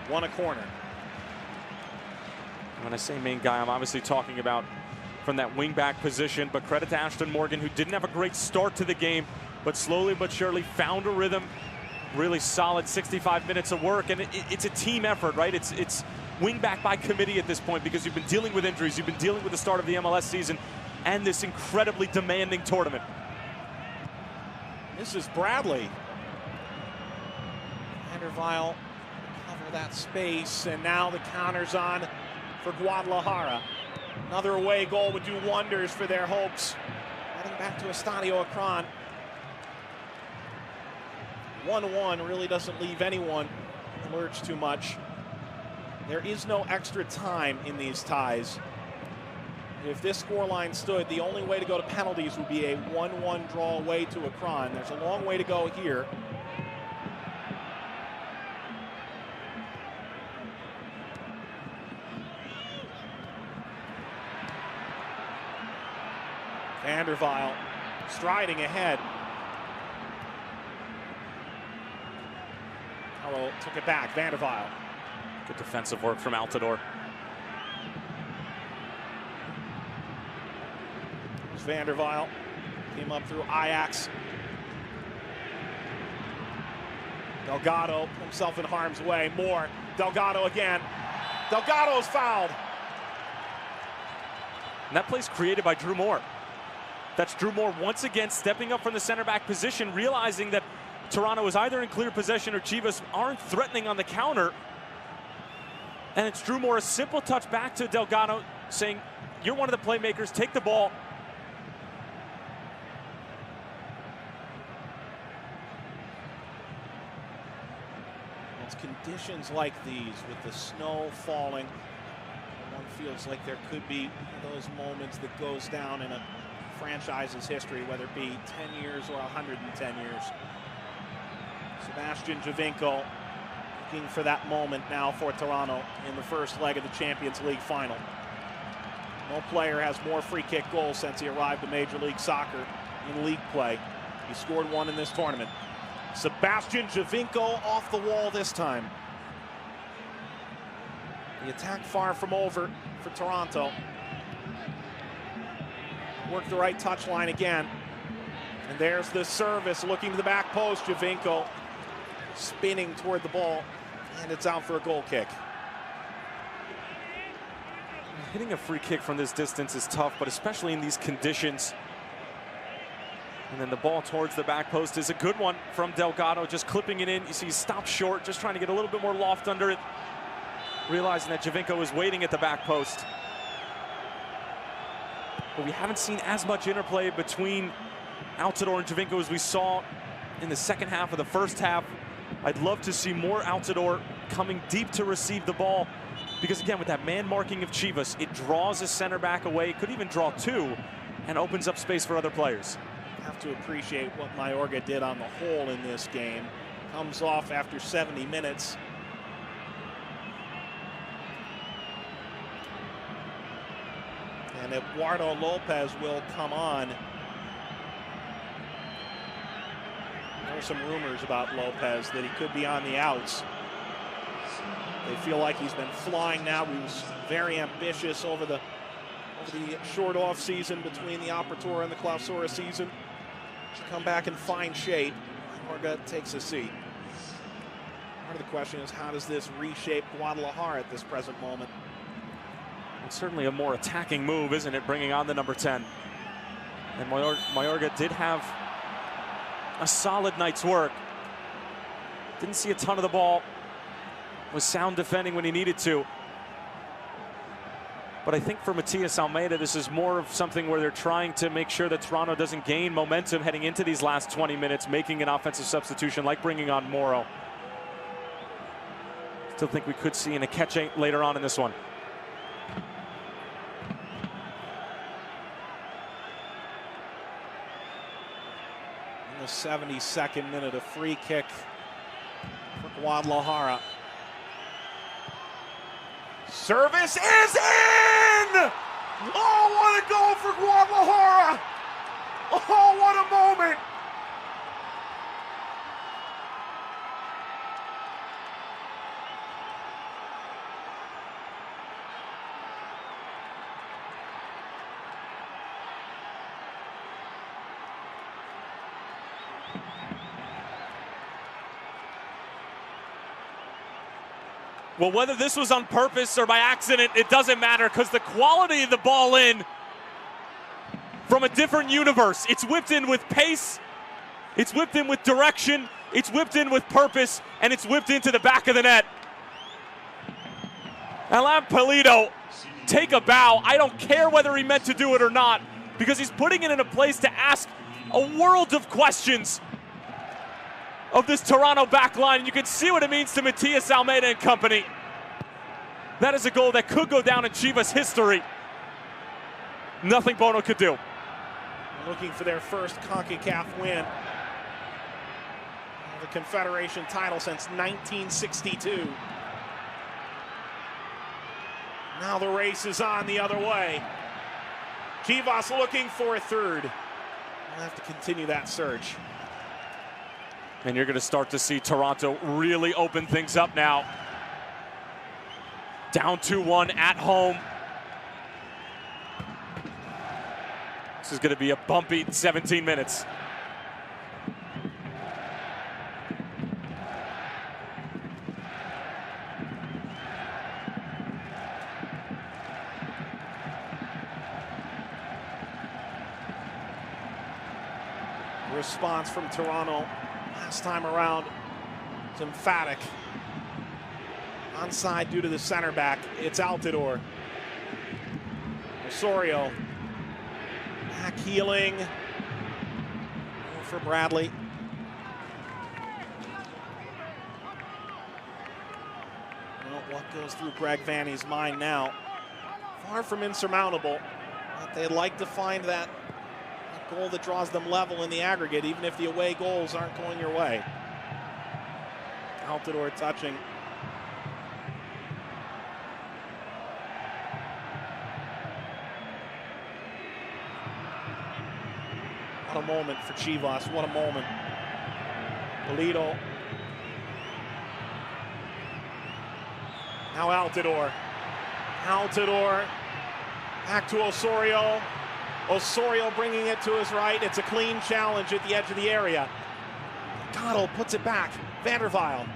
Won a corner. When I say main guy, I'm obviously talking about from that wing-back position, but credit to Ashton Morgan, who didn't have a great start to the game, but slowly but surely found a rhythm. Really solid 65 minutes of work, and it's a team effort, right? It's wing-back by committee at this point, because you've been dealing with injuries, you've been dealing with the start of the MLS season, and this incredibly demanding tournament. This is Bradley. Vanderweil cover that space, and now the counter's on for Guadalajara. Another away goal would do wonders for their hopes. Heading back to Estadio Akron. 1-1 really doesn't leave anyone lurch too much. There is no extra time in these ties. If this scoreline stood, the only way to go to penalties would be a 1-1 draw away to Akron. There's a long way to go here. Vanderweil striding ahead. Arol took it back. Vanderweil. Good defensive work from Altidore. Vanderweil came up through Ajax. Delgado put himself in harm's way. More. Delgado again. Delgado's fouled. And that play's created by Drew Moore. That's Drew Moore once again stepping up from the center back position, realizing that Toronto is either in clear possession or Chivas aren't threatening on the counter. And it's Drew Moore, a simple touch back to Delgado, saying, you're one of the playmakers, take the ball. It's conditions like these with the snow falling. One feels like there could be those moments that goes down in a franchise's history, whether it be 10 years or 110 years. Sebastian Jovinko looking for that moment now for Toronto in the first leg of the Champions League final. No player has more free kick goals since he arrived to Major League Soccer in league play. He scored one in this tournament. Sebastian Jovinko off the wall this time. The attack far from over for Toronto. Work the right touch line again. And there's the service looking to the back post. Jovinko spinning toward the ball, and it's out for a goal kick. Hitting a free kick from this distance is tough, but especially in these conditions. And then the ball towards the back post is a good one from Delgado, just clipping it in. You see he stopped short, just trying to get a little bit more loft under it, realizing that Jovinko was waiting at the back post. But we haven't seen as much interplay between Altidore and Jovinko as we saw in the second half of the first half. I'd love to see more Altidore coming deep to receive the ball, because again, with that man marking of Chivas, it draws a center back away, could even draw two, and opens up space for other players. Have to appreciate what Mayorga did on the whole in this game. Comes off after 70 minutes. And Eduardo Lopez will come on. There are some rumors about Lopez that he could be on the outs. They feel like he's been flying now. He was very ambitious over the short off season between the Apertura and the Clausura season. Come back in fine shape. Morga takes a seat. Part of the question is, how does this reshape Guadalajara at this present moment? It's certainly a more attacking move, isn't it, bringing on the number 10. And Mayorga did have a solid night's work. Didn't see a ton of the ball. Was sound defending when he needed to. But I think for Matias Almeida, this is more of something where they're trying to make sure that Toronto doesn't gain momentum heading into these last 20 minutes, making an offensive substitution like bringing on Moro. Still think we could see an Akeche later on in this one. In the 72nd minute, a free kick for Guadalajara. Service is in! Oh, what a goal for Guadalajara! Oh, what a moment! Well, whether this was on purpose or by accident, it doesn't matter, because the quality of the ball in from a different universe. It's whipped in with pace, it's whipped in with direction, it's whipped in with purpose, and it's whipped into the back of the net. Alain Pulido, take a bow. I don't care whether he meant to do it or not, because he's putting it in a place to ask a world of questions of this Toronto back line. You can see what it means to Matias Almeida and company. That is a goal that could go down in Chivas history. Nothing Bono could do. Looking for their first Concacaf win. The Confederation title since 1962. Now the race is on the other way. Chivas looking for a third. We'll have to continue that search. And you're going to start to see Toronto really open things up now. Down 2-1 at home. This is going to be a bumpy 17 minutes. Response from Toronto last time around, it's emphatic. Onside due to the center back. It's Altidore. Osorio. Back healing. For Bradley. Well, what goes through Greg Vanney's mind now? Far from insurmountable. But they'd like to find that goal that draws them level in the aggregate, even if the away goals aren't going your way. Altidore touching. What a moment for Chivas, what a moment. Pulido. Now Altidore. Altidore. Back to Osorio. Osorio bringing it to his right. It's a clean challenge at the edge of the area. Cottle puts it back. Vanderweil.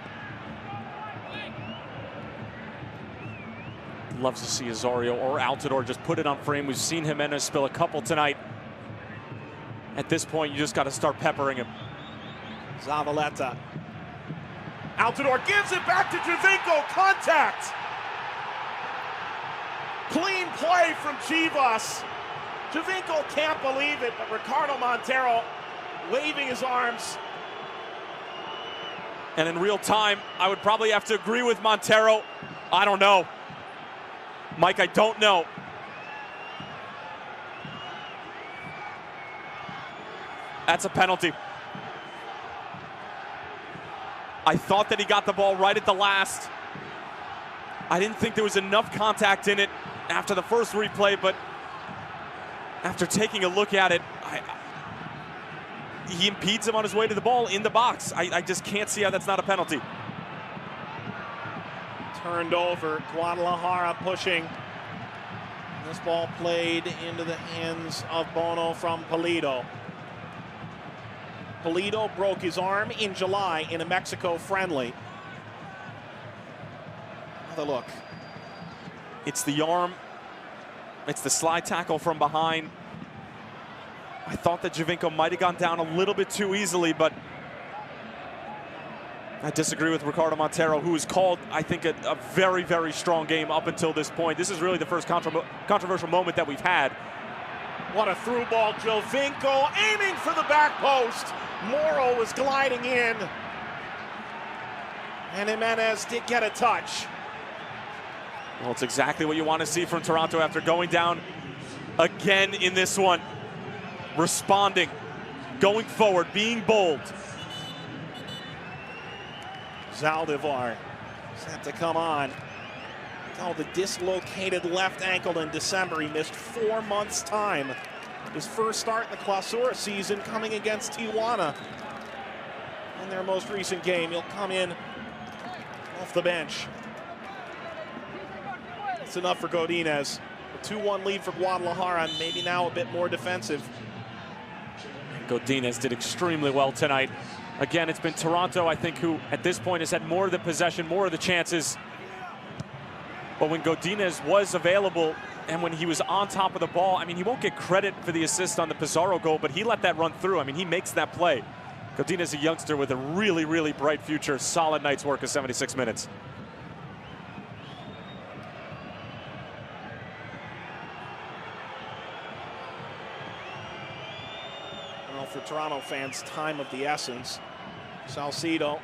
Loves to see Osorio or Altidore just put it on frame. We've seen Jimenez spill a couple tonight. At this point, you just got to start peppering him. Zavaleta. Altidore gives it back to Javinko. Contact. Clean play from Chivas. Javinko can't believe it, but Ricardo Montero waving his arms. And in real time, I would probably have to agree with Montero. I don't know. Mike, I don't know. That's a penalty. I thought that he got the ball right at the last. I didn't think there was enough contact in it after the first replay, but after taking a look at it, he impedes him on his way to the ball in the box. I just can't see how that's not a penalty. Turned over, Guadalajara pushing. This ball played into the hands of Bono from Pulido. Pulido broke his arm in July in a Mexico friendly. Another look. It's the arm. It's the slide tackle from behind. I thought that Giovinco might have gone down a little bit too easily, but I disagree with Ricardo Montero, who has called, I think, a very, very strong game up until this point. This is really the first controversial moment that we've had. What a through ball. Giovinco aiming for the back post. Moro was gliding in. And Jimenez did get a touch. Well, it's exactly what you want to see from Toronto after going down again in this one. Responding, going forward, being bold. Zaldivar set to come on. Oh, the dislocated left ankle in December. He missed 4 months' time. His first start in the Clausura season coming against Tijuana. In their most recent game, he'll come in off the bench. That's enough for Godinez. A 2-1 lead for Guadalajara, and maybe now a bit more defensive. Godinez did extremely well tonight. Again, it's been Toronto, I think, who at this point has had more of the possession, more of the chances. But when Godinez was available and when he was on top of the ball, I mean, he won't get credit for the assist on the Pizarro goal, but he let that run through. I mean, he makes that play. Godinez, a youngster with a really, really bright future. Solid night's work of 76 minutes. Well, for Toronto fans, time of the essence. Salcido,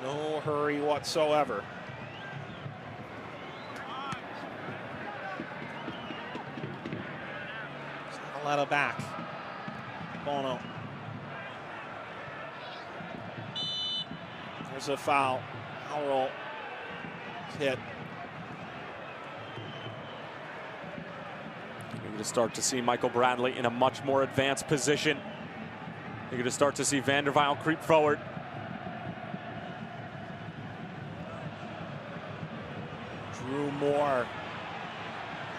no hurry whatsoever. Saletta back. Bono. There's a foul. Foul roll. Hit. You're going to start to see Michael Bradley in a much more advanced position. You're going to start to see Van der Vaal creep forward. Drew Moore.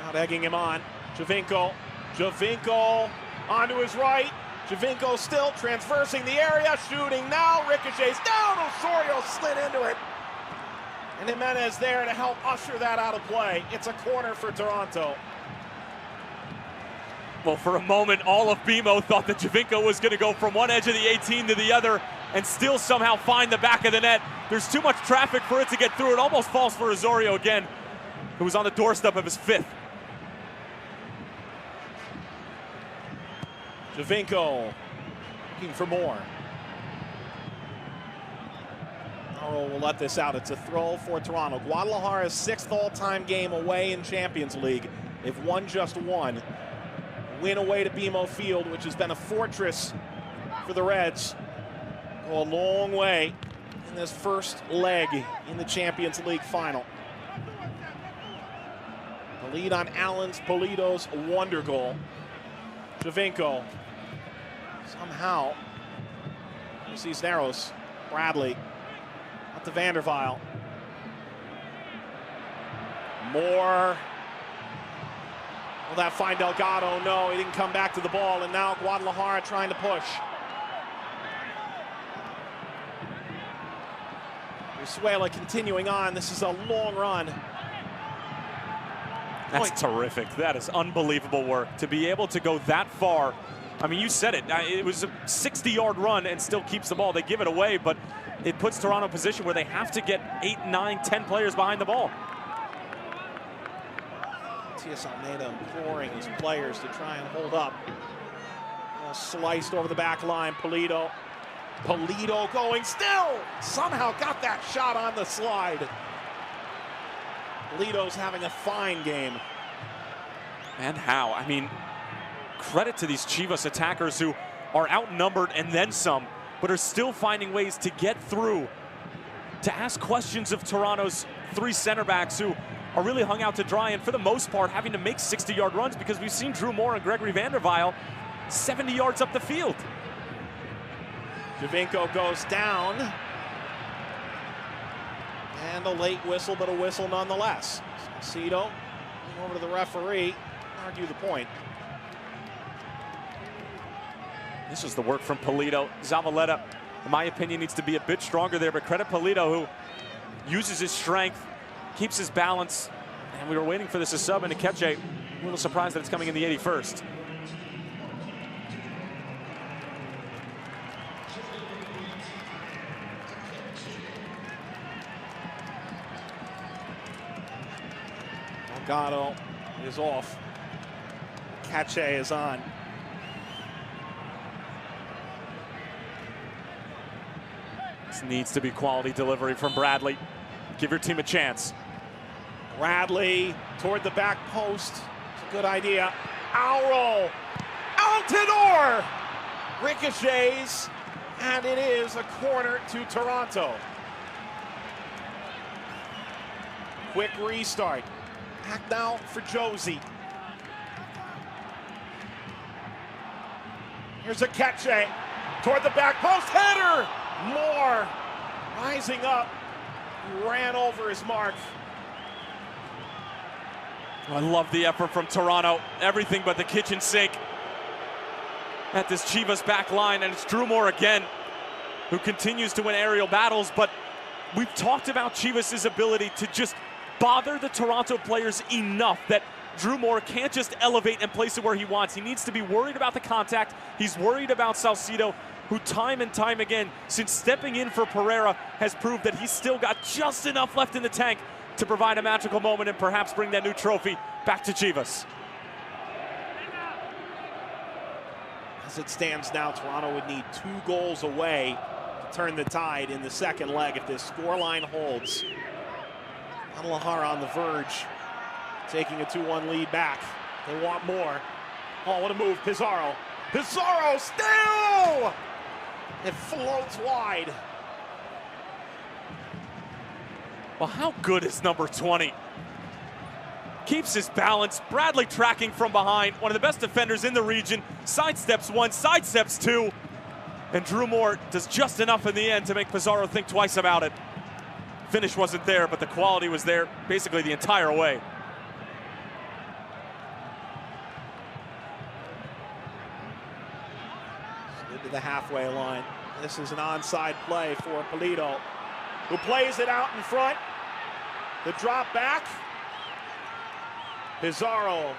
Not egging him on. Giovinco. Giovinco onto his right. Giovinco still transversing the area. Shooting now. Ricochets down. Osorio slid into it. And Jimenez there to help usher that out of play. It's a corner for Toronto. Well, for a moment, all of BMO thought that Giovinco was going to go from one edge of the 18 to the other and still somehow find the back of the net. There's too much traffic for it to get through. It almost falls for Osorio again, who was on the doorstep of his 5th. Giovinco looking for more. Aro will let this out. It's a throw for Toronto. Guadalajara's 6th all-time game away in Champions League. They've won just one. Win away to BMO Field, which has been a fortress for the Reds. Go a long way in this first leg in the Champions League final. The lead on Allen's Pulido's wonder goal. Giovinco somehow Cisneros, Bradley, up to Van der Vaal. Moore. Will that find Delgado? No, he didn't come back to the ball, and now Guadalajara trying to push. Venezuela continuing on. This is a long run. That's terrific. That is unbelievable work. To be able to go that far, I mean, you said it. It was a 60-yard run and still keeps the ball. They give it away, but it puts Toronto in a position where they have to get 8, 9, 10 players behind the ball. Matias Almeida imploring his players to try and hold up. Sliced over the back line. Pulido going still. Somehow got that shot on the slide. Pulido's having a fine game. And how? I mean, credit to these Chivas attackers who are outnumbered and then some, but are still finding ways to get through, to ask questions of Toronto's 3 center backs who are really hung out to dry, and for the most part having to make 60-yard runs, because we've seen Drew Moore and Gregory Vanderweil 70 yards up the field. Javinko goes down. And a late whistle, but a whistle nonetheless. Salcido over to the referee, argue the point. This is the work from Polito. Zavaleta, in my opinion, needs to be a bit stronger there, but credit Polito, who uses his strength, keeps his balance, and we were waiting for this as sub, and Akeche, a little surprised that it's coming in the 81st. Delgado is off. Akeche is on. This needs to be quality delivery from Bradley. Give your team a chance. Bradley toward the back post. It's a good idea. Auro. Altidore ricochets, and it is a corner to Toronto. Quick restart. Back now for Josie. Here's Akeche toward the back post. Header! Moore rising up. He ran over his mark. I love the effort from Toronto. Everything but the kitchen sink at this Chivas back line, and it's Drew Moore again, who continues to win aerial battles, but we've talked about Chivas' ability to just bother the Toronto players enough that Drew Moore can't just elevate and place it where he wants. He needs to be worried about the contact. He's worried about Salcido, who time and time again, since stepping in for Pereira, has proved that he's still got just enough left in the tank to provide a magical moment and perhaps bring that new trophy back to Chivas. As it stands now, Toronto would need 2 goals away to turn the tide in the second leg if this scoreline holds. Guadalajara on the verge, taking a 2-1 lead back. They want more. Oh, what a move, Pizarro. Pizarro still! It floats wide. Well, how good is number 20? Keeps his balance. Bradley tracking from behind. One of the best defenders in the region. Sidesteps 1, sidesteps 2. And Drew Moore does just enough in the end to make Pizarro think twice about it. Finish wasn't there, but the quality was there basically the entire way. Into the halfway line. This is an onside play for Polito, who plays it out in front. The drop back. Pizarro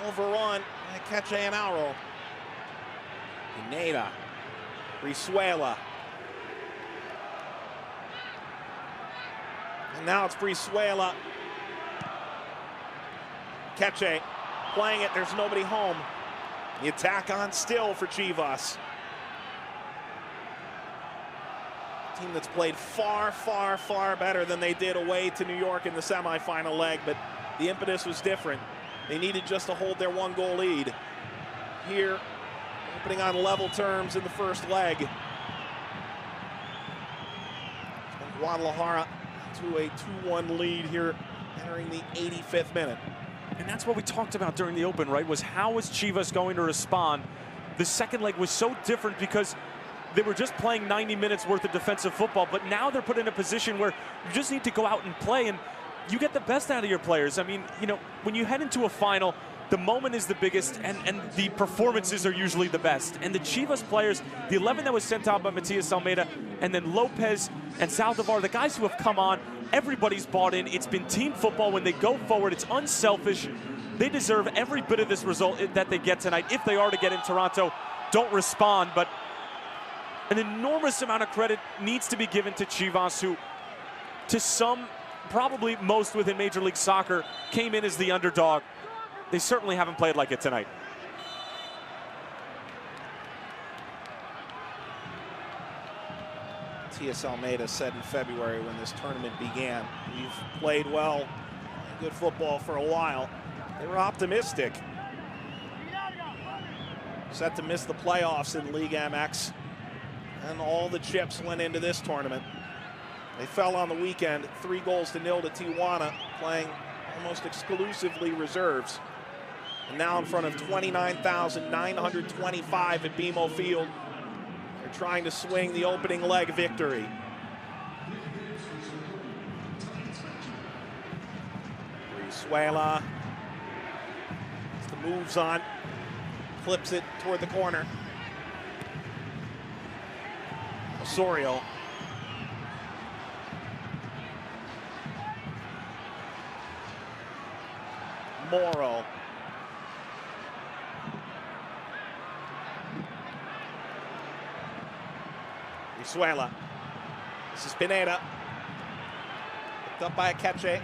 overrun by Akeche and Auro. Pineda. Brizuela. And now it's Brizuela. Akeche playing it. There's nobody home. The attack on still for Chivas. Team that's played far, far, far better than they did away to New York in the semifinal leg, but the impetus was different. They needed just to hold their 1-goal lead. Here, opening on level terms in the first leg. Guadalajara to a 2-1 lead here, entering the 85th minute. And that's what we talked about during the open, right? Was how was Chivas going to respond? The second leg was so different because they were just playing 90 minutes worth of defensive football, but now they're put in a position where you just need to go out and play, and you get the best out of your players. I mean, you know, when you head into a final, the moment is the biggest, and the performances are usually the best. And the Chivas players, the 11 that was sent out by Matias Almeida, and then Lopez and Saldivar, the guys who have come on, everybody's bought in. It's been team football. When they go forward, it's unselfish. They deserve every bit of this result that they get tonight. If they are to get in Toronto, don't respond, but an enormous amount of credit needs to be given to Chivas, who, to some, probably most within Major League Soccer, came in as the underdog. They certainly haven't played like it tonight. Matias Almeida said in February when this tournament began, we've played well, good football for a while. They were optimistic. Set to miss the playoffs in League MX, and all the chips went into this tournament. They fell on the weekend, 3-0 to Tijuana, playing almost exclusively reserves. And now in front of 29,925 at BMO Field, they're trying to swing the opening leg victory. Brizuela, the moves on, clips it toward the corner. Osorio. Moro. Brizuela. This is Pineda. Picked up by Akeche.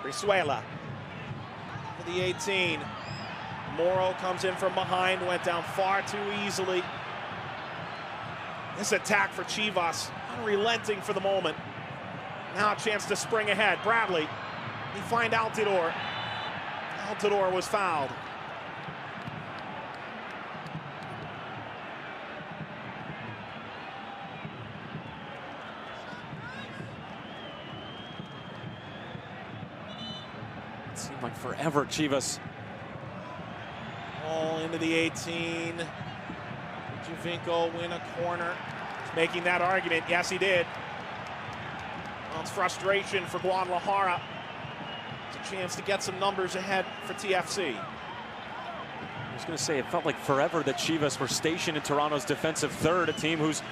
Brizuela for the 18. Moro comes in from behind, went down far too easily. This attack for Chivas, unrelenting for the moment. Now a chance to spring ahead. Bradley, he find Altidore. Altidore was fouled. It seemed like forever, Chivas. All into the 18. Javinko win a corner. He's making that argument. Yes, he did. Well, it's frustration for Guadalajara. It's a chance to get some numbers ahead for TFC. I was going to say, it felt like forever that Chivas were stationed in Toronto's defensive third, a team who's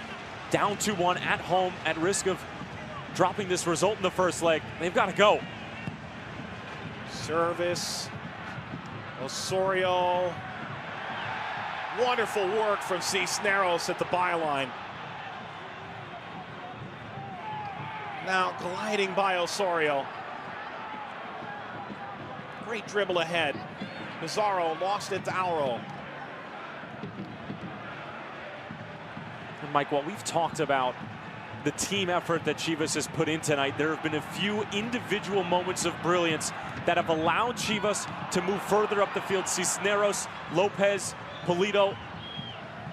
down 2-1 at home at risk of dropping this result in the first leg. They've got to go. Service. Osorio. Wonderful work from Cisneros at the byline. Now gliding by Osorio. Great dribble ahead. Pizarro lost it to Auro. And Mike, while we've talked about the team effort that Chivas has put in tonight, there have been a few individual moments of brilliance that have allowed Chivas to move further up the field. Cisneros, Lopez, Polito,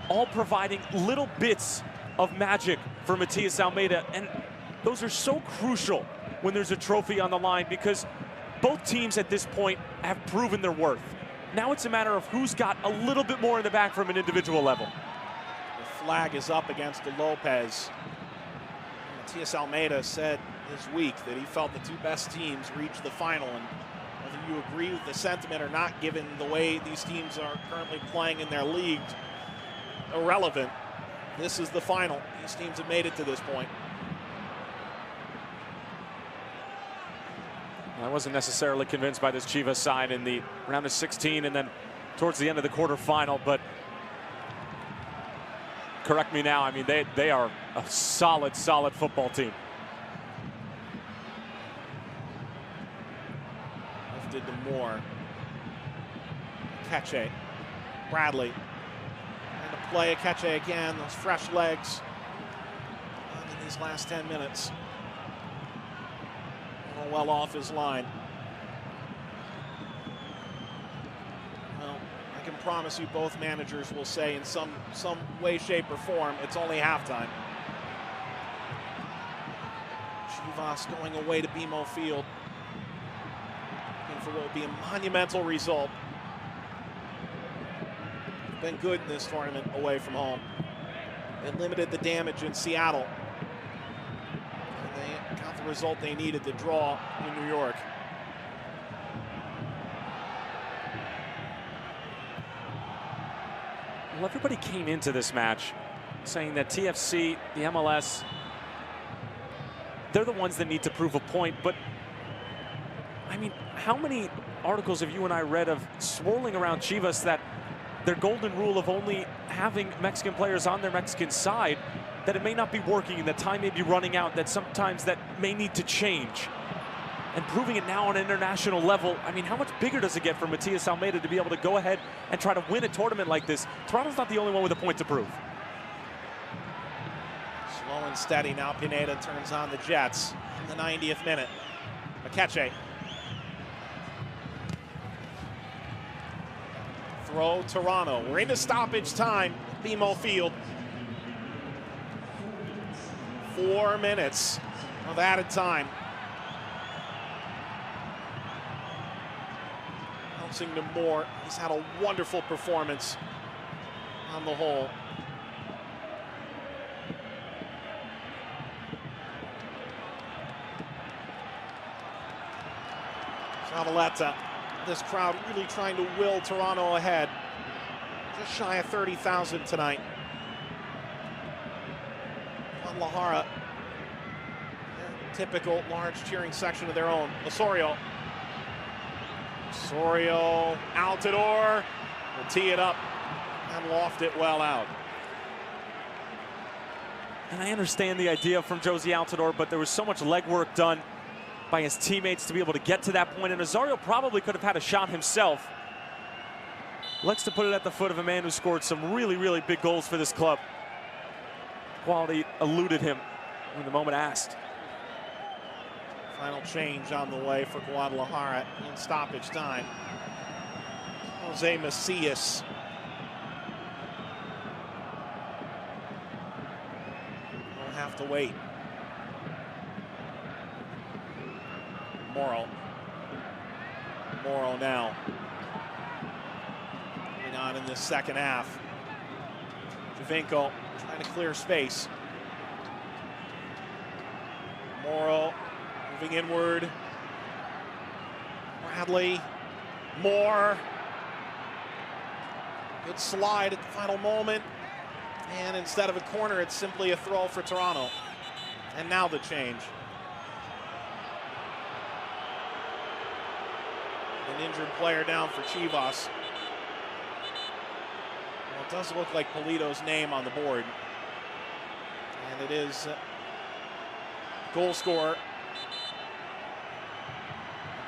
all providing little bits of magic for Matias Almeida. And those are so crucial when there's a trophy on the line, because both teams at this point have proven their worth. Now it's a matter of who's got a little bit more in the back from an individual level. The flag is up against Lopez. Matias Almeida said this week that he felt the two best teams reached the final, and whether you agree with the sentiment or not, given the way these teams are currently playing in their league, irrelevant. This is the final. These teams have made it to this point. I wasn't necessarily convinced by this Chivas side in the round of 16 and then towards the end of the quarterfinal, but correct me now, I mean, they are a solid football team. Lifted to Moore. Akeche. Bradley. And to play Akeche again, those fresh legs in these last 10 minutes. Well off his line. Well, I can promise you both managers will say in some way, shape, or form, it's only halftime. Chivas going away to BMO Field, looking for what would be a monumental result. Been good in this tournament away from home. They limited the damage in Seattle. Got the result they needed to draw in New York. Well, everybody came into this match saying that TFC, the MLS, they're the ones that need to prove a point. But, I mean, how many articles have you and I read of swirling around Chivas that their golden rule of only having Mexican players on their Mexican side, that it may not be working and that time may be running out, that sometimes that may need to change. And proving it now on an international level, I mean, how much bigger does it get for Matias Almeida to be able to go ahead and try to win a tournament like this? Toronto's not the only one with a point to prove. Slow and steady now. Pineda turns on the Jets in the 90th minute. Akeche. Throw Toronto. We're into stoppage time at BMO Field. 4 minutes of added time. Bouncing to Moore. He's had a wonderful performance on the whole. Zavaleta, this crowd really trying to will Toronto ahead. Just shy of 30,000 tonight. Guadalajara, typical large cheering section of their own. Osorio. Altidore will tee it up and loft it well out. And I understand the idea from Josie Altidore, but there was so much legwork done by his teammates to be able to get to that point, and Osorio probably could have had a shot himself. Likes to put it at the foot of a man who scored some really, really big goals for this club. Quality eluded him when the moment asked. Final change on the way for Guadalajara in stoppage time. Jose Macias. We'll have to wait. Morrow now. Moving on in this second half. Javinko trying to clear space. Morrow moving inward. Bradley. Moore. Good slide at the final moment. And instead of a corner, it's simply a throw for Toronto. And now the change. An injured player down for Chivas. Well, it does look like Polito's name on the board. And it is goal scorer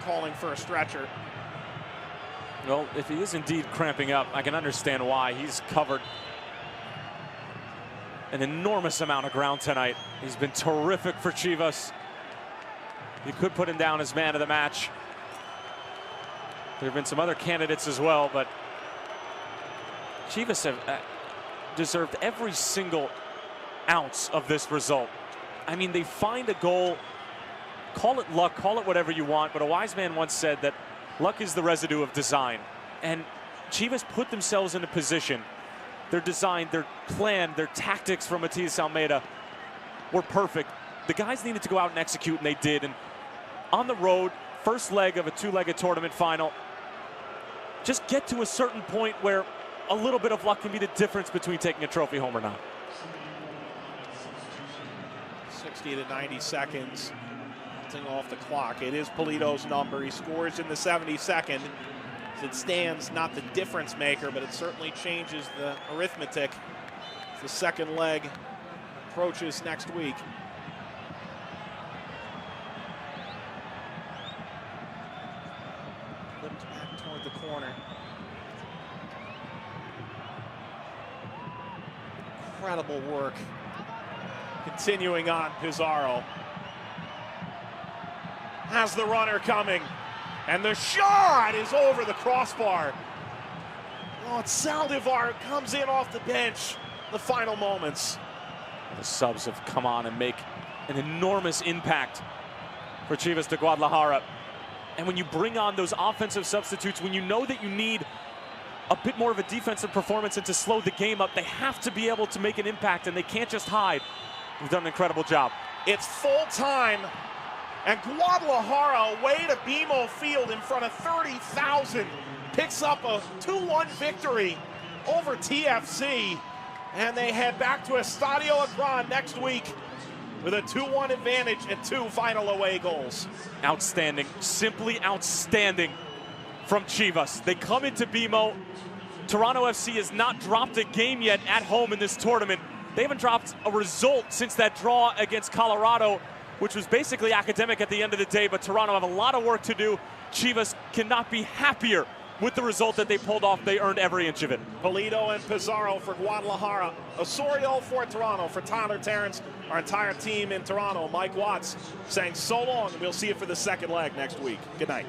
calling for a stretcher. Well, if he is indeed cramping up, I can understand why. He's covered an enormous amount of ground tonight. He's been terrific for Chivas. You could put him down as man of the match. There have been some other candidates as well, but Chivas have deserved every single ounce of this result. I mean, they find a goal, call it luck, call it whatever you want, but a wise man once said that luck is the residue of design. And Chivas put themselves in a position. Their design, their plan, their tactics from Matias Almeida were perfect. The guys needed to go out and execute, and they did. And on the road, first leg of a two-legged tournament final, just get to a certain point where a little bit of luck can be the difference between taking a trophy home or not. 60 to 90 seconds off the clock. It is Polito's number. He scores in the 72nd. As it stands, not the difference maker, but it certainly changes the arithmetic as the second leg approaches next week. Flipped back toward the corner. Incredible work. Continuing on, Pizarro has the runner coming, and the shot is over the crossbar. Oh, Saldivar comes in off the bench the final moments. The subs have come on and make an enormous impact for Chivas de Guadalajara. And when you bring on those offensive substitutes, when you know that you need a bit more of a defensive performance and to slow the game up, they have to be able to make an impact, and they can't just hide. We've done an incredible job. It's full time, and Guadalajara away to BMO Field in front of 30,000 picks up a 2-1 victory over TFC, and they head back to Estadio Akron next week with a 2-1 advantage and 2 final away goals. Outstanding, simply outstanding from Chivas. They come into BMO. Toronto FC has not dropped a game yet at home in this tournament. They haven't dropped a result since that draw against Colorado, which was basically academic at the end of the day, but Toronto have a lot of work to do. Chivas cannot be happier with the result that they pulled off. They earned every inch of it. Polito and Pizarro for Guadalajara. Osorio for Toronto. For Tyler Terrence, our entire team in Toronto, Mike Watts saying so long, and we'll see you for the second leg next week. Good night.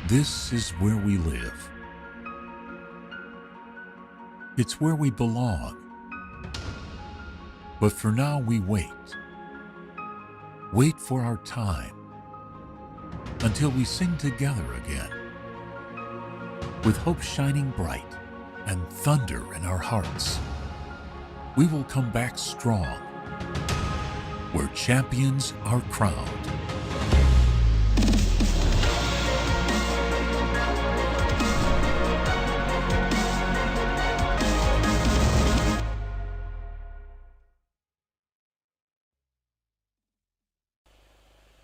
This is where we live. It's where we belong. But for now, we wait. Wait for our time. Until we sing together again. With hope shining bright and thunder in our hearts, we will come back strong, where champions are crowned.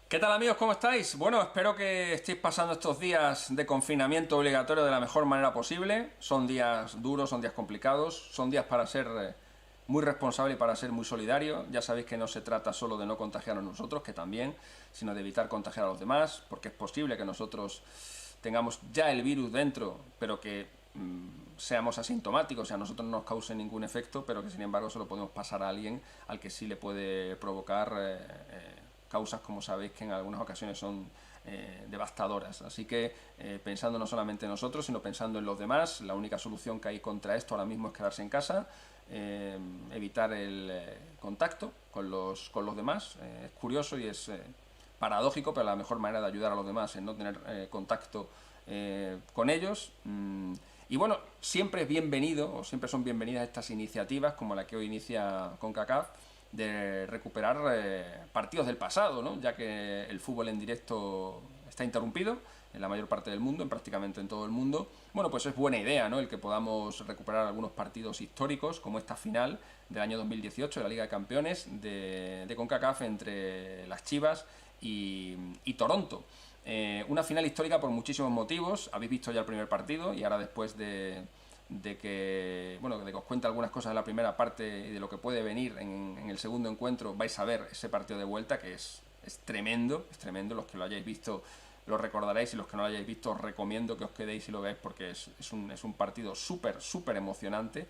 ¿Qué tal, amigos? ¿Cómo estáis? Bueno, espero que estéis pasando estos días de confinamiento obligatorio de la mejor manera posible. Son días duros, son días complicados, son días para ser muy responsable y para ser muy solidario. Ya sabéis que no se trata solo de no contagiarnos nosotros, que también, sino de evitar contagiar a los demás, porque es posible que nosotros tengamos ya el virus dentro, pero que seamos asintomáticos, o sea, a nosotros no nos cause ningún efecto, pero que sin embargo se lo podemos pasar a alguien al que sí le puede provocar causas, como sabéis, que en algunas ocasiones son devastadoras. Así que pensando no solamente en nosotros, sino pensando en los demás, la única solución que hay contra esto ahora mismo es quedarse en casa, evitar el contacto con los demás. Es curioso y es paradójico, pero la mejor manera de ayudar a los demás es no tener contacto con ellos. Y bueno, siempre es bienvenido, o siempre son bienvenidas estas iniciativas como la que hoy inicia Concacaf, de recuperar partidos del pasado, ¿no? Ya que el fútbol en directo está interrumpido en la mayor parte del mundo, en prácticamente en todo el mundo. Bueno, pues es buena idea, ¿no?, el que podamos recuperar algunos partidos históricos, como esta final del año 2018 de la Liga de Campeones de Concacaf entre las Chivas y Toronto. Una final histórica por muchísimos motivos. Habéis visto ya el primer partido y ahora, después de que os cuente algunas cosas de la primera parte y de lo que puede venir en el segundo encuentro, vais a ver ese partido de vuelta, que es tremendo, es tremendo. Los que lo hayáis visto lo recordaréis, y los que no lo hayáis visto os recomiendo que os quedéis y lo veáis, porque es un partido súper emocionante.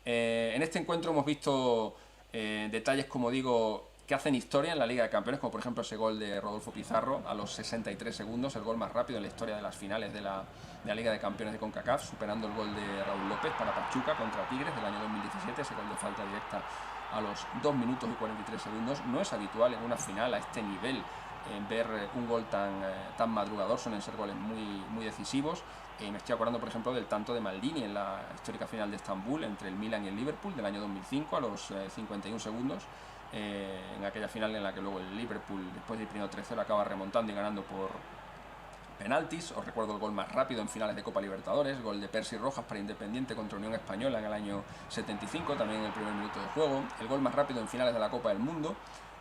En este encuentro hemos visto detalles, como digo, que hacen historia en la Liga de Campeones, como por ejemplo ese gol de Rodolfo Pizarro a los 63 segundos, el gol más rápido en la historia de las finales de la Liga de Campeones de Concacaf, superando el gol de Raúl López para Pachuca contra Tigres del año 2017, ese gol de falta directa a los 2 minutos y 43 segundos. No es habitual en una final a este nivel ver un gol tan madrugador, suelen ser goles muy decisivos. Me estoy acordando, por ejemplo, del tanto de Maldini en la histórica final de Estambul entre el Milan y el Liverpool del año 2005 a los 51 segundos. En aquella final en la que luego el Liverpool, después del primer 3-0, acaba remontando y ganando por penaltis. Os recuerdo el gol más rápido en finales de Copa Libertadores, gol de Percy Rojas para Independiente contra Unión Española en el año 75, también en el primer minuto de juego. El gol más rápido en finales de la Copa del Mundo,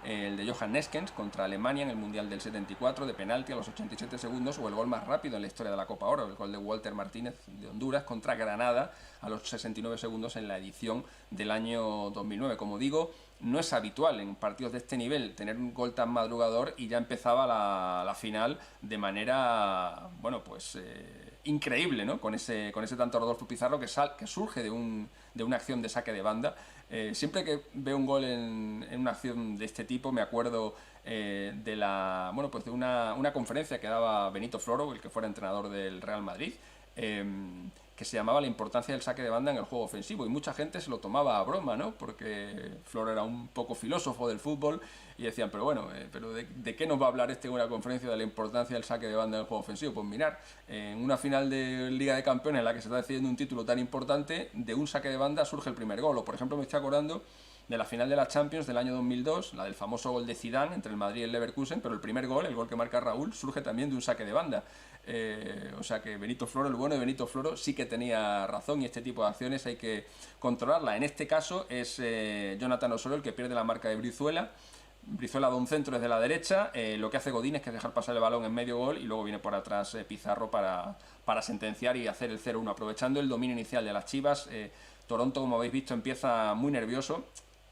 el de Johan Neskens contra Alemania en el Mundial del 74, de penalti a los 87 segundos, o el gol más rápido en la historia de la Copa Oro, el gol de Walter Martínez de Honduras contra Granada a los 69 segundos en la edición del año 2009. Como digo, no es habitual en partidos de este nivel tener un gol tan madrugador, y ya empezaba la final de manera, bueno, pues increíble, ¿no? Con ese tanto Rodolfo Pizarro que surge de una acción de saque de banda. Siempre que veo un gol en una acción de este tipo, me acuerdo de una conferencia que daba Benito Floro, el que fuera entrenador del Real Madrid, que se llamaba La importancia del saque de banda en el juego ofensivo, y mucha gente se lo tomaba a broma, ¿no? Porque Floro era un poco filósofo del fútbol y decían, pero bueno, pero ¿de qué nos va a hablar en una conferencia de la importancia del saque de banda en el juego ofensivo? Pues mirar, en una final de Liga de Campeones en la que se está decidiendo un título tan importante, de un saque de banda surge el primer gol. O por ejemplo, me estoy acordando de la final de la Champions del año 2002, la del famoso gol de Zidane entre el Madrid y el Leverkusen, pero el primer gol, el gol que marca Raúl, surge también de un saque de banda. O sea que Benito Floro, el bueno de Benito Floro, sí que tenía razón, y este tipo de acciones hay que controlarla. En este caso es Jonathan Osorio el que pierde la marca de Brizuela. Brizuela da un centro desde la derecha, lo que hace Godín es que dejar pasar el balón en medio gol, y luego viene por atrás Pizarro para sentenciar y hacer el 0-1. Aprovechando el dominio inicial de las Chivas, Toronto, como habéis visto, empieza muy nervioso.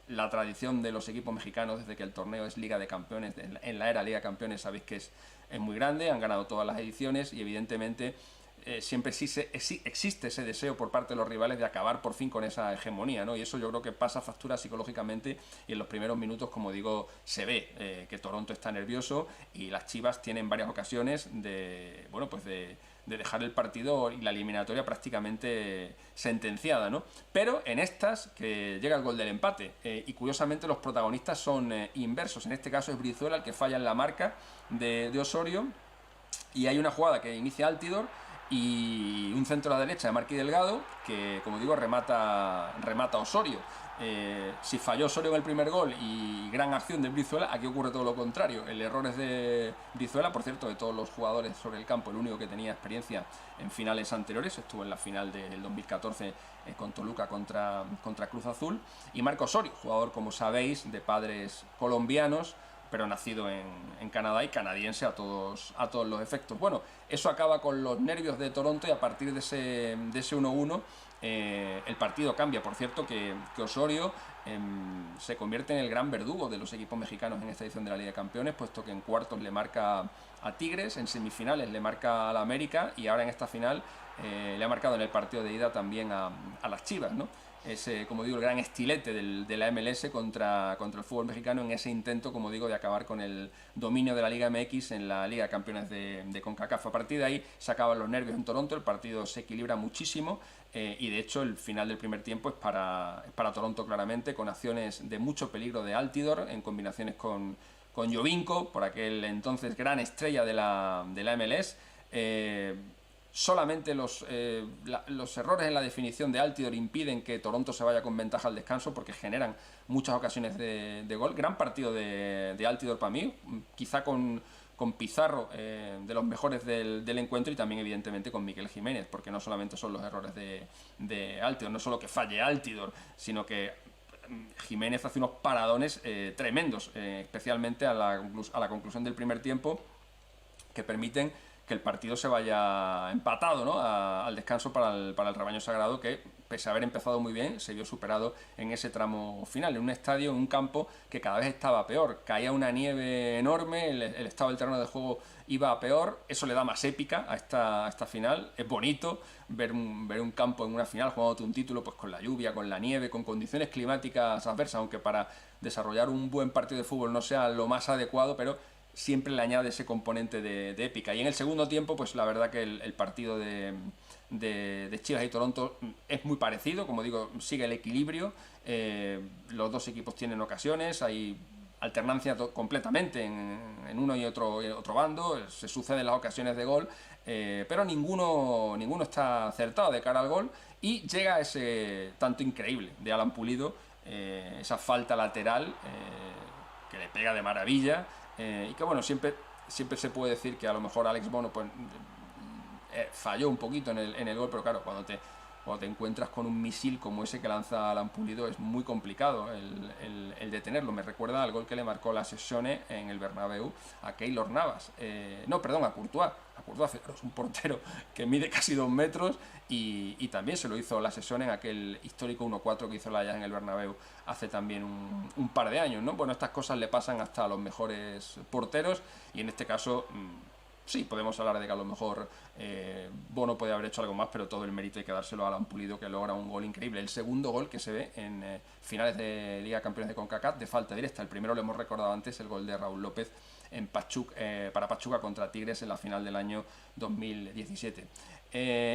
La tradición de los equipos mexicanos desde que el torneo es Liga de Campeones, en la era Liga de Campeones, sabéis que es muy grande, han ganado todas las ediciones, y evidentemente siempre existe ese deseo por parte de los rivales de acabar por fin con esa hegemonía, ¿no? Y eso yo creo que pasa factura psicológicamente, y en los primeros minutos, como digo, se ve que Toronto está nervioso, y las Chivas tienen varias ocasiones de dejar el partido y la eliminatoria prácticamente sentenciada, ¿no? Pero en estas, que llega el gol del empate, y curiosamente los protagonistas son inversos. En este caso es Brizuela el que falla en la marca de Osorio, y hay una jugada que inicia Altidor y un centro a la derecha de Marquí Delgado que, como digo, remata Osorio. Si falló Osorio en el primer gol y gran acción de Brizuela, aquí ocurre todo lo contrario. El error es de Brizuela, por cierto, de todos los jugadores sobre el campo, el único que tenía experiencia en finales anteriores, estuvo en la final del 2014 con Toluca contra Cruz Azul, y Marco Osorio, jugador, como sabéis, de padres colombianos, pero nacido en Canadá y canadiense a todos los efectos. Bueno, eso acaba con los nervios de Toronto, y a partir de ese 1-1 el partido cambia. Por cierto, que Osorio se convierte en el gran verdugo de los equipos mexicanos en esta edición de la Liga de Campeones, puesto que en cuartos le marca a Tigres, en semifinales le marca a la América, y ahora en esta final le ha marcado en el partido de ida también a las Chivas, ¿no? Es, como digo, el gran estilete de la MLS contra el fútbol mexicano, en ese intento, como digo, de acabar con el dominio de la Liga MX en la Liga de Campeones de Concacaf. A partir de ahí se acaban los nervios en Toronto, el partido se equilibra muchísimo, y de hecho el final del primer tiempo es para Toronto claramente, con acciones de mucho peligro de Altidor, en combinaciones con Jovinko, por aquel entonces gran estrella de la MLS. Solamente los errores en la definición de Altidor impiden que Toronto se vaya con ventaja al descanso, porque generan muchas ocasiones de gol. Gran partido de Altidor para mí, quizá con Pizarro, de los mejores del encuentro, y también evidentemente con Miguel Jiménez, porque no solamente son los errores de Altidor, no solo que falle Altidor, sino que Jiménez hace unos paradones tremendos, especialmente a la conclusión del primer tiempo, que permiten que el partido se vaya empatado, ¿no?, al descanso para el rebaño sagrado, que, pese a haber empezado muy bien, se vio superado en ese tramo final, en un estadio, en un campo que cada vez estaba peor. Caía una nieve enorme, el estado del terreno de juego iba a peor. Eso le da más épica a esta final. Es bonito ver un campo en una final jugándote un título, pues con la lluvia, con la nieve, con condiciones climáticas adversas, aunque para desarrollar un buen partido de fútbol no sea lo más adecuado, pero siempre le añade ese componente de épica. Y en el segundo tiempo, pues la verdad que el partido de Chivas y Toronto es muy parecido, como digo, sigue el equilibrio, los dos equipos tienen ocasiones, hay alternancia completamente en uno y otro bando, se suceden las ocasiones de gol, pero ninguno está acertado de cara al gol, y llega ese tanto increíble de Alan Pulido, esa falta lateral que le pega de maravilla. Y que bueno, siempre se puede decir que a lo mejor Alex Bono pues, falló un poquito en el gol, pero claro, cuando te encuentras con un misil como ese que lanza Alan Pulido, es muy complicado el detenerlo. Me recuerda al gol que le marcó la Sessione en el Bernabéu a Keylor Navas, a Courtois. Es un portero que mide casi 2 metros, y también se lo hizo la Sessione en aquel histórico 1-4 que hizo la Ajax en el Bernabéu hace también un par de años, ¿no? Bueno, estas cosas le pasan hasta a los mejores porteros, y en este caso sí, podemos hablar de que a lo mejor Bono puede haber hecho algo más, pero todo el mérito hay que dárselo a Alan Pulido, que logra un gol increíble. El segundo gol que se ve en finales de Liga de Campeones de Concacaf de falta directa. El primero lo hemos recordado antes, el gol de Raúl López para Pachuca contra Tigres en la final del año 2017.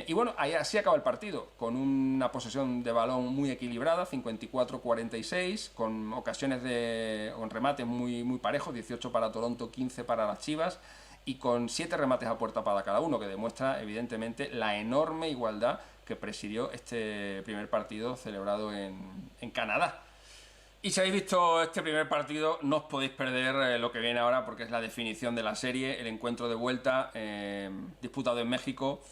Y bueno, ahí así acaba el partido, con una posesión de balón muy equilibrada, 54-46, con ocasiones con remates muy, muy parejos, 18 para Toronto, 15 para las Chivas, y con 7 remates a puerta para cada uno, que demuestra evidentemente la enorme igualdad que presidió este primer partido celebrado en Canadá. Y si habéis visto este primer partido, no os podéis perder lo que viene ahora, porque es la definición de la serie, el encuentro de vuelta disputado en México,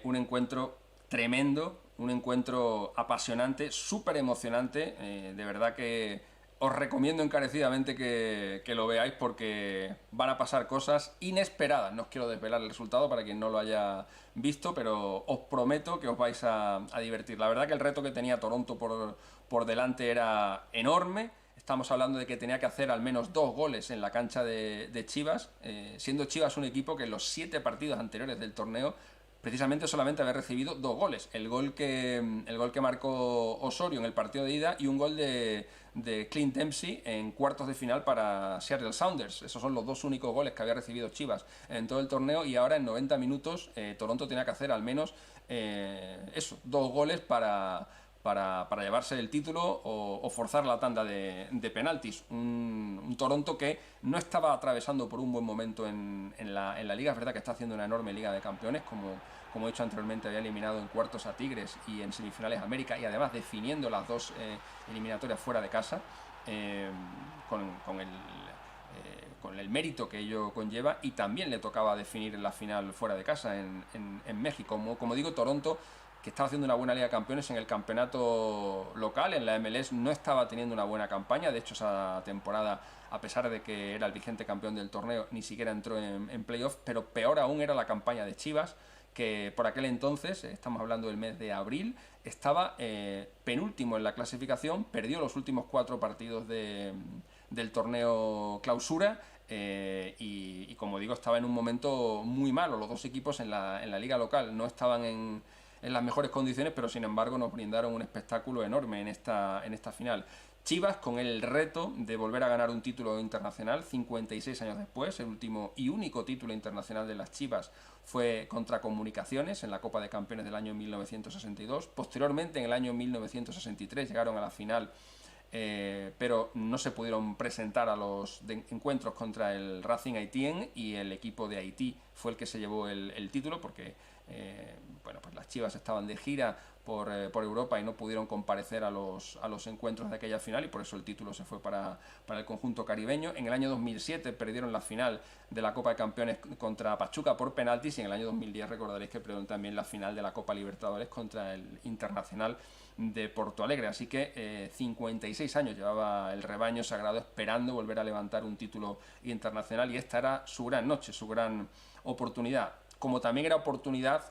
un encuentro tremendo, un encuentro apasionante, súper emocionante, de verdad que os recomiendo encarecidamente que lo veáis, porque van a pasar cosas inesperadas. No os quiero desvelar el resultado para quien no lo haya visto, pero os prometo que os vais a divertir. La verdad que el reto que tenía Toronto por delante era enorme. Estamos hablando de que tenía que hacer al menos 2 goles en la cancha de Chivas, siendo Chivas un equipo que en los 7 partidos anteriores del torneo precisamente solamente haber recibido 2 goles. El gol que marcó Osorio en el partido de ida y un gol de Clint Dempsey en cuartos de final para Seattle Sounders. Esos son los 2 únicos goles que había recibido Chivas en todo el torneo, y ahora en 90 minutos Toronto tenía que hacer al menos 2 goles para llevarse el título o forzar la tanda de penaltis. Un Toronto que no estaba atravesando por un buen momento en la liga. Es verdad que está haciendo una enorme Liga de Campeones, como he dicho anteriormente, había eliminado en cuartos a Tigres y en semifinales a América, y además definiendo las 2 eliminatorias fuera de casa, con el mérito que ello conlleva, y también le tocaba definir en la final fuera de casa en México. Como digo, Toronto, que estaba haciendo una buena Liga de Campeones en el campeonato local, en la MLS, no estaba teniendo una buena campaña. De hecho, esa temporada, a pesar de que era el vigente campeón del torneo, ni siquiera entró en playoff. Pero peor aún era la campaña de Chivas, que por aquel entonces, estamos hablando del mes de abril, estaba penúltimo en la clasificación, perdió los últimos 4 partidos del torneo clausura, y como digo, estaba en un momento muy malo. Los 2 equipos en la liga local no estaban en las mejores condiciones, pero sin embargo nos brindaron un espectáculo enorme en esta final. Chivas con el reto de volver a ganar un título internacional 56 años después. El último y único título internacional de las Chivas fue contra Comunicaciones en la Copa de Campeones del año 1962. Posteriormente, en el año 1963, llegaron a la final, pero no se pudieron presentar a los encuentros contra el Racing Haitien, y el equipo de Haití fue el que se llevó el título, porque pues las Chivas estaban de gira por Europa y no pudieron comparecer a los encuentros de aquella final, y por eso el título se fue para el conjunto caribeño. En el año 2007 perdieron la final de la Copa de Campeones contra Pachuca por penaltis, y en el año 2010 recordaréis que perdieron también la final de la Copa Libertadores contra el Internacional de Porto Alegre. Así que 56 años llevaba el rebaño sagrado esperando volver a levantar un título internacional, y esta era su gran noche, su gran oportunidad. Como también era oportunidad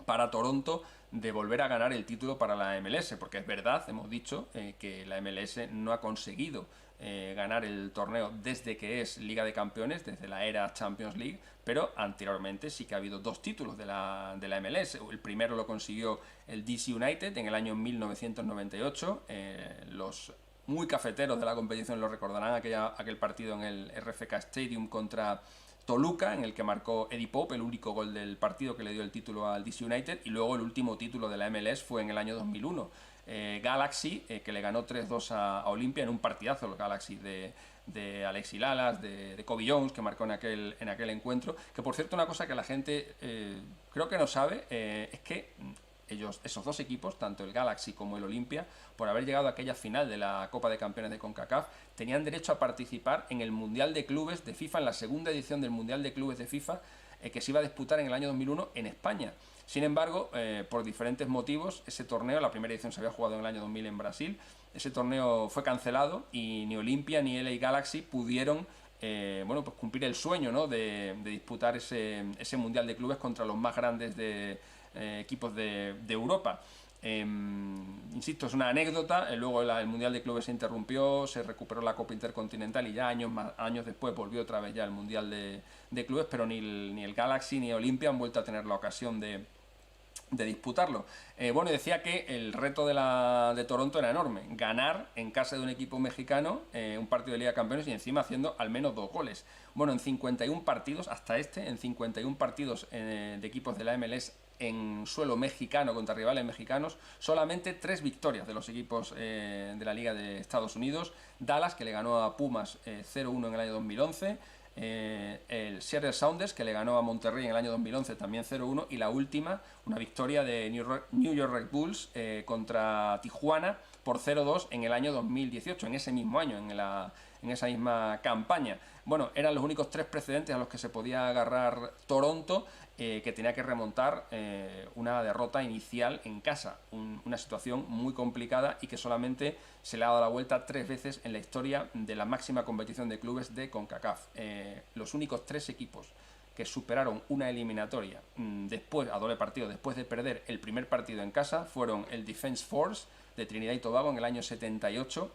para Toronto de volver a ganar el título para la MLS, porque es verdad, hemos dicho que la MLS no ha conseguido ganar el torneo desde que es Liga de Campeones, desde la era Champions League, pero anteriormente sí que ha habido 2 títulos de la MLS. El primero lo consiguió el DC United en el año 1998. Los muy cafeteros de la competición lo recordarán, aquel partido en el RFK Stadium contra Toluca, en el que marcó Eddie Pope el único gol del partido que le dio el título al DC United, y luego el último título de la MLS fue en el año 2001. Galaxy, que le ganó 3-2 a Olimpia en un partidazo, el Galaxy de Alexis Lalas, de Kobe Jones, que marcó en aquel encuentro. Que por cierto, una cosa que la gente creo que no sabe, es que esos 2 equipos, tanto el Galaxy como el Olimpia, por haber llegado a aquella final de la Copa de Campeones de Concacaf, tenían derecho a participar en el Mundial de Clubes de FIFA, en la segunda edición del Mundial de Clubes de FIFA, que se iba a disputar en el año 2001 en España. Sin embargo, por diferentes motivos, ese torneo, la primera edición se había jugado en el año 2000 en Brasil, ese torneo fue cancelado, y ni Olimpia ni LA Galaxy pudieron pues cumplir el sueño, ¿no?, de disputar ese Mundial de Clubes contra los más grandes equipos de Europa. Insisto, es una anécdota. Luego el Mundial de Clubes se interrumpió, se recuperó la Copa Intercontinental, y ya años después volvió otra vez ya el Mundial de Clubes, pero ni el Galaxy ni Olimpia han vuelto a tener la ocasión de disputarlo. Bueno, decía que el reto de Toronto era enorme: ganar en casa de un equipo mexicano un partido de Liga de Campeones, y encima haciendo al menos 2 goles. Bueno, en 51 partidos, en 51 partidos de equipos de la MLS en suelo mexicano contra rivales mexicanos, solamente 3 victorias de los equipos de la Liga de Estados Unidos. Dallas, que le ganó a Pumas 0-1 en el año 2011, el Seattle Sounders, que le ganó a Monterrey en el año 2011 también 0-1, y la última, una victoria de New York Red Bulls contra Tijuana por 0-2 en el año 2018, en ese mismo año, en esa misma campaña. Bueno, eran los únicos 3 precedentes a los que se podía agarrar Toronto, que tenía que remontar una derrota inicial en casa, una situación muy complicada, y que solamente se le ha dado la vuelta 3 veces en la historia de la máxima competición de clubes de Concacaf. Los únicos 3 equipos que superaron una eliminatoria a doble partido después de perder el primer partido en casa fueron el Defense Force de Trinidad y Tobago en el año 78,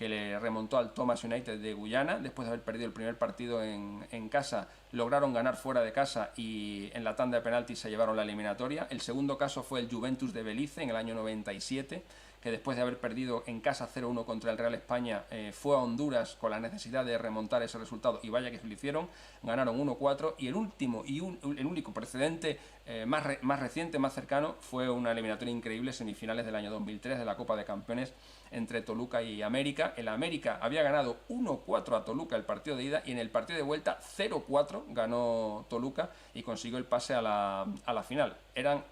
que le remontó al Thomas United de Guyana, después de haber perdido el primer partido en casa, lograron ganar fuera de casa y en la tanda de penaltis se llevaron la eliminatoria. El segundo caso fue el Juventus de Belice en el año 97, que después de haber perdido en casa 0-1 contra el Real España, fue a Honduras con la necesidad de remontar ese resultado, y vaya que se lo hicieron, ganaron 1-4, y el último y el único precedente más reciente, más cercano, fue una eliminatoria increíble, semifinales del año 2003 de la Copa de Campeones entre Toluca y América. El América había ganado 1-4 a Toluca el partido de ida, y en el partido de vuelta 0-4 ganó Toluca y consiguió el pase a la final. Eran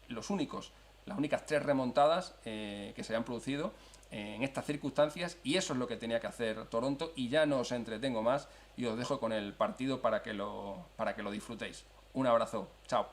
las únicas 3 remontadas que se habían producido en estas circunstancias, y eso es lo que tenía que hacer Toronto. Y ya no os entretengo más y os dejo con el partido para que lo disfrutéis. Un abrazo, chao.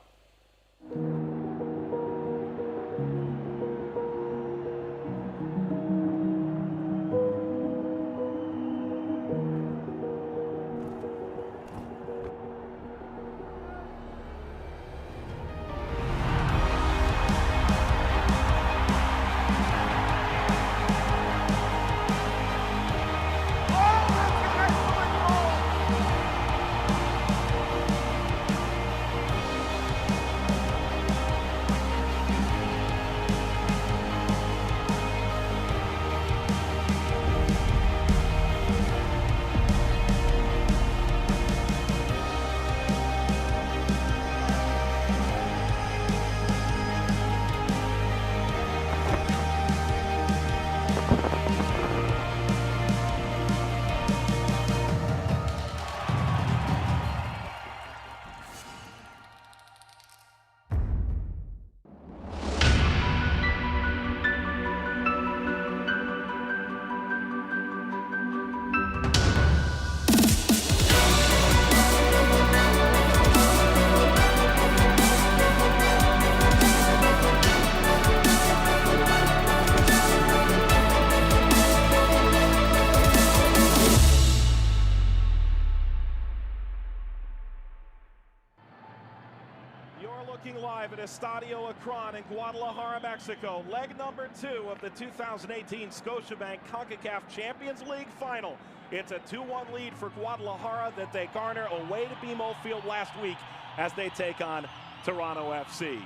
Live at Estadio Akron in Guadalajara, Mexico. Leg number 2 of the 2018 Scotiabank Concacaf Champions League final. It's a 2-1 lead for Guadalajara that they garner away to BMO Field last week as they take on Toronto FC.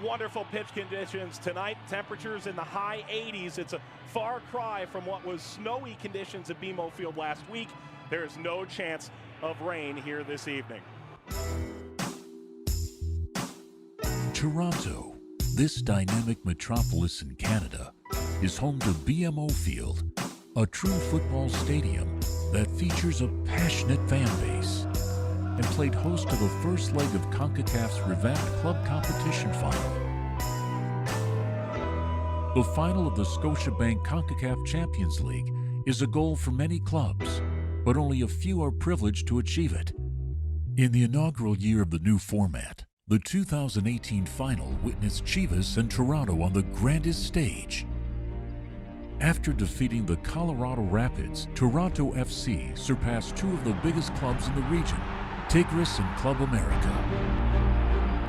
Wonderful pitch conditions tonight. Temperatures in the high 80s. It's a far cry from what was snowy conditions at BMO Field last week. There's no chance of rain here this evening. Toronto, this dynamic metropolis in Canada, is home to BMO Field, a true football stadium that features a passionate fan base, and played host to the first leg of CONCACAF's revamped club competition final. The final of the Scotiabank CONCACAF Champions League is a goal for many clubs, but only a few are privileged to achieve it. In the inaugural year of the new format, the 2018 final witnessed Chivas and Toronto on the grandest stage. After defeating the Colorado Rapids, Toronto FC surpassed 2 of the biggest clubs in the region, Tigres and Club America.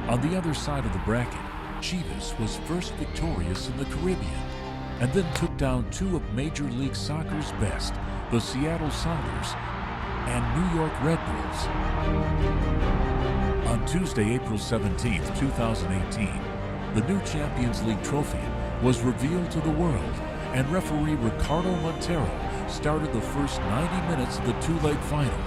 On the other side of the bracket, Chivas was first victorious in the Caribbean, and then took down 2 of Major League Soccer's best, the Seattle Sounders and New York Red Bulls. On Tuesday, April 17, 2018, the new Champions League trophy was revealed to the world, and referee Ricardo Montero started the first 90 minutes of the 2-leg final.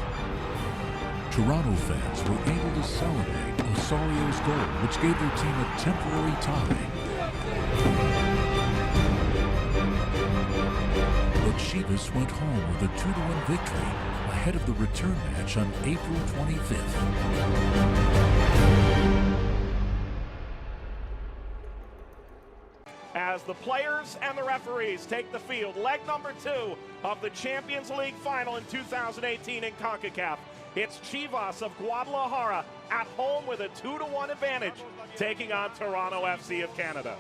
Toronto fans were able to celebrate Osorio's goal, which gave their team a temporary tie. But Chivas went home with a 2-1 victory ahead of the return match on April 25th. As the players and the referees take the field, leg number 2 of the Champions League final in 2018 in CONCACAF. It's Chivas of Guadalajara at home with a 2-1 advantage, taking on Toronto FC of Canada.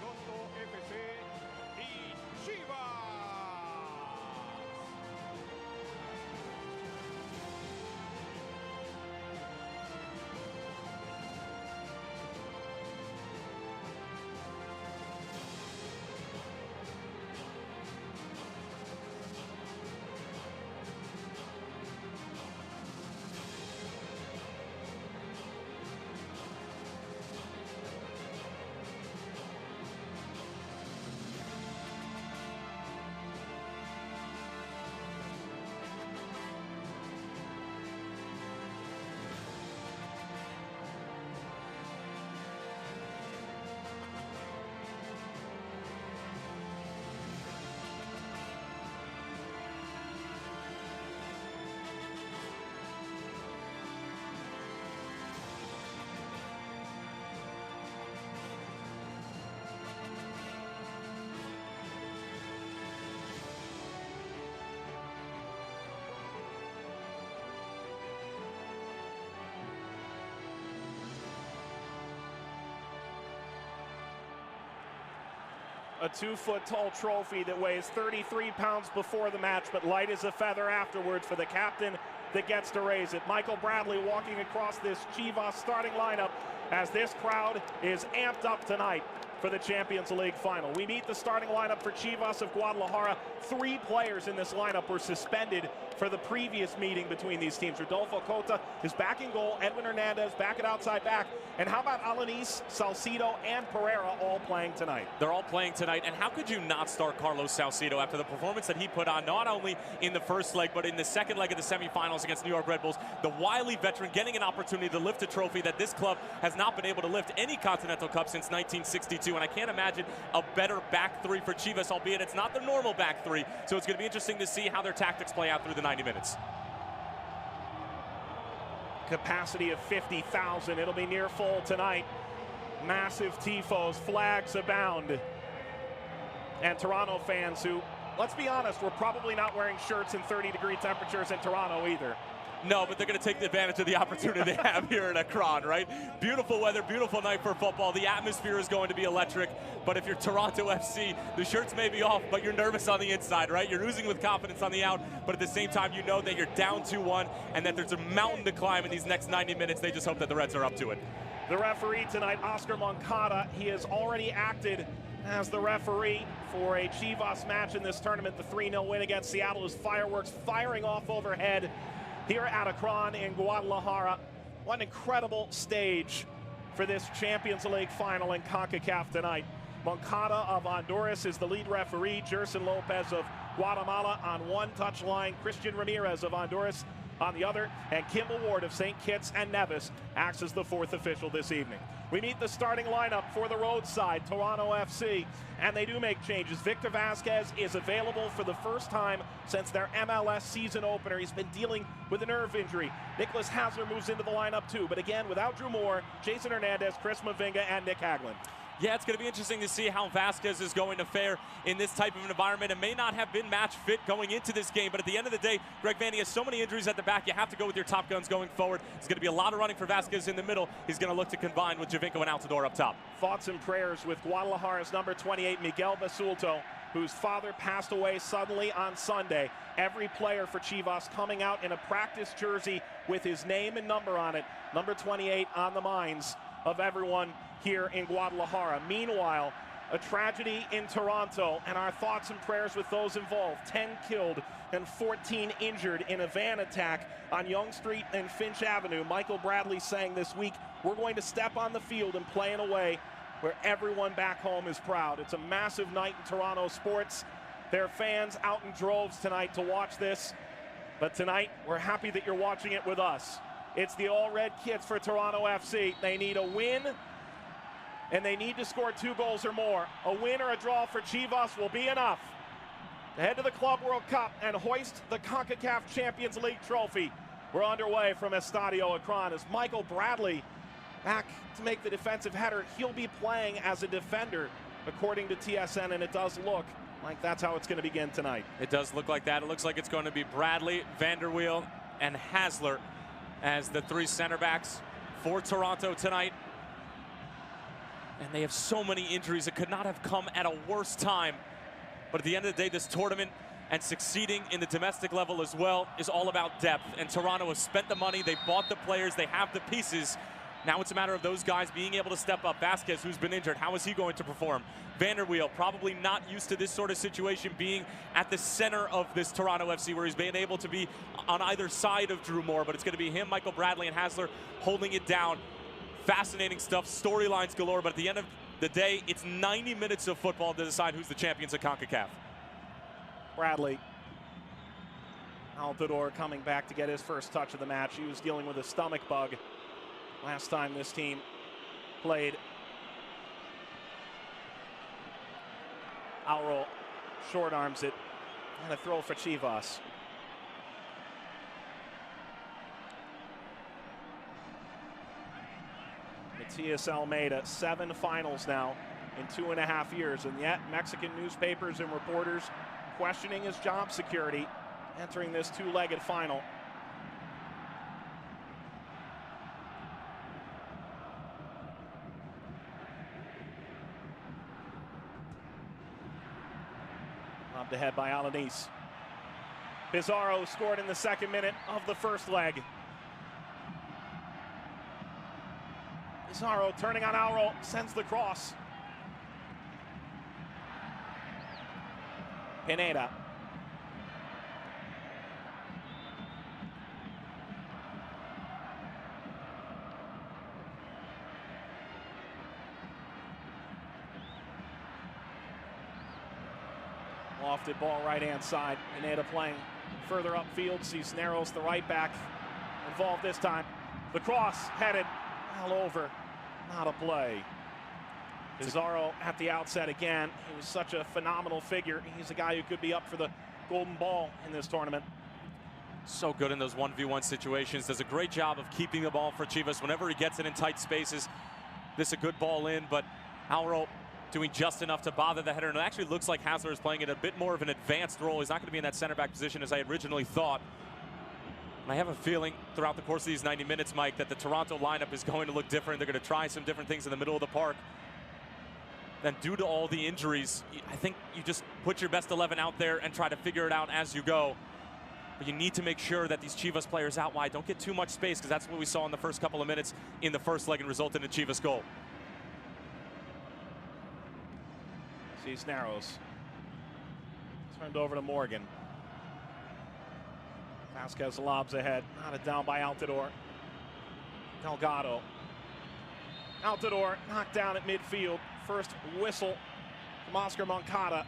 A 2-foot-tall trophy that weighs 33 pounds before the match, but light as a feather afterwards for the captain that gets to raise it. Michael Bradley walking across this Chivas starting lineup as this crowd is amped up tonight for the Champions League final. We meet the starting lineup for Chivas of Guadalajara. 3 players in this lineup were suspended for the previous meeting between these teams. Rodolfo Cota is back in goal. Edwin Hernandez back at outside back. And how about Alanis, Salcido, and Pereira all playing tonight? They're all playing tonight, and how could you not start Carlos Salcido after the performance that he put on, not only in the first leg, but in the second leg of the semifinals against New York Red Bulls? The wily veteran getting an opportunity to lift a trophy that this club has not been able to lift any Continental Cup since 1962, and I can't imagine a better back three for Chivas, albeit it's not the normal back three, so it's going to be interesting to see how their tactics play out through the 90 minutes. Capacity of 50,000. It'll be near full tonight. Massive tifos, flags abound. And Toronto fans who, let's be honest, were probably not wearing shirts in 30-degree temperatures in Toronto either. No, but they're going to take advantage of the opportunity they have here in Akron, right? Beautiful weather, beautiful night for football. The atmosphere is going to be electric. But if you're Toronto FC, the shirts may be off, but you're nervous on the inside, right? You're oozing with confidence on the out, but at the same time, you know that you're down 2-1 and that there's a mountain to climb in these next 90 minutes. They just hope that the Reds are up to it. The referee tonight, Oscar Moncada, he has already acted as the referee for a Chivas match in this tournament. The 3-0 win against Seattle is fireworks firing off overhead here at Akron in Guadalajara. What an incredible stage for this Champions League final in Concacaf tonight. Moncada of Honduras is the lead referee. Jerson Lopez of Guatemala on one touchline. Christian Ramirez of Honduras on the other. And Kimball Ward of St. Kitts and Nevis acts as the 4th official this evening. We meet the starting lineup for the roadside, Toronto FC, and they do make changes. Victor Vasquez is available for the first time since their MLS season opener. He's been dealing with a nerve injury. Nicholas Hasler moves into the lineup too, but again, without Drew Moore, Jason Hernandez, Chris Mavinga, and Nick Haglund. Yeah, it's going to be interesting to see how Vasquez is going to fare in this type of an environment. It may not have been match fit going into this game, but at the end of the day, Greg Vanny has so many injuries at the back, you have to go with your top guns going forward. It's going to be a lot of running for Vasquez in the middle. He's going to look to combine with Javinko and Altidore up top. Thoughts and prayers with Guadalajara's number 28, Miguel Basulto, whose father passed away suddenly on Sunday. Every player for Chivas coming out in a practice jersey with his name and number on it. Number 28 on the minds of everyone here in Guadalajara. Meanwhile, a tragedy in Toronto, and our thoughts and prayers with those involved. 10 killed and 14 injured in a van attack on Yonge Street and Finch Avenue. Michael Bradley saying this week, we're going to step on the field and play in a way where everyone back home is proud. It's a massive night in Toronto sports. There are fans out in droves tonight to watch this, but tonight we're happy that you're watching it with us. It's the all-red kits for Toronto FC. They need a win, and they need to score 2 goals or more. A win or a draw for Chivas will be enough to head to the Club World Cup and hoist the Concacaf Champions League trophy. We're underway from Estadio Akron as Michael Bradley back to make the defensive header. He'll be playing as a defender, according to TSN, and it does look like that's how it's going to begin tonight. It does look like that. It looks like it's going to be Bradley, Vanderweel, and Hasler as the 3 center backs for Toronto tonight. And they have so many injuries. It could not have come at a worse time. But at the end of the day, this tournament and succeeding in the domestic level as well is all about depth. And Toronto has spent the money. They bought the players. They have the pieces. Now it's a matter of those guys being able to step up. Vasquez, who's been injured, how is he going to perform? Vanderweel, probably not used to this sort of situation, being at the center of this Toronto FC, where he's been able to be on either side of Drew Moore. But it's going to be him, Michael Bradley, and Hasler holding it down. Fascinating stuff, storylines galore, but at the end of the day, it's 90 minutes of football to decide who's the champions of CONCACAF. Bradley. Altidore coming back to get his first touch of the match. He was dealing with a stomach bug last time this team played. Auro short arms it, and a throw for Chivas. Matias Almeida, 7 finals now in 2.5 years, and yet Mexican newspapers and reporters questioning his job security entering this 2-legged final. Lobbed ahead by Alanis. Pizarro scored in the 2nd minute of the first leg. Pizarro turning on Auro, sends the cross. Pineda. Lofted ball right-hand side. Pineda playing further upfield. Cisneros, the right back, involved this time. The cross headed all over. Not a play. Pizarro at the outset again. He was such a phenomenal figure. He's a guy who could be up for the golden ball in this tournament. So good in those 1v1 situations. Does a great job of keeping the ball for Chivas. Whenever he gets it in tight spaces, this is a good ball in, but Auro doing just enough to bother the header. And it actually looks like Hasler is playing it a bit more of an advanced role. He's not going to be in that center back position as I originally thought. And I have a feeling throughout the course of these 90 minutes, Mike, that the Toronto lineup is going to look different. They're going to try some different things in the middle of the park. Then due to all the injuries, I think you just put your best 11 out there and try to figure it out as you go. But you need to make sure that these Chivas players out wide don't get too much space, because that's what we saw in the first couple of minutes in the first leg and resulted in a Chivas goal. Cisneros. Turned over to Morgan. Vasquez lobs ahead. Knotted down by Altidore. Delgado. Altidore knocked down at midfield. First whistle from Oscar Moncada.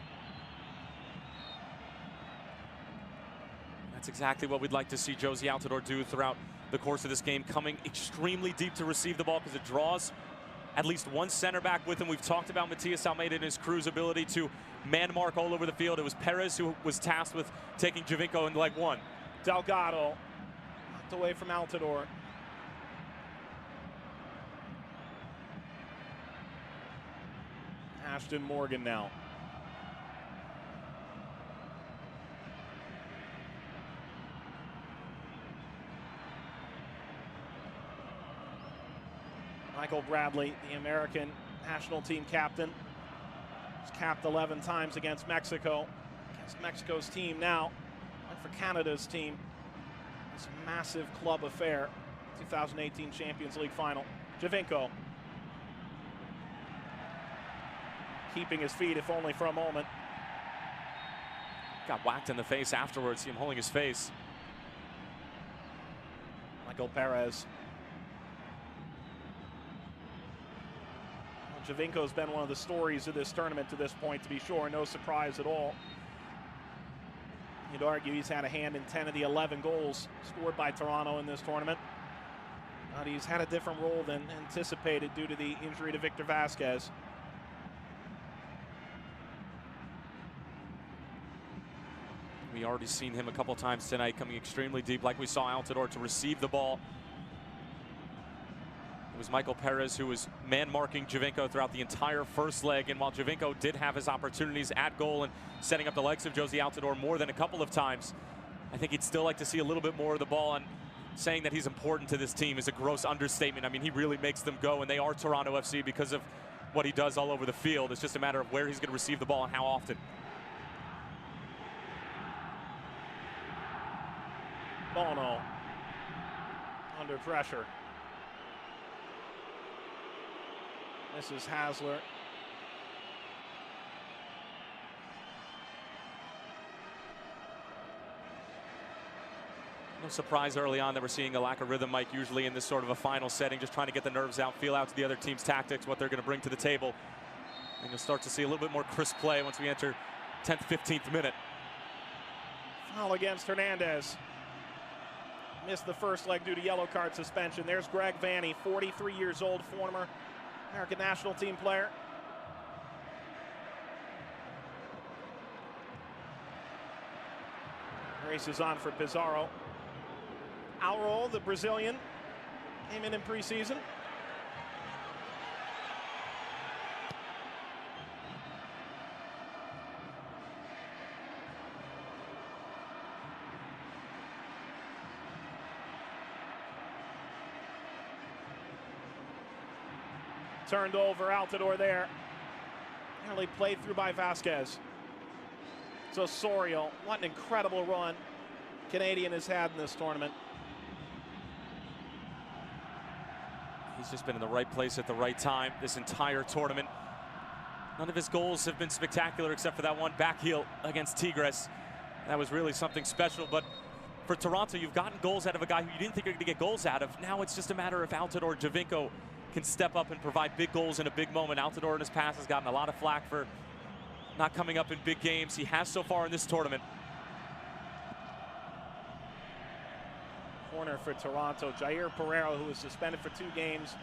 That's exactly what we'd like to see Josie Altidore do throughout the course of this game, coming extremely deep to receive the ball because it draws at least one center back with him. We've talked about Matias Almeida and his crew's ability to man mark all over the field. It was Perez who was tasked with taking Javinko in leg one. Delgado knocked away from Altidore. Ashton Morgan now. Michael Bradley, the American national team captain, has capped 11 times against Mexico. Against Mexico's team now. Went for Canada's team. It's a massive club affair. 2018 Champions League final. Javinko. Keeping his feet, if only for a moment. Got whacked in the face afterwards. See him holding his face. Michael Perez. Javinko's been one of the stories of this tournament to this point, to be sure. No surprise at all. You'd argue he's had a hand in 10 of the 11 goals scored by Toronto in this tournament. But he's had a different role than anticipated due to the injury to Victor Vasquez. We already seen him a couple times tonight coming extremely deep, like we saw Altidore to receive the ball. It was Michael Perez who was man-marking Javinko throughout the entire first leg, and while Javinko did have his opportunities at goal and setting up the legs of Josie Altidore more than a couple of times, I think he'd still like to see a little bit more of the ball, and saying that he's important to this team is a gross understatement. I mean, he really makes them go, and they are Toronto FC because of what he does all over the field. It's just a matter of where he's going to receive the ball and how often. Bono under pressure. This is Hasler. No surprise early on that we're seeing a lack of rhythm, Mike, usually in this sort of a final setting, just trying to get the nerves out, feel out to the other team's tactics, what they're going to bring to the table. And you'll start to see a little bit more crisp play once we enter 10th, 15th minute. Foul against Hernandez. Missed the first leg due to yellow card suspension. There's Greg Vanny, 43 years old, former American national team player. Race is on for Pizarro. Auro, the Brazilian, came in preseason. Turned over, Altidore there. Nearly played through by Vasquez. to Osorio. What an incredible run Canadian has had in this tournament. He's just been in the right place at the right time this entire tournament. None of his goals have been spectacular except for that one back heel against Tigres. That was really something special, but for Toronto, you've gotten goals out of a guy who you didn't think you were going to get goals out of. Now it's just a matter if Altidore Giovinco can step up and provide big goals in a big moment. Altidore in his past has gotten a lot of flack for not coming up in big games. He has so far in this tournament. Corner for Toronto. Jair Pereira, who was suspended for 2 games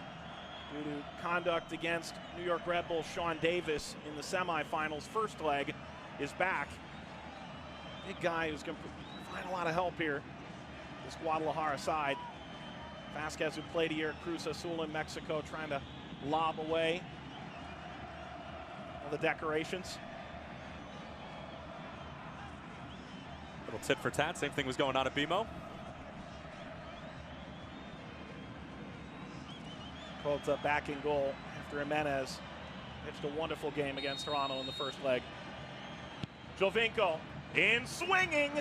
due to conduct against New York Red Bull Sean Davis in the semifinals. First leg is back. Big guy who's going to find a lot of help here. This Guadalajara side. Vasquez, who played a year at Cruz Azul in Mexico, trying to lob away all the decorations. Little tit for tat. Same thing was going on at BMO. Cota back in goal after Jimenez pitched a wonderful game against Toronto in the first leg. Giovinco in swinging.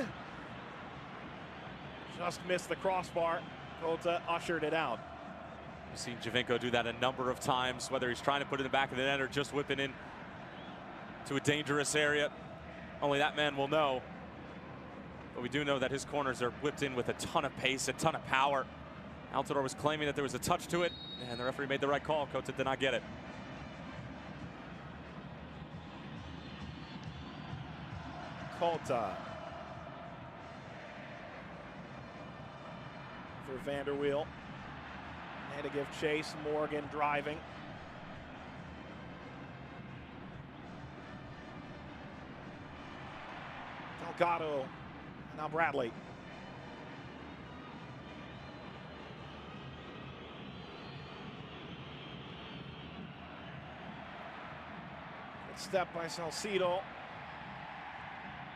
Just missed the crossbar. Cota ushered it out. We've seen Giovinco do that a number of times, whether he's trying to put it in the back of the net or just whipping in to a dangerous area. Only that man will know. But we do know that his corners are whipped in with a ton of pace, a ton of power. Altidore was claiming that there was a touch to it, and the referee made the right call. Cota did not get it. Cota for Vanderweel. Had to give chase. Morgan driving. Delgado. Now Bradley. Good step by Salcido.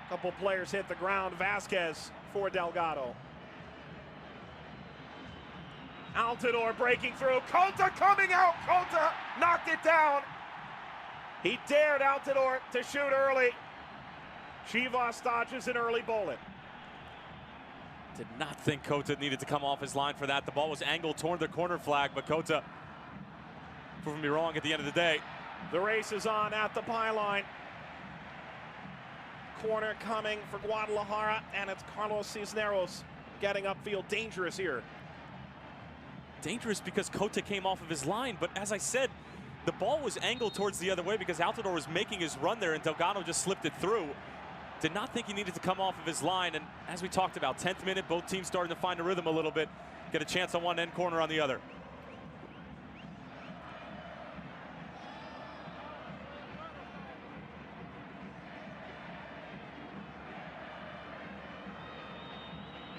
Couple players hit the ground. Vasquez for Delgado. Altidore breaking through. Cota coming out. Cota knocked it down. He dared Altidore to shoot early. Chivas dodges an early bullet. Did not think Cota needed to come off his line for that. The ball was angled toward the corner flag, but Cota proving me wrong at the end of the day. The race is on at the pylon. Corner coming for Guadalajara, and it's Carlos Cisneros getting upfield. Dangerous here. Dangerous because Cota came off of his line, but as I said, the ball was angled towards the other way because Altidore was making his run there and Delgado just slipped it through. Did not think he needed to come off of his line, and as we talked about, 10th minute, both teams starting to find a rhythm a little bit, get a chance on one end, corner on the other.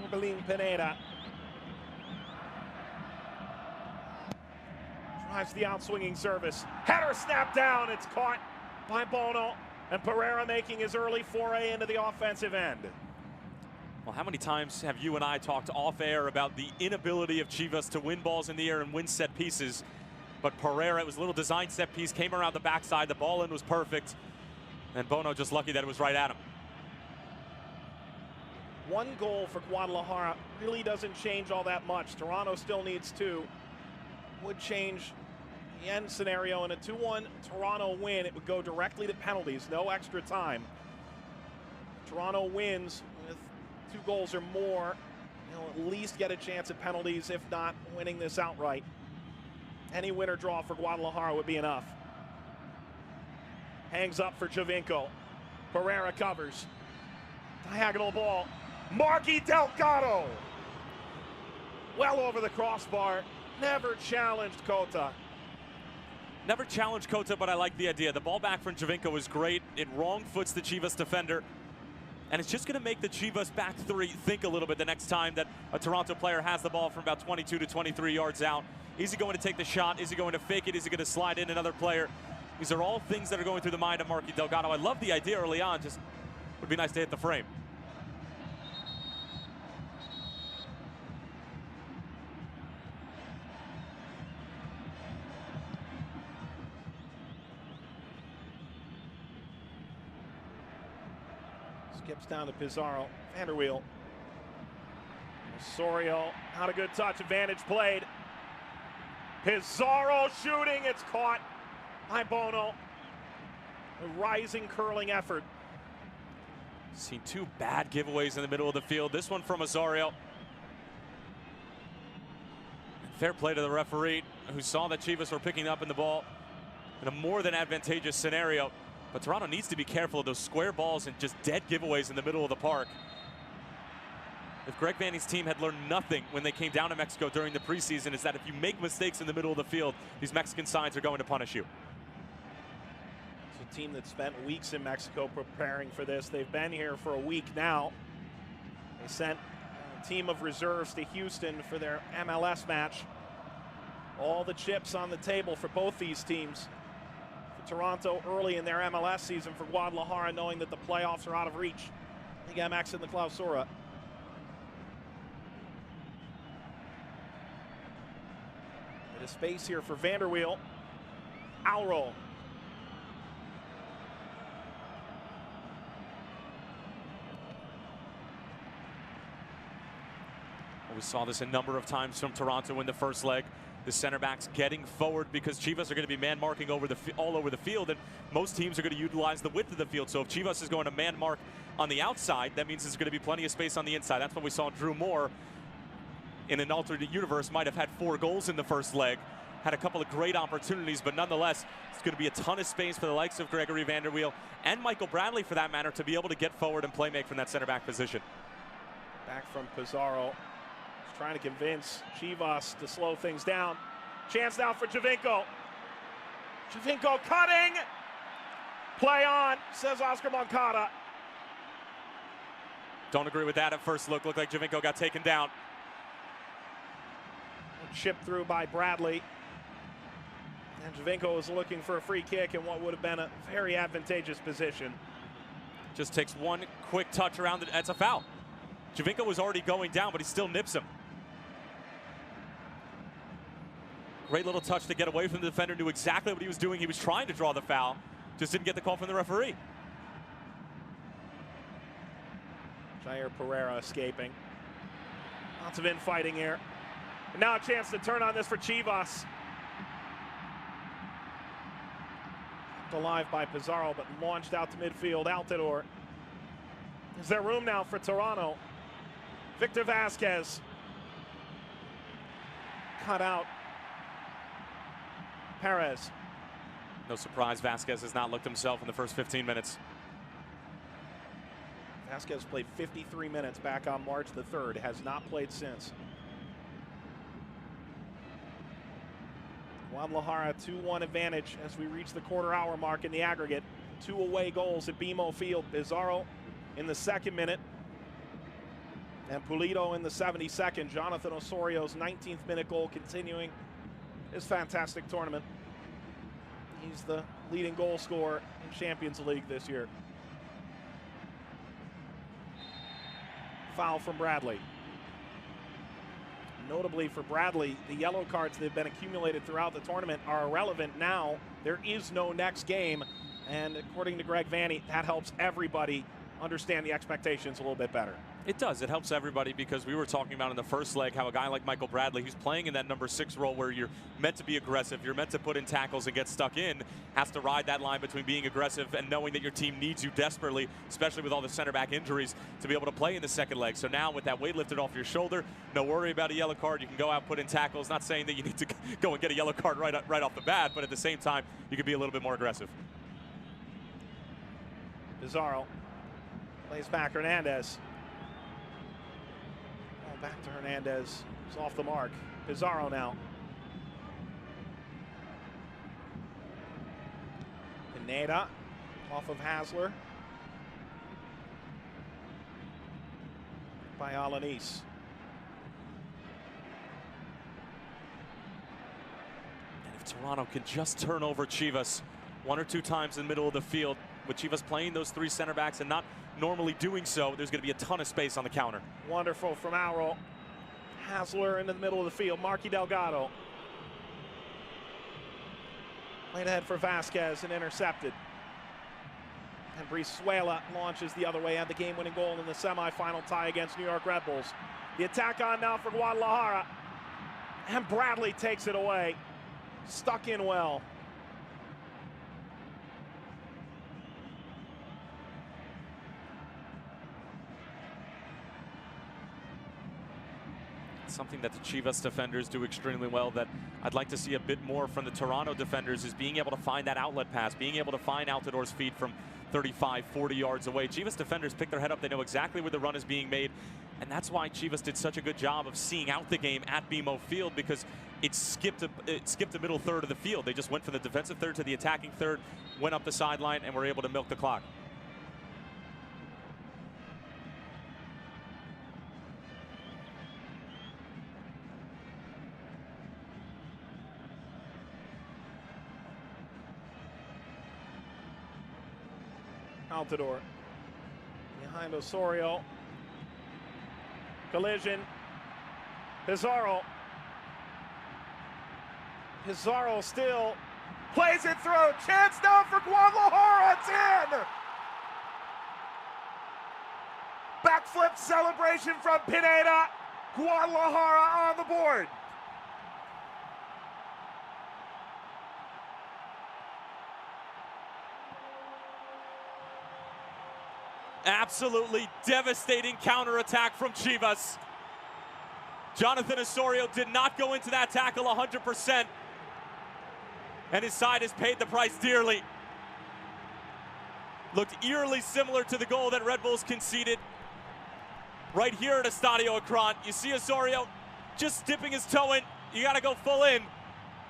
Orbelin Pineda tries the outswinging service. Header snapped down. It's caught by Bono. And Pereira making his early foray into the offensive end. Well, how many times have you and I talked off air about the inability of Chivas to win balls in the air and win set pieces? But Pereira, it was a little design set piece, came around the backside, the ball in was perfect. And Bono just lucky that it was right at him. One goal for Guadalajara really doesn't change all that much. Toronto still needs 2. Would change the end scenario. In a 2-1 Toronto win, it would go directly to penalties, no extra time. Toronto wins with 2 goals or more, they'll at least get a chance at penalties, if not winning this outright. Any win or draw for Guadalajara would be enough. Hangs up for Giovinco. Pereira covers. Diagonal ball. Marky Delgado. Well over the crossbar. Never challenged Cota. Never challenged Cota, but I like the idea. The ball back from Giovinco was great. It wrong foots the Chivas defender. And it's just going to make the Chivas back 3 think a little bit the next time that a Toronto player has the ball from about 22 to 23 yards out. Is he going to take the shot? Is he going to fake it? Is he going to slide in another player? These are all things that are going through the mind of Marky Delgado. I love the idea early on. Just would be nice to hit the frame. Skips down to Pizarro. Vanderweel. Osorio, not a good touch. Advantage played. Pizarro shooting. It's caught by Bono. A rising curling effort. Seen two bad giveaways in the middle of the field. This one from Osorio. Fair play to the referee, who saw that Chivas were picking up in the ball in a more than advantageous scenario. But Toronto needs to be careful of those square balls and just dead giveaways in the middle of the park. If Greg Vanny's team had learned nothing when they came down to Mexico during the preseason, is that if you make mistakes in the middle of the field, these Mexican sides are going to punish you. It's a team that spent weeks in Mexico preparing for this. They've been here for a week now. They sent a team of reserves to Houston for their MLS match. All the chips on the table for both these teams. For Toronto early in their MLS season, for Guadalajara knowing that the playoffs are out of reach. Liga MX in the Clausura. Bit of space here for Vanderweel. Alro. We saw this a number of times from Toronto in the first leg. The center backs getting forward because Chivas are going to be man marking all over the field, and most teams are going to utilize the width of the field. So if Chivas is going to man mark on the outside, that means there's going to be plenty of space on the inside. That's what we saw Drew Moore in an alternate universe might have had 4 goals in the first leg. Had a couple of great opportunities, but nonetheless, it's going to be a ton of space for the likes of Gregory Vanderweel and Michael Bradley, for that matter, to be able to get forward and play make from that center back position. Back from Pizarro. Trying to convince Chivas to slow things down. Chance now for Javinko. Javinko cutting. Play on, says Oscar Moncada. Don't agree with that at first look. Looked like Javinko got taken down. Chipped through by Bradley. And Javinko was looking for a free kick in what would have been a very advantageous position. Just takes one quick touch around it. That's a foul. Javinko was already going down, but he still nips him. Great little touch to get away from the defender. Knew exactly what he was doing. He was trying to draw the foul. Just didn't get the call from the referee. Jair Pereira escaping. Lots of infighting here. And now a chance to turn on this for Chivas. Kept alive by Pizarro, but launched out to midfield. Altidore. Is there room now for Toronto? Victor Vasquez. Cut out. Perez. No surprise, Vasquez has not looked himself in the first 15 minutes. Vasquez played 53 minutes back on March the 3rd. Has not played since. Guadalajara 2-1 advantage as we reach the quarter-hour mark in the aggregate. 2 away goals at BMO Field. Pizarro in the 2nd minute. And Pulido in the 72nd. Jonathan Osorio's 19th minute goal continuing his fantastic tournament. He's the leading goal scorer in Champions League this year. Foul from Bradley. Notably for Bradley, the yellow cards that have been accumulated throughout the tournament are irrelevant now. There is no next game, and according to Greg Vanny, that helps everybody understand the expectations a little bit better. It does. It helps everybody, because we were talking about in the first leg how a guy like Michael Bradley, who's playing in that number 6 role where you're meant to be aggressive, you're meant to put in tackles and get stuck in, has to ride that line between being aggressive and knowing that your team needs you desperately, especially with all the center back injuries, to be able to play in the second leg. So now with that weight lifted off your shoulder, no worry about a yellow card. You can go out, put in tackles. Not saying that you need to go and get a yellow card right off the bat, but at the same time, you can be a little bit more aggressive. Pizarro plays back Hernandez. Back to Hernandez. He's off the mark. Pizarro now. Pineda off of Hasler. By Alanis. And if Toronto can just turn over Chivas 1 or 2 times in the middle of the field, with Chivas playing those 3 center backs and not normally doing so, there's going to be a ton of space on the counter. Wonderful from Auro. Hasler into the middle of the field. Marky Delgado. Played ahead for Vasquez and intercepted. And Brizuela launches the other way, had the game-winning goal in the semifinal tie against New York Red Bulls. The attack on now for Guadalajara. And Bradley takes it away. Stuck in well. Something that the Chivas defenders do extremely well that I'd like to see a bit more from the Toronto defenders is being able to find that outlet pass, being able to find Altidor's feet from 35, 40 yards away. Chivas defenders pick their head up. They know exactly where the run is being made. And that's why Chivas did such a good job of seeing out the game at BMO Field, because it skipped the middle third of the field. They just went from the defensive third to the attacking third, went up the sideline, and were able to milk the clock. Altidor behind Osorio. Collision. Pizarro. Pizarro still plays it through. Chance now for Guadalajara. It's in. Backflip celebration from Pineda. Guadalajara on the board. Absolutely devastating counterattack from Chivas. Jonathan Osorio did not go into that tackle 100%. And his side has paid the price dearly. Looked eerily similar to the goal that Red Bulls conceded right here at Estadio Akron. You see Osorio just dipping his toe in. You got to go full in.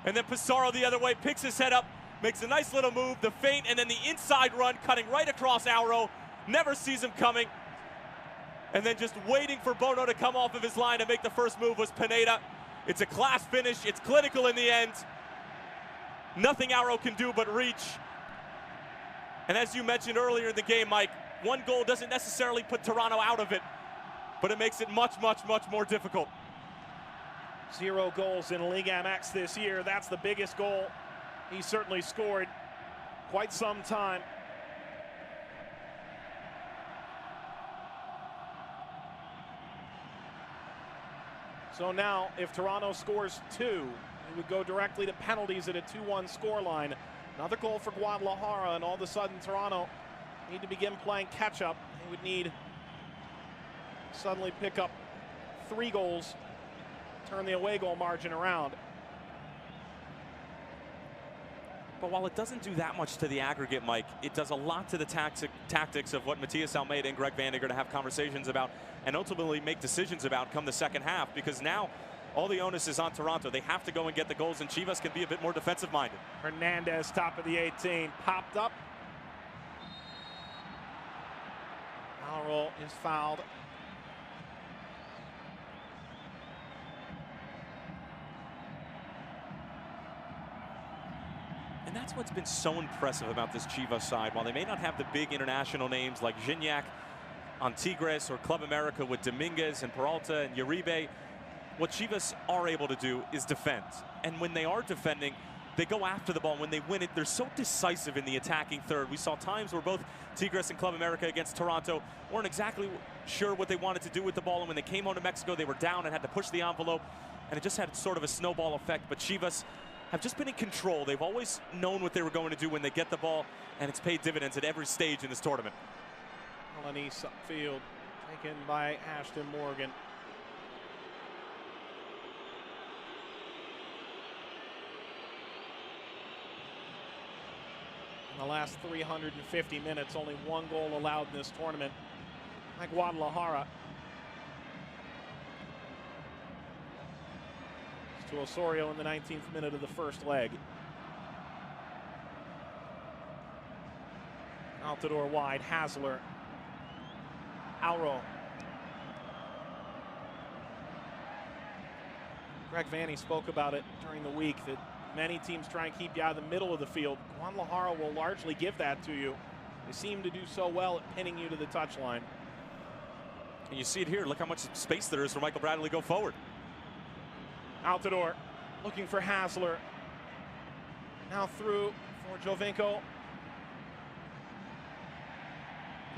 And then Pizarro the other way picks his head up, makes a nice little move, the feint, and then the inside run cutting right across Auro. Never sees him coming. And then just waiting for Bono to come off of his line to make the first move was Pineda. It's a class finish. It's clinical in the end. Nothing Auro can do but reach. And as you mentioned earlier in the game, Mike, one goal doesn't necessarily put Toronto out of it, but it makes it much, much, much more difficult. 0 goals in Liga MX this year. That's the biggest goal he certainly scored quite some time. So now, if Toronto scores 2, it would go directly to penalties at a 2-1 scoreline. Another goal for Guadalajara, and all of a sudden Toronto need to begin playing catch-up. They would need to suddenly pick up 3 goals, turn the away goal margin around. But while it doesn't do that much to the aggregate, Mike, it does a lot to the tactics of what Matias Almeida and Greg Vandiger to have conversations about and ultimately make decisions about come the second half, because now all the onus is on Toronto. They have to go and get the goals, and Chivas can be a bit more defensive-minded. Hernandez, top of the 18, popped up. Auro is fouled. And that's what's been so impressive about this Chivas side. While they may not have the big international names like Gignac on Tigres or Club America with Dominguez and Peralta and Uribe, what Chivas are able to do is defend. And when they are defending, they go after the ball. When they win it, they're so decisive in the attacking third. We saw times where both Tigres and Club America against Toronto weren't exactly sure what they wanted to do with the ball. And when they came home to Mexico, they were down and had to push the envelope. And it just had sort of a snowball effect. But Chivas have just been in control. They've always known what they were going to do when they get the ball, and it's paid dividends at every stage in this tournament. Alanis upfield, taken by Ashton Morgan. In the last 350 minutes, only 1 goal allowed in this tournament by Guadalajara. To Osorio in the 19th minute of the first leg. Altidor wide, Hasler. Auro. Greg Vanny spoke about it during the week that many teams try and keep you out of the middle of the field. Guadalajara will largely give that to you. They seem to do so well at pinning you to the touchline. And you see it here. Look how much space there is for Michael Bradley to go forward. Altidor looking for Hasler. Now through for Jovinko.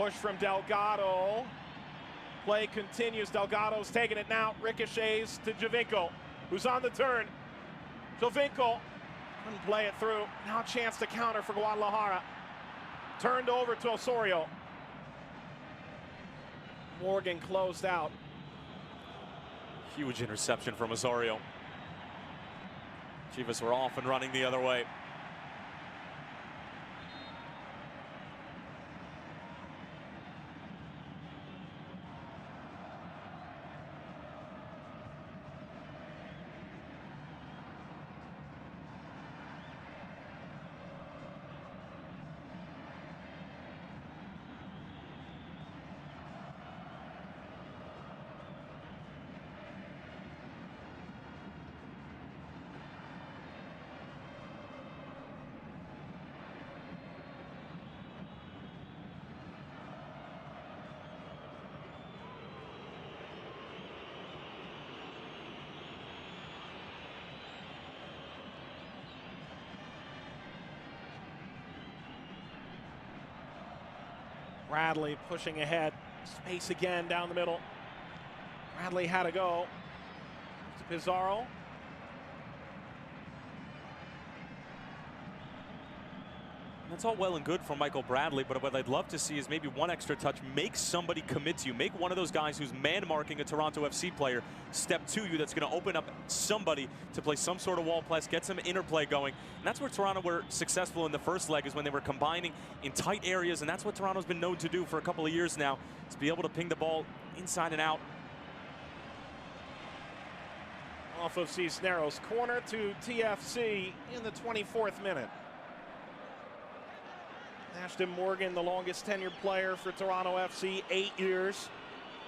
Push from Delgado. Play continues. Delgado's taking it now. Ricochets to Giovinco, who's on the turn. Giovinco couldn't play it through. Now a chance to counter for Guadalajara. Turned over to Osorio. Morgan closed out. Huge interception from Osorio. Chivas were off and running the other way. Bradley pushing ahead. Space again down the middle. Bradley had to go. To Pizarro. That's all well and good for Michael Bradley, but what I'd love to see is maybe one extra touch. Make somebody commit to you. Make one of those guys who's man-marking a Toronto FC player step to you. That's going to open up somebody to play some sort of wall press, get some interplay going. And that's where Toronto were successful in the first leg, is when they were combining in tight areas, and that's what Toronto's been known to do for a couple of years now, is be able to ping the ball inside and out. Off of Cisneros. Corner to TFC in the 24th minute. Ashton Morgan, the longest tenured player for Toronto FC, 8 years.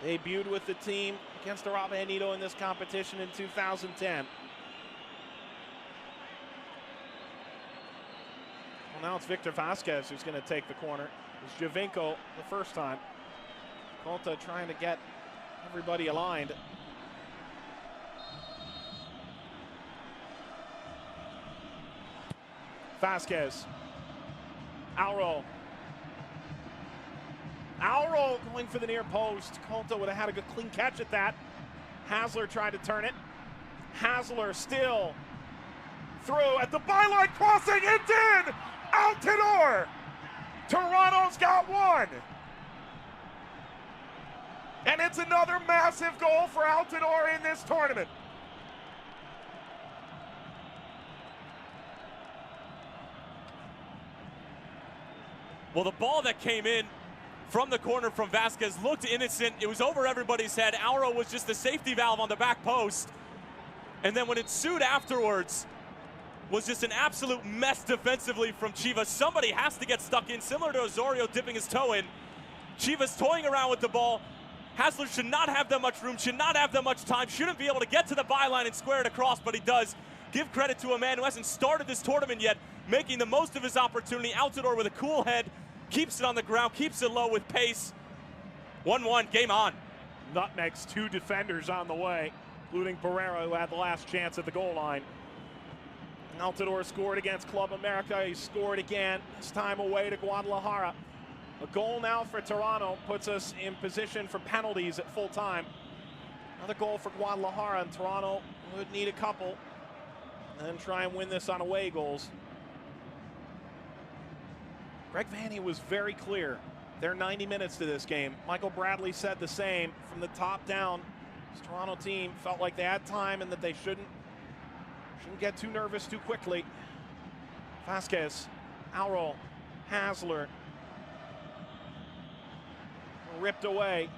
Debuted with the team against Arabanito in this competition in 2010. Well, now it's Victor Vasquez who's going to take the corner. It was Giovinco the first time. Colta trying to get everybody aligned. Vasquez. Auro going for the near post. Colta would have had a good clean catch at that. Hasler tried to turn it. Hasler still through at the byline, crossing it in! Altidore! Toronto's got one! And it's another massive goal for Altidore in this tournament. Well, the ball that came in from the corner from Vasquez looked innocent. It was over everybody's head. Auro was just the safety valve on the back post. And then what ensued afterwards was just an absolute mess defensively from Chivas. Somebody has to get stuck in, similar to Osorio dipping his toe in. Chivas toying around with the ball. Hasler should not have that much room, should not have that much time, shouldn't be able to get to the byline and square it across, but he does. Give credit to a man who hasn't started this tournament yet, making the most of his opportunity. Altidore with a cool head, keeps it on the ground, keeps it low with pace. 1-1, game on. Nutmegs 2 defenders on the way, including Pereira, who had the last chance at the goal line. Altidore scored against Club America. He scored again, this time away to Guadalajara. A goal now for Toronto puts us in position for penalties at full time. Another goal for Guadalajara, and Toronto would need a couple and then try and win this on away goals. Greg Vanney was very clear. There are 90 minutes to this game. Michael Bradley said the same from the top down. This Toronto team felt like they had time and that they shouldn't get too nervous too quickly. Vasquez, Auro, Hasler. Ripped away.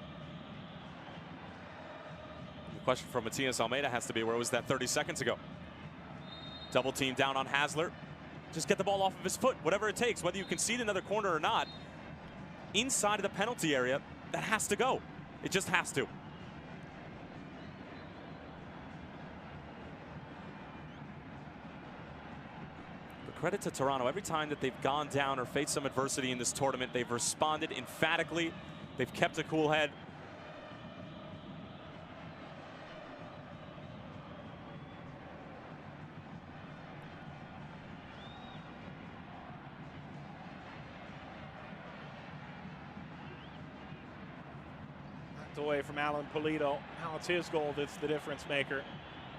The question from Matias Almeida has to be, where was that 30 seconds ago? Double team down on Hasler. Just get the ball off of his foot, whatever it takes, whether you concede another corner or not. Inside of the penalty area, that has to go. It just has to. But credit to Toronto. Every time that they've gone down or faced some adversity in this tournament, they've responded emphatically. They've kept a cool head. Knocked away from Alan Pulido. Now it's his goal that's the difference maker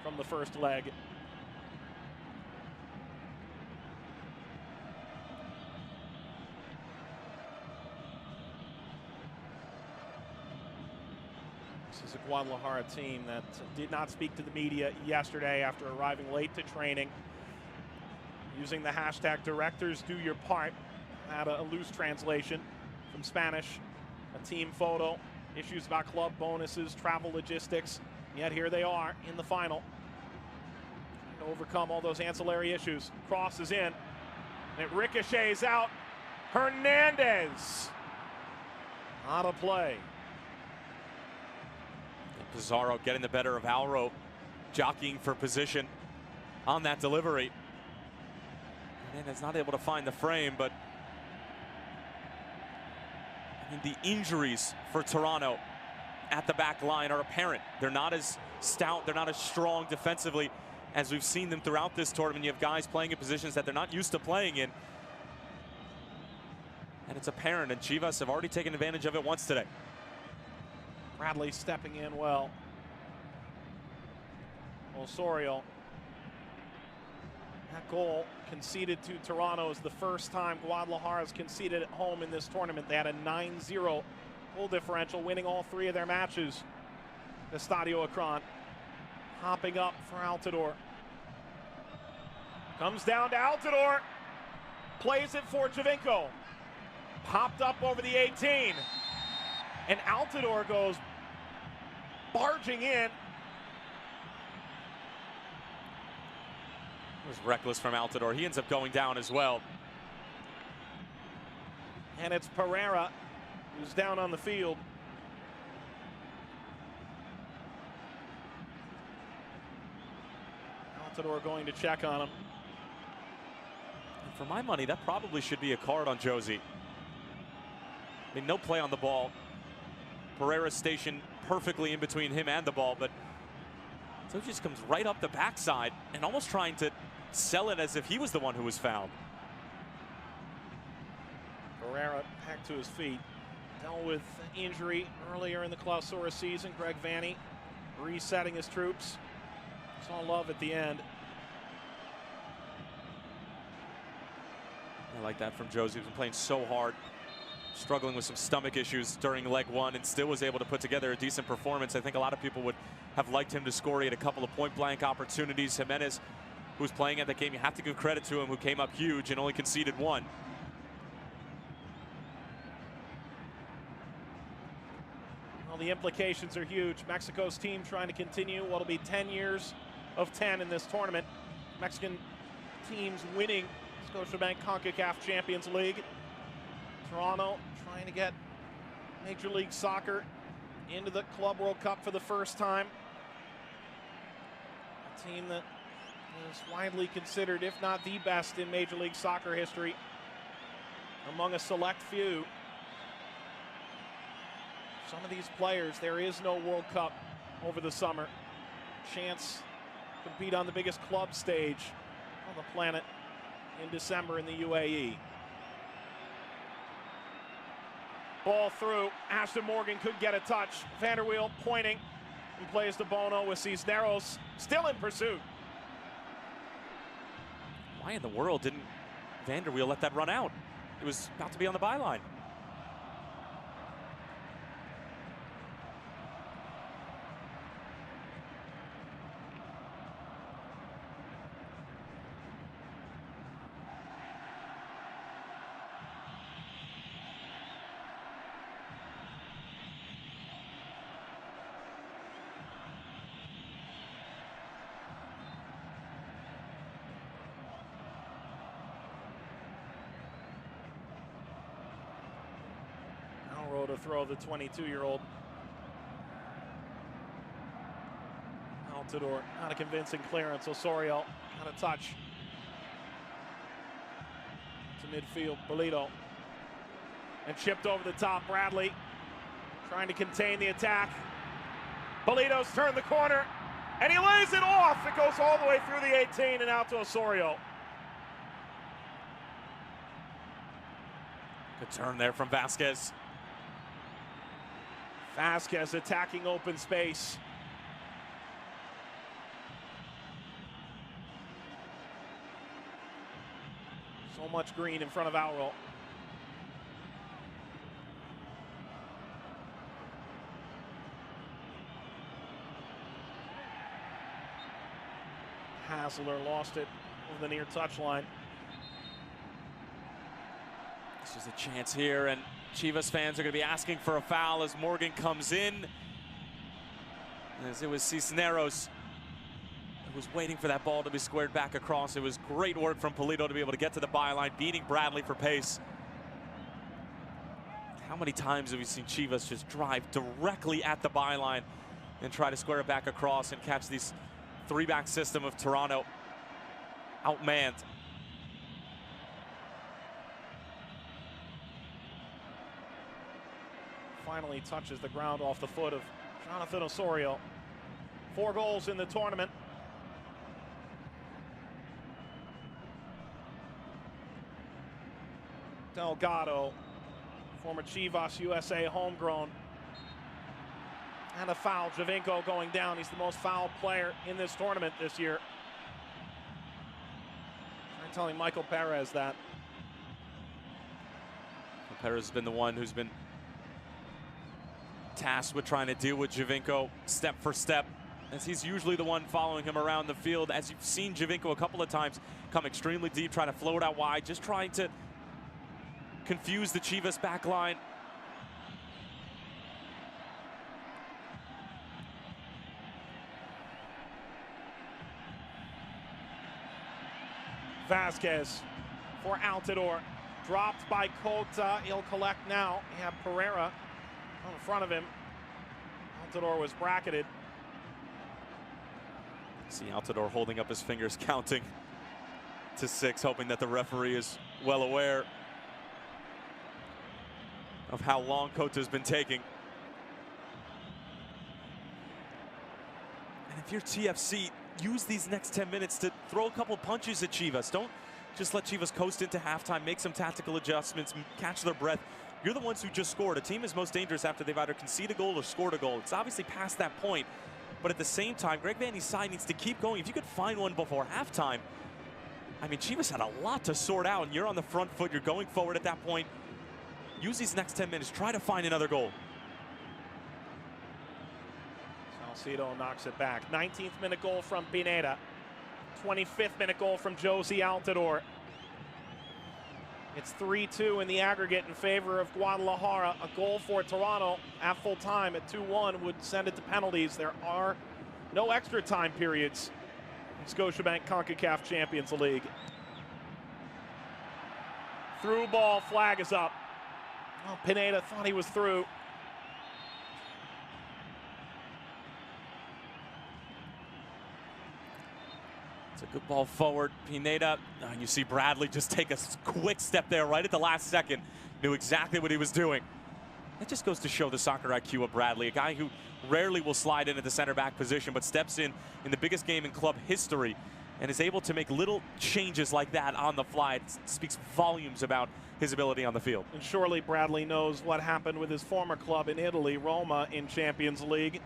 from the first leg. This is a Guadalajara team that did not speak to the media yesterday after arriving late to training. Using the hashtag directors do your part. Had a loose translation from Spanish. A team photo. Issues about club bonuses, travel logistics. Yet here they are in the final. Trying to overcome all those ancillary issues. Cross is in. And it ricochets out. Hernandez. Out of play. Pizarro getting the better of Alro, jockeying for position on that delivery. Hernandez not able to find the frame, but I mean, the injuries for Toronto at the back line are apparent. They're not as stout, they're not as strong defensively as we've seen them throughout this tournament. You have guys playing in positions that they're not used to playing in. And it's apparent, and Chivas have already taken advantage of it once today. Bradley stepping in well. Osorio. That goal conceded to Toronto is the first time Guadalajara's conceded at home in this tournament. They had a 9-0 goal differential, winning all 3 of their matches. Estadio Akron hopping up for Altidore. Comes down to Altidore. Plays it for Javinko. Popped up over the 18. And Altidore goes barging in. It was reckless from Altidore. He ends up going down as well. And it's Pereira who's down on the field. Altidore going to check on him. And for my money, that probably should be a card on Josie. I mean, no play on the ball. Pereira stationed perfectly in between him and the ball, but so just comes right up the backside and almost trying to sell it as if he was the one who was fouled. Pereira back to his feet. Dealt with injury earlier in the Clausura season. Greg Vanney resetting his troops. Saw love at the end. I like that from Josie. He's been playing so hard. Struggling with some stomach issues during leg 1 and still was able to put together a decent performance. I think a lot of people would have liked him to score. He had a couple of point-blank opportunities. Jimenez, who was playing at the game, you have to give credit to him, who came up huge and only conceded 1. Well, the implications are huge. Mexico's team trying to continue what will be 10 years of 10 in this tournament. Mexican teams winning Scotiabank Concacaf Champions League. Toronto trying to get Major League Soccer into the Club World Cup for the first time. A team that is widely considered, if not the best in Major League Soccer history, among a select few. Some of these players, there is no World Cup over the summer. Chance to compete on the biggest club stage on the planet in December in the UAE. Ball through. Ashton Morgan could get a touch. Vanderweel pointing and plays to Bono with Cisneros still in pursuit. Why in the world didn't Vanderweel let that run out? It was about to be on the byline. To throw the 22-year-old. Altidore, not a convincing clearance. Osorio got a touch. To midfield, Bolito. And chipped over the top, Bradley. Trying to contain the attack. Bolito's turned the corner, and he lays it off. It goes all the way through the 18 and out to Osorio. Good turn there from Vasquez. Vasquez attacking open space. So much green in front of Auro. Hassler lost it over the near touchline. This is a chance here, and Chivas fans are going to be asking for a foul as Morgan comes in. As it was Cisneros who was waiting for that ball to be squared back across. It was great work from Polito to be able to get to the byline, beating Bradley for pace. How many times have we seen Chivas just drive directly at the byline and try to square it back across and catch these three-back system of Toronto outmanned? Finally touches the ground off the foot of Jonathan Osorio. 4 goals in the tournament. Delgado, former Chivas USA homegrown. And a foul, Giovinco going down. He's the most fouled player in this tournament this year. I'm telling Michael Perez that. Perez has been the one who's been tasked with trying to deal with Giovinco step for step, as he's usually the one following him around the field. As you've seen Giovinco a couple of times come extremely deep, trying to float out wide, just trying to confuse the Chivas back line. Vasquez for Altidore. Dropped by Cota. He'll collect now. You have Pereira in front of him. Altidore was bracketed. See Altidore holding up his fingers, counting to 6, hoping that the referee is well aware of how long Cota's been taking. And if you're TFC, use these next 10 minutes to throw a couple punches at Chivas. Don't just let Chivas coast into halftime, make some tactical adjustments, catch their breath. You're the ones who just scored. A team is most dangerous after they've either conceded a goal or scored a goal. It's obviously past that point, but at the same time, Greg Vandy's side needs to keep going. If you could find one before halftime, I mean, Chivas had a lot to sort out, and you're on the front foot. You're going forward at that point. Use these next 10 minutes. Try to find another goal. Salcido knocks it back. 19th minute goal from Pineda. 25th minute goal from Josie Altidore. It's 3-2 in the aggregate in favor of Guadalajara. A goal for Toronto at full time at 2-1 would send it to penalties. There are no extra time periods in Scotiabank Concacaf Champions League. Through ball, flag is up. Oh, Pineda thought he was through. It's a good ball forward. Pineda, and you see Bradley just take a quick step there right at the last second. Knew exactly what he was doing. That just goes to show the soccer IQ of Bradley, a guy who rarely will slide into the center back position, but steps in the biggest game in club history and is able to make little changes like that on the fly. It speaks volumes about his ability on the field. And surely Bradley knows what happened with his former club in Italy, Roma, in Champions League,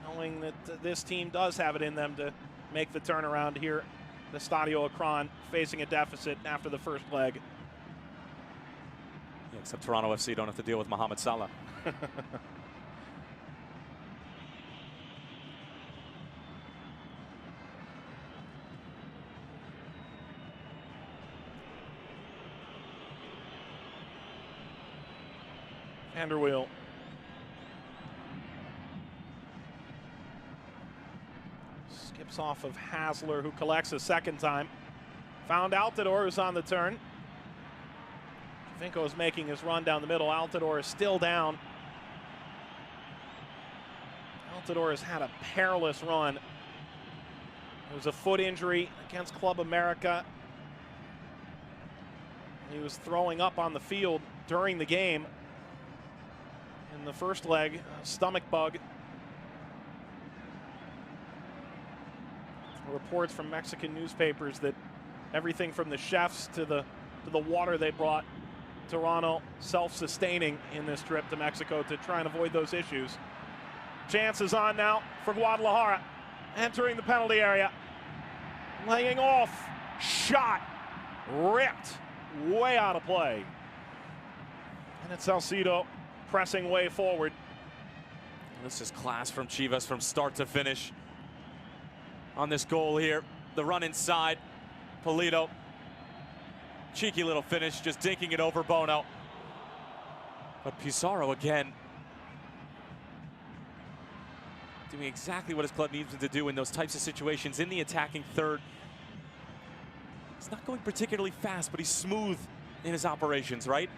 knowing that this team does have it in them to make the turnaround here. The Stadio Akron facing a deficit after the first leg. Yeah, except Toronto FC don't have to deal with Mohamed Salah. Vanderweel. Skips off of Hassler, who collects a second time. Found Altidore, who's on the turn. Giovinco is making his run down the middle. Altidore is still down. Altidore has had a perilous run. It was a foot injury against Club America. He was throwing up on the field during the game. In the first leg, a stomach bug. Reports from Mexican newspapers that everything from the chefs to the water they brought Toronto self-sustaining in this trip to Mexico to try and avoid those issues. Chances on now for Guadalajara. Entering the penalty area. Laying off. Shot. Ripped. Way out of play. And it's Salcido pressing way forward. This is class from Chivas from start to finish. On this goal here, the run inside. Polito. Cheeky little finish, just dinking it over Bono. But Pizarro again, doing exactly what his club needs him to do in those types of situations in the attacking third. He's not going particularly fast, but he's smooth in his operations, right?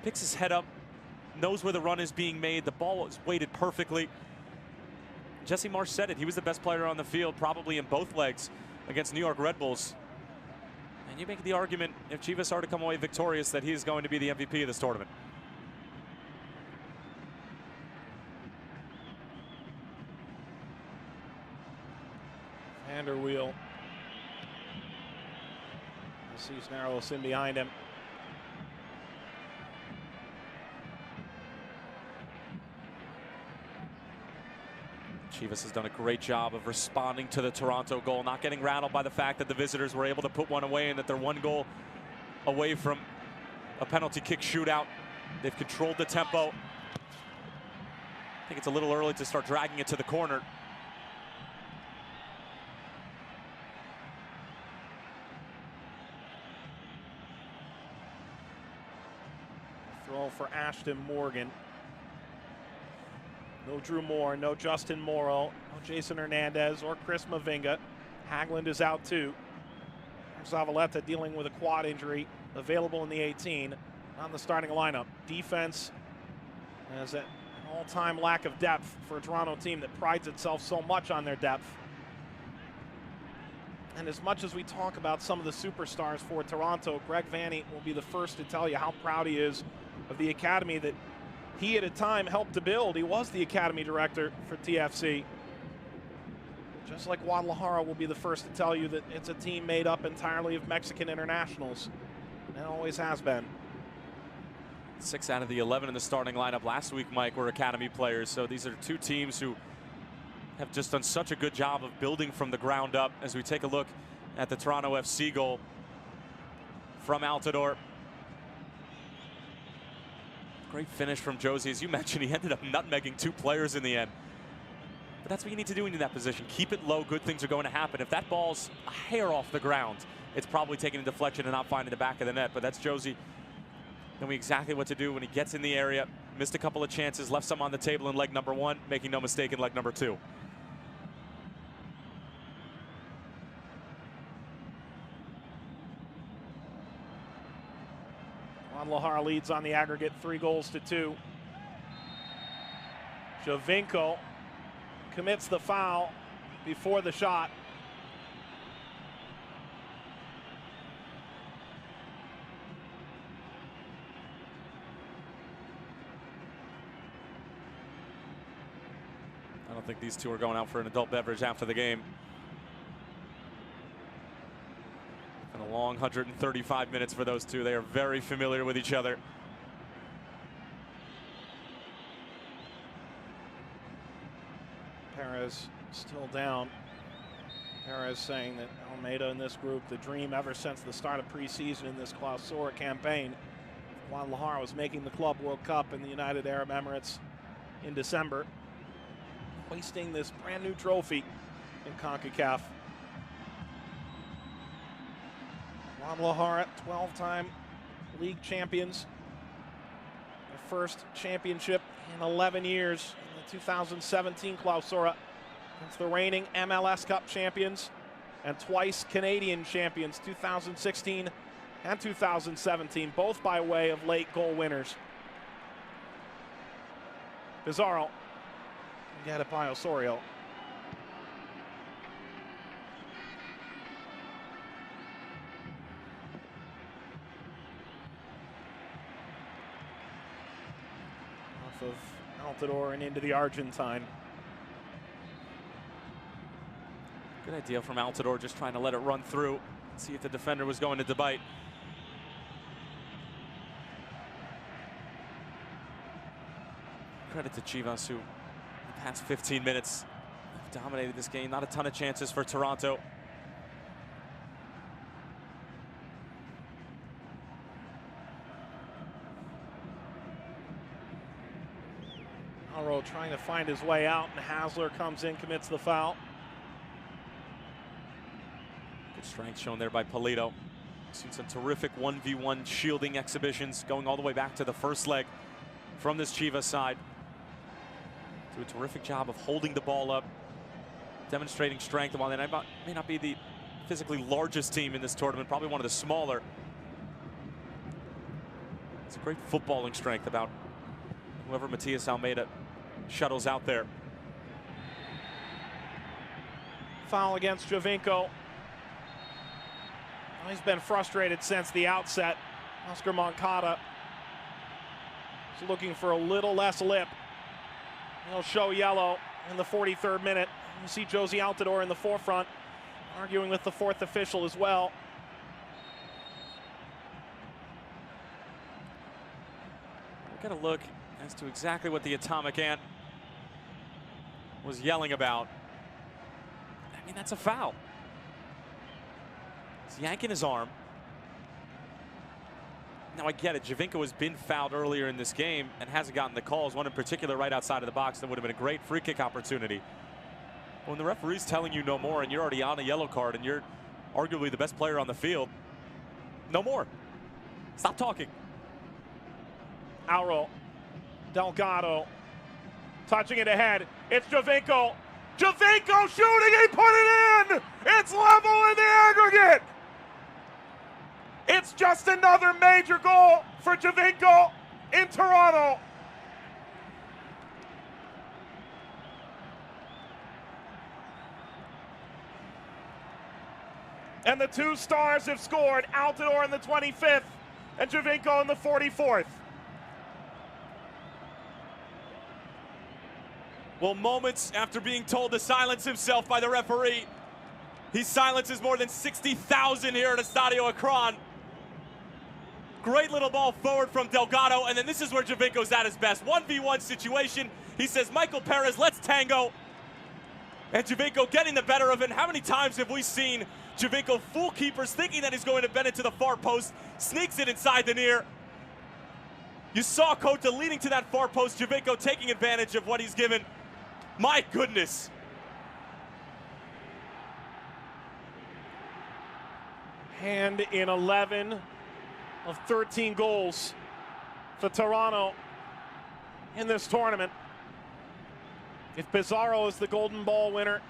Picks his head up, knows where the run is being made. The ball was weighted perfectly. Jesse Marsch said it. He was the best player on the field, probably in both legs against New York Red Bulls. And you make the argument, if Chivas are to come away victorious, that he is going to be the MVP of this tournament. Vanderweel. Cisneros in behind him. Chivas has done a great job of responding to the Toronto goal, not getting rattled by the fact that the visitors were able to put one away and that they're one goal away from a penalty kick shootout. They've controlled the tempo. I think it's a little early to start dragging it to the corner. Throw for Ashton Morgan. No Drew Moore, no Justin Morrow, no Jason Hernandez or Chris Mavinga. Haglund is out too. Zavaleta dealing with a quad injury, available in the 18 on the starting lineup. Defense has an all-time lack of depth for a Toronto team that prides itself so much on their depth. And as much as we talk about some of the superstars for Toronto, Greg Vanney will be the first to tell you how proud he is of the academy that he at a time helped to build. He was the academy director for TFC. Just like Guadalajara will be the first to tell you that it's a team made up entirely of Mexican internationals. And always has been. 6 out of the 11 in the starting lineup last week, Mike, were academy players. So these are two teams who have just done such a good job of building from the ground up. As we take a look at the Toronto FC goal from Altidore. Great finish from Josie. As you mentioned, he ended up nutmegging 2 players in the end. But that's what you need to do in that position. Keep it low. Good things are going to happen. If that ball's a hair off the ground, it's probably taking a deflection and not finding the back of the net. But that's Josie knowing exactly what to do when he gets in the area. Missed a couple of chances, left some on the table in leg number 1, making no mistake in leg number 2. Guadalajara leads on the aggregate 3-2. Javinko commits the foul before the shot. I don't think these two are going out for an adult beverage after the game. And a long 135 minutes for those two. They are very familiar with each other. Perez still down. Perez saying that Almeida in this group, the dream ever since the start of preseason in this Clausura campaign. Guadalajara was making the Club World Cup in the United Arab Emirates in December. Hoisting this brand new trophy in Concacaf. Guadalajara, 12-time league champions. Their first championship in 11 years in the 2017 Clausura. It's the reigning MLS Cup champions and twice Canadian champions, 2016 and 2017, both by way of late goal winners. Pizarro, get it by Osorio. Off of Altidore and into the Argentine. Good idea from Altidore, just trying to let it run through. See if the defender was going to bite. Credit to Chivas, who Past 15 minutes, they've dominated this game. Not a ton of chances for Toronto. Alro trying to find his way out, and Hasler comes in, commits the foul. Good strength shown there by Polito. Seen some terrific 1v1 shielding exhibitions going all the way back to the first leg from this Chivas side. Do a terrific job of holding the ball up, demonstrating strength. While they may not be the physically largest team in this tournament, probably one of the smaller. It's a great footballing strength about whoever Matias Almeida shuttles out there. Foul against Javinko. He's been frustrated since the outset. Oscar Moncada is looking for a little less lip. He'll show yellow in the 43rd minute. You see Josie Altidore in the forefront, arguing with the fourth official as well. We're going to look as to exactly what the Atomic Ant was yelling about. I mean, that's a foul. He's yanking his arm. Now, I get it. Javinko has been fouled earlier in this game and hasn't gotten the calls. One in particular right outside of the box that would have been a great free kick opportunity. When the referee's telling you no more and you're already on a yellow card and you're arguably the best player on the field, no more. Stop talking. Auro, Delgado, touching it ahead. It's Javinko. Javinko shooting, he put it in! It's level in the aggregate! It's just another major goal for Javinko in Toronto. And the two stars have scored, Altidore in the 25th and Javinko in the 44th. Well, moments after being told to silence himself by the referee, he silences more than 60,000 here at Estadio Akron. Great little ball forward from Delgado, and then this is where Javinko's at his best. 1v1 situation. He says, Michael Perez, let's tango. And Javinko getting the better of it. How many times have we seen Javinko fool keepers thinking that he's going to bend it to the far post, sneaks it inside the near. You saw Kota leading to that far post, Javinko taking advantage of what he's given. My goodness. And in 11 of 13 goals for Toronto in this tournament. If Pizarro is the golden ball winner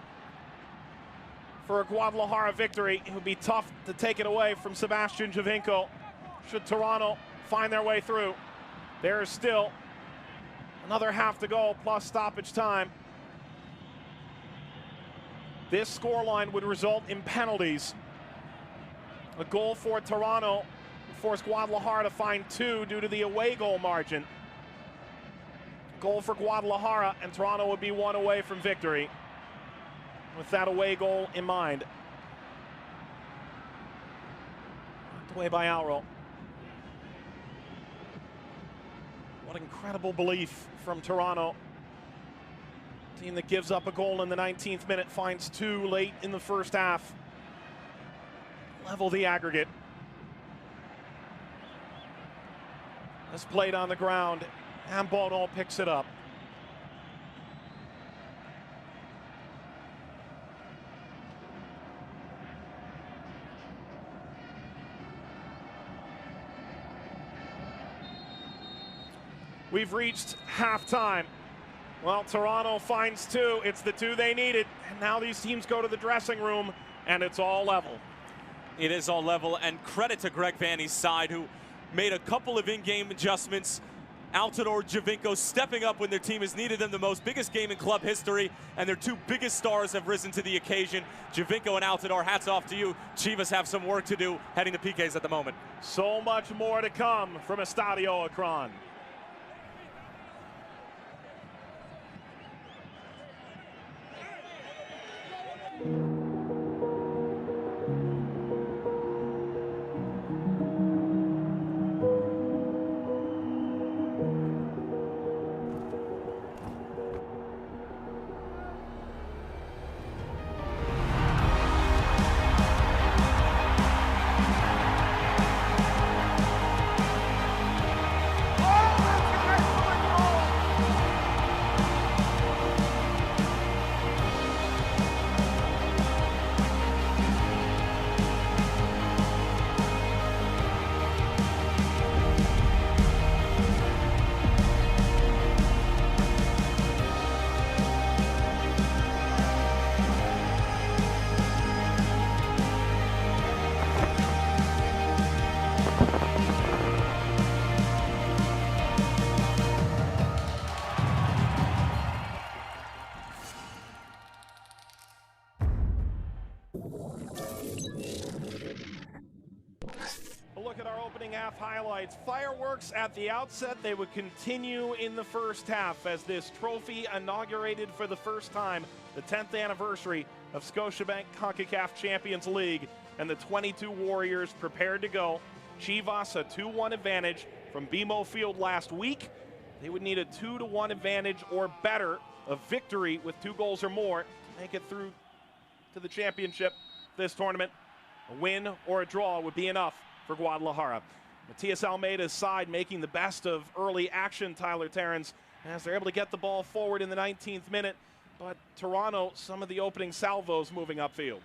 for a Guadalajara victory, it would be tough to take it away from Sebastian Javinko should Toronto find their way through. There is still another half to go plus stoppage time. This scoreline would result in penalties. A goal for Toronto forced Guadalajara to find 2 due to the away goal margin. Goal for Guadalajara, and Toronto would be 1 away from victory with that away goal in mind. Knocked away by Auro. What incredible belief from Toronto. Team that gives up a goal in the 19th minute finds 2 late in the first half. Level the aggregate. This played on the ground, and Bono picks it up. We've reached halftime. Well, Toronto finds 2. It's the 2 they needed. And now these teams go to the dressing room, and it's all level. It is all level, and credit to Greg Vanney's side, who made a couple of in-game adjustments. Altidore, Javinko stepping up when their team has needed them the most. Biggest game in club history, and their 2 biggest stars have risen to the occasion. Javinko and Altidore, hats off to you. Chivas have some work to do heading to PKs at the moment. So much more to come from Estadio Akron. our opening half highlights. Fireworks at the outset. They would continue in the first half as this trophy inaugurated for the first time the 10th anniversary of Scotiabank Concacaf Champions League, and the 22 Warriors prepared to go. Chivas a 2-1 advantage from BMO Field last week. They would need a 2-1 advantage or better, a victory with 2 goals or more to make it through to the championship this tournament. A win or a draw would be enough for Guadalajara. Matias Almeida's side making the best of early action, Tyler Terrence, as they're able to get the ball forward in the 19th minute. But Toronto, some of the opening salvos moving upfield.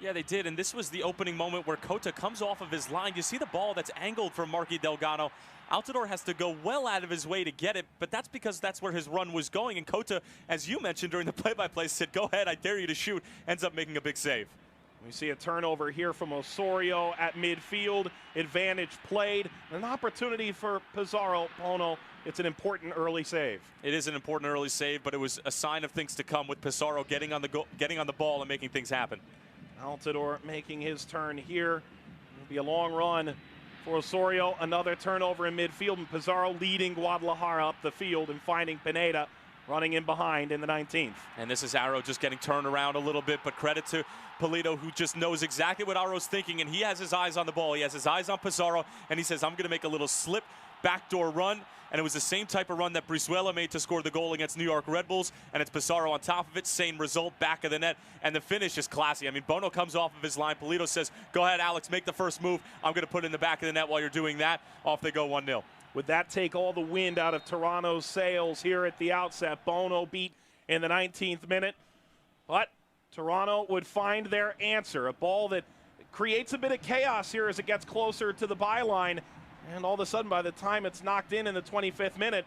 Yeah, they did, and this was the opening moment where Cota comes off of his line. You see the ball that's angled for Marky Delgado. Altidore has to go well out of his way to get it, but that's because that's where his run was going. And Cota, as you mentioned during the play-by-play, said, go ahead, I dare you to shoot, ends up making a big save. We see a turnover here from Osorio at midfield. Advantage played. An opportunity for Pizarro. Bono, it's an important early save. It is an important early save, but it was a sign of things to come with Pizarro getting on the ball and making things happen. Altidore making his turn here. It'll be a long run for Osorio. Another turnover in midfield, and Pizarro leading Guadalajara up the field and finding Pineda running in behind in the 19th. And this is Arrow just getting turned around a little bit, but credit to Polito, who just knows exactly what Arrow's thinking, and he has his eyes on the ball. He has his eyes on Pizarro, and he says, I'm going to make a little slip backdoor run. And it was the same type of run that Brizuela made to score the goal against New York Red Bulls, and it's Pizarro on top of it, same result, back of the net, and the finish is classy. I mean, Bono comes off of his line. Polito says, go ahead, Alex, make the first move. I'm going to put it in the back of the net while you're doing that. Off they go 1-0. Would that take all the wind out of Toronto's sails here at the outset? Bono beat in the 19th minute, but Toronto would find their answer. A ball that creates a bit of chaos here as it gets closer to the byline. And all of a sudden, by the time it's knocked in the 25th minute,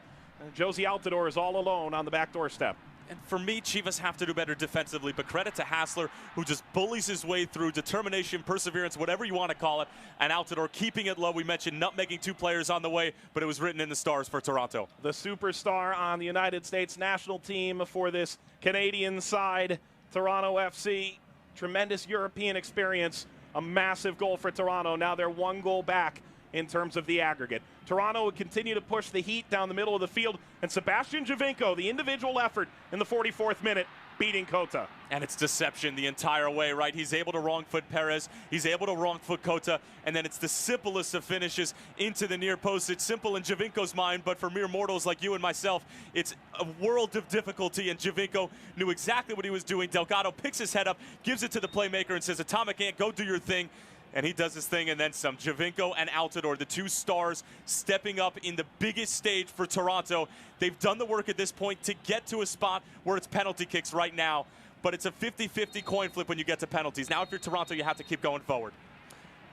Josie Altidore is all alone on the back doorstep. And for me, Chivas have to do better defensively, but credit to Hassler, who just bullies his way through, determination, perseverance, whatever you want to call it, and Altidore keeping it low. We mentioned nutmegging 2 players on the way, but it was written in the stars for Toronto. The superstar on the United States national team for this Canadian side, Toronto FC, tremendous European experience, a massive goal for Toronto. Now they're 1 goal back in terms of the aggregate. Toronto would continue to push the heat down the middle of the field, and Sebastian Giovinco, the individual effort in the 44th minute, beating Cota. And it's deception the entire way, right? He's able to wrong foot Perez, he's able to wrong foot Cota, and then it's the simplest of finishes into the near post. It's simple in Giovinco's mind, but for mere mortals like you and myself, it's a world of difficulty, and Giovinco knew exactly what he was doing. Delgado picks his head up, gives it to the playmaker, and says, Atomic Ant, go do your thing. And he does his thing, and then some. Giovinco and Altidore, the 2 stars stepping up in the biggest stage for Toronto. They've done the work at this point to get to a spot where it's penalty kicks right now. But it's a 50-50 coin flip when you get to penalties. Now if you're Toronto, you have to keep going forward.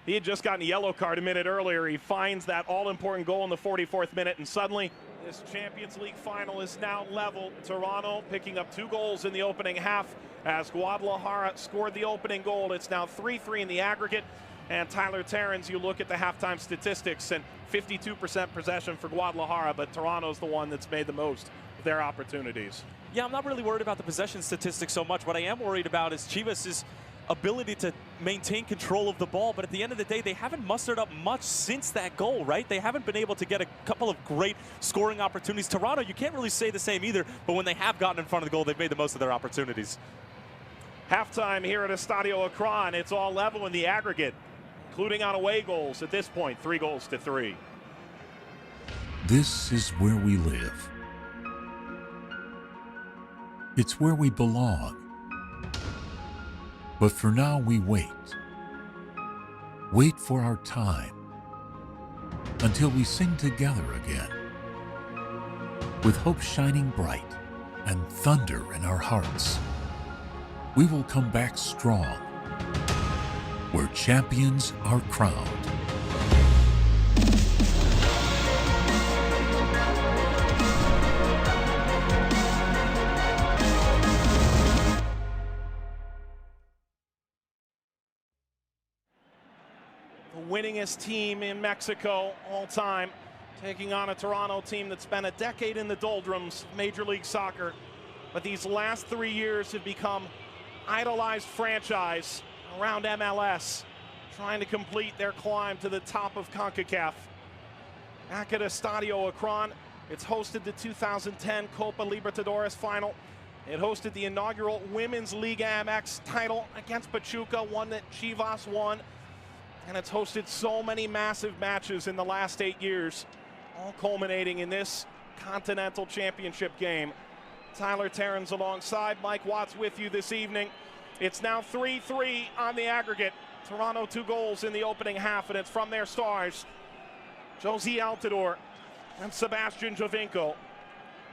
He had just gotten a yellow card a minute earlier. He finds that all-important goal in the 44th minute, and suddenly this Champions League final is now level. Toronto picking up 2 goals in the opening half as Guadalajara scored the opening goal. It's now 3-3 in the aggregate. And Tyler Terrence, you look at the halftime statistics, and 52% possession for Guadalajara, but Toronto's the one that's made the most of their opportunities. Yeah, I'm not really worried about the possession statistics so much. What I am worried about is Chivas' ability to maintain control of the ball, but at the end of the day, they haven't mustered up much since that goal, right? They haven't been able to get a couple of great scoring opportunities. Toronto, you can't really say the same either, but when they have gotten in front of the goal, they've made the most of their opportunities. Halftime here at Estadio Akron, it's all level in the aggregate, including on away goals at this point, 3-3. This is where we live. It's where we belong. But for now, we wait. Wait for our time. Until we sing together again. With hope shining bright and thunder in our hearts, we will come back strong, where champions are crowned. The winningest team in Mexico all time, taking on a Toronto team that's spent a decade in the doldrums of Major League Soccer, but these last 3 years have become idolized franchise around MLS. trying to complete their climb to the top of Concacaf. Back at Estadio Akron, it's hosted the 2010 Copa Libertadores final. It hosted the inaugural Women's Liga MX title against Pachuca, one that Chivas won. And it's hosted so many massive matches in the last 8 years, all culminating in this Continental Championship game. Tyler Terrans alongside Mike Watts with you this evening. It's now 3-3 on the aggregate. Toronto 2 goals in the opening half, and it's from their stars, Josie Altidore and Sebastian Giovinco.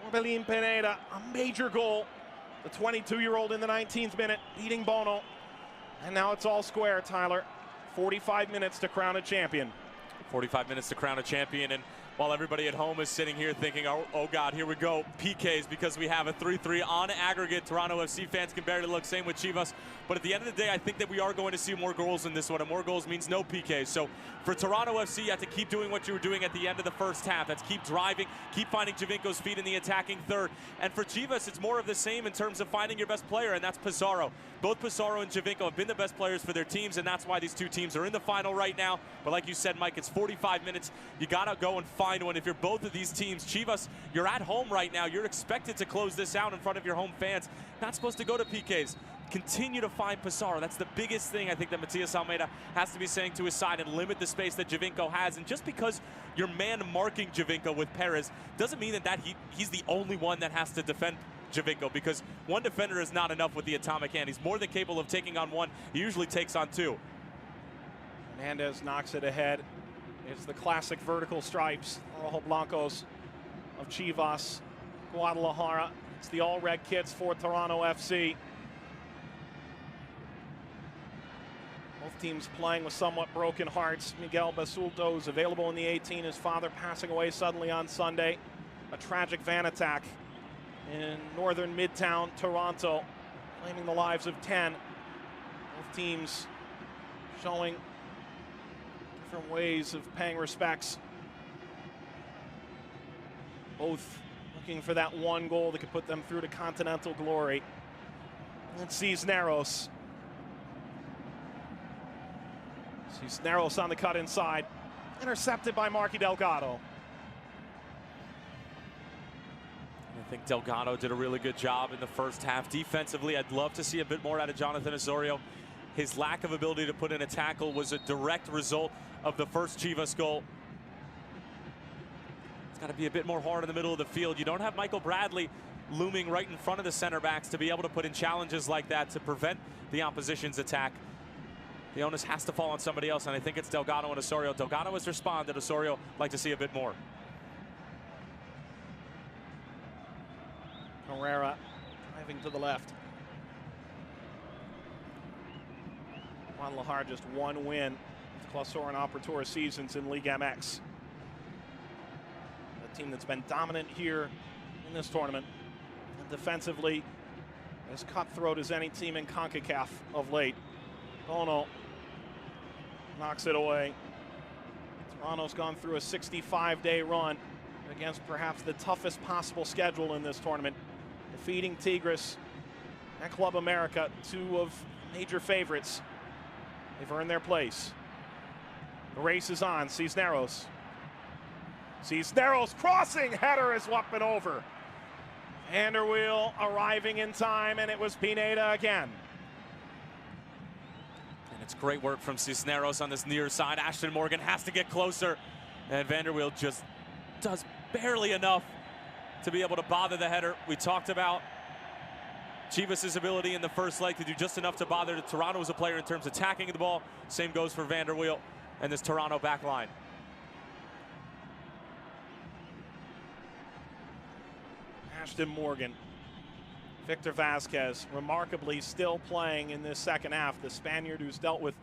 Orbelin Pineda, a major goal. The 22-year-old in the 19th minute, beating Bono. And now it's all square, Tyler. 45 minutes to crown a champion. 45 minutes to crown a champion, and while everybody at home is sitting here thinking, oh God, here we go, PKs, because we have a 3-3 on aggregate. Toronto FC fans can barely look, same with Chivas. But at the end of the day, I think that we are going to see more goals in this one, and more goals means no PKs. So for Toronto FC, you have to keep doing what you were doing at the end of the first half. That's keep driving, keep finding Giovinco's feet in the attacking third. And for Chivas, it's more of the same in terms of finding your best player, and that's Pizarro. Both Pizarro and Giovinco have been the best players for their teams, and that's why these two teams are in the final right now. But like you said, Mike, it's 45 minutes. You got to go and find one. If you're both of these teams, Chivas, you're at home right now. You're expected to close this out in front of your home fans. Not supposed to go to PKs. Continue to find Pizarro. That's the biggest thing I think that Matias Almeida has to be saying to his side, and limit the space that Giovinco has. And just because you're man marking Giovinco with Perez doesn't mean that he's the only one that has to defend Giovinco, because one defender is not enough with the atomic hand. He's more than capable of taking on one. He usually takes on two. Hernandez knocks it ahead. It's the classic vertical stripes, Rojo Blancos of Chivas, Guadalajara. It's the all-red kits for Toronto FC. Both teams playing with somewhat broken hearts. Miguel Basulto is available in the 18. His father passing away suddenly on Sunday. A tragic van attack in northern Midtown Toronto, claiming the lives of 10. Both teams showing different ways of paying respects. Both looking for that one goal that could put them through to continental glory. And Cisneros. Cisneros on the cut inside. Intercepted by Marky Delgado. I think Delgado did a really good job in the first half. Defensively, I'd love to see a bit more out of Jonathan Osorio. His lack of ability to put in a tackle was a direct result of the first Chivas goal. It's got to be a bit more hard in the middle of the field. You don't have Michael Bradley looming right in front of the center backs to be able to put in challenges like that to prevent the opposition's attack. The onus has to fall on somebody else, and I think it's Delgado and Osorio. Delgado has responded. Osorio like to see a bit more. Herrera driving to the left. Guadalajara just one win with Clausura and Apertura seasons in Liga MX. A team that's been dominant here in this tournament, and defensively as cutthroat as any team in CONCACAF of late. Bono knocks it away. Toronto's gone through a 65-day run against perhaps the toughest possible schedule in this tournament, defeating Tigres and Club America, two of major favorites. They've earned their place. The race is on. Cisneros. Cisneros crossing. Header is up and over. Vanderweel arriving in time, and it was Pineda again. And it's great work from Cisneros on this near side. Ashton Morgan has to get closer, and Vanderweel just does barely enough to be able to bother the header. We talked about Chivas' ability in the first leg to do just enough to bother Toronto as a player in terms of attacking the ball. Same goes for Vanderweel and this Toronto back line. Ashton Morgan, Victor Vasquez, remarkably still playing in this second half. The Spaniard who's dealt with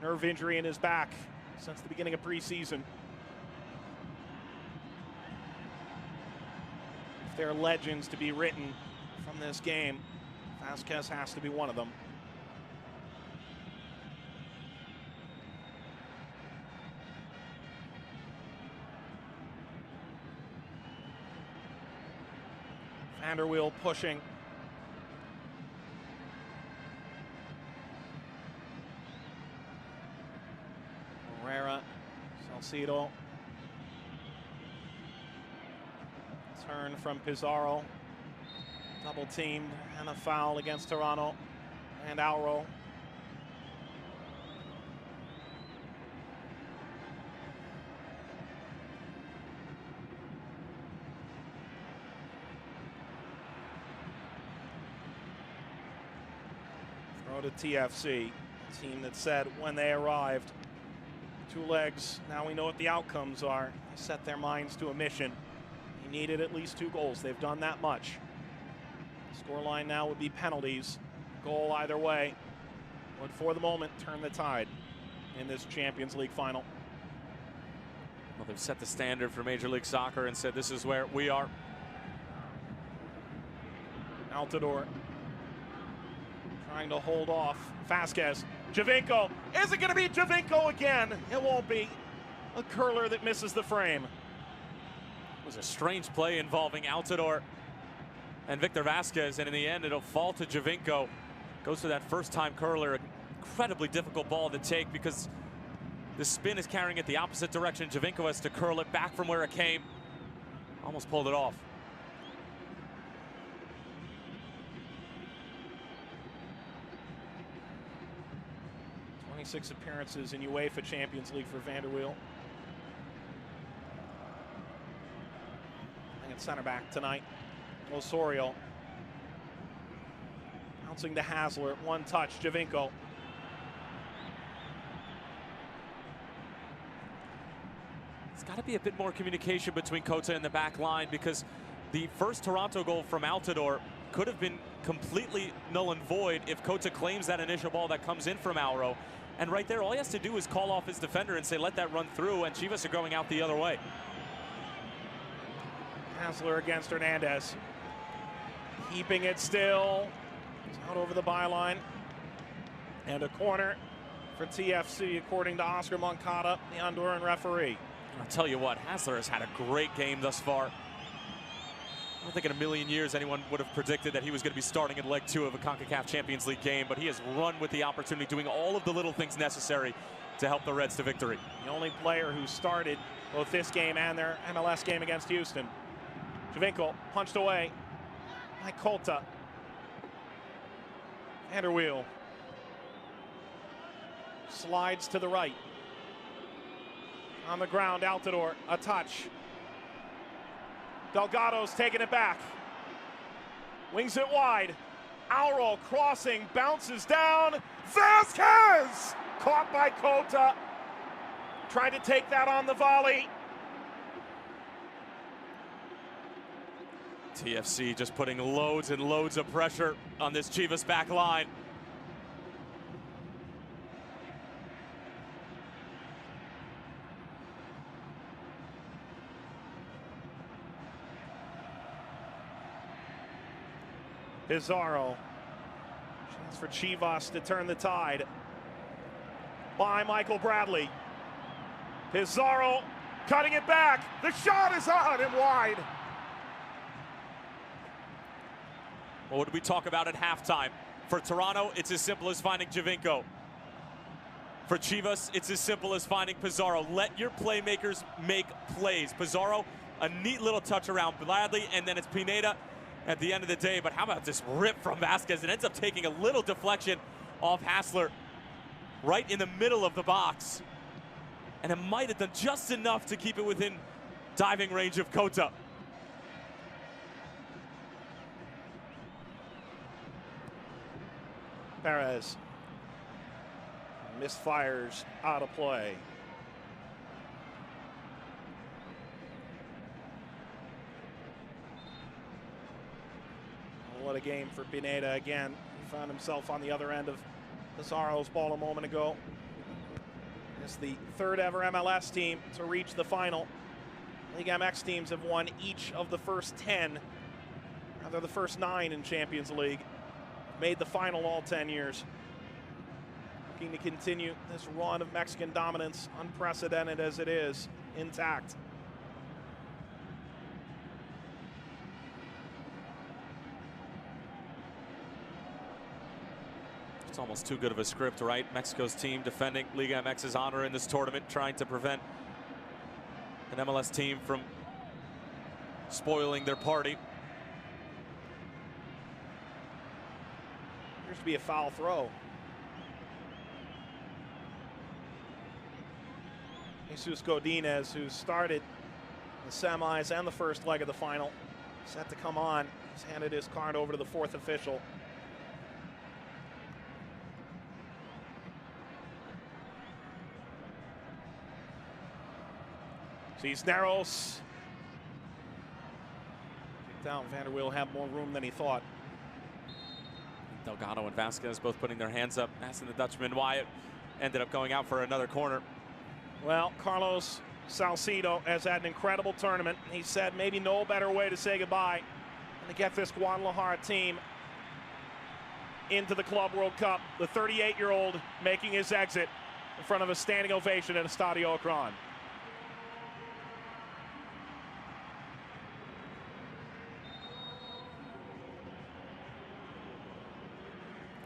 nerve injury in his back since the beginning of preseason. If there are legends to be written from this game, Vasquez has to be one of them. Vanderweel pushing. Pereira, Salcido. Turn from Pizarro. Double teamed and a foul against Toronto and Auro. Throw to TFC, team that said when they arrived, 2 legs, now we know what the outcomes are. They set their minds to a mission. He needed at least 2 goals. They've done that much. Scoreline now would be penalties. Goal either way would, for the moment, turn the tide in this Champions League final. Well, they've set the standard for Major League Soccer and said this is where we are. Altidore trying to hold off Vasquez. Javinko. Is it going to be Javinko again? It won't be. A curler that misses the frame. It was a strange play involving Altidore and Victor Vasquez, and in the end it'll fall to Javinko. Goes for that first-time curler. Incredibly difficult ball to take because the spin is carrying it the opposite direction. Javinko has to curl it back from where it came. Almost pulled it off. Six appearances in UEFA Champions League for Vanderweel. Playing at center back tonight. Osorio. Bouncing to Hasler. 1 touch. Javinko. It's got to be a bit more communication between Kota and the back line, because the first Toronto goal from Altidore could have been completely null and void if Kota claims that initial ball that comes in from Auro. And right there, all he has to do is call off his defender and say, let that run through, and Chivas are going out the other way. Hasler against Hernandez. Keeping it still. It's out over the byline. And a corner for TFC, according to Oscar Moncada, the Honduran referee. I'll tell you what, Hasler has had a great game thus far. I don't think in a million years anyone would have predicted that he was going to be starting in leg 2 of a Concacaf Champions League game, but he has run with the opportunity, doing all of the little things necessary to help the Reds to victory. The only player who started both this game and their MLS game against Houston. Javinko punched away by Kota. Vanderweel slides to the right. On the ground, Altidore, a touch. Delgado's taking it back. Wings it wide. Auro crossing, bounces down. Vasquez! Caught by Kota. Tried to take that on the volley. TFC just putting loads and loads of pressure on this Chivas back line. Pizarro. Chance for Chivas to turn the tide. By Michael Bradley. Pizarro cutting it back. The shot is on and wide. Well, what did we talk about at halftime? For Toronto, it's as simple as finding Javinko. For Chivas, it's as simple as finding Pizarro. Let your playmakers make plays. Pizarro, a neat little touch around Bradley, and then it's Pineda at the end of the day. But how about this rip from Vasquez? It ends up taking a little deflection off Hasler right in the middle of the box. And it might have done just enough to keep it within diving range of Kota. Perez misfires out of play. What a game for Pineda again. He found himself on the other end of Pizarro's ball a moment ago. It's the third ever MLS team to reach the final. League MX teams have won each of the first 10, rather the first 9 in Champions League. Made the final all 10 years. Looking to continue this run of Mexican dominance, unprecedented as it is, intact. It's almost too good of a script, right? Mexico's team defending Liga MX's honor in this tournament, trying to prevent an MLS team from spoiling their party. Appears to be a foul throw. Jesus Godinez, who started the semis and the first leg of the final, set to come on. He's handed his card over to the fourth official. Cisneros. Kicked out. Vanderweel had more room than he thought. Delgado and Vasquez both putting their hands up, asking the Dutchman why it ended up going out for another corner. Well, Carlos Salcido has had an incredible tournament. He said maybe no better way to say goodbye than to get this Guadalajara team into the Club World Cup. The 38-year-old making his exit in front of a standing ovation at Estadio Akron.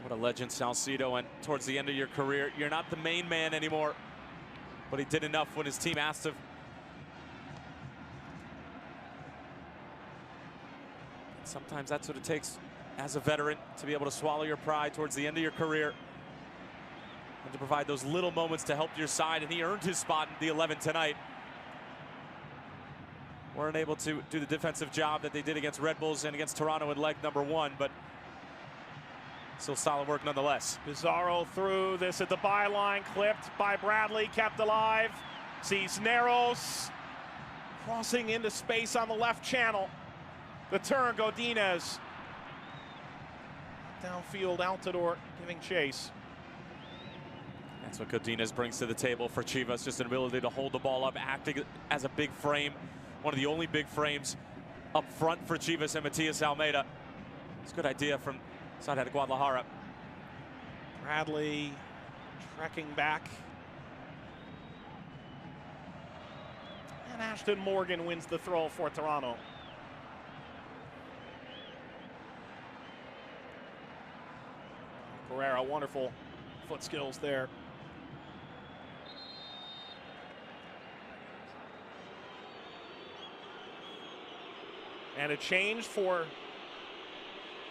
What a legend Salcido, and towards the end of your career, you're not the main man anymore, but he did enough when his team asked him. Sometimes that's what it takes as a veteran, to be able to swallow your pride towards the end of your career and to provide those little moments to help your side, and he earned his spot in the 11 tonight. Weren't able to do the defensive job that they did against Red Bulls and against Toronto in leg number 1, but still solid work nonetheless. Pizarro through this at the byline, clipped by Bradley, kept alive. Cisneros crossing into space on the left channel. The turn, Godinez. Downfield, Altidore giving chase. That's what Godinez brings to the table for Chivas, just an ability to hold the ball up, acting as a big frame. One of the only big frames up front for Chivas and Matias Almeida. It's a good idea from side of Guadalajara. Bradley trekking back. And Ashton Morgan wins the throw for Toronto. Pereira, wonderful foot skills there. And a change for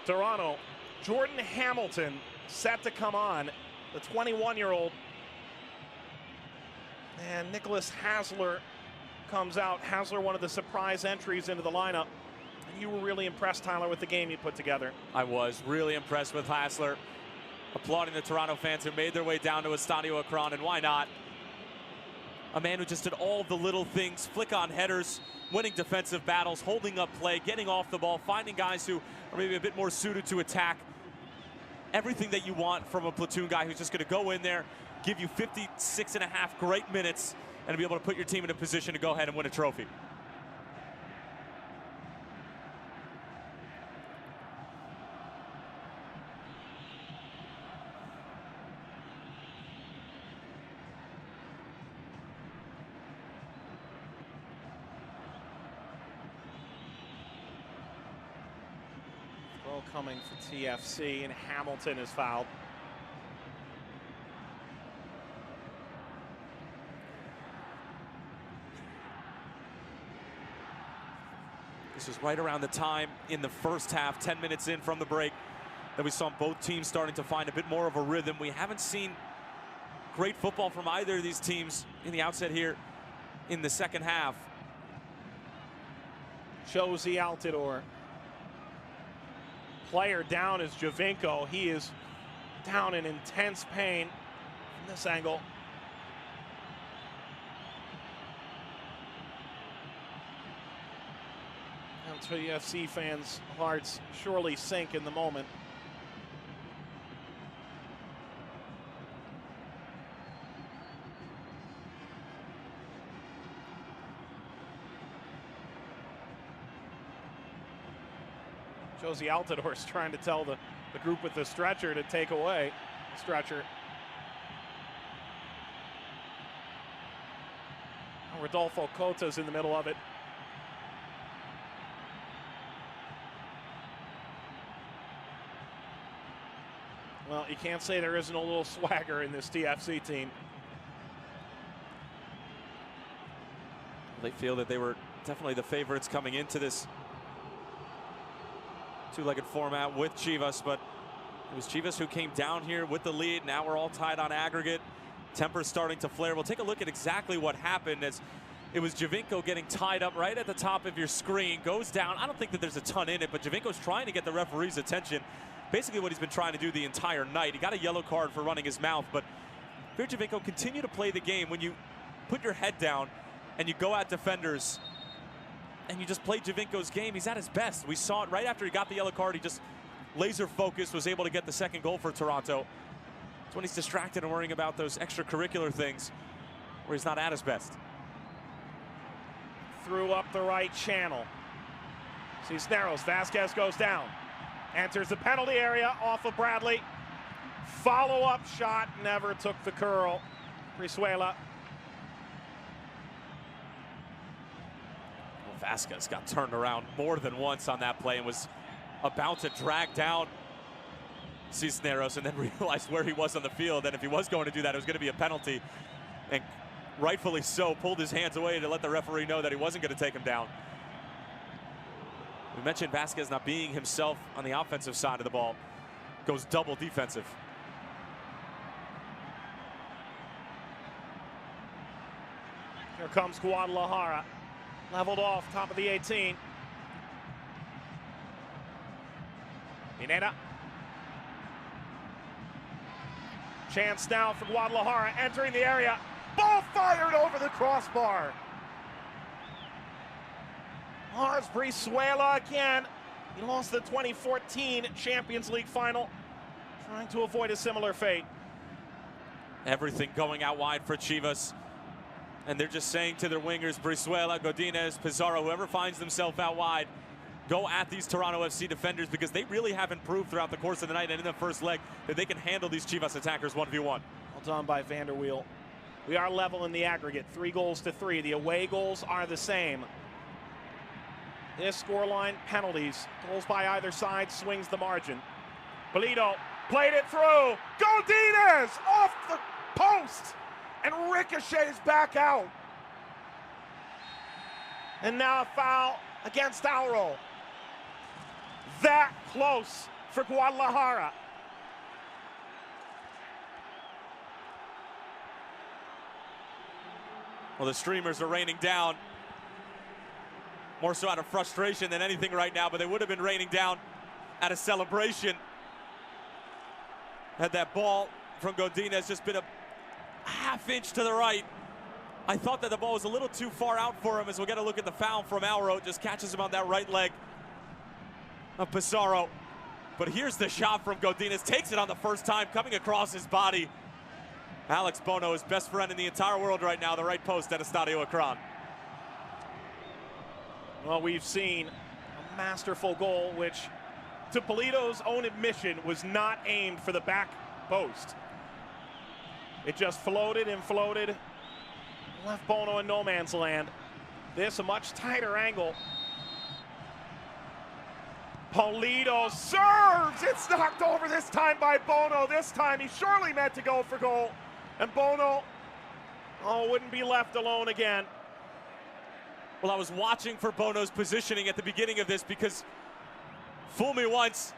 Toronto. Jordan Hamilton set to come on, the 21-year-old. And Nicholas Hasler comes out. Hasler, one of the surprise entries into the lineup. And you were really impressed, Tyler, with the game he put together. I was really impressed with Hasler. Applauding the Toronto fans who made their way down to Estadio Akron, and why not? A man who just did all the little things, flick on headers, winning defensive battles, holding up play, getting off the ball, finding guys who are maybe a bit more suited to attack. Everything that you want from a platoon guy who's just going to go in there, give you 56.5 great minutes, and be able to put your team in a position to go ahead and win a trophy. Coming for TFC, and Hamilton is fouled. This is right around the time in the first half, 10 minutes in from the break, that we saw both teams starting to find a bit more of a rhythm. We haven't seen great football from either of these teams in the outset here in the second half. Josie Altidore. Player down is Javinko. He is down in intense pain from this angle. And TFC fans' hearts surely sink in the moment. Josie Altidore is trying to tell the group with the stretcher to take away the stretcher. Rodolfo Cota's in the middle of it. Well, Well, you can't say there isn't a little swagger in this TFC team. They feel that they were definitely the favorites coming into this two-legged format with Chivas, but it was Chivas who came down here with the lead. Now we're all tied on aggregate. Temper's starting to flare. We'll take a look at exactly what happened as it was Giovinco getting tied up right at the top of your screen. Goes down. I don't think that there's a ton in it, but Giovinco's trying to get the referee's attention. Basically what he's been trying to do the entire night. He got a yellow card for running his mouth, but here Giovinco continue to play the game. When you put your head down and you go at defenders and you just play Giovinco's game, he's at his best. We saw it right after he got the yellow card. He just laser focused, was able to get the second goal for Toronto. It's when he's distracted and worrying about those extracurricular things where he's not at his best. Through up the right channel. Cisneros, Vasquez goes down. Enters the penalty area off of Bradley. Follow-up shot, never took the curl. Brizuela. Vasquez got turned around more than once on that play and was about to drag down Cisneros and then realized where he was on the field, and if he was going to do that, it was going to be a penalty, and rightfully so, pulled his hands away to let the referee know that he wasn't going to take him down. We mentioned Vasquez not being himself on the offensive side of the ball. Goes double defensive. Here comes Guadalajara. Leveled off, top of the 18. Pineda. Chance now for Guadalajara, entering the area. Ball fired over the crossbar. Lars Brizuela again. He lost the 2014 Champions League final, trying to avoid a similar fate. Everything going out wide for Chivas. And they're just saying to their wingers, Brizuela, Godinez, Pizarro, whoever finds themselves out wide, go at these Toronto FC defenders, because they really haven't proved throughout the course of the night and in the first leg that they can handle these Chivas attackers 1v1. Well done by Vanderweel. We are level in the aggregate, 3-3. The away goals are the same. This scoreline, penalties. Goals by either side swings the margin. Polito played it through. Godinez off the post and ricochets back out. And now a foul against Auro. That close for Guadalajara. Well, the streamers are raining down. More so out of frustration than anything right now, but they would have been raining down at a celebration. Had that ball from Godinez just been a half inch to the right. I thought that the ball was a little too far out for him, as we'll get a look at the foul from Auro. Just catches him on that right leg of Pizarro. But here's the shot from Godinez. Takes it on the first time, coming across his body. Alex Bono, his best friend in the entire world right now, the right post at Estadio Akron. Well, we've seen a masterful goal, which, to Polito's own admission, was not aimed for the back post. It just floated and floated, left Bono in no man's land. This a much tighter angle. Polito serves! It's knocked over this time by Bono. This time he surely meant to go for goal. And Bono, wouldn't be left alone again. Well, I was watching for Bono's positioning at the beginning of this, because fool me once,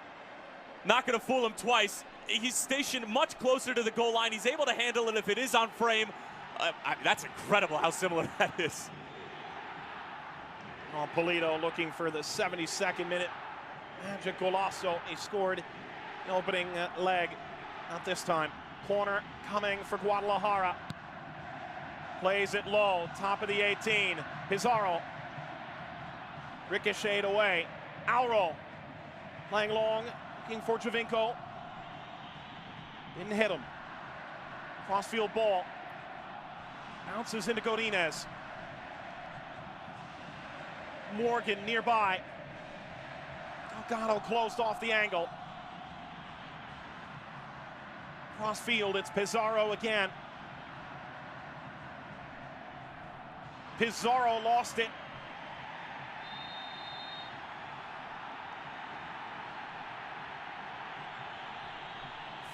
not going to fool him twice. He's stationed much closer to the goal line. He's able to handle it if it is on frame. That's incredible how similar that is. Polito looking for the 72nd minute magic golazo. He scored the opening leg. Not this time. Corner coming for Guadalajara. Plays it low, top of the 18. Pizarro. Ricocheted away. Auro playing long, looking for Giovinco. Didn't hit him. Crossfield ball. Bounces into Godinez. Morgan nearby. Delgado closed off the angle. Crossfield, it's Pizarro again. Pizarro lost it.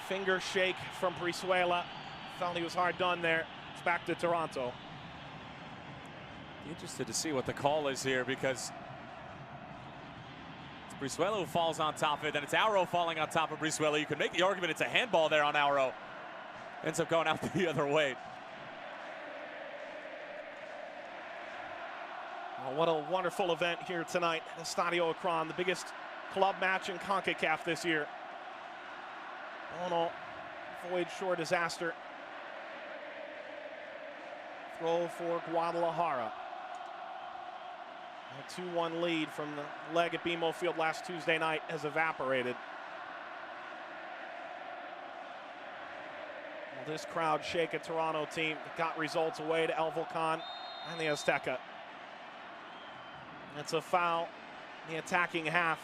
Finger shake from Brizuela. Felt he was hard done there. It's back to Toronto. Interested to see what the call is here, because it's Brizuela who falls on top of it, and it's Auro falling on top of Brizuela. You can make the argument it's a handball there on Auro. Ends up going out the other way. Well, what a wonderful event here tonight at Estadio Akron, the biggest club match in CONCACAF this year. All in all, void shore disaster. Throw for Guadalajara. A 2-1 lead from the leg at BMO Field last Tuesday night has evaporated. Well, this crowd shake a Toronto team that got results away to El Volcan and the Azteca. It's a foul in the attacking half.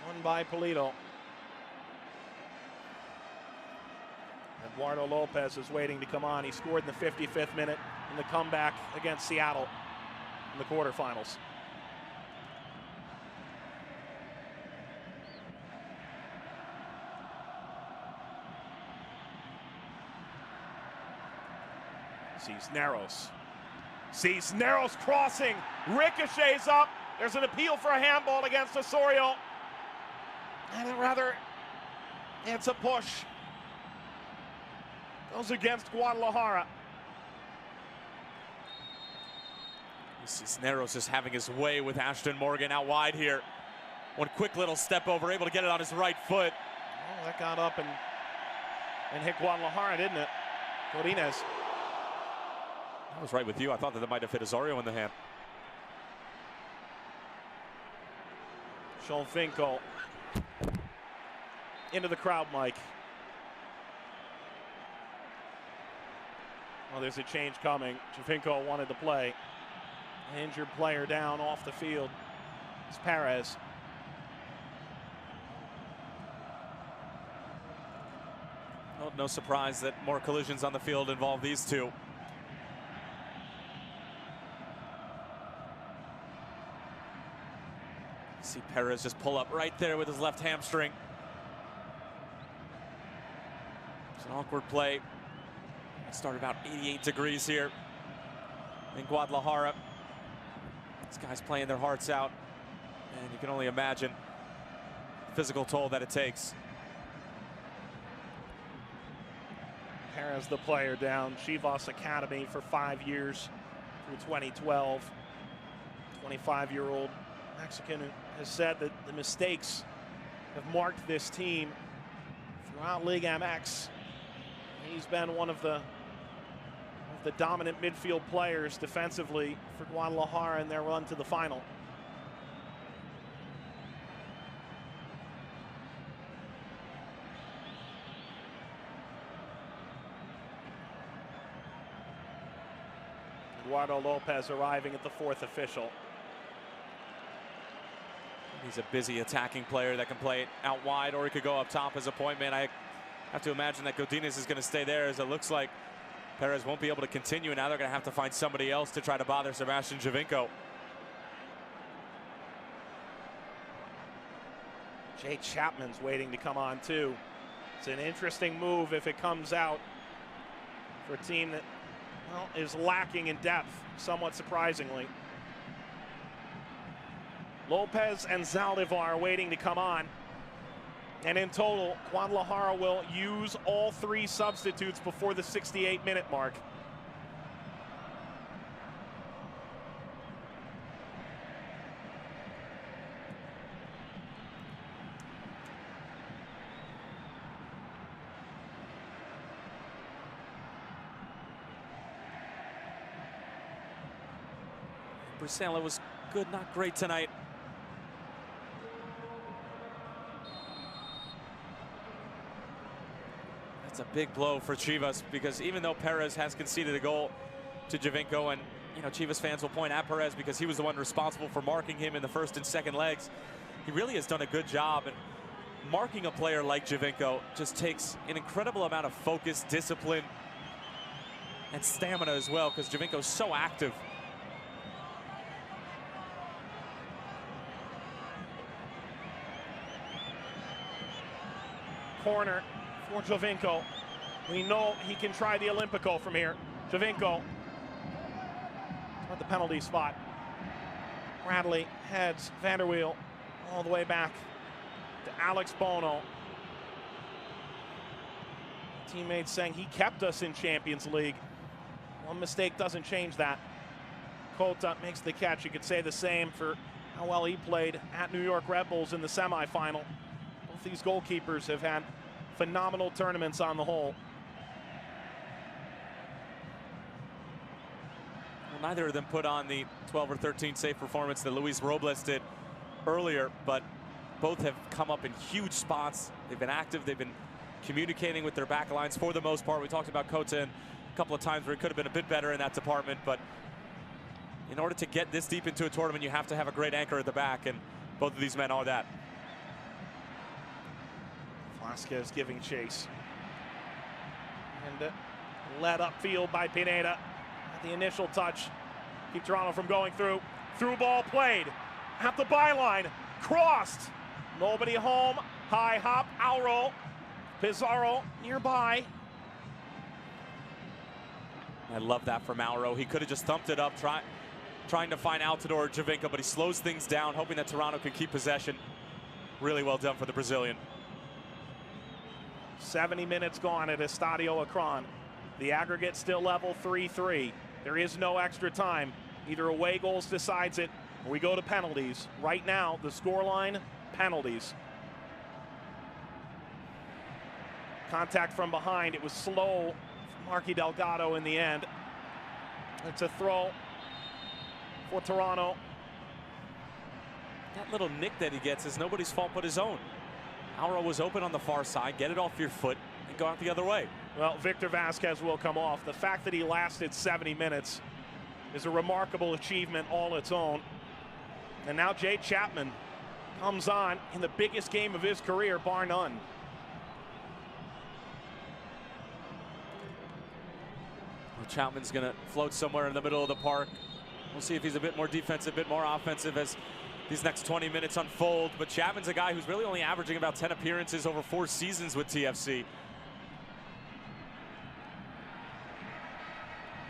Won by Pulido. Eduardo Lopez is waiting to come on. He scored in the 55th minute in the comeback against Seattle in the quarterfinals. Cisneros crossing, ricochets up. There's an appeal for a handball against Osorio. And it's a push. Goes against Guadalajara. Cisneros is having his way with Ashton Morgan out wide here. One quick little step over, able to get it on his right foot. Well, that got up and hit Guadalajara, didn't it? Godinez. I was right with you. I thought that might have hit Osorio in the hand. Sholfinko into the crowd, Mike. Well, there's a change coming. Sholfinko wanted to play. An injured player down off the field. It's Perez. Well, no surprise that more collisions on the field involve these two. See Perez just pull up right there with his left hamstring. It's an awkward play. It started about 88 degrees here in Guadalajara. These guys playing their hearts out, and you can only imagine the physical toll that it takes. Perez, the player, down. Chivas Academy for 5 years through 2012. 25-year-old Mexican has said that the mistakes have marked this team throughout Ligue MX. He's been one of the dominant midfield players defensively for Guadalajara in their run to the final. Eduardo Lopez arriving at the fourth official. He's a busy attacking player that can play it out wide, or he could go up top as a point man. I have to imagine that Godinez is going to stay there, as it looks like Perez won't be able to continue. Now they're going to have to find somebody else to try to bother Sebastian Giovinco. Jay Chapman's waiting to come on too. It's an interesting move if it comes out for a team that, well, is lacking in depth, somewhat surprisingly. Lopez and Zaldivar waiting to come on. And in total, Guadalajara will use all three substitutes before the 68-minute mark. Brizuela was good, not great tonight. That's a big blow for Chivas, because even though Perez has conceded a goal to Giovinco, and Chivas fans will point at Perez because he was the one responsible for marking him in the first and second legs, he really has done a good job. And marking a player like Giovinco just takes an incredible amount of focus, discipline, and stamina as well, because Giovinco's so active. Corner for Giovinco. We know he can try the Olympico from here. Giovinco at the penalty spot. Bradley heads Vanderweel all the way back to Alex Bono. Teammates saying he kept us in Champions League. One mistake doesn't change that. Cota makes the catch. You could say the same for how well he played at New York Red Bulls in the semifinal. Both these goalkeepers have had phenomenal tournaments on the whole. Well, neither of them put on the 12 or 13 save performance that Luis Robles did earlier, but both have come up in huge spots. They've been active. They've been communicating with their back lines for the most part. We talked about Cota a couple of times where he could have been a bit better in that department, but in order to get this deep into a tournament, you have to have a great anchor at the back, and both of these men are that. Vasquez giving chase. And led upfield by Pineda. At the initial touch, keep Toronto from going through. Through ball played. At the byline. Crossed. Nobody home. High hop. Auro. Pizarro nearby. I love that from Auro. He could have just thumped it up, trying to find Altidore or Giovinco, but he slows things down, hoping that Toronto can keep possession. Really well done for the Brazilian. 70 minutes gone at Estadio Akron. The aggregate still level 3-3. There is no extra time. Either away goals decides it, or we go to penalties. Right now, the scoreline, penalties. Contact from behind. It was slow for Marky Delgado in the end. It's a throw for Toronto. That little nick that he gets is nobody's fault but his own. Auro was open on the far side. Get it off your foot and go out the other way. Well, Victor Vasquez will come off. The fact that he lasted 70 minutes is a remarkable achievement all its own. And now Jay Chapman comes on in the biggest game of his career, bar none. Well, Chapman's going to float somewhere in the middle of the park. We'll see if he's a bit more defensive, a bit more offensive as these next 20 minutes unfold. But Chapman's a guy who's really only averaging about 10 appearances over 4 seasons with TFC.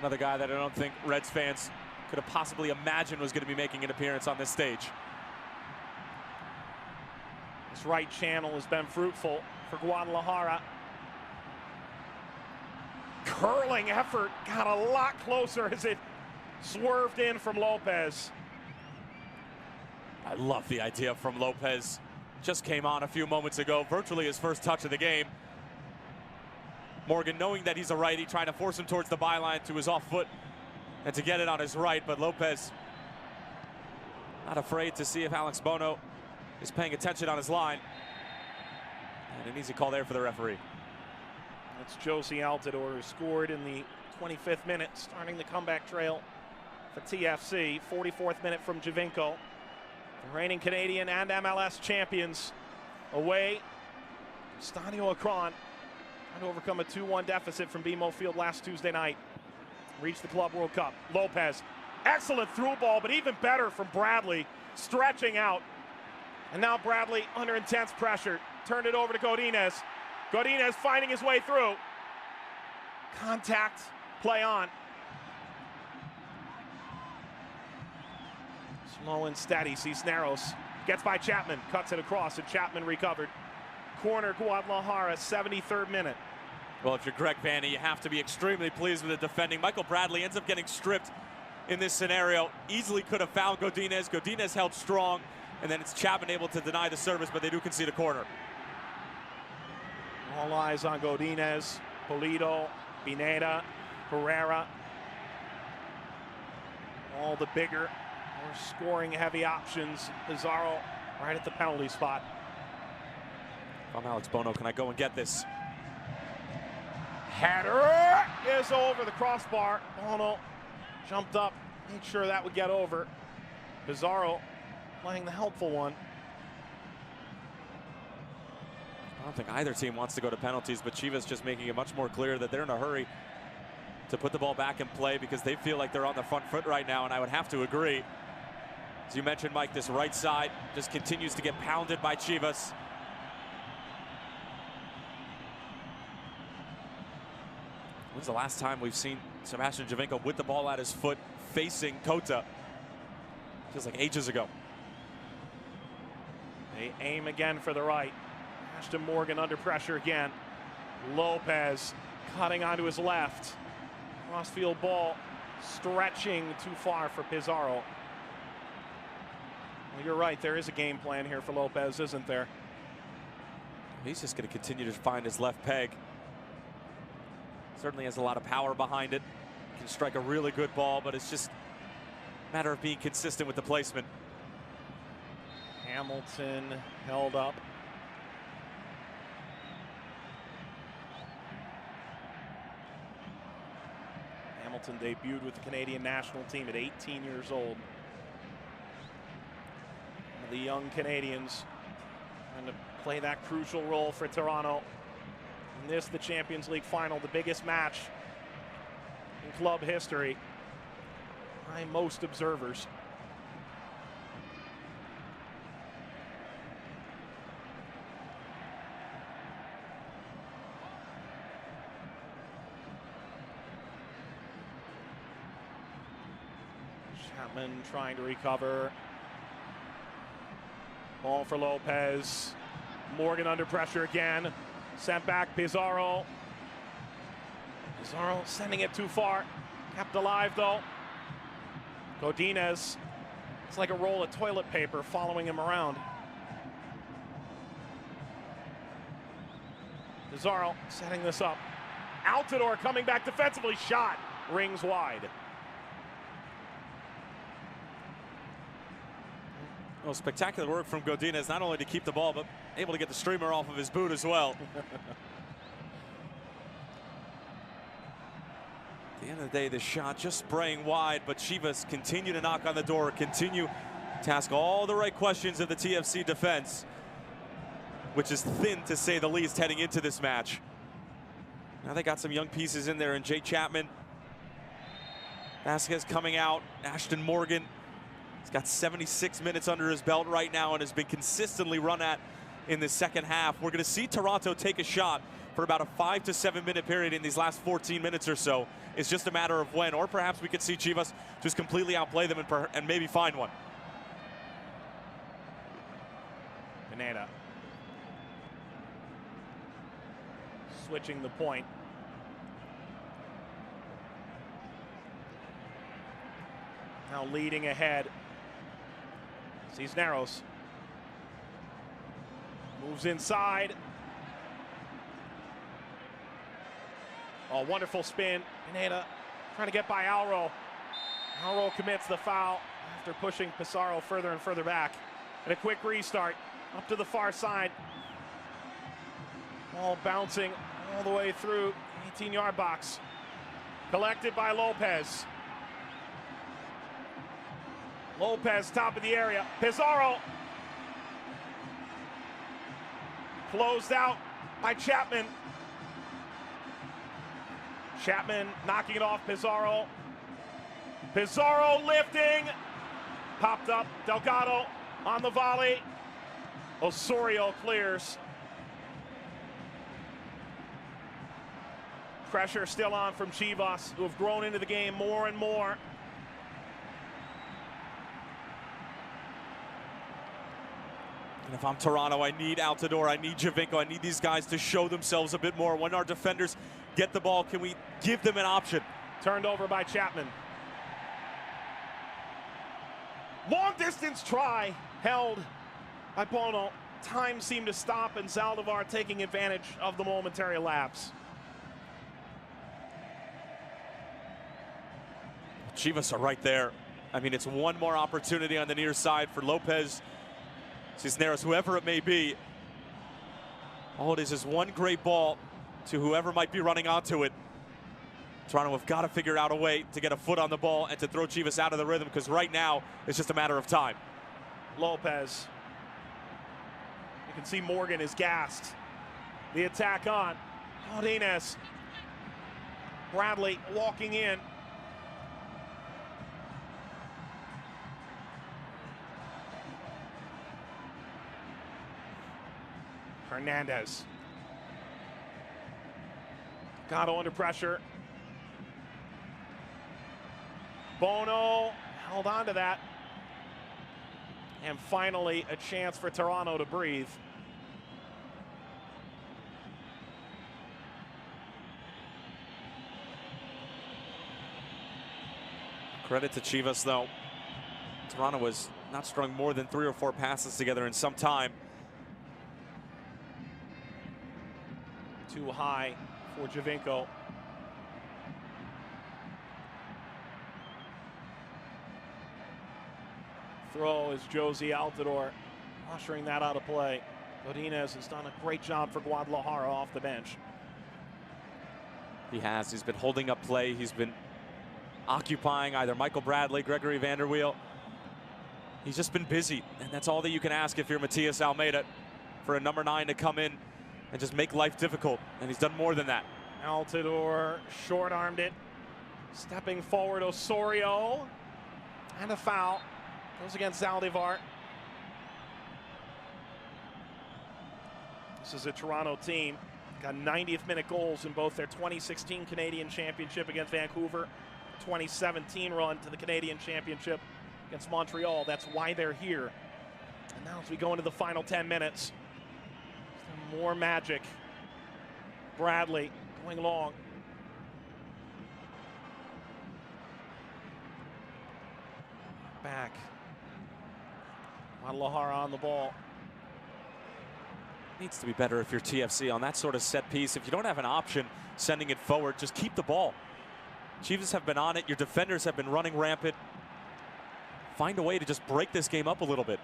Another guy that I don't think Reds fans could have possibly imagined was going to be making an appearance on this stage. This right channel has been fruitful for Guadalajara. Curling effort got a lot closer as it swerved in from Lopez. I love the idea from Lopez. Just came on a few moments ago, virtually his first touch of the game. Morgan, knowing that he's a righty, trying to force him towards the byline to his off foot and to get it on his right, but Lopez not afraid to see if Alex Bono is paying attention on his line. And an easy call there for the referee. That's Josie Altidore, who scored in the 25th minute, starting the comeback trail for TFC. 44th minute from Giovinco. The reigning Canadian and MLS champions away. Estadio Akron trying to overcome a 2-1 deficit from BMO Field last Tuesday night. Reached the Club World Cup. Lopez, excellent through ball, but even better from Bradley, stretching out. And now Bradley under intense pressure. Turned it over to Godinez. Godinez finding his way through. Contact, play on. Slow and steady. Cisneros gets by Chapman, cuts it across, and Chapman recovered. Corner Guadalajara, 73rd minute. Well, if you're Greg Vanney, you have to be extremely pleased with the defending. Michael Bradley ends up getting stripped in this scenario. Easily could have found Godinez. Godinez held strong, and then it's Chapman able to deny the service, but they do concede a corner. All eyes on Godinez, Polito, Pineda, Herrera. All the bigger, more scoring-heavy options. Pizarro right at the penalty spot. If I'm Alex Bono, can I go and get this? Header is over the crossbar. Bono jumped up, made sure that would get over. Pizarro playing the helpful one. I don't think either team wants to go to penalties, but Chivas just making it much more clear that they're in a hurry to put the ball back in play because they feel like they're on the front foot right now, and I would have to agree. As you mentioned, Mike, this right side just continues to get pounded by Chivas. When's the last time we've seen Sebastian Giovinco with the ball at his foot facing Cota? Feels like ages ago. They aim again for the right. Ashton Morgan under pressure again. Lopez cutting onto his left. Crossfield ball stretching too far for Pizarro. Well, you're right, there is a game plan here for Lopez, isn't there? He's just going to continue to find his left peg. Certainly has a lot of power behind it. Can strike a really good ball, but it's just a matter of being consistent with the placement. Hamilton held up. Hamilton debuted with the Canadian national team at 18 years old. One of the young Canadians trying to play that crucial role for Toronto. In this, the Champions League final, the biggest match in club history by most observers. Chapman trying to recover. Ball for Lopez. Morgan under pressure again. Sent back Pizarro. Pizarro sending it too far. Kept alive though. Godinez. It's like a roll of toilet paper following him around. Pizarro setting this up. Altidore coming back defensively. Shot. Rings wide. Well, spectacular work from Godinez, not only to keep the ball, but able to get the streamer off of his boot as well. At the end of the day, the shot just spraying wide, but Chivas continue to knock on the door, continue to ask all the right questions of the TFC defense, which is thin to say the least heading into this match. Now they got some young pieces in there, and Jay Chapman. Vasquez coming out, Ashton Morgan. He's got 76 minutes under his belt right now and has been consistently run at in the second half. We're going to see Toronto take a shot for about a 5 to 7 minute period in these last 14 minutes or so. It's just a matter of when, or perhaps we could see Chivas just completely outplay them and maybe find one. Pineda. Switching the point. Now leading ahead. Cisneros moves inside. Oh, wonderful spin. Pineda trying to get by Alro. Alro commits the foul after pushing Pizarro further and further back. And a quick restart up to the far side. Ball bouncing all the way through 18-yard box. Collected by Lopez. Lopez, top of the area. Pizarro. Closed out by Chapman. Chapman knocking it off Pizarro. Pizarro lifting. Popped up. Delgado on the volley. Osorio clears. Pressure still on from Chivas, who have grown into the game more and more. And if I'm Toronto, I need Altidore, I need Giovinco, I need these guys to show themselves a bit more. When our defenders get the ball, can we give them an option? Turned over by Chapman. Long distance try, held by Bono. Time seemed to stop, and Zaldivar taking advantage of the momentary lapse. Chivas are right there. I mean, it's one more opportunity on the near side for Lopez, Cisneros, whoever it may be. All it is one great ball to whoever might be running onto it. Toronto have got to figure out a way to get a foot on the ball and to throw Chivas out of the rhythm, because right now it's just a matter of time. Lopez. You can see Morgan is gassed. The attack on. Godinez. Bradley walking in. Hernandez. Gatto under pressure. Bono held on to that. And finally, a chance for Toronto to breathe. Credit to Chivas, though. Toronto was not strung more than 3 or 4 passes together in some time. Too high for Giovinco. Throw is Josie Altidore ushering that out of play. Godinez has done a great job for Guadalajara off the bench. He has. He's been holding up play. He's been occupying either Michael Bradley, Gregory Vanderweel. He's just been busy, and that's all that you can ask if you're Matias Almeida, for a number 9 to come in and just make life difficult, and he's done more than that. Altidore short-armed it. Stepping forward, Osorio. And a foul. Goes against Zaldivar. This is a Toronto team. Got 90th minute goals in both their 2016 Canadian Championship against Vancouver, 2017 run to the Canadian Championship against Montreal. That's why they're here. And now as we go into the final 10 minutes, more magic. Bradley going long. Back. Guadalajara on the ball. Needs to be better if you're TFC on that sort of set piece. If you don't have an option sending it forward, just keep the ball. Chivas have been on it. Your defenders have been running rampant. Find a way to just break this game up a little bit.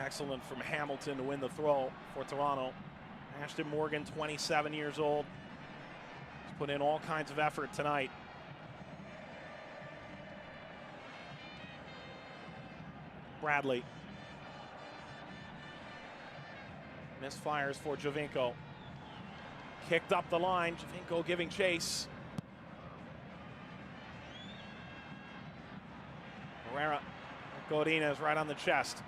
Excellent from Hamilton to win the throw for Toronto. Ashton Morgan, 27 years old. He's put in all kinds of effort tonight. Bradley. Misfires for Giovinco. Kicked up the line. Giovinco giving chase. Herrera. Godinez right on the chest.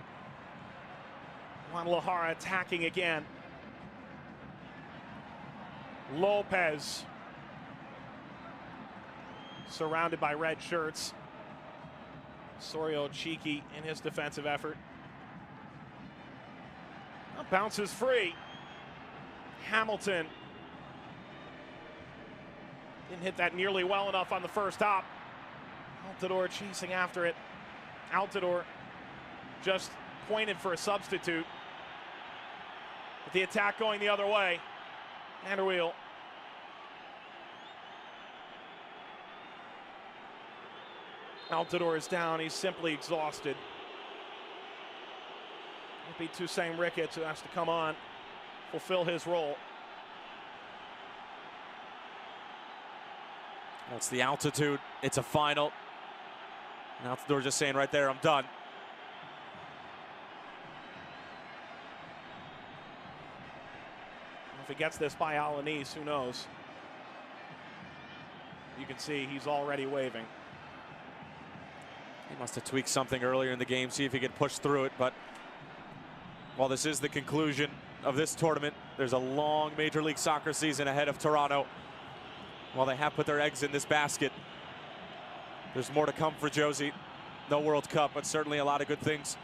Guadalajara attacking again. Lopez. Surrounded by red shirts. Sorio cheeky in his defensive effort. Bounces free. Hamilton. Didn't hit that nearly well enough on the first hop. Altidore chasing after it. Altidore just pointed for a substitute. But the attack going the other way. Vanderweel. Altidore is down. He's simply exhausted. It'll be Toussaint Ricketts who has to come on, fulfill his role. Well, it's the altitude. It's a final. And Altidore just saying right there, I'm done. If he gets this by Alanis, who knows? You can see he's already waving. He must have tweaked something earlier in the game, see if he could push through it. But while this is the conclusion of this tournament, there's a long Major League Soccer season ahead of Toronto. While they have put their eggs in this basket, there's more to come for Josie. No World Cup, but certainly a lot of good things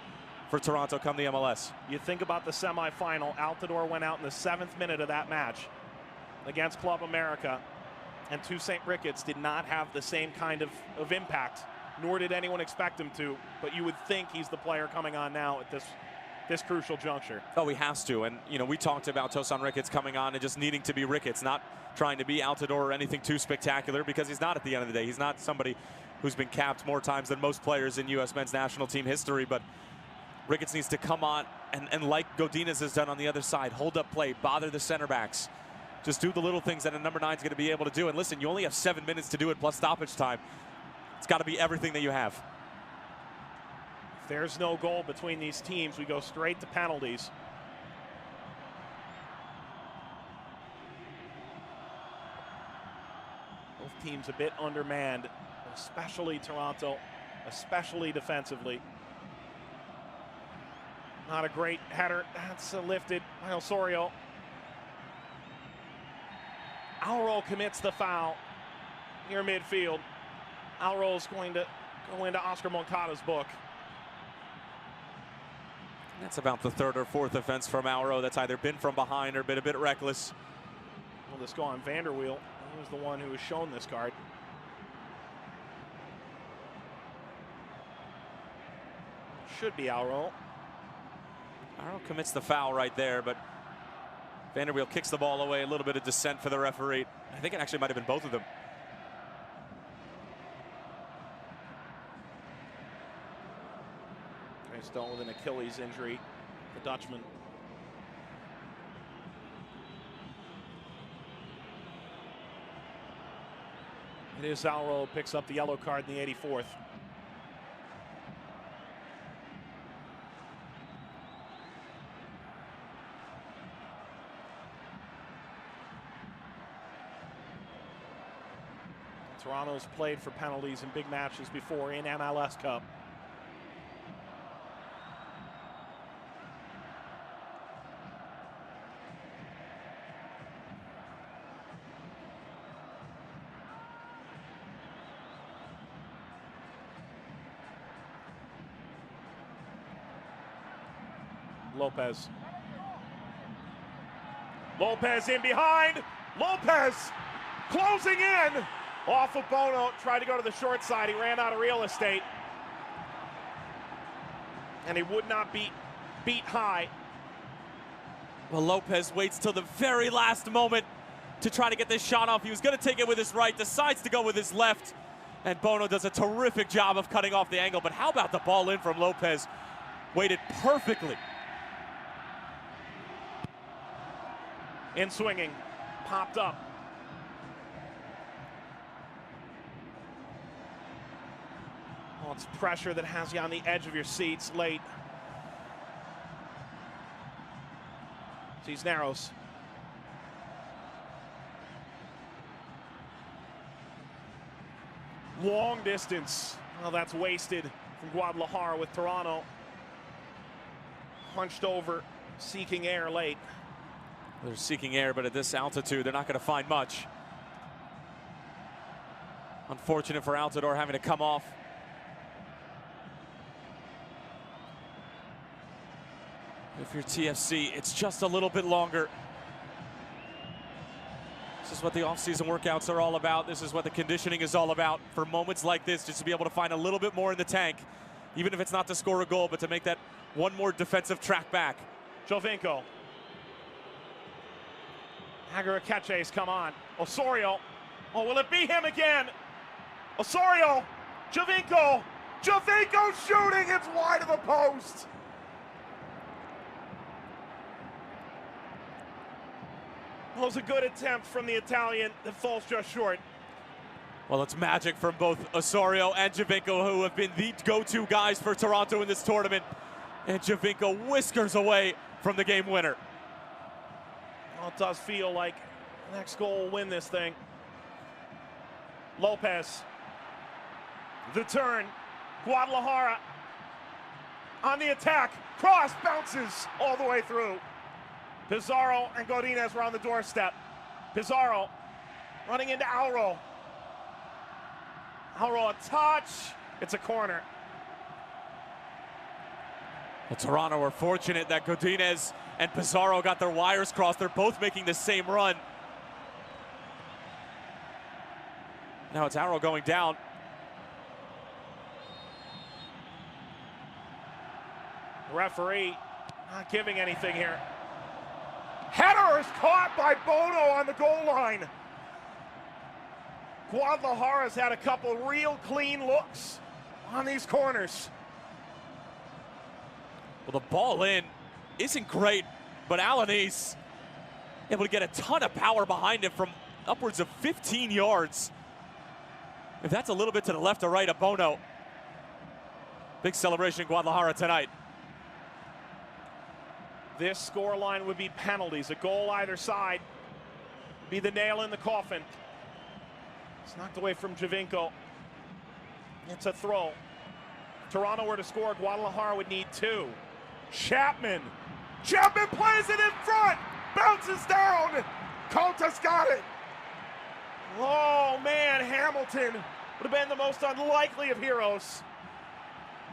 for Toronto come the MLS. You think about the semifinal. Altidore went out in the 7th minute of that match against Club America, and Toussaint Ricketts did not have the same kind of impact, nor did anyone expect him to. But you would think he's the player coming on now at this crucial juncture. Oh, he has to. And, you know, we talked about Toussaint Ricketts coming on and just needing to be Ricketts, not trying to be Altidore or anything too spectacular, because he's not at the end of the day. He's not somebody who's been capped more times than most players in U.S. men's national team history. But Ricketts needs to come on and like Godinez has done on the other side, hold up play, bother the center backs. Just do the little things that a number 9 is going to be able to do. And listen, you only have 7 minutes to do it plus stoppage time. It's got to be everything that you have. If there's no goal between these teams, we go straight to penalties. Both teams a bit undermanned, especially Toronto, especially defensively. Not a great header. That's lifted by Osorio. Alro commits the foul near midfield. Alro's going to go into Oscar Moncada's book. That's about the third or fourth offense from Auro that's either been from behind or been a bit reckless. Will this go on Vanderweel? He was the one who was shown this card. Should be Auro. Auro commits the foul right there, but Vanderweel kicks the ball away. A little bit of dissent for the referee. I think it actually might have been both of them. He's dealt with an Achilles injury, the Dutchman. It is Auro picks up the yellow card in the 84th. Toronto's played for penalties in big matches before in MLS Cup. Lopez. Lopez in behind. Lopez closing in. Off of Bono, tried to go to the short side. He ran out of real estate. And he would not beat high. Well, Lopez waits till the very last moment to try to get this shot off. He was going to take it with his right, decides to go with his left. And Bono does a terrific job of cutting off the angle. But how about the ball in from Lopez? Waited perfectly. In swinging, popped up. Oh, it's pressure that has you on the edge of your seats late. Sees Narrows. Long distance. Well, that's wasted from Guadalajara with Toronto. Hunched over, seeking air late. They're seeking air, but at this altitude, they're not going to find much. Unfortunate for Altidore having to come off. If you're TFC, it's just a little bit longer. This is what the offseason workouts are all about. This is what the conditioning is all about. For moments like this, just to be able to find a little bit more in the tank, even if it's not to score a goal, but to make that one more defensive track back. Jovinko. Agarakeche's come on. Osorio. Oh, will it be him again? Osorio. Jovinko. Jovinko shooting. It's wide of the post. That was a good attempt from the Italian that falls just short. Well, it's magic from both Osorio and Jovinko, who have been the go-to guys for Toronto in this tournament. And Jovinko whiskers away from the game winner. Well, it does feel like the next goal will win this thing. Lopez. The turn. Guadalajara on the attack. Cross bounces all the way through. Pizarro and Godinez were on the doorstep. Pizarro running into Auro. Auro a touch. It's a corner. Well, Toronto were fortunate that Godinez and Pizarro got their wires crossed. They're both making the same run. Now it's Auro going down. The referee not giving anything here. Header is caught by Bono on the goal line. Guadalajara's had a couple real clean looks on these corners. Well, the ball in isn't great, but Alanis able to get a ton of power behind him from upwards of 15 yards. If that's a little bit to the left or right of Bono. Big celebration in Guadalajara tonight. This scoreline would be penalties. A goal either side would be the nail in the coffin. It's knocked away from Jovinko. It's a throw. If Toronto were to score, Guadalajara would need two. Chapman. Chapman plays it in front. Bounces down. Contas got it. Oh, man, Hamilton would have been the most unlikely of heroes.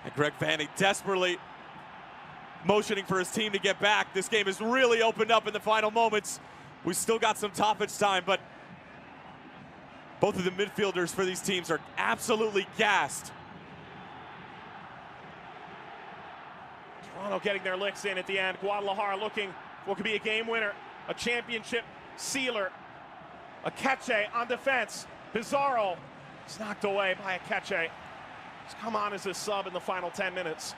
And Greg Vanney desperately motioning for his team to get back. This game has really opened up in the final moments. We still got some stoppage time, but both of the midfielders for these teams are absolutely gassed. Toronto getting their licks in at the end. Guadalajara looking for what could be a game winner, a championship sealer. Akeche on defense. Pizarro is knocked away by Akeche. He's come on as a sub in the final 10 minutes.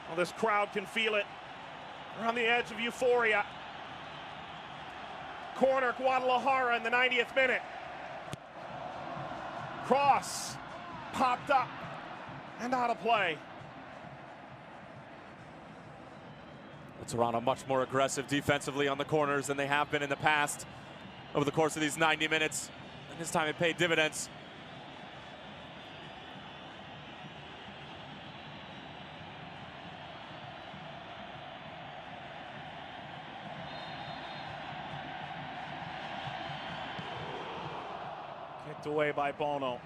Well, this crowd can feel it. They're on the edge of euphoria. Corner, Guadalajara in the 90th minute. Cross popped up and out of play. Toronto much more aggressive defensively on the corners than they have been in the past over the course of these 90 minutes. And this time it paid dividends. Kicked away by Bono.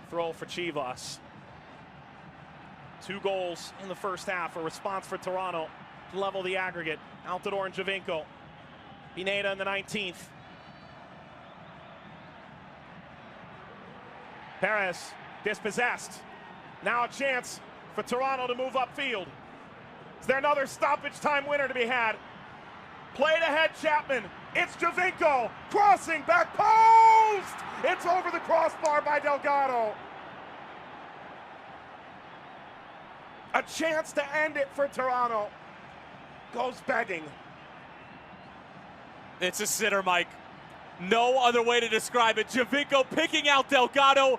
Throw for Chivas. 2 goals in the first half, a response for Toronto to level the aggregate. Altidore and Javinko. Pineda in the 19th. Perez dispossessed. Now a chance for Toronto to move upfield. Is there another stoppage time winner to be had? Played ahead, Chapman. It's Javinko crossing back post. It's over the crossbar by Delgado. A chance to end it for Toronto. Goes begging. It's a sitter, Mike. No other way to describe it. Javinko picking out Delgado.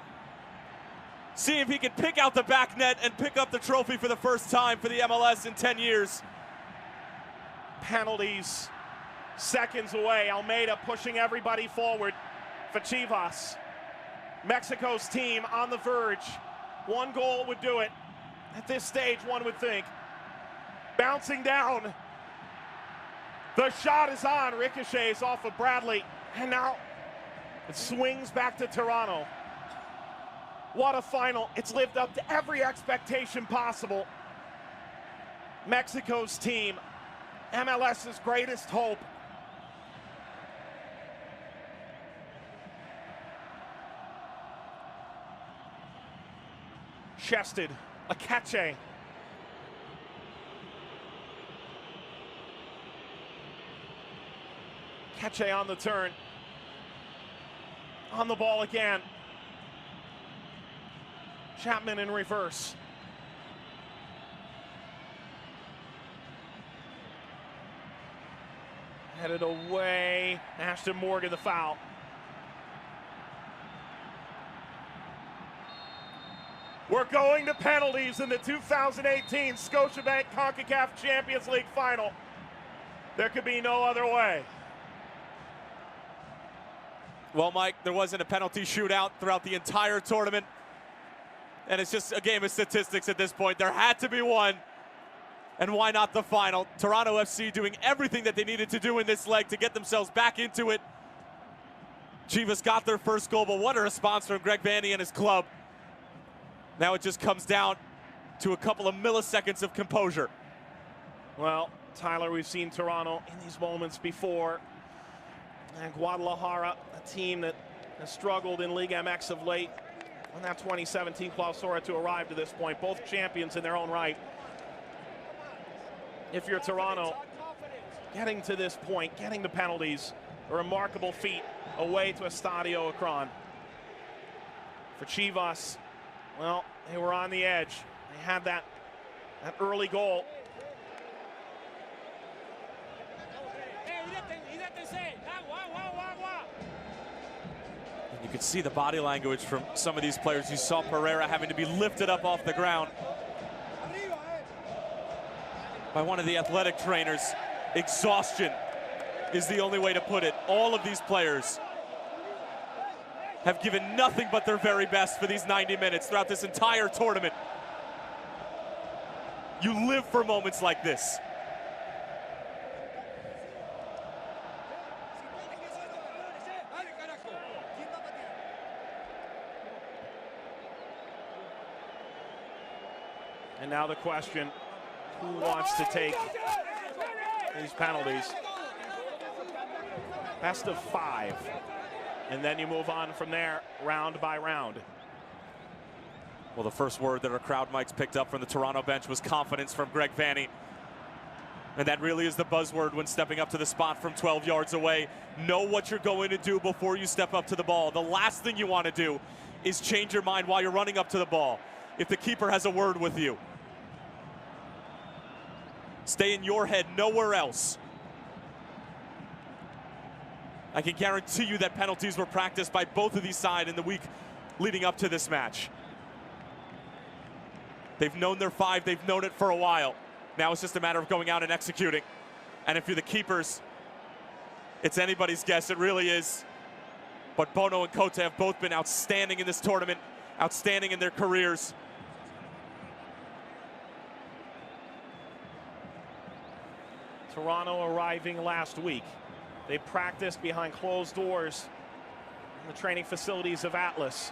See if he can pick out the back net and pick up the trophy for the first time for the MLS in 10 years. Penalties seconds away. Almeida pushing everybody forward for Chivas. Mexico's team on the verge. 1 goal would do it. At this stage, one would think. Bouncing down. The shot is on. Ricochets off of Bradley. And now it swings back to Toronto. What a final. It's lived up to every expectation possible. Mexico's team, MLS's greatest hope. Chested. Akeche. Akeche on the turn. On the ball again. Chapman in reverse. Headed away. Ashton Morgan the foul. We're going to penalties in the 2018 Scotiabank Concacaf Champions League final. There could be no other way. Well, Mike, there wasn't a penalty shootout throughout the entire tournament. And it's just a game of statistics at this point. There had to be one. And why not the final? Toronto FC doing everything that they needed to do in this leg to get themselves back into it. Chivas got their first goal, but what a response from Greg Vanney and his club. Now it just comes down to a couple of milliseconds of composure. Well, Tyler, we've seen Toronto in these moments before. And Guadalajara, a team that has struggled in Liga MX of late. On that 2017 Clausura to arrive to this point. Both champions in their own right. If you're Toronto, getting to this point, getting the penalties, a remarkable feat away to Estadio Akron. For Chivas, well, they were on the edge. They had that early goal. You could see the body language from some of these players. You saw Pereira having to be lifted up off the ground by one of the athletic trainers. Exhaustion is the only way to put it. All of these players have given nothing but their very best for these 90 minutes throughout this entire tournament. You live for moments like this. And now the question, who wants to take these penalties? Best of 5. And then you move on from there, round by round. Well, the first word that our crowd mics picked up from the Toronto bench was confidence from Greg Vanney. And that really is the buzzword when stepping up to the spot from 12 yards away. Know what you're going to do before you step up to the ball. The last thing you want to do is change your mind while you're running up to the ball. If the keeper has a word with you, stay in your head, nowhere else. I can guarantee you that penalties were practiced by both of these sides in the week leading up to this match. They've known their 5, they've known it for a while. Now it's just a matter of going out and executing. And if you're the keepers, it's anybody's guess, it really is. But Bono and Cote have both been outstanding in this tournament, outstanding in their careers. Toronto arriving last week. They practiced behind closed doors in the training facilities of Atlas.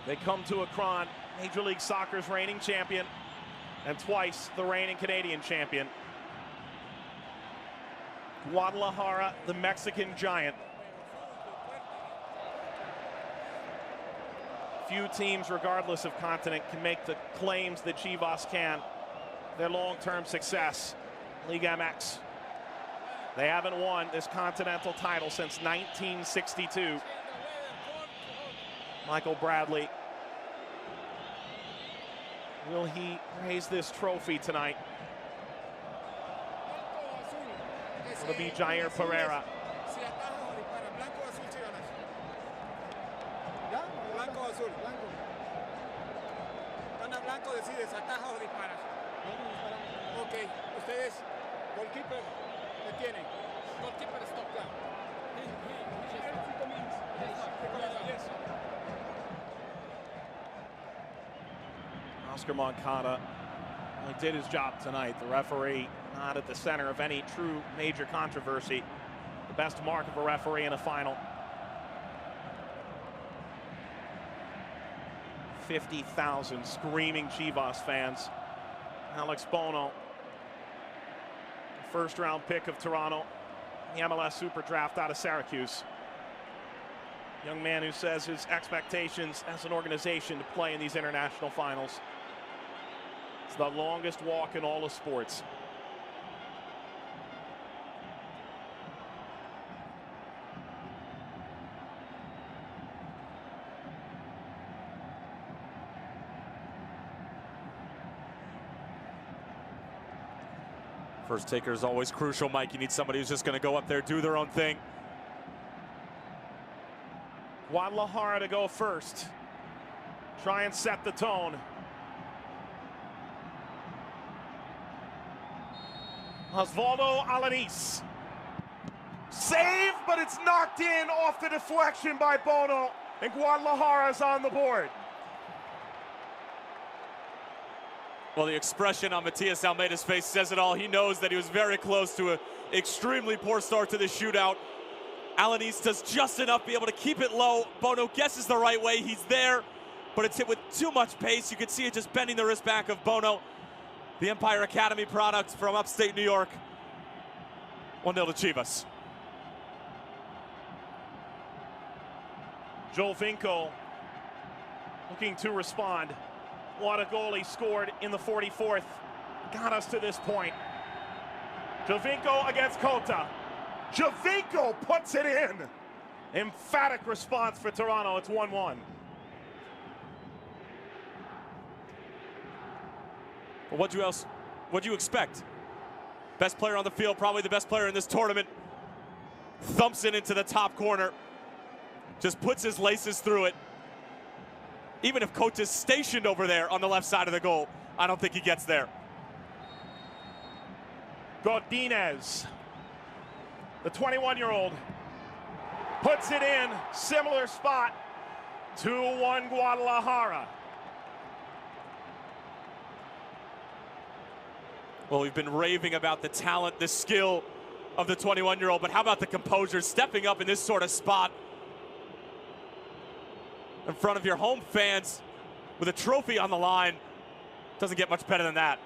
They come to Akron, Major League Soccer's reigning champion, and twice the reigning Canadian champion. Guadalajara, the Mexican giant. Few teams, regardless of continent, can make the claims that Chivas can. Their long-term success, Liga MX. They haven't won this continental title since 1962. Michael Bradley. Will he raise this trophy tonight? Will it be Jair Pereira? Oscar Moncada did his job tonight. The referee not at the center of any true major controversy. The best mark of a referee in a final. 50,000 screaming Chivas fans. Alex Bono, first round pick of Toronto, the MLS Super Draft out of Syracuse. Young man who says his expectations as an organization to play in these international finals. It's the longest walk in all of sports. First taker is always crucial, Mike. You need somebody who's just going to go up there, do their own thing. Guadalajara to go first. Try and set the tone. Osvaldo Alanis. Save, but it's knocked in off the deflection by Bono, and Guadalajara is on the board. Well, the expression on Matias Almeida's face says it all. He knows that he was very close to an extremely poor start to the shootout. Alanis does just enough to be able to keep it low. Bono guesses the right way. He's there, but it's hit with too much pace. You can see it just bending the wrist back of Bono. The Empire Academy product from upstate New York. 1-0 to Chivas. Jovinko looking to respond. What a goal he scored in the 44th. Got us to this point. Jovinko against Cota. Jovinko puts it in. Emphatic response for Toronto. It's 1-1. Well, what'd you expect? Best player on the field, probably the best player in this tournament. Thumps it into the top corner. Just puts his laces through it. Even if Cote is stationed over there on the left side of the goal, I don't think he gets there. Godinez, the 21-year-old, puts it in. Similar spot. 2-1 Guadalajara. Well, we've been raving about the talent, the skill of the 21-year-old, but how about the composure stepping up in this sort of spot in front of your home fans with a trophy on the line? Doesn't get much better than that.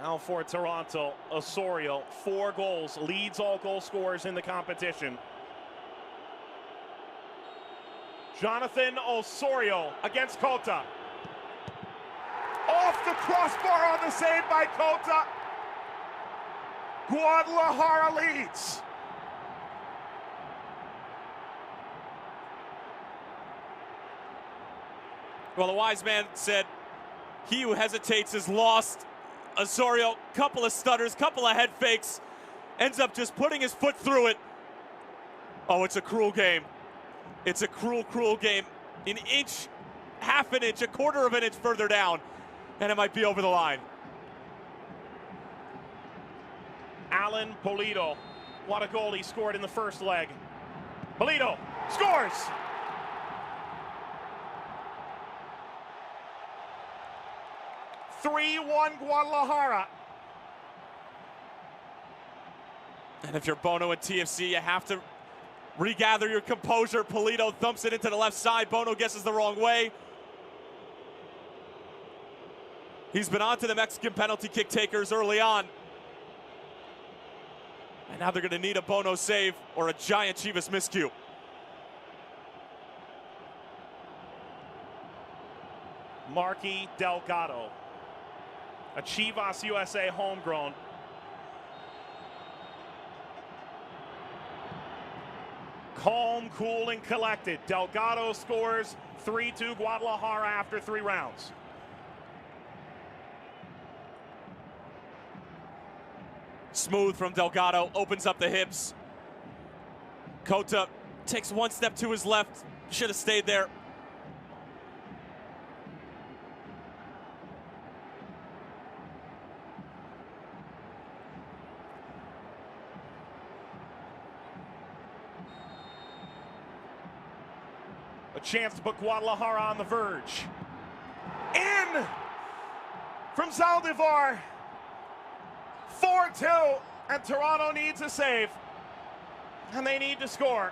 Now for Toronto, Osorio, 4 goals, leads all goal scorers in the competition. Jonathan Osorio against Cota. Off the crossbar on the save by Cota. Guadalajara leads. Well, the wise man said, he who hesitates is lost. Osorio, couple of stutters, couple of head fakes, ends up just putting his foot through it. Oh, it's a cruel game. It's a cruel, cruel game. An inch, half an inch, a quarter of an inch further down, and it might be over the line. Alan Pulido, what a goal he scored in the first leg. Pulido scores! "3-1 Guadalajara." And if you're Bono and TFC, you have to regather your composure. Pulido thumps it into the left side. Bono guesses the wrong way. He's been on to the Mexican penalty kick takers early on. And now they're going to need a Bono save or a giant Chivas miscue. Marky Delgado, a Chivas USA homegrown. Calm, cool, and collected. Delgado scores 3-2 Guadalajara after 3 rounds. Smooth from Delgado, opens up the hips. Cota takes one step to his left, should have stayed there. A chance to put Guadalajara on the verge. In from Zaldivar. 4-2, and Toronto needs a save, and they need to score.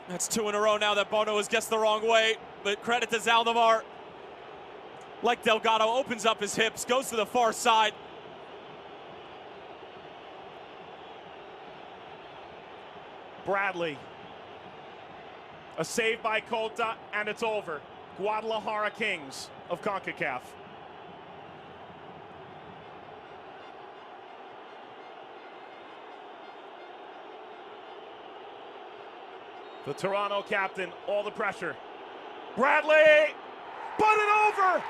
That's 2 in a row now that Bono has guessed the wrong way, but credit to Zaldivar. Like Delgado, opens up his hips, goes to the far side. Bradley. A save by Cota, and it's over. Guadalajara Kings of Concacaf. The Toronto captain, all the pressure. Bradley, put it over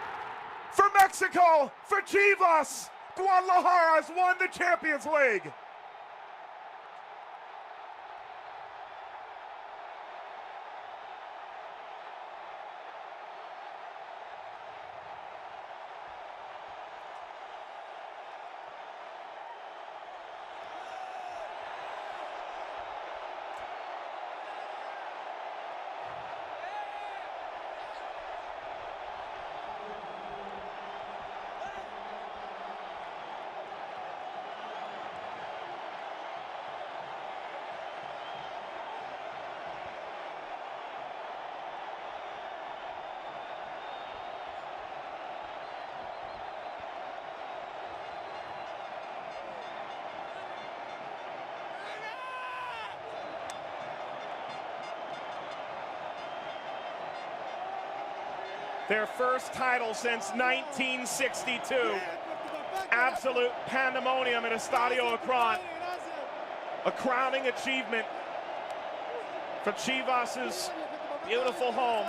for Mexico, for Chivas. Guadalajara has won the Champions League. Their first title since 1962. Absolute pandemonium at Estadio Akron. A crowning achievement for Chivas' beautiful home.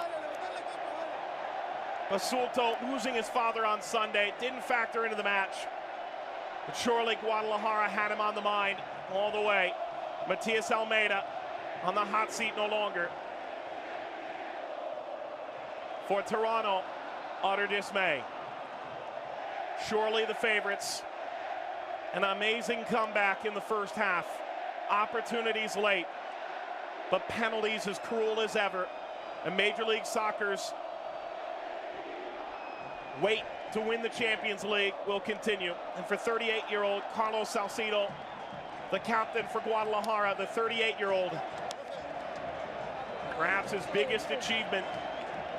Basulto losing his father on Sunday didn't factor into the match. But surely Guadalajara had him on the mind all the way. Matias Almeida on the hot seat no longer. For Toronto, utter dismay. Surely the favorites. An amazing comeback in the first half. Opportunities late, but penalties as cruel as ever. And Major League Soccer's wait to win the Champions League will continue. And for 38-year-old Carlos Salcido, the captain for Guadalajara, the 38-year-old, Perhaps his biggest achievement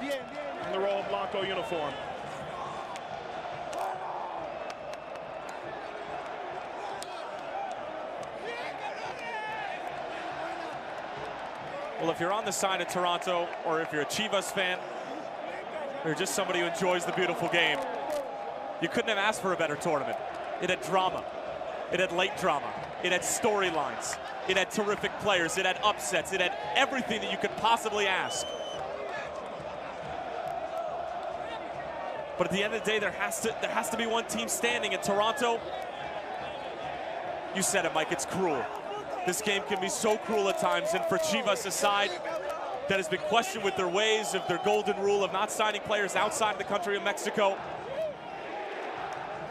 in the Rojo Blanco uniform. Well, if you're on the side of Toronto, or if you're a Chivas fan, or just somebody who enjoys the beautiful game, you couldn't have asked for a better tournament. It had drama. It had late drama. It had storylines. It had terrific players. It had upsets. It had everything that you could possibly ask. But at the end of the day, there has to be one team standing. In Toronto, you said it, Mike, it's cruel. This game can be so cruel at times, and for Chivas, a side that has been questioned with their ways of their golden rule of not signing players outside of the country of Mexico,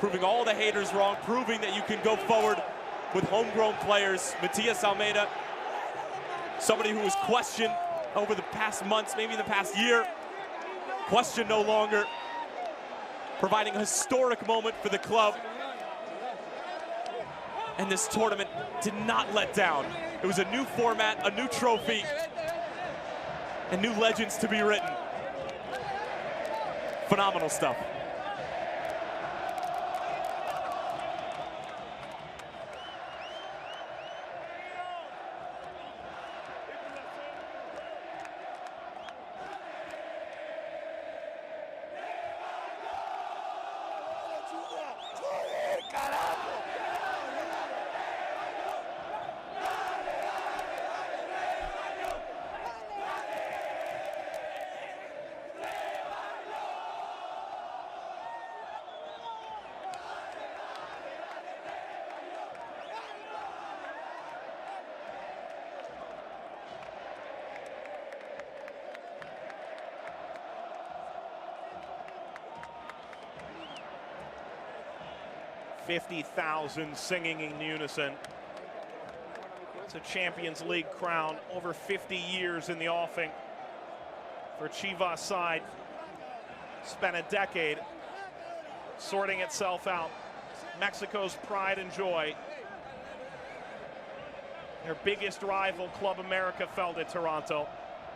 proving all the haters wrong, proving that you can go forward with homegrown players. Matias Almeida, somebody who was questioned over the past months, maybe the past year, questioned no longer, providing a historic moment for the club. And this tournament did not let down. It was a new format, a new trophy, and new legends to be written. Phenomenal stuff. $50,000 singing in unison. It's a Champions League crown, over 50 years in the offing for Chivas side. Spent a decade sorting itself out. Mexico's pride and joy. Their biggest rival, Club America, fell to Toronto.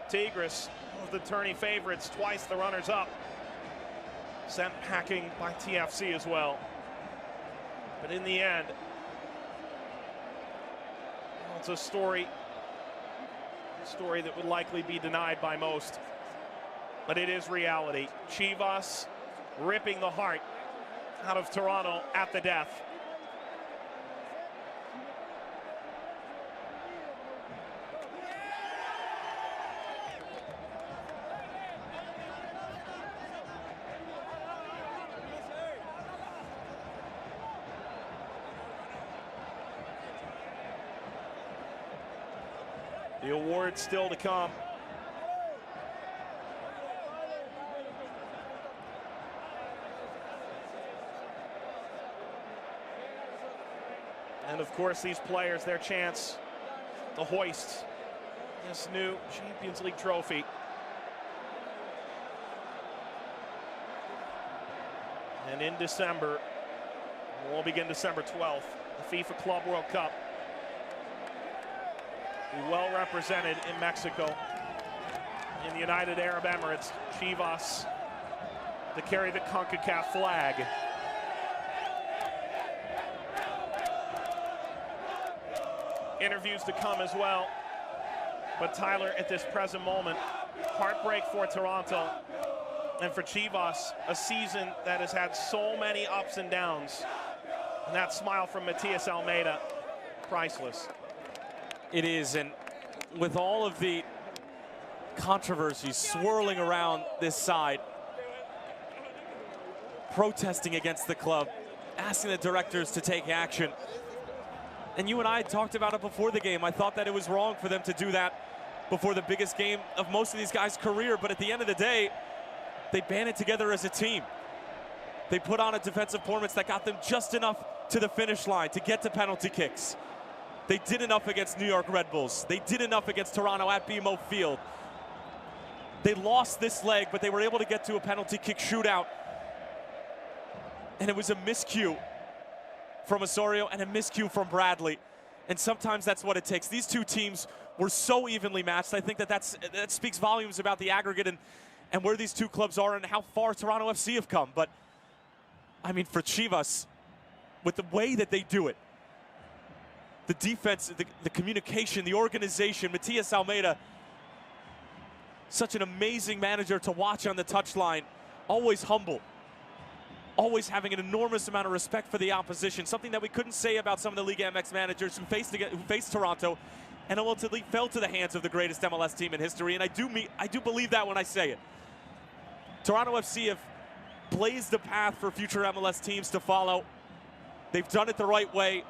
Tigres, one of the tourney favorites, twice the runners-up, sent packing by TFC as well. But in the end, well, it's a story that would likely be denied by most. But it is reality. Chivas ripping the heart out of Toronto at the death. The award still to come. And of course, these players, their chance to hoist this new Champions League trophy. And in December, we'll begin December 12th, the FIFA Club World Cup. Be well represented in Mexico, in the United Arab Emirates. Chivas to carry the Concacaf flag. Interviews to come as well. But Tyler, at this present moment, heartbreak for Toronto and for Chivas, a season that has had so many ups and downs. And that smile from Matias Almeida, priceless. It is, and with all of the controversies swirling around this side, protesting against the club, asking the directors to take action. And you and I talked about it before the game. I thought that it was wrong for them to do that before the biggest game of most of these guys' career, but at the end of the day, they banded together as a team. They put on a defensive performance that got them just enough to the finish line to get to penalty kicks. They did enough against New York Red Bulls. They did enough against Toronto at BMO Field. They lost this leg, but they were able to get to a penalty kick shootout. And it was a miscue from Osorio and a miscue from Bradley. And sometimes that's what it takes. These two teams were so evenly matched. I think that speaks volumes about the aggregate and where these two clubs are and how far Toronto FC have come. But, I mean, for Chivas, with the way that they do it, the defense, the communication, the organization, Matias Almeida, such an amazing manager to watch on the touchline, always humble, always having an enormous amount of respect for the opposition, something that we couldn't say about some of the Liga MX managers who faced Toronto and ultimately fell to the hands of the greatest MLS team in history. And I do believe that when I say it. Toronto FC have blazed the path for future MLS teams to follow. They've done it the right way.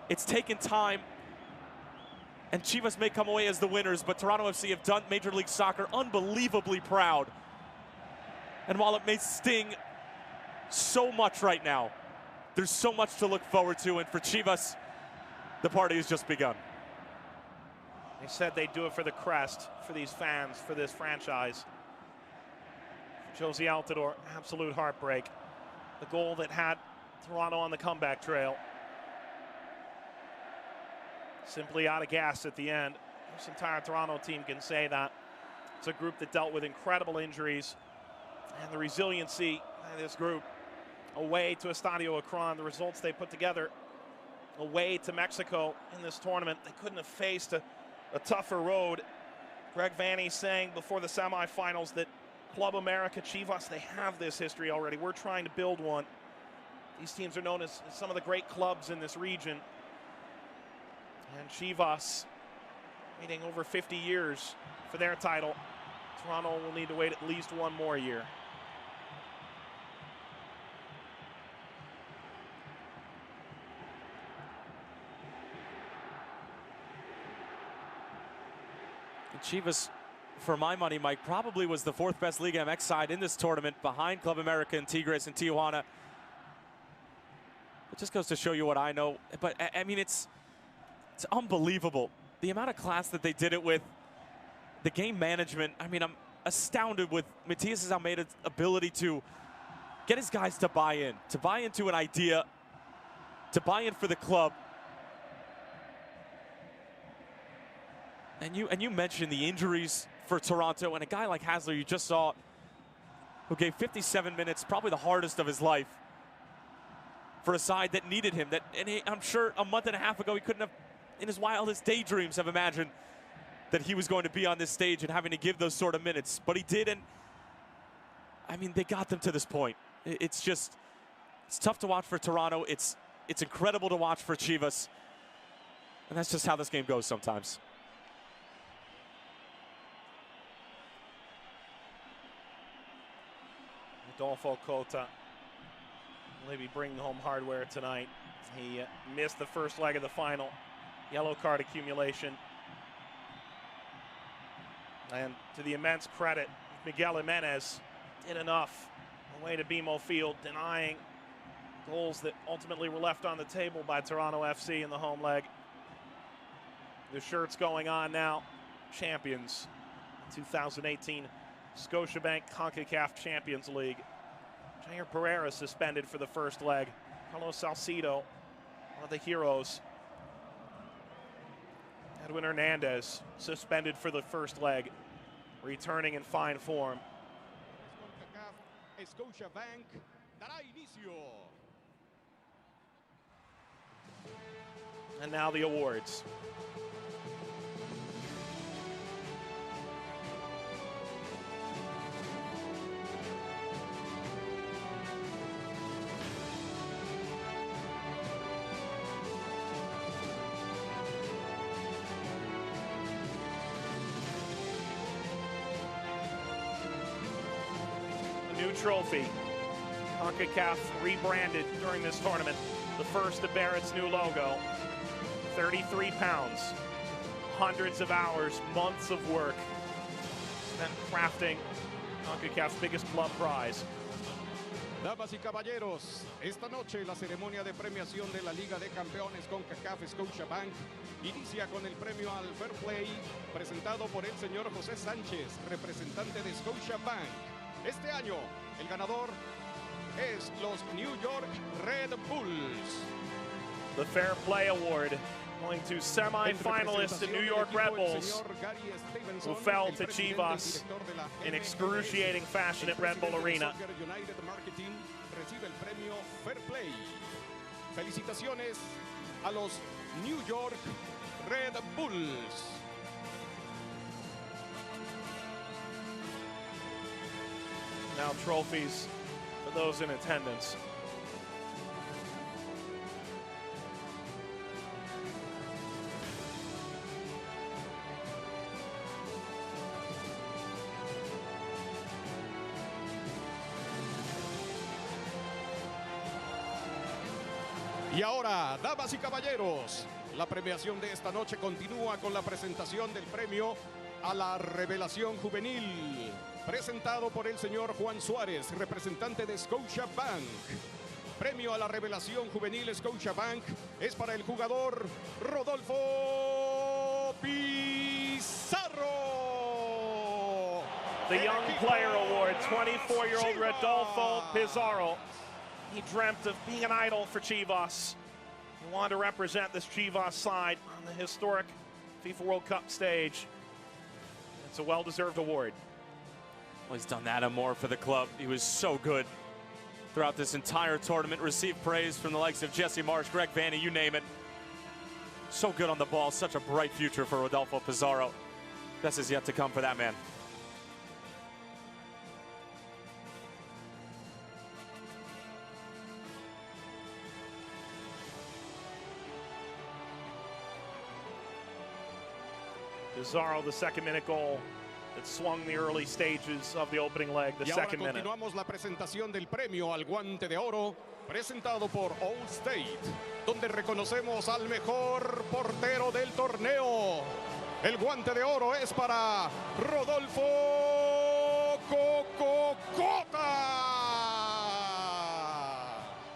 It's taken time, and Chivas may come away as the winners, but Toronto FC have done Major League Soccer unbelievably proud. And while it may sting so much right now, there's so much to look forward to, and for Chivas, the party has just begun. They said they'd do it for the crest, for these fans, for this franchise. Josie Altidore, absolute heartbreak. The goal that had Toronto on the comeback trail. Simply out of gas at the end. This entire Toronto team can say that. It's a group that dealt with incredible injuries, and the resiliency of this group away to Estadio Akron, the results they put together away to Mexico in this tournament. They couldn't have faced a tougher road. Greg Vanney saying before the semifinals that Club America, Chivas, they have this history already. We're trying to build one. These teams are known as some of the great clubs in this region. And Chivas waiting over 50 years for their title. Toronto will need to wait at least one more year. And Chivas, for my money, Mike, probably was the fourth best Liga MX side in this tournament behind Club America and Tigres and Tijuana. It just goes to show you what I know. But, I mean, it's unbelievable. The amount of class that they did it with, the game management. I mean, I'm astounded with Matias Almeida's ability to get his guys to buy into an idea, to buy in for the club. And you mentioned the injuries for Toronto, and a guy like Hasler you just saw, who gave 57 minutes, probably the hardest of his life, for a side that needed him. I'm sure a month and a half ago he couldn't have, in his wildest daydreams, have imagined that he was going to be on this stage and having to give those sort of minutes. But he did, and I mean, they got them to this point. It's tough to watch for Toronto. It's incredible to watch for Chivas. And that's just how this game goes sometimes. Adolfo Cota will maybe bring home hardware tonight. He missed the first leg of the final. Yellow card accumulation. And to the immense credit, Miguel Jimenez did enough away to BMO Field, denying goals that ultimately were left on the table by Toronto FC in the home leg. The shirt's going on now. Champions, 2018 Scotiabank Concacaf Champions League. Jair Pereira suspended for the first leg. Carlos Salcido, one of the heroes. Edwin Hernandez suspended for the first leg, returning in fine form. Scotiabank dará inicio. And now the awards. New trophy. Concacaf rebranded during this tournament. The first to bear its new logo. 33 pounds. Hundreds of hours, months of work spent crafting Concacaf's biggest club prize. Damas y caballeros, esta noche la ceremonia de premiación de la Liga de Campeones Concacaf Scotiabank inicia con el premio al Fair Play presentado por el señor José Sánchez, representante de Scotiabank. Este año, el ganador es los New York Red Bulls. The Fair Play Award, Going to semi-finalists, the New York Red Bulls, who fell to Chivas in excruciating fashion at Red Bull Arena. Felicitaciones a los New York Red Bulls. Now trophies for those in attendance. Y ahora, damas y caballeros, la premiación de esta noche continúa con la presentación del premio a la revelación juvenil, presentado por el señor Juan Suárez, representante de Scotiabank. Premio a la revelación juvenil Scotiabank es para el jugador Rodolfo Pizarro. The Young Player Award, 24-year-old Rodolfo Pizarro. He dreamt of being an idol for Chivas. He wanted to represent this Chivas side on the historic FIFA World Cup stage. It's a well-deserved award. Well, he's done that and more for the club. He was so good throughout this entire tournament. Received praise from the likes of Jesse Marsch, Greg Vanney, you name it. So good on the ball. Such a bright future for Rodolfo Pizarro. Best is yet to come for that man. Pizarro, the second-minute goal that swung the early stages of the opening leg, the second minute. Continuamos la presentación del premio al Guante de Oro, presentado por Allstate, donde reconocemos al mejor portero del torneo. El Guante de Oro es para Rodolfo Cota.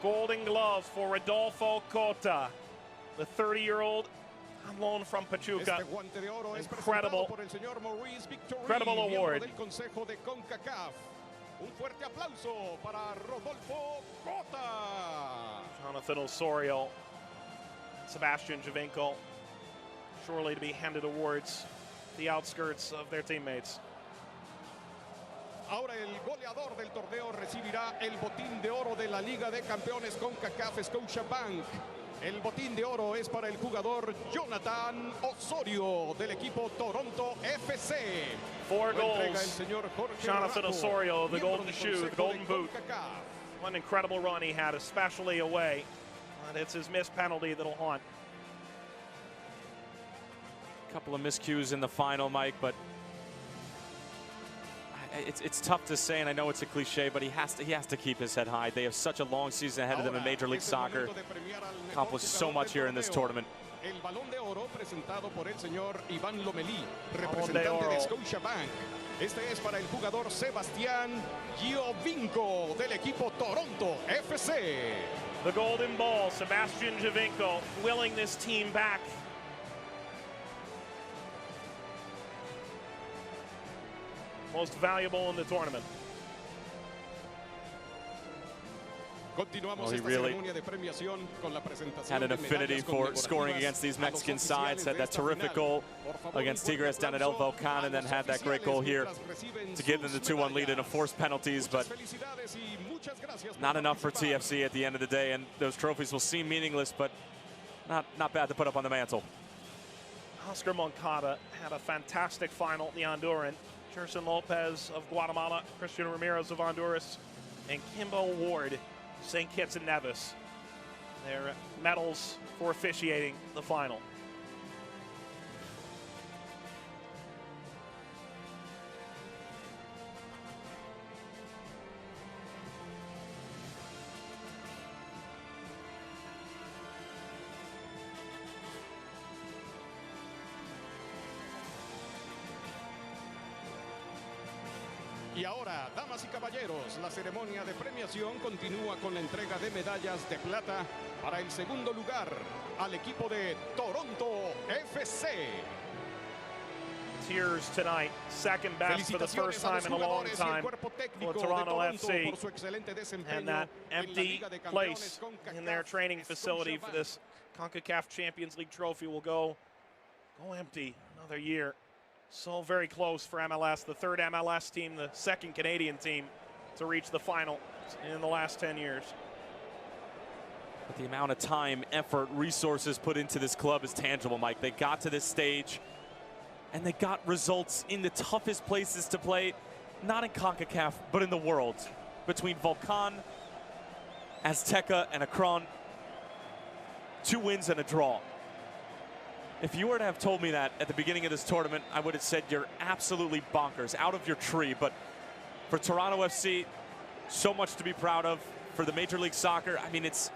Golden Glove for Rodolfo Cota, the 30-year-old on loan from Pachuca. Incredible award. Del Consejo de Concacaf. Un fuerte aplauso para Rodolfo Cota. Jonathan Osorio, Sebastian Giovinco, surely to be handed awards, the outskirts of their teammates. Ahora el goleador del torneo recibirá el botín de oro de la Liga de Campeones Concacaf Scotiabank. El botín de oro es para el jugador Jonathan Osorio del equipo Toronto FC. 4 goals. Jonathan Osorio, the golden shoe, the golden boot. What an incredible run he had, especially away. And it's his missed penalty that'll haunt. A couple of miscues in the final, Mike, but it's tough to say, and I know it's a cliche, but he has to keep his head high. They have such a long season ahead of them in Major League Soccer. Accomplished so much here in this tournament. El Balón de Oro presentado por el señor Iván Lomelí, representante de Scotiabank. Este es para el jugador Sebastián Giovinco del equipo Toronto FC. The golden ball, Sebastian Giovinco, willing this team back. Most valuable in the tournament. Continuamos he esta really ceremonia de premiación con la presentación had an de affinity for scoring against these Mexican sides. Had that terrific goal against Tigres down at El Volcan, and then had that great goal here to give them the 2-1 lead in a forced penalties, but not enough for TFC at the end of the day, and those trophies will seem meaningless, but not bad to put up on the mantle. Oscar Moncada had a fantastic final, the Honduran. Gerson Lopez of Guatemala, Christian Ramirez of Honduras, and Kimbo Ward, St. Kitts and Nevis. Their medals for officiating the final. Y ahora, damas y caballeros, la ceremonia de premiación continúa con la entrega de medallas de plata para el segundo lugar al equipo de Toronto FC. Musketeers tonight. Second best for the first time in a long time for Toronto FC. And that empty place in their training facility for this Concacaf Champions League trophy will go empty another year. So very close for MLS, the third MLS team, the second Canadian team to reach the final in the last 10 years. But the amount of time, effort, resources put into this club is tangible, Mike. They got to this stage, and they got results in the toughest places to play, not in CONCACAF, but in the world. Between Volcan, Azteca, and Akron, 2 wins and a draw. If you were to have told me that at the beginning of this tournament, I would have said you're absolutely bonkers, out of your tree. But for Toronto FC, so much to be proud of. For the Major League Soccer, I mean, it's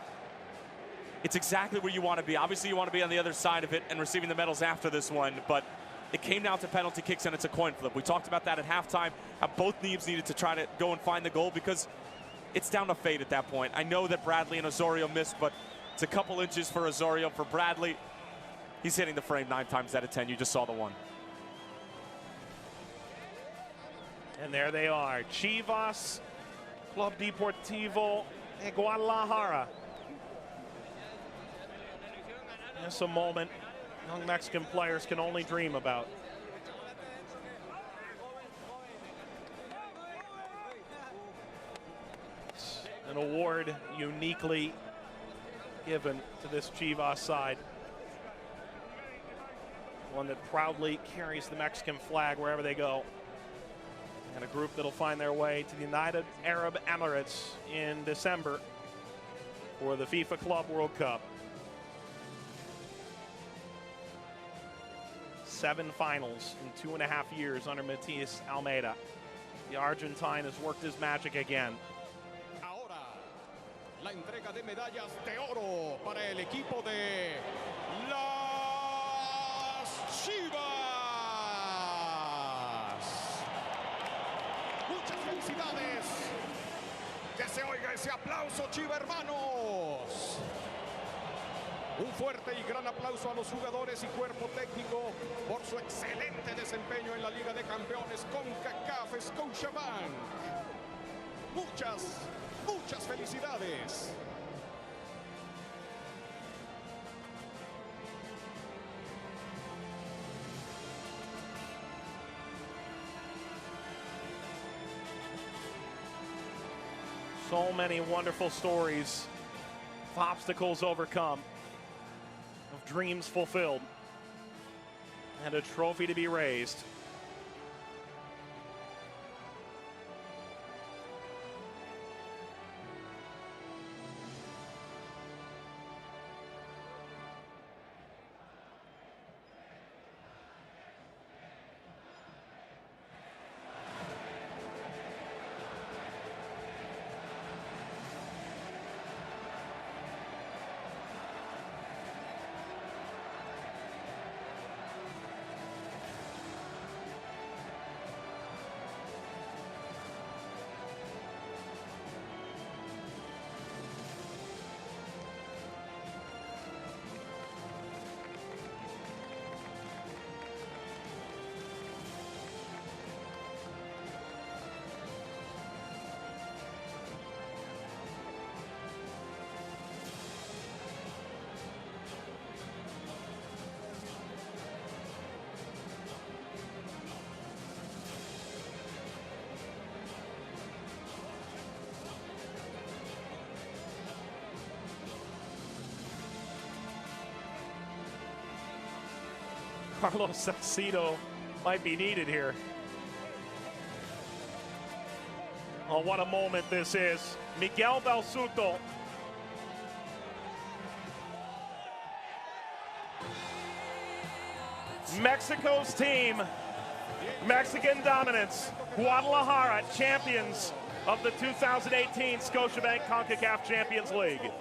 exactly where you want to be. Obviously, you want to be on the other side of it and receiving the medals after this one, but it came down to penalty kicks, and it's a coin flip. We talked about that at halftime, how both teams needed to try to go and find the goal because it's down to fate at that point. I know that Bradley and Osorio missed, but it's a couple inches for Osorio. For Bradley, he's hitting the frame 9 times out of 10. You just saw the one. And there they are, Chivas, Club Deportivo Guadalajara. It's a moment young Mexican players can only dream about. It's an award uniquely given to this Chivas side. One that proudly carries the Mexican flag wherever they go. And a group that'll find their way to the United Arab Emirates in December for the FIFA Club World Cup. 7 finals in 2.5 years under Matias Almeida. The Argentine has worked his magic again. Ahora, la entrega de medallas de oro para el equipo de las Chivas. Muchas felicidades. Que se oiga ese aplauso, Chiva hermanos. Un fuerte y gran aplauso a los jugadores y cuerpo técnico por su excelente desempeño en la Liga de Campeones Concacaf Scotiabank. Muchas felicidades. So many wonderful stories of obstacles overcome, of dreams fulfilled, and a trophy to be raised. Carlos Salcido might be needed here. Oh, what a moment this is. Miguel Belsuto. Mexico's team, Mexican dominance, Guadalajara, champions of the 2018 Scotiabank CONCACAF Champions League.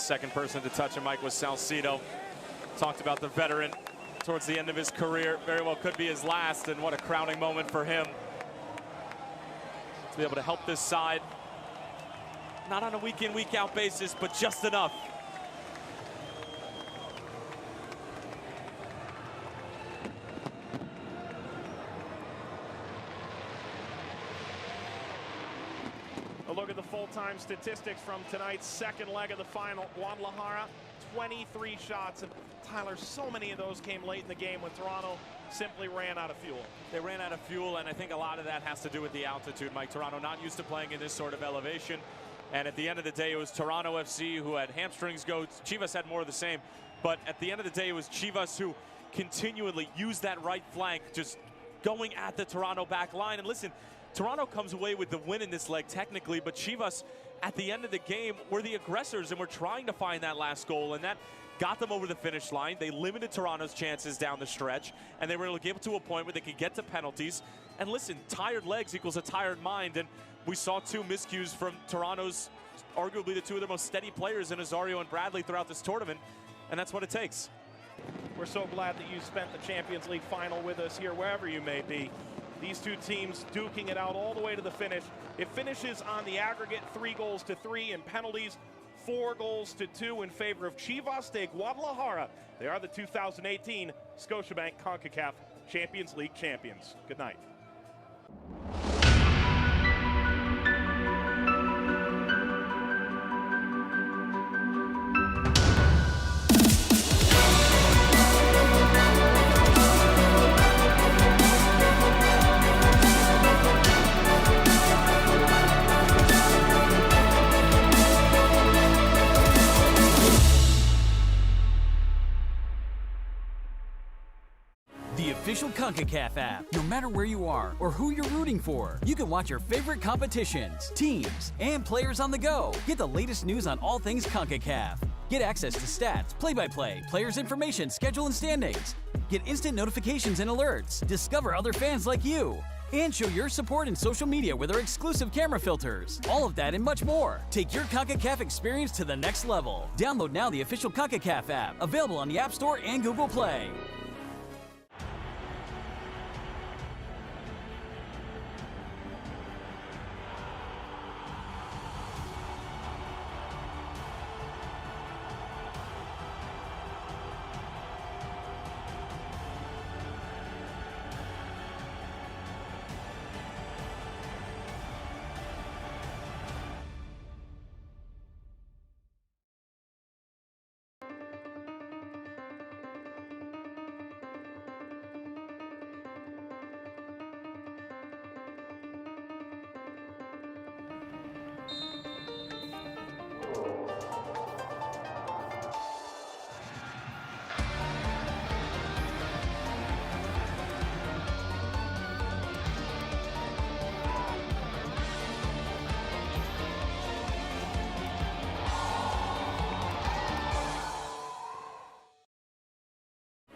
second person to touch him, Mike, was Salcido. Talked about the veteran towards the end of his career. Very well could be his last, and what a crowning moment for him to be able to help this side. Not on a week-in, week-out basis, but just enough. A look at the full-time statistics from tonight's second leg of the final. Guadalajara, 23 shots, and Tyler, so many of those came late in the game when Toronto simply ran out of fuel. They ran out of fuel, and I think a lot of that has to do with the altitude, Mike. Toronto not used to playing in this sort of elevation, and at the end of the day, it was Toronto FC who had hamstrings go. Chivas had more of the same, but at the end of the day, it was Chivas who continually used that right flank, just going at the Toronto back line. And listen, Toronto comes away with the win in this leg technically, but Chivas at the end of the game were the aggressors and were trying to find that last goal, and that got them over the finish line. They limited Toronto's chances down the stretch, and they were able to get to a point where they could get to penalties. And listen, tired legs equals a tired mind, and we saw two miscues from Toronto's arguably the two of their most steady players in Osorio and Bradley throughout this tournament, and that's what it takes. We're so glad that you spent the Champions League final with us here, wherever you may be. These two teams duking it out all the way to the finish. It finishes on the aggregate 3-3 in penalties, 4-2 in favor of Chivas de Guadalajara. They are the 2018 Scotiabank Concacaf Champions League champions. Good night. Official Concacaf app. No matter where you are or who you're rooting for, you can watch your favorite competitions, teams, and players on the go. Get the latest news on all things Concacaf. Get access to stats, play-by-play, players' information, schedule, and standings. Get instant notifications and alerts. Discover other fans like you. And show your support in social media with our exclusive camera filters. All of that and much more. Take your Concacaf experience to the next level. Download now the official Concacaf app, available on the App Store and Google Play.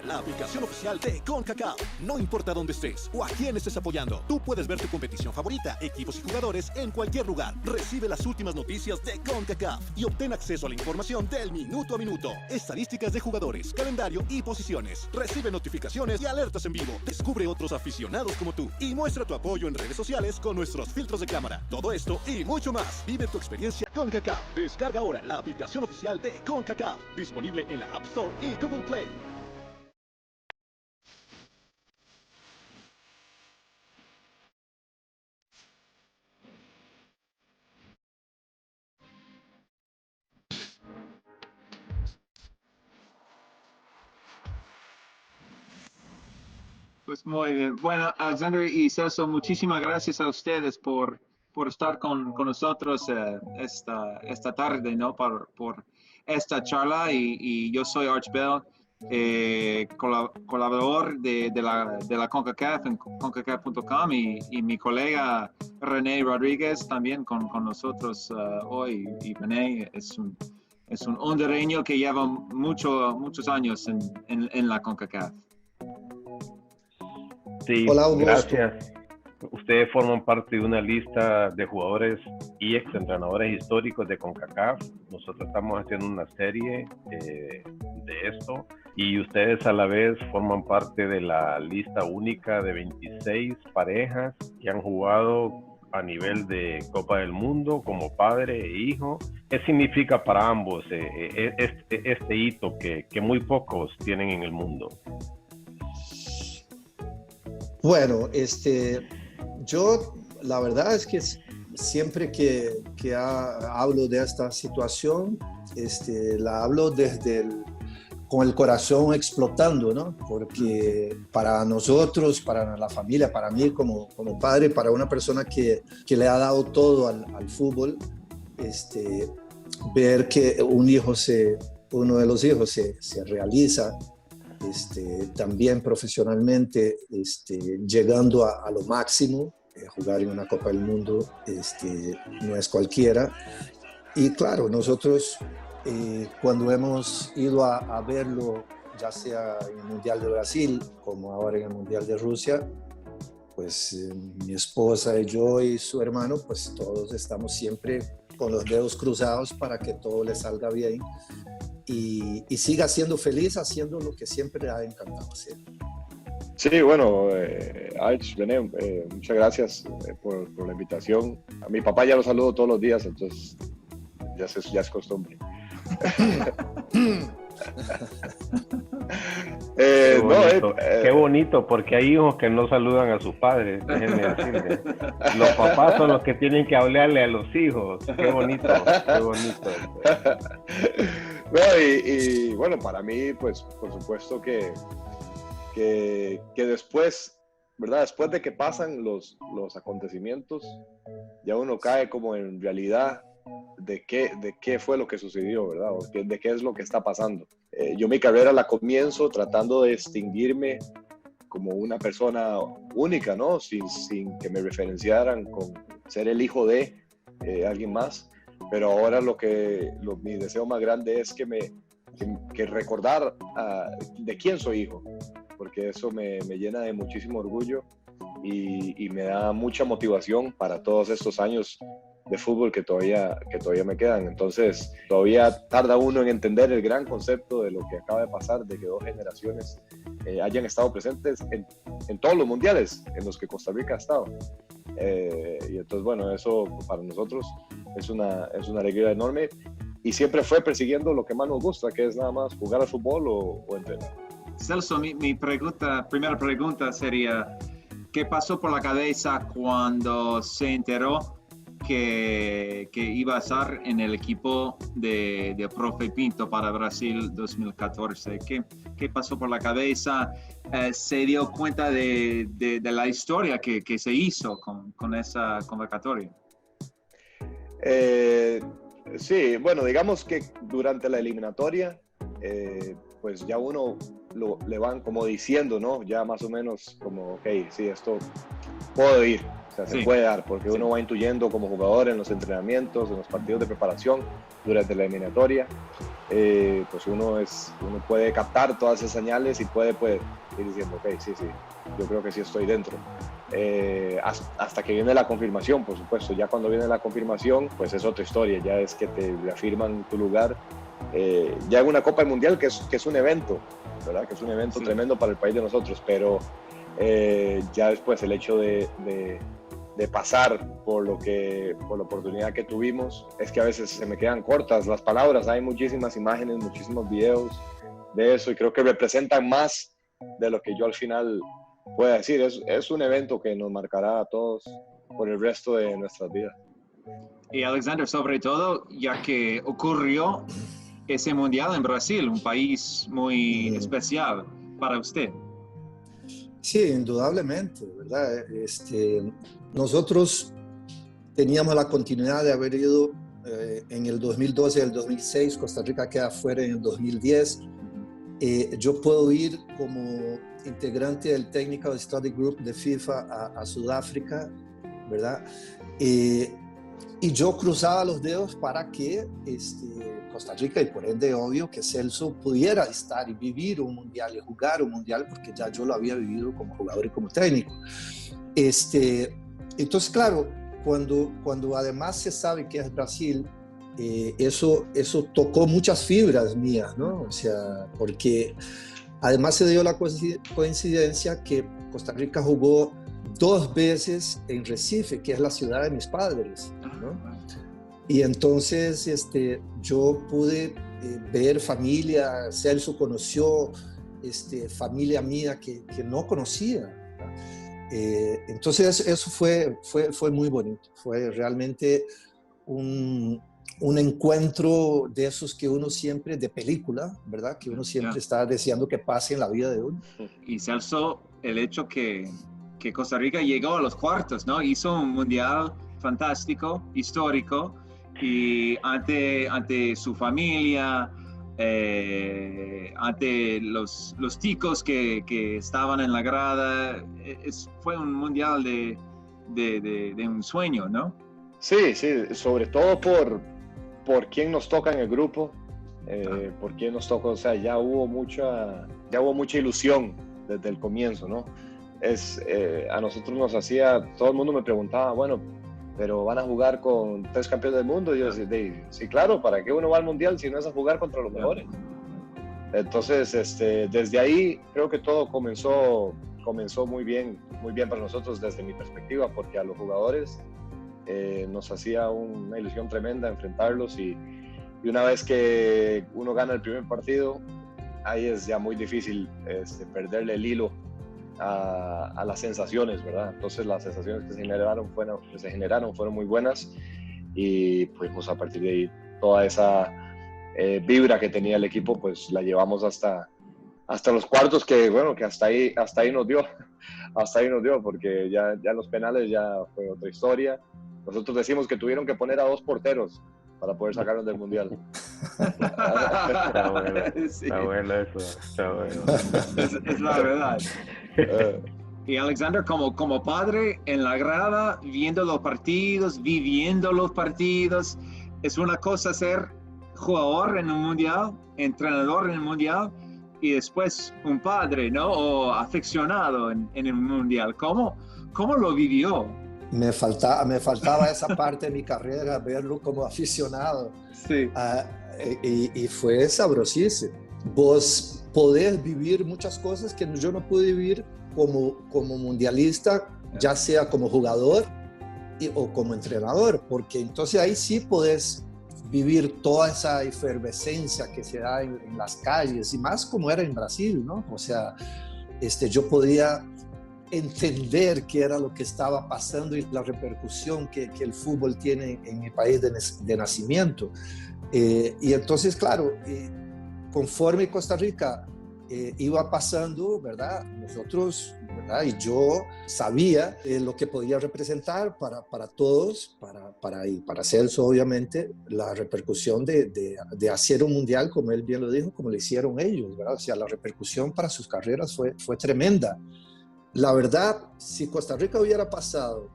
La aplicación oficial de Concacaf. No importa dónde estés o a quién estés apoyando, tú puedes ver tu competición favorita, equipos y jugadores en cualquier lugar. Recibe las últimas noticias de Concacaf y obtén acceso a la información del minuto a minuto. Estadísticas de jugadores, calendario y posiciones. Recibe notificaciones y alertas en vivo. Descubre otros aficionados como tú y muestra tu apoyo en redes sociales con nuestros filtros de cámara. Todo esto y mucho más. Vive tu experiencia Concacaf. Descarga ahora la aplicación oficial de Concacaf. Disponible en la App Store y Google Play. Pues muy bien. Bueno, Alexander y Celso, muchísimas gracias a ustedes por estar con nosotros esta tarde, ¿no? Por esta charla. Y yo soy Arch Bell, colaborador de la Concacaf en concacaf.com y mi colega René Rodríguez también con nosotros hoy. Y René es un hondureño que lleva muchos años en la Concacaf. Sí, Hola, un gracias. Ustedes forman parte de una lista de jugadores y exentrenadores históricos de Concacaf. Nosotros estamos haciendo una serie de esto y ustedes a la vez forman parte de la lista única de 26 parejas que han jugado a nivel de Copa del Mundo como padre e hijo. ¿Qué significa para ambos este hito que muy pocos tienen en el mundo? Bueno, yo la verdad es que siempre que hablo de esta situación, la hablo con el corazón explotando, ¿no? Porque para nosotros, para la familia, para mí como padre, para una persona que le ha dado todo al fútbol, ver que uno de los hijos se realiza, también profesionalmente, llegando a lo máximo. Jugar en una Copa del Mundo no es cualquiera. Y claro, nosotros cuando hemos ido a verlo, ya sea en el Mundial de Brasil como ahora en el Mundial de Rusia, pues mi esposa y yo y su hermano, pues todos estamos siempre con los dedos cruzados para que todo le salga bien y siga siendo feliz haciendo lo que siempre le ha encantado hacer. Sí, bueno, Alex, René, muchas gracias por la invitación. A mi papá ya lo saludo todos los días, entonces ya es costumbre. Qué bonito, porque hay hijos que no saludan a sus padres, déjenme decirles. Los papás son los que tienen que hablarle a los hijos. Qué bonito, qué bonito. No, y bueno, para mí, pues, por supuesto que después, ¿verdad? Después de que pasan los acontecimientos, ya uno cae como en realidad de qué fue lo que sucedió, ¿verdad? O de qué es lo que está pasando. Yo mi carrera la comienzo tratando de distinguirme como una persona única, ¿no? Sin que me referenciaran con ser el hijo de alguien más. Pero ahora mi deseo más grande es que recordar de quién soy hijo, porque eso me llena de muchísimo orgullo y me da mucha motivación para todos estos años de fútbol que todavía me quedan. Entonces, todavía tarda uno en entender el gran concepto de lo que acaba de pasar, de que dos generaciones hayan estado presentes en todos los mundiales en los que Costa Rica ha estado. Y entonces, bueno, eso para nosotros es una alegría enorme y siempre fue persiguiendo lo que más nos gusta, que es nada más jugar al fútbol o entrenar. Celso, mi primera pregunta sería, ¿qué pasó por la cabeza cuando se enteró que iba a estar en el equipo de Profe Pinto para Brasil 2014? ¿Qué pasó por la cabeza? ¿Se dio cuenta de la historia que se hizo con esa convocatoria? Sí, bueno, digamos que durante la eliminatoria, pues ya uno le van como diciendo, ¿no? Ya más o menos como, ok, sí, esto puedo ir. O sea, se puede dar, porque uno va intuyendo como jugador en los entrenamientos, en los partidos de preparación, durante la eliminatoria. Pues uno puede captar todas esas señales y puede ir diciendo, ok, sí, yo creo que sí estoy dentro. Hasta que viene la confirmación, por supuesto. Ya cuando viene la confirmación, pues es otra historia, ya es que te reafirman tu lugar. Ya en una Copa del Mundial que es un evento, ¿verdad? Que es un evento tremendo para el país de nosotros, pero ya después el hecho de pasar por la oportunidad que tuvimos, es que a veces se me quedan cortas las palabras. Hay muchísimas imágenes, muchísimos videos de eso y creo que representan más de lo que yo al final pueda decir. Es un evento que nos marcará a todos por el resto de nuestras vidas. Y Alexander, sobre todo, ya que ocurrió ese mundial en Brasil, un país muy especial para usted. Sí, indudablemente, ¿verdad? Nosotros teníamos la continuidad de haber ido en el 2012 y el 2006, Costa Rica queda fuera en el 2010. Yo puedo ir como integrante del Technical Study Group de FIFA a Sudáfrica, ¿verdad? Y yo cruzaba los dedos para que Costa Rica, y por ende obvio que Celso pudiera estar y vivir un mundial y jugar un mundial, porque ya yo lo había vivido como jugador y como técnico. Entonces, claro, cuando además se sabe que es Brasil, eso tocó muchas fibras mías, ¿no? O sea, porque además se dio la coincidencia que Costa Rica jugó 2 veces en Recife, que es la ciudad de mis padres, ¿no? Y entonces yo pude ver familia. Celso conoció familia mía que no conocía. Entonces eso fue muy bonito. Fue realmente un encuentro de esos que uno siempre, de película, ¿verdad? Que uno siempre está deseando que pase en la vida de uno. Y Celso, el hecho que Costa Rica llegó a los cuartos, ¿no? Hizo un mundial fantástico, histórico, y ante su familia, ante los ticos que estaban en la grada, fue un mundial de un sueño, ¿no? Sí, sobre todo por quién nos toca en el grupo, por quién nos toca, o sea, ya hubo mucha ilusión desde el comienzo, ¿no? A nosotros nos hacía, todo el mundo me preguntaba, bueno, pero van a jugar con 3 campeones del mundo. Y yo decía, sí, claro, ¿para qué uno va al mundial si no es a jugar contra los mejores? Entonces, desde ahí creo que todo comenzó muy bien para nosotros desde mi perspectiva, porque a los jugadores nos hacía una ilusión tremenda enfrentarlos, y una vez que uno gana el primer partido, ahí es ya muy difícil perderle el hilo a las sensaciones, ¿verdad? Entonces las sensaciones que se generaron fueron muy buenas, y pues a partir de ahí toda esa vibra que tenía el equipo pues la llevamos hasta los cuartos, que bueno, que hasta ahí nos dio porque ya los penales ya fue otra historia. Nosotros decimos que tuvieron que poner a 2 porteros para poder sacarnos del mundial. Está bueno eso, está bueno. Es la verdad. Y Alexander, como padre en la grada, viendo los partidos, viviendo los partidos, es una cosa ser jugador en un mundial, entrenador en el mundial, y después un padre, ¿no? O aficionado en el mundial. ¿Cómo lo vivió? Me faltaba esa parte de mi carrera, verlo como aficionado. Sí. Y fue sabrosísimo. Vos podés vivir muchas cosas que yo no pude vivir como mundialista, ya sea como jugador o como entrenador, porque entonces ahí sí podés vivir toda esa efervescencia que se da en las calles, y más como era en Brasil, ¿no? O sea, yo podía entender qué era lo que estaba pasando y la repercusión que el fútbol tiene en mi país de nacimiento. Y entonces, claro, conforme Costa Rica iba pasando, ¿verdad? Nosotros, ¿verdad? Y yo sabía lo que podía representar para todos, para Celso, obviamente, la repercusión de hacer un mundial, como él bien lo dijo, como lo hicieron ellos, ¿verdad? O sea, la repercusión para sus carreras fue tremenda. La verdad, si Costa Rica hubiera pasado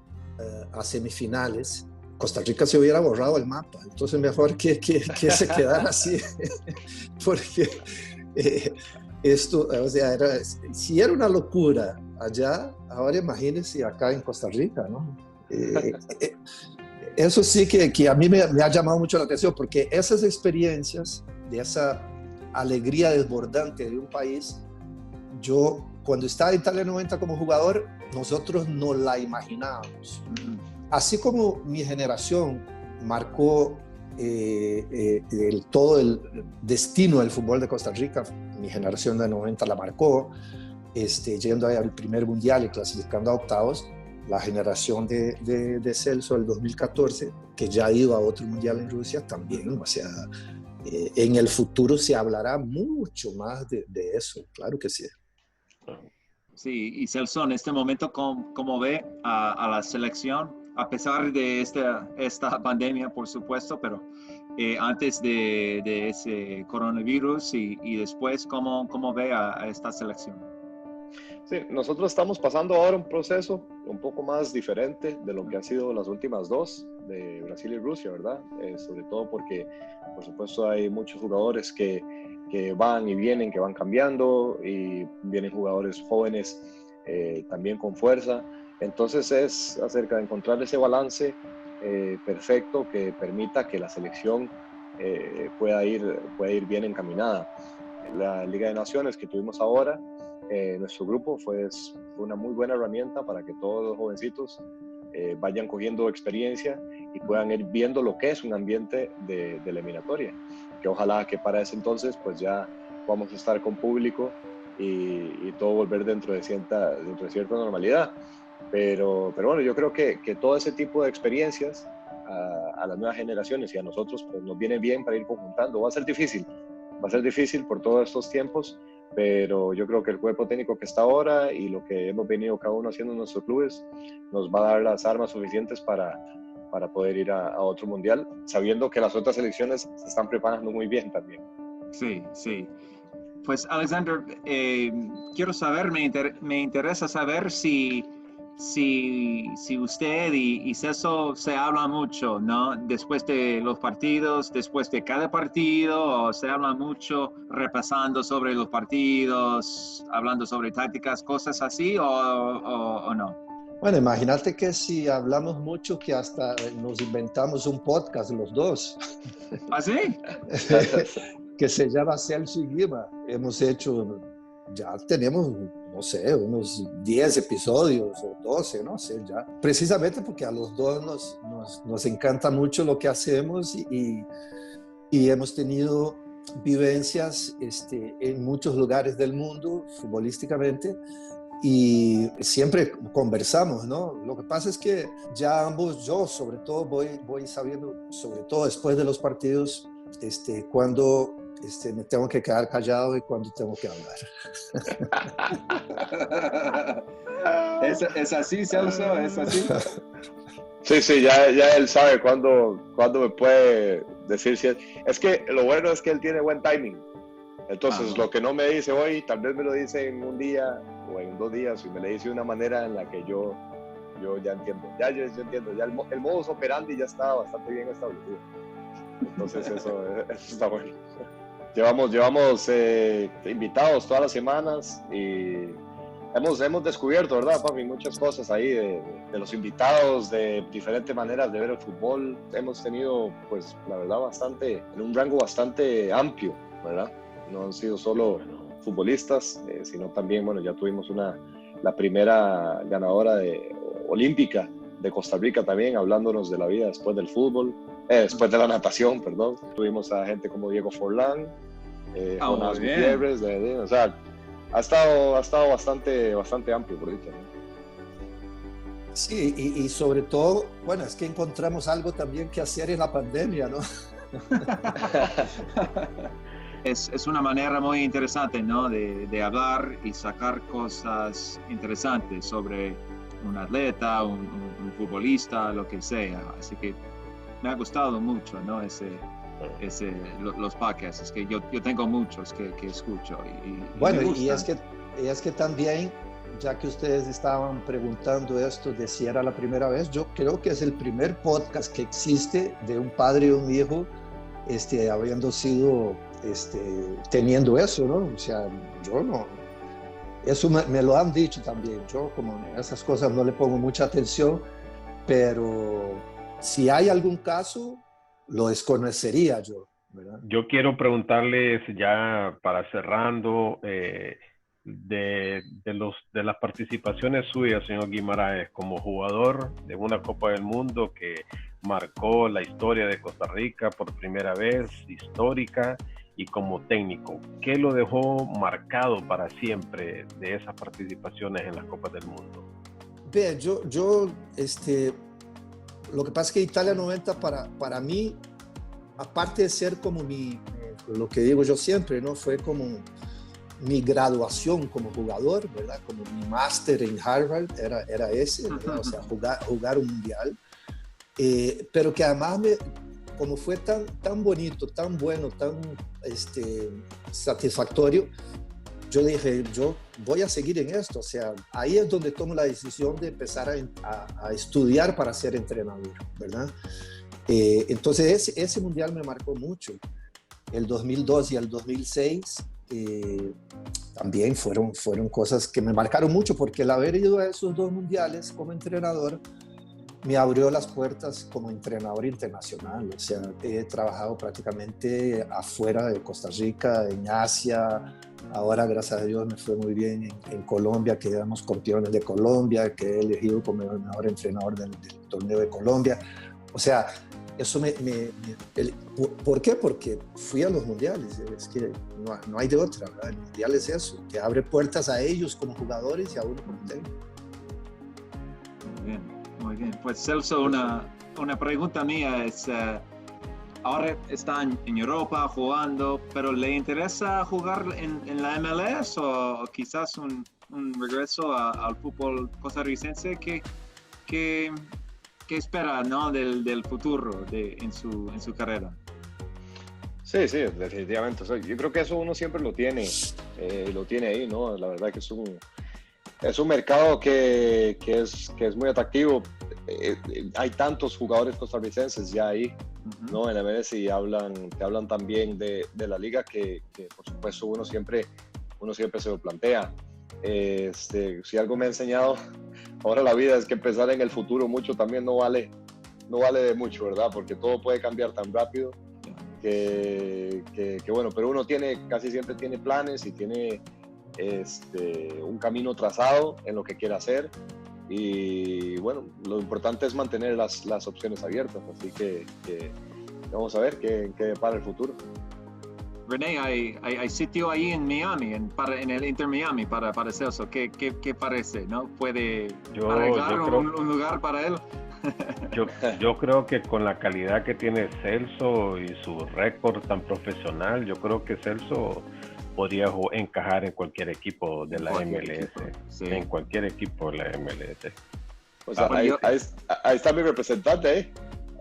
a semifinales, Costa Rica se hubiera borrado el mapa. Entonces mejor que se quedara así, porque esto, o sea, si era una locura allá, ahora imagínense acá en Costa Rica, ¿no? Eso sí que a mí me ha llamado mucho la atención, porque esas experiencias, de esa alegría desbordante de un país, yo cuando estaba en Italia 90 como jugador, nosotros no la imaginábamos. Así como mi generación marcó todo el destino del fútbol de Costa Rica, mi generación de 90 la marcó, yendo al primer mundial y clasificando a octavos. La generación de Celso del 2014, que ya iba a otro mundial en Rusia, también, o sea, en el futuro se hablará mucho más de eso, claro que sí. Sí, y Celso, en este momento, ¿cómo ve a la selección? A pesar de esta pandemia, por supuesto, pero antes de ese coronavirus y después, ¿cómo ve a esta selección? Sí, nosotros estamos pasando ahora un proceso un poco más diferente de lo que han sido las últimas 2, de Brasil y Rusia, ¿verdad? Sobre todo porque, por supuesto, hay muchos jugadores que van y vienen, que van cambiando, y vienen jugadores jóvenes también con fuerza. Entonces es acerca de encontrar ese balance perfecto que permita que la selección pueda ir bien encaminada. La Liga de Naciones que tuvimos ahora, nuestro grupo fue una muy buena herramienta para que todos los jovencitos vayan cogiendo experiencia y puedan ir viendo lo que es un ambiente de eliminatoria, que ojalá que para ese entonces pues ya vamos a estar con público y todo volver dentro de cierta normalidad. Pero bueno, yo creo que todo ese tipo de experiencias a las nuevas generaciones y a nosotros pues nos viene bien para ir conjuntando. Va a ser difícil por todos estos tiempos, pero yo creo que el cuerpo técnico que está ahora y lo que hemos venido cada uno haciendo en nuestros clubes nos va a dar las armas suficientes para poder ir a otro mundial, sabiendo que las otras selecciones se están preparando muy bien también. Sí, sí. Pues Alexander, quiero saber, me interesa saber si usted y Celso se habla mucho, ¿no? Después de los partidos, después de cada partido, o se habla mucho repasando sobre los partidos, hablando sobre tácticas, cosas así, o no. Bueno, imagínate que si hablamos mucho que hasta nos inventamos un podcast los dos. ¿Ah, sí? Que se llama Celso y Guima. Hemos hecho, ya tenemos, no sé, unos 10 episodios o 12, no sé, ya. Precisamente porque a los dos nos encanta mucho lo que hacemos y hemos tenido vivencias en muchos lugares del mundo, futbolísticamente, y siempre conversamos, ¿no? Lo que pasa es que ya ambos, yo sobre todo, voy sabiendo, sobre todo después de los partidos, cuando me tengo que quedar callado y cuando tengo que hablar. ¿Es así, Celso? ¿Es así? Sí, ya él sabe cuándo me puede decir si es que lo bueno es que él tiene buen timing. Entonces, lo que no me dice hoy, tal vez me lo dice en un día o en 2 días, y me le dice de una manera en la que yo ya entiendo. Yo entiendo, ya el modus operandi ya está bastante bien establecido. Entonces, eso está bueno. Llevamos invitados todas las semanas y hemos descubierto, ¿verdad, papi? Muchas cosas ahí de los invitados, de diferentes maneras de ver el fútbol. Hemos tenido, pues, la verdad, en un rango bastante amplio, ¿verdad? No han sido solo futbolistas, sino también, bueno, ya tuvimos la primera ganadora olímpica de Costa Rica también, hablándonos de la vida después del fútbol, después de la natación, perdón. Tuvimos a gente como Diego Forlán, Jonas Gutiérrez, o sea, ha estado bastante amplio, por dicho, ¿no? Sí, y sobre todo, bueno, es que encontramos algo también que hacer en la pandemia, ¿no? Es una manera muy interesante, ¿no? De hablar y sacar cosas interesantes sobre un atleta, un futbolista, lo que sea. Así que me ha gustado mucho, ¿no? Los podcasts. Es que yo tengo muchos que escucho. Bueno, y es que también, ya que ustedes estaban preguntando esto de si era la primera vez, yo creo que es el primer podcast que existe de un padre y un hijo habiendo sido, teniendo eso, ¿no? O sea, yo no, eso me lo han dicho también, yo como a esas cosas no le pongo mucha atención, pero si hay algún caso, lo desconocería yo, ¿verdad? Yo quiero preguntarles ya para cerrando, de las participaciones suyas, señor Guimaraes, como jugador de una Copa del Mundo que marcó la historia de Costa Rica por primera vez, histórica, y como técnico, ¿qué lo dejó marcado para siempre de esas participaciones en las Copas del Mundo? Ve, yo lo que pasa es que Italia 90 para mí, aparte de ser como lo que digo yo siempre, ¿no? Fue como mi graduación como jugador, ¿verdad? Como mi máster en Harvard era ese, ¿verdad? O sea, jugar un mundial. Pero que además como fue tan bonito, tan bueno, tan satisfactorio, yo dije, yo voy a seguir en esto. O sea, ahí es donde tomo la decisión de empezar a estudiar para ser entrenador, ¿verdad? Entonces ese mundial me marcó mucho. El 2002 y el 2006 también fueron cosas que me marcaron mucho, porque el haber ido a esos 2 mundiales como entrenador me abrió las puertas como entrenador internacional. O sea, he trabajado prácticamente afuera de Costa Rica, en Asia. Ahora, gracias a Dios, me fue muy bien en Colombia, quedamos campeones de Colombia, quedé elegido como el mejor entrenador del torneo de Colombia. O sea, eso ¿por qué? Porque fui a los mundiales. Es que no hay de otra, ¿verdad? El mundial es eso, que abre puertas a ellos como jugadores y a uno como técnico. Muy bien. Pues Celso, una pregunta mía es, ahora está en Europa jugando, pero ¿le interesa jugar en la MLS o quizás un regreso al fútbol costarricense? ¿Qué espera, ¿no? del futuro en su carrera? Sí, definitivamente. O sea, yo creo que eso uno siempre lo tiene ahí, ¿no? La verdad que es un mercado que es muy atractivo. Hay tantos jugadores costarricenses ya ahí, ¿no? En la MLS, y te hablan también de la liga que por supuesto uno siempre se lo plantea. Si algo me ha enseñado ahora la vida es que pensar en el futuro mucho también no vale de mucho, ¿verdad? Porque todo puede cambiar tan rápido que bueno, pero uno casi siempre tiene planes y tiene un camino trazado en lo que quiere hacer, y bueno, lo importante es mantener las opciones abiertas, así que vamos a ver qué depara el futuro. René, hay sitio ahí en Miami, en el Inter Miami para Celso. ¿Qué parece? ¿No? ¿Puede arreglar un lugar para él? Yo creo que con la calidad que tiene Celso y su récord tan profesional, yo creo que Celso podría encajar en cualquier equipo de la MLS. Sí. En cualquier equipo de la MLS. O sea, ahí está mi representante, ¿eh?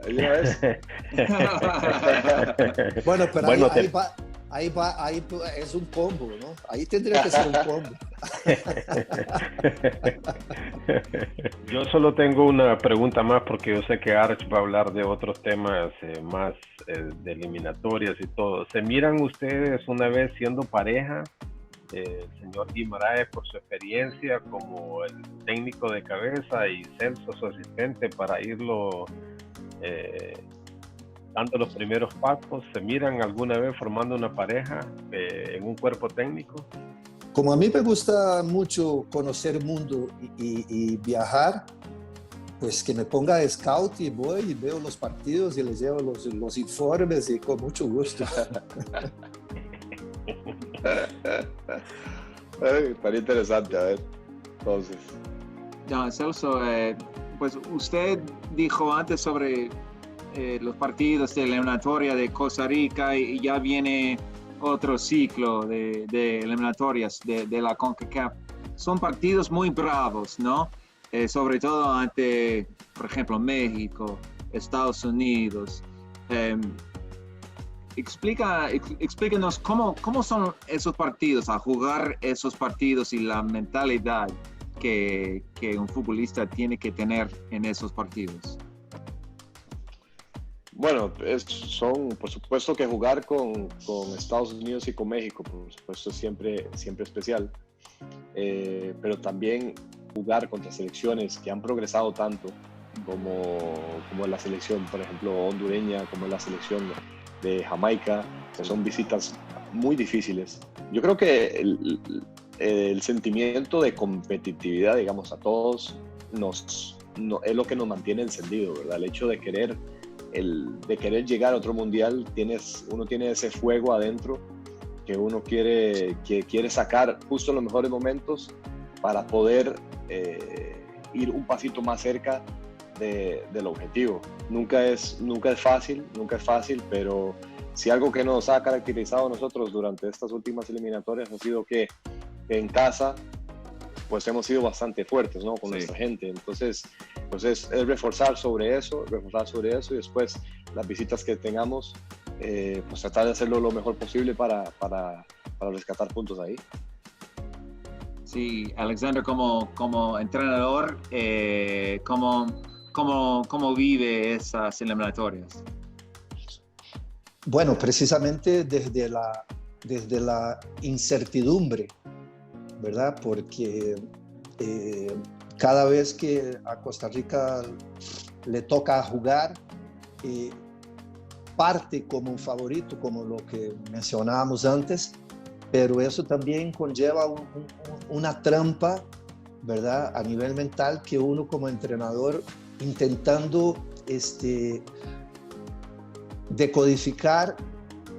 Ahí una vez. Bueno, pero ahí es un combo, ¿no? Ahí tendría que ser un combo. Yo solo tengo una pregunta más, porque yo sé que Arch va a hablar de otros temas más de eliminatorias y todo. ¿Se miran ustedes una vez siendo pareja? El señor Guimaraes, por su experiencia como el técnico de cabeza, y Celso, su asistente, para irlo dando los primeros pasos. ¿Se miran alguna vez formando una pareja en un cuerpo técnico? Como a mí me gusta mucho conocer el mundo y viajar, pues que me ponga de scout y voy y veo los partidos y les llevo los informes, y con mucho gusto. Estaría interesante, a ver. Entonces. Ya, Celso, pues usted dijo antes sobre los partidos de la eliminatoria de Costa Rica, y ya viene otro ciclo de eliminatorias de la Concacaf. Son partidos muy bravos, ¿no? Sobre todo ante, por ejemplo, México, Estados Unidos. Explícanos cómo son esos partidos, a jugar esos partidos, y la mentalidad que un futbolista tiene que tener en esos partidos. Bueno, son por supuesto que jugar con Estados Unidos y con México, por supuesto, siempre especial, pero también jugar contra selecciones que han progresado tanto como la selección, por ejemplo, hondureña, como la selección de Jamaica, que son visitas muy difíciles. Yo creo que el sentimiento de competitividad, digamos, a todos es lo que nos mantiene encendido, ¿verdad? El hecho de querer llegar a otro mundial, uno tiene ese fuego adentro que uno quiere sacar justo en los mejores momentos para poder ir un pasito más cerca del objetivo. Nunca es fácil, pero si algo que nos ha caracterizado a nosotros durante estas últimas eliminatorias ha sido que en casa pues hemos sido bastante fuertes, ¿no? Con nuestra gente. Entonces es reforzar sobre eso, y después las visitas que tengamos, pues tratar de hacerlo lo mejor posible para rescatar puntos ahí. Sí, Alexander, como entrenador, ¿cómo vive esas eliminatorias? Bueno, precisamente desde la desde la incertidumbre, ¿verdad? Porque cada vez que a Costa Rica le toca jugar, parte como un favorito, como lo que mencionábamos antes, pero eso también conlleva una trampa, ¿verdad? A nivel mental, que uno como entrenador intentando decodificar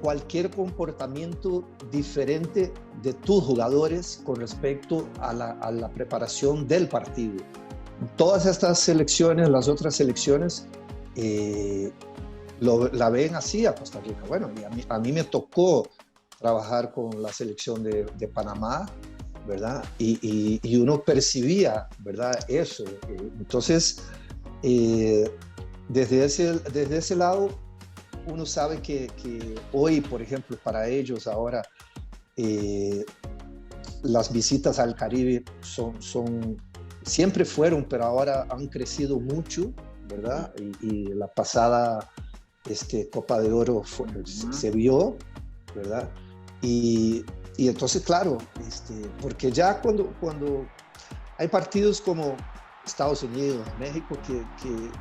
cualquier comportamiento diferente de tus jugadores con respecto a la preparación del partido. Todas estas selecciones, las otras selecciones, la ven así a Costa Rica. Bueno, a mí me tocó trabajar con la selección de Panamá, ¿verdad? Y uno percibía, ¿verdad? Eso. Entonces, desde ese lado, uno sabe que hoy, por ejemplo, para ellos ahora, las visitas al Caribe siempre fueron, pero ahora han crecido mucho, ¿verdad? Y la pasada Copa de Oro se vio, ¿verdad? Y entonces, claro, porque ya cuando hay partidos como Estados Unidos, México,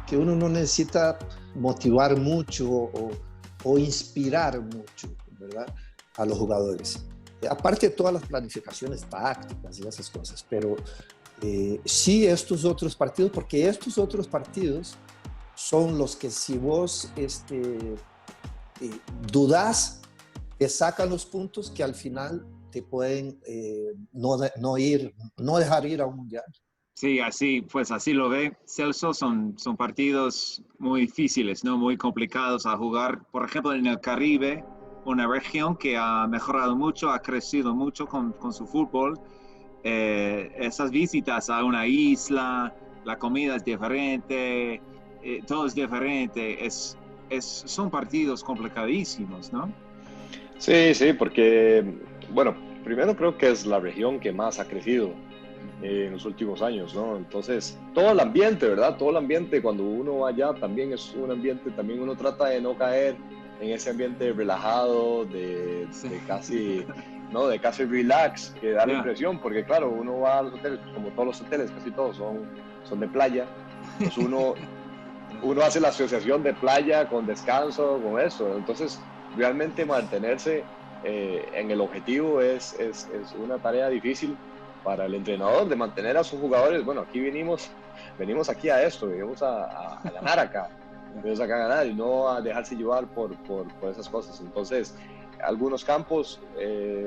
que uno no necesita motivar mucho o inspirar mucho, ¿verdad? A los jugadores. Aparte de todas las planificaciones tácticas y esas cosas, pero sí estos otros partidos, porque estos otros partidos son los que si vos dudás, te sacan los puntos que al final te pueden no dejar ir a un mundial. Sí, así lo ve Celso, son partidos muy difíciles, ¿no? Muy complicados a jugar. Por ejemplo, en el Caribe, una región que ha mejorado mucho, ha crecido mucho con su fútbol. Esas visitas a una isla, la comida es diferente, todo es diferente. Son partidos complicadísimos, ¿no? Sí, porque, bueno, primero creo que es la región que más ha crecido en los últimos años, ¿no? Entonces, todo el ambiente, ¿verdad? Todo el ambiente, cuando uno va allá, también es un ambiente, también uno trata de no caer en ese ambiente relajado, de casi, ¿no? De casi relax, que da la impresión, porque claro, uno va a los hoteles, como todos los hoteles, casi todos son de playa, pues uno hace la asociación de playa con descanso, con eso, entonces realmente mantenerse en el objetivo es una tarea difícil para el entrenador, de mantener a sus jugadores. Bueno, aquí venimos aquí a esto, venimos a ganar acá, venimos acá a ganar y no a dejarse llevar por esas cosas. Entonces, algunos campos,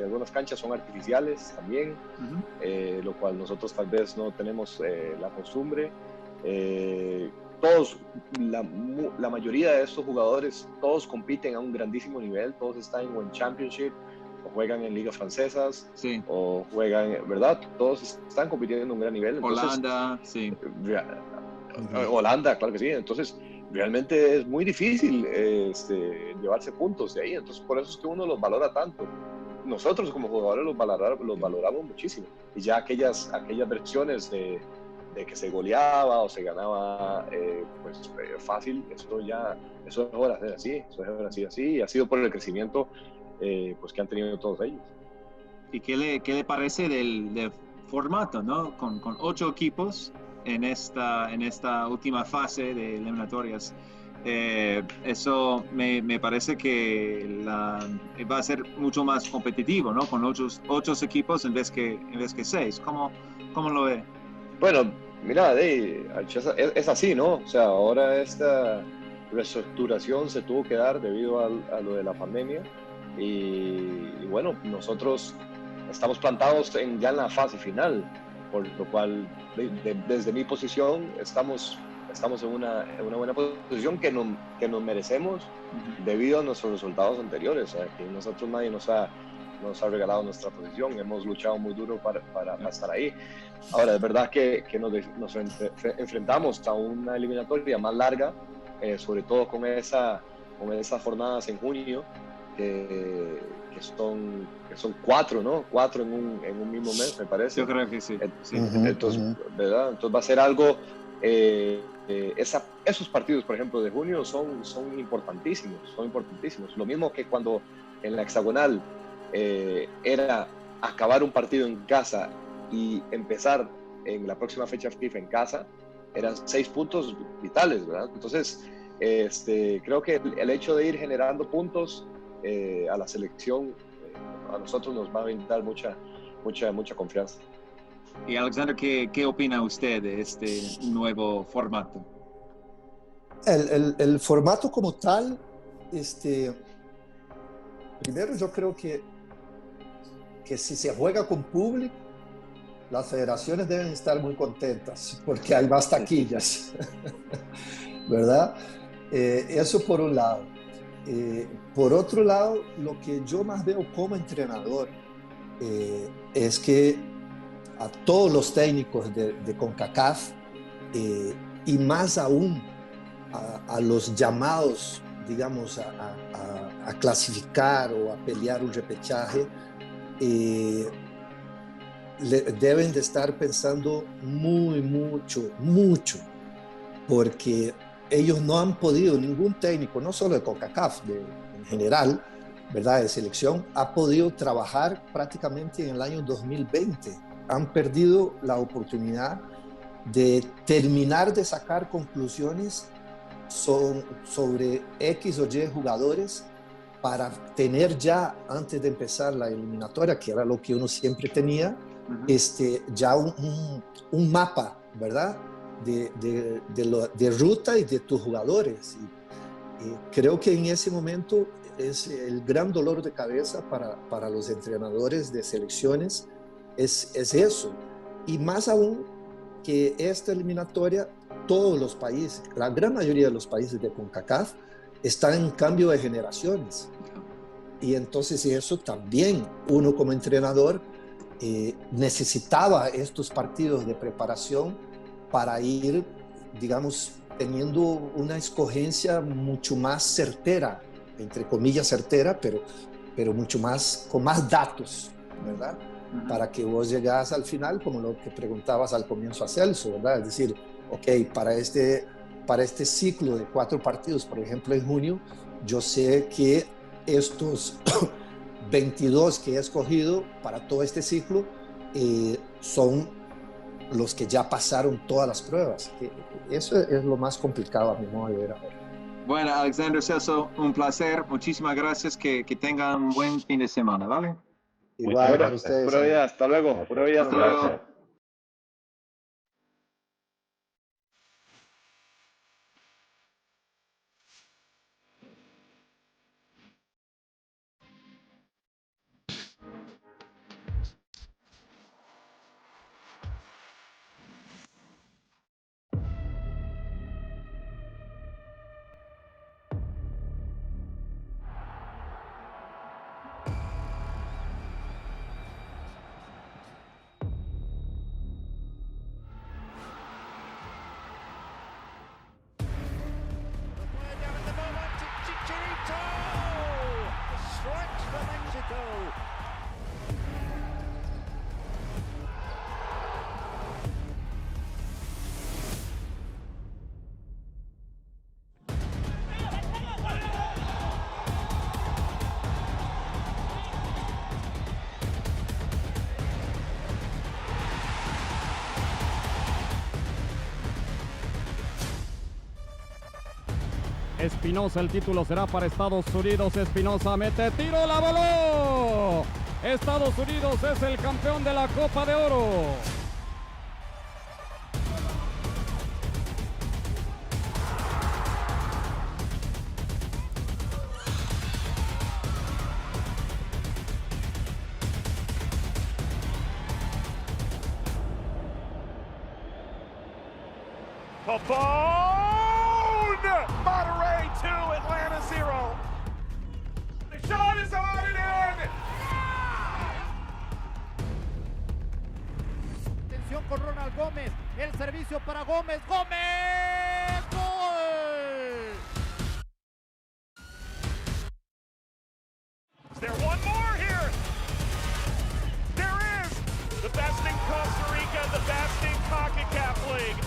algunas canchas son artificiales también, lo cual nosotros tal vez no tenemos la costumbre. Todos, la mayoría de estos jugadores, todos compiten a un grandísimo nivel, todos están en One Championship, o juegan en ligas francesas, o juegan, ¿verdad? Todos están compitiendo en un gran nivel. Entonces, Holanda, sí. Holanda, claro que sí. Entonces, realmente es muy difícil llevarse puntos de ahí. Entonces, por eso es que uno los valora tanto. Nosotros como jugadores los valoramos muchísimo. Y ya aquellas versiones de que se goleaba o se ganaba fácil, eso es hora de ser así, y ha sido por el crecimiento pues que han tenido todos ellos. ¿Y qué le parece del formato, ¿no? Con 8 equipos en esta última fase de eliminatorias. Eso me parece que va a ser mucho más competitivo, ¿no? Con 8 equipos en vez que 6. ¿Cómo lo ve? Bueno, mira, es así, ¿no? O sea, ahora esta reestructuración se tuvo que dar debido a lo de la pandemia. Y bueno, nosotros estamos plantados ya en la fase final, por lo cual desde mi posición estamos en una buena posición que nos merecemos debido a nuestros resultados anteriores. O sea, que nosotros nadie nos ha regalado nuestra posición, hemos luchado muy duro para estar ahí. Ahora, es verdad que nos enfrentamos a una eliminatoria más larga, sobre todo con esas jornadas en junio, que son 4, ¿no? 4 en un mismo mes, me parece. Yo creo que sí. Entonces, ¿verdad? Entonces va a ser algo. Esos partidos, por ejemplo, de junio son importantísimos. Lo mismo que cuando en la hexagonal era acabar un partido en casa y empezar en la próxima fecha FIFA en casa, eran 6 puntos vitales, ¿verdad? Entonces, creo que el hecho de ir generando puntos a la selección, a nosotros nos va a brindar mucha confianza. Y Alexander, ¿qué opina usted de este nuevo formato? El formato como tal, primero yo creo que si se juega con público, las federaciones deben estar muy contentas porque hay más taquillas, ¿verdad? Eso por un lado. Por otro lado, lo que yo más veo como entrenador es que a todos los técnicos de Concacaf y más aún a los llamados, digamos, a clasificar o a pelear un repechaje, deben de estar pensando mucho, porque ellos no han podido, ningún técnico, no solo de Concacaf, en general, ¿verdad?, de selección, ha podido trabajar prácticamente en el año 2020. Han perdido la oportunidad de terminar de sacar conclusiones sobre X o Y jugadores para tener ya, antes de empezar la eliminatoria, que era lo que uno siempre tenía, ya un mapa, ¿verdad?, de ruta y de tus jugadores. Y creo que en ese momento es el gran dolor de cabeza para los entrenadores de selecciones, es eso. Y más aún que esta eliminatoria, todos los países, la gran mayoría de los países de CONCACAF están en cambio de generaciones. Y entonces eso también uno como entrenador necesitaba estos partidos de preparación para ir, digamos, teniendo una escogencia mucho más certera, entre comillas certera, pero mucho más, con más datos, ¿verdad? Para que vos llegás al final, como lo que preguntabas al comienzo a Celso, ¿verdad? Es decir, ok, para este ciclo de 4 partidos, por ejemplo, en junio, yo sé que estos 22 que he escogido para todo este ciclo son los que ya pasaron todas las pruebas. Eso es lo más complicado a mi modo de ver ahora. Bueno, Alexander, Celso, un placer. Muchísimas gracias. Que tengan un buen fin de semana, ¿vale? Igual para ustedes. Pura vida, hasta luego. Pura vida, hasta luego. Espinosa, el título será para Estados Unidos. Espinosa mete tiro, la voló. Estados Unidos es el campeón de la Copa de Oro. Monterrey 2, Atlanta 0. The shot is on and in. Atención con Ronald Gómez, el servicio para Gómez, ¡Gómez! ¡Gol! Is there one more here? There is. The best in Costa Rica, the best in Concacaf League.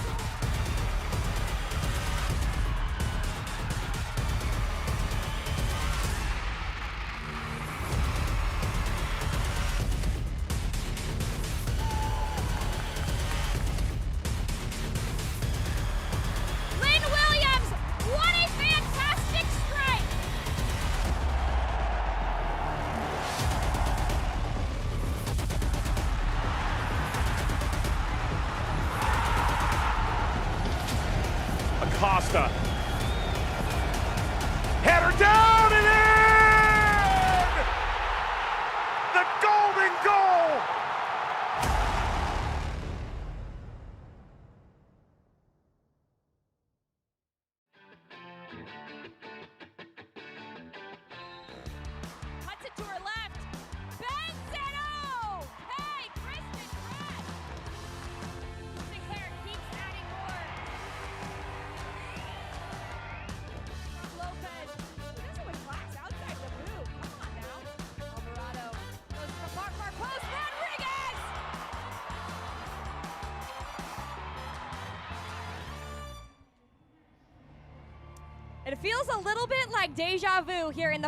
Costa. Header down and in! The golden goal! Cuts it to her left. Benzano! Hey, Kristen Kress! Sinclair keeps adding more. Lopez. This one flies outside the boot. Come on now. Alvarado goes to the far post. Rodriguez! It feels a little bit like deja vu here in the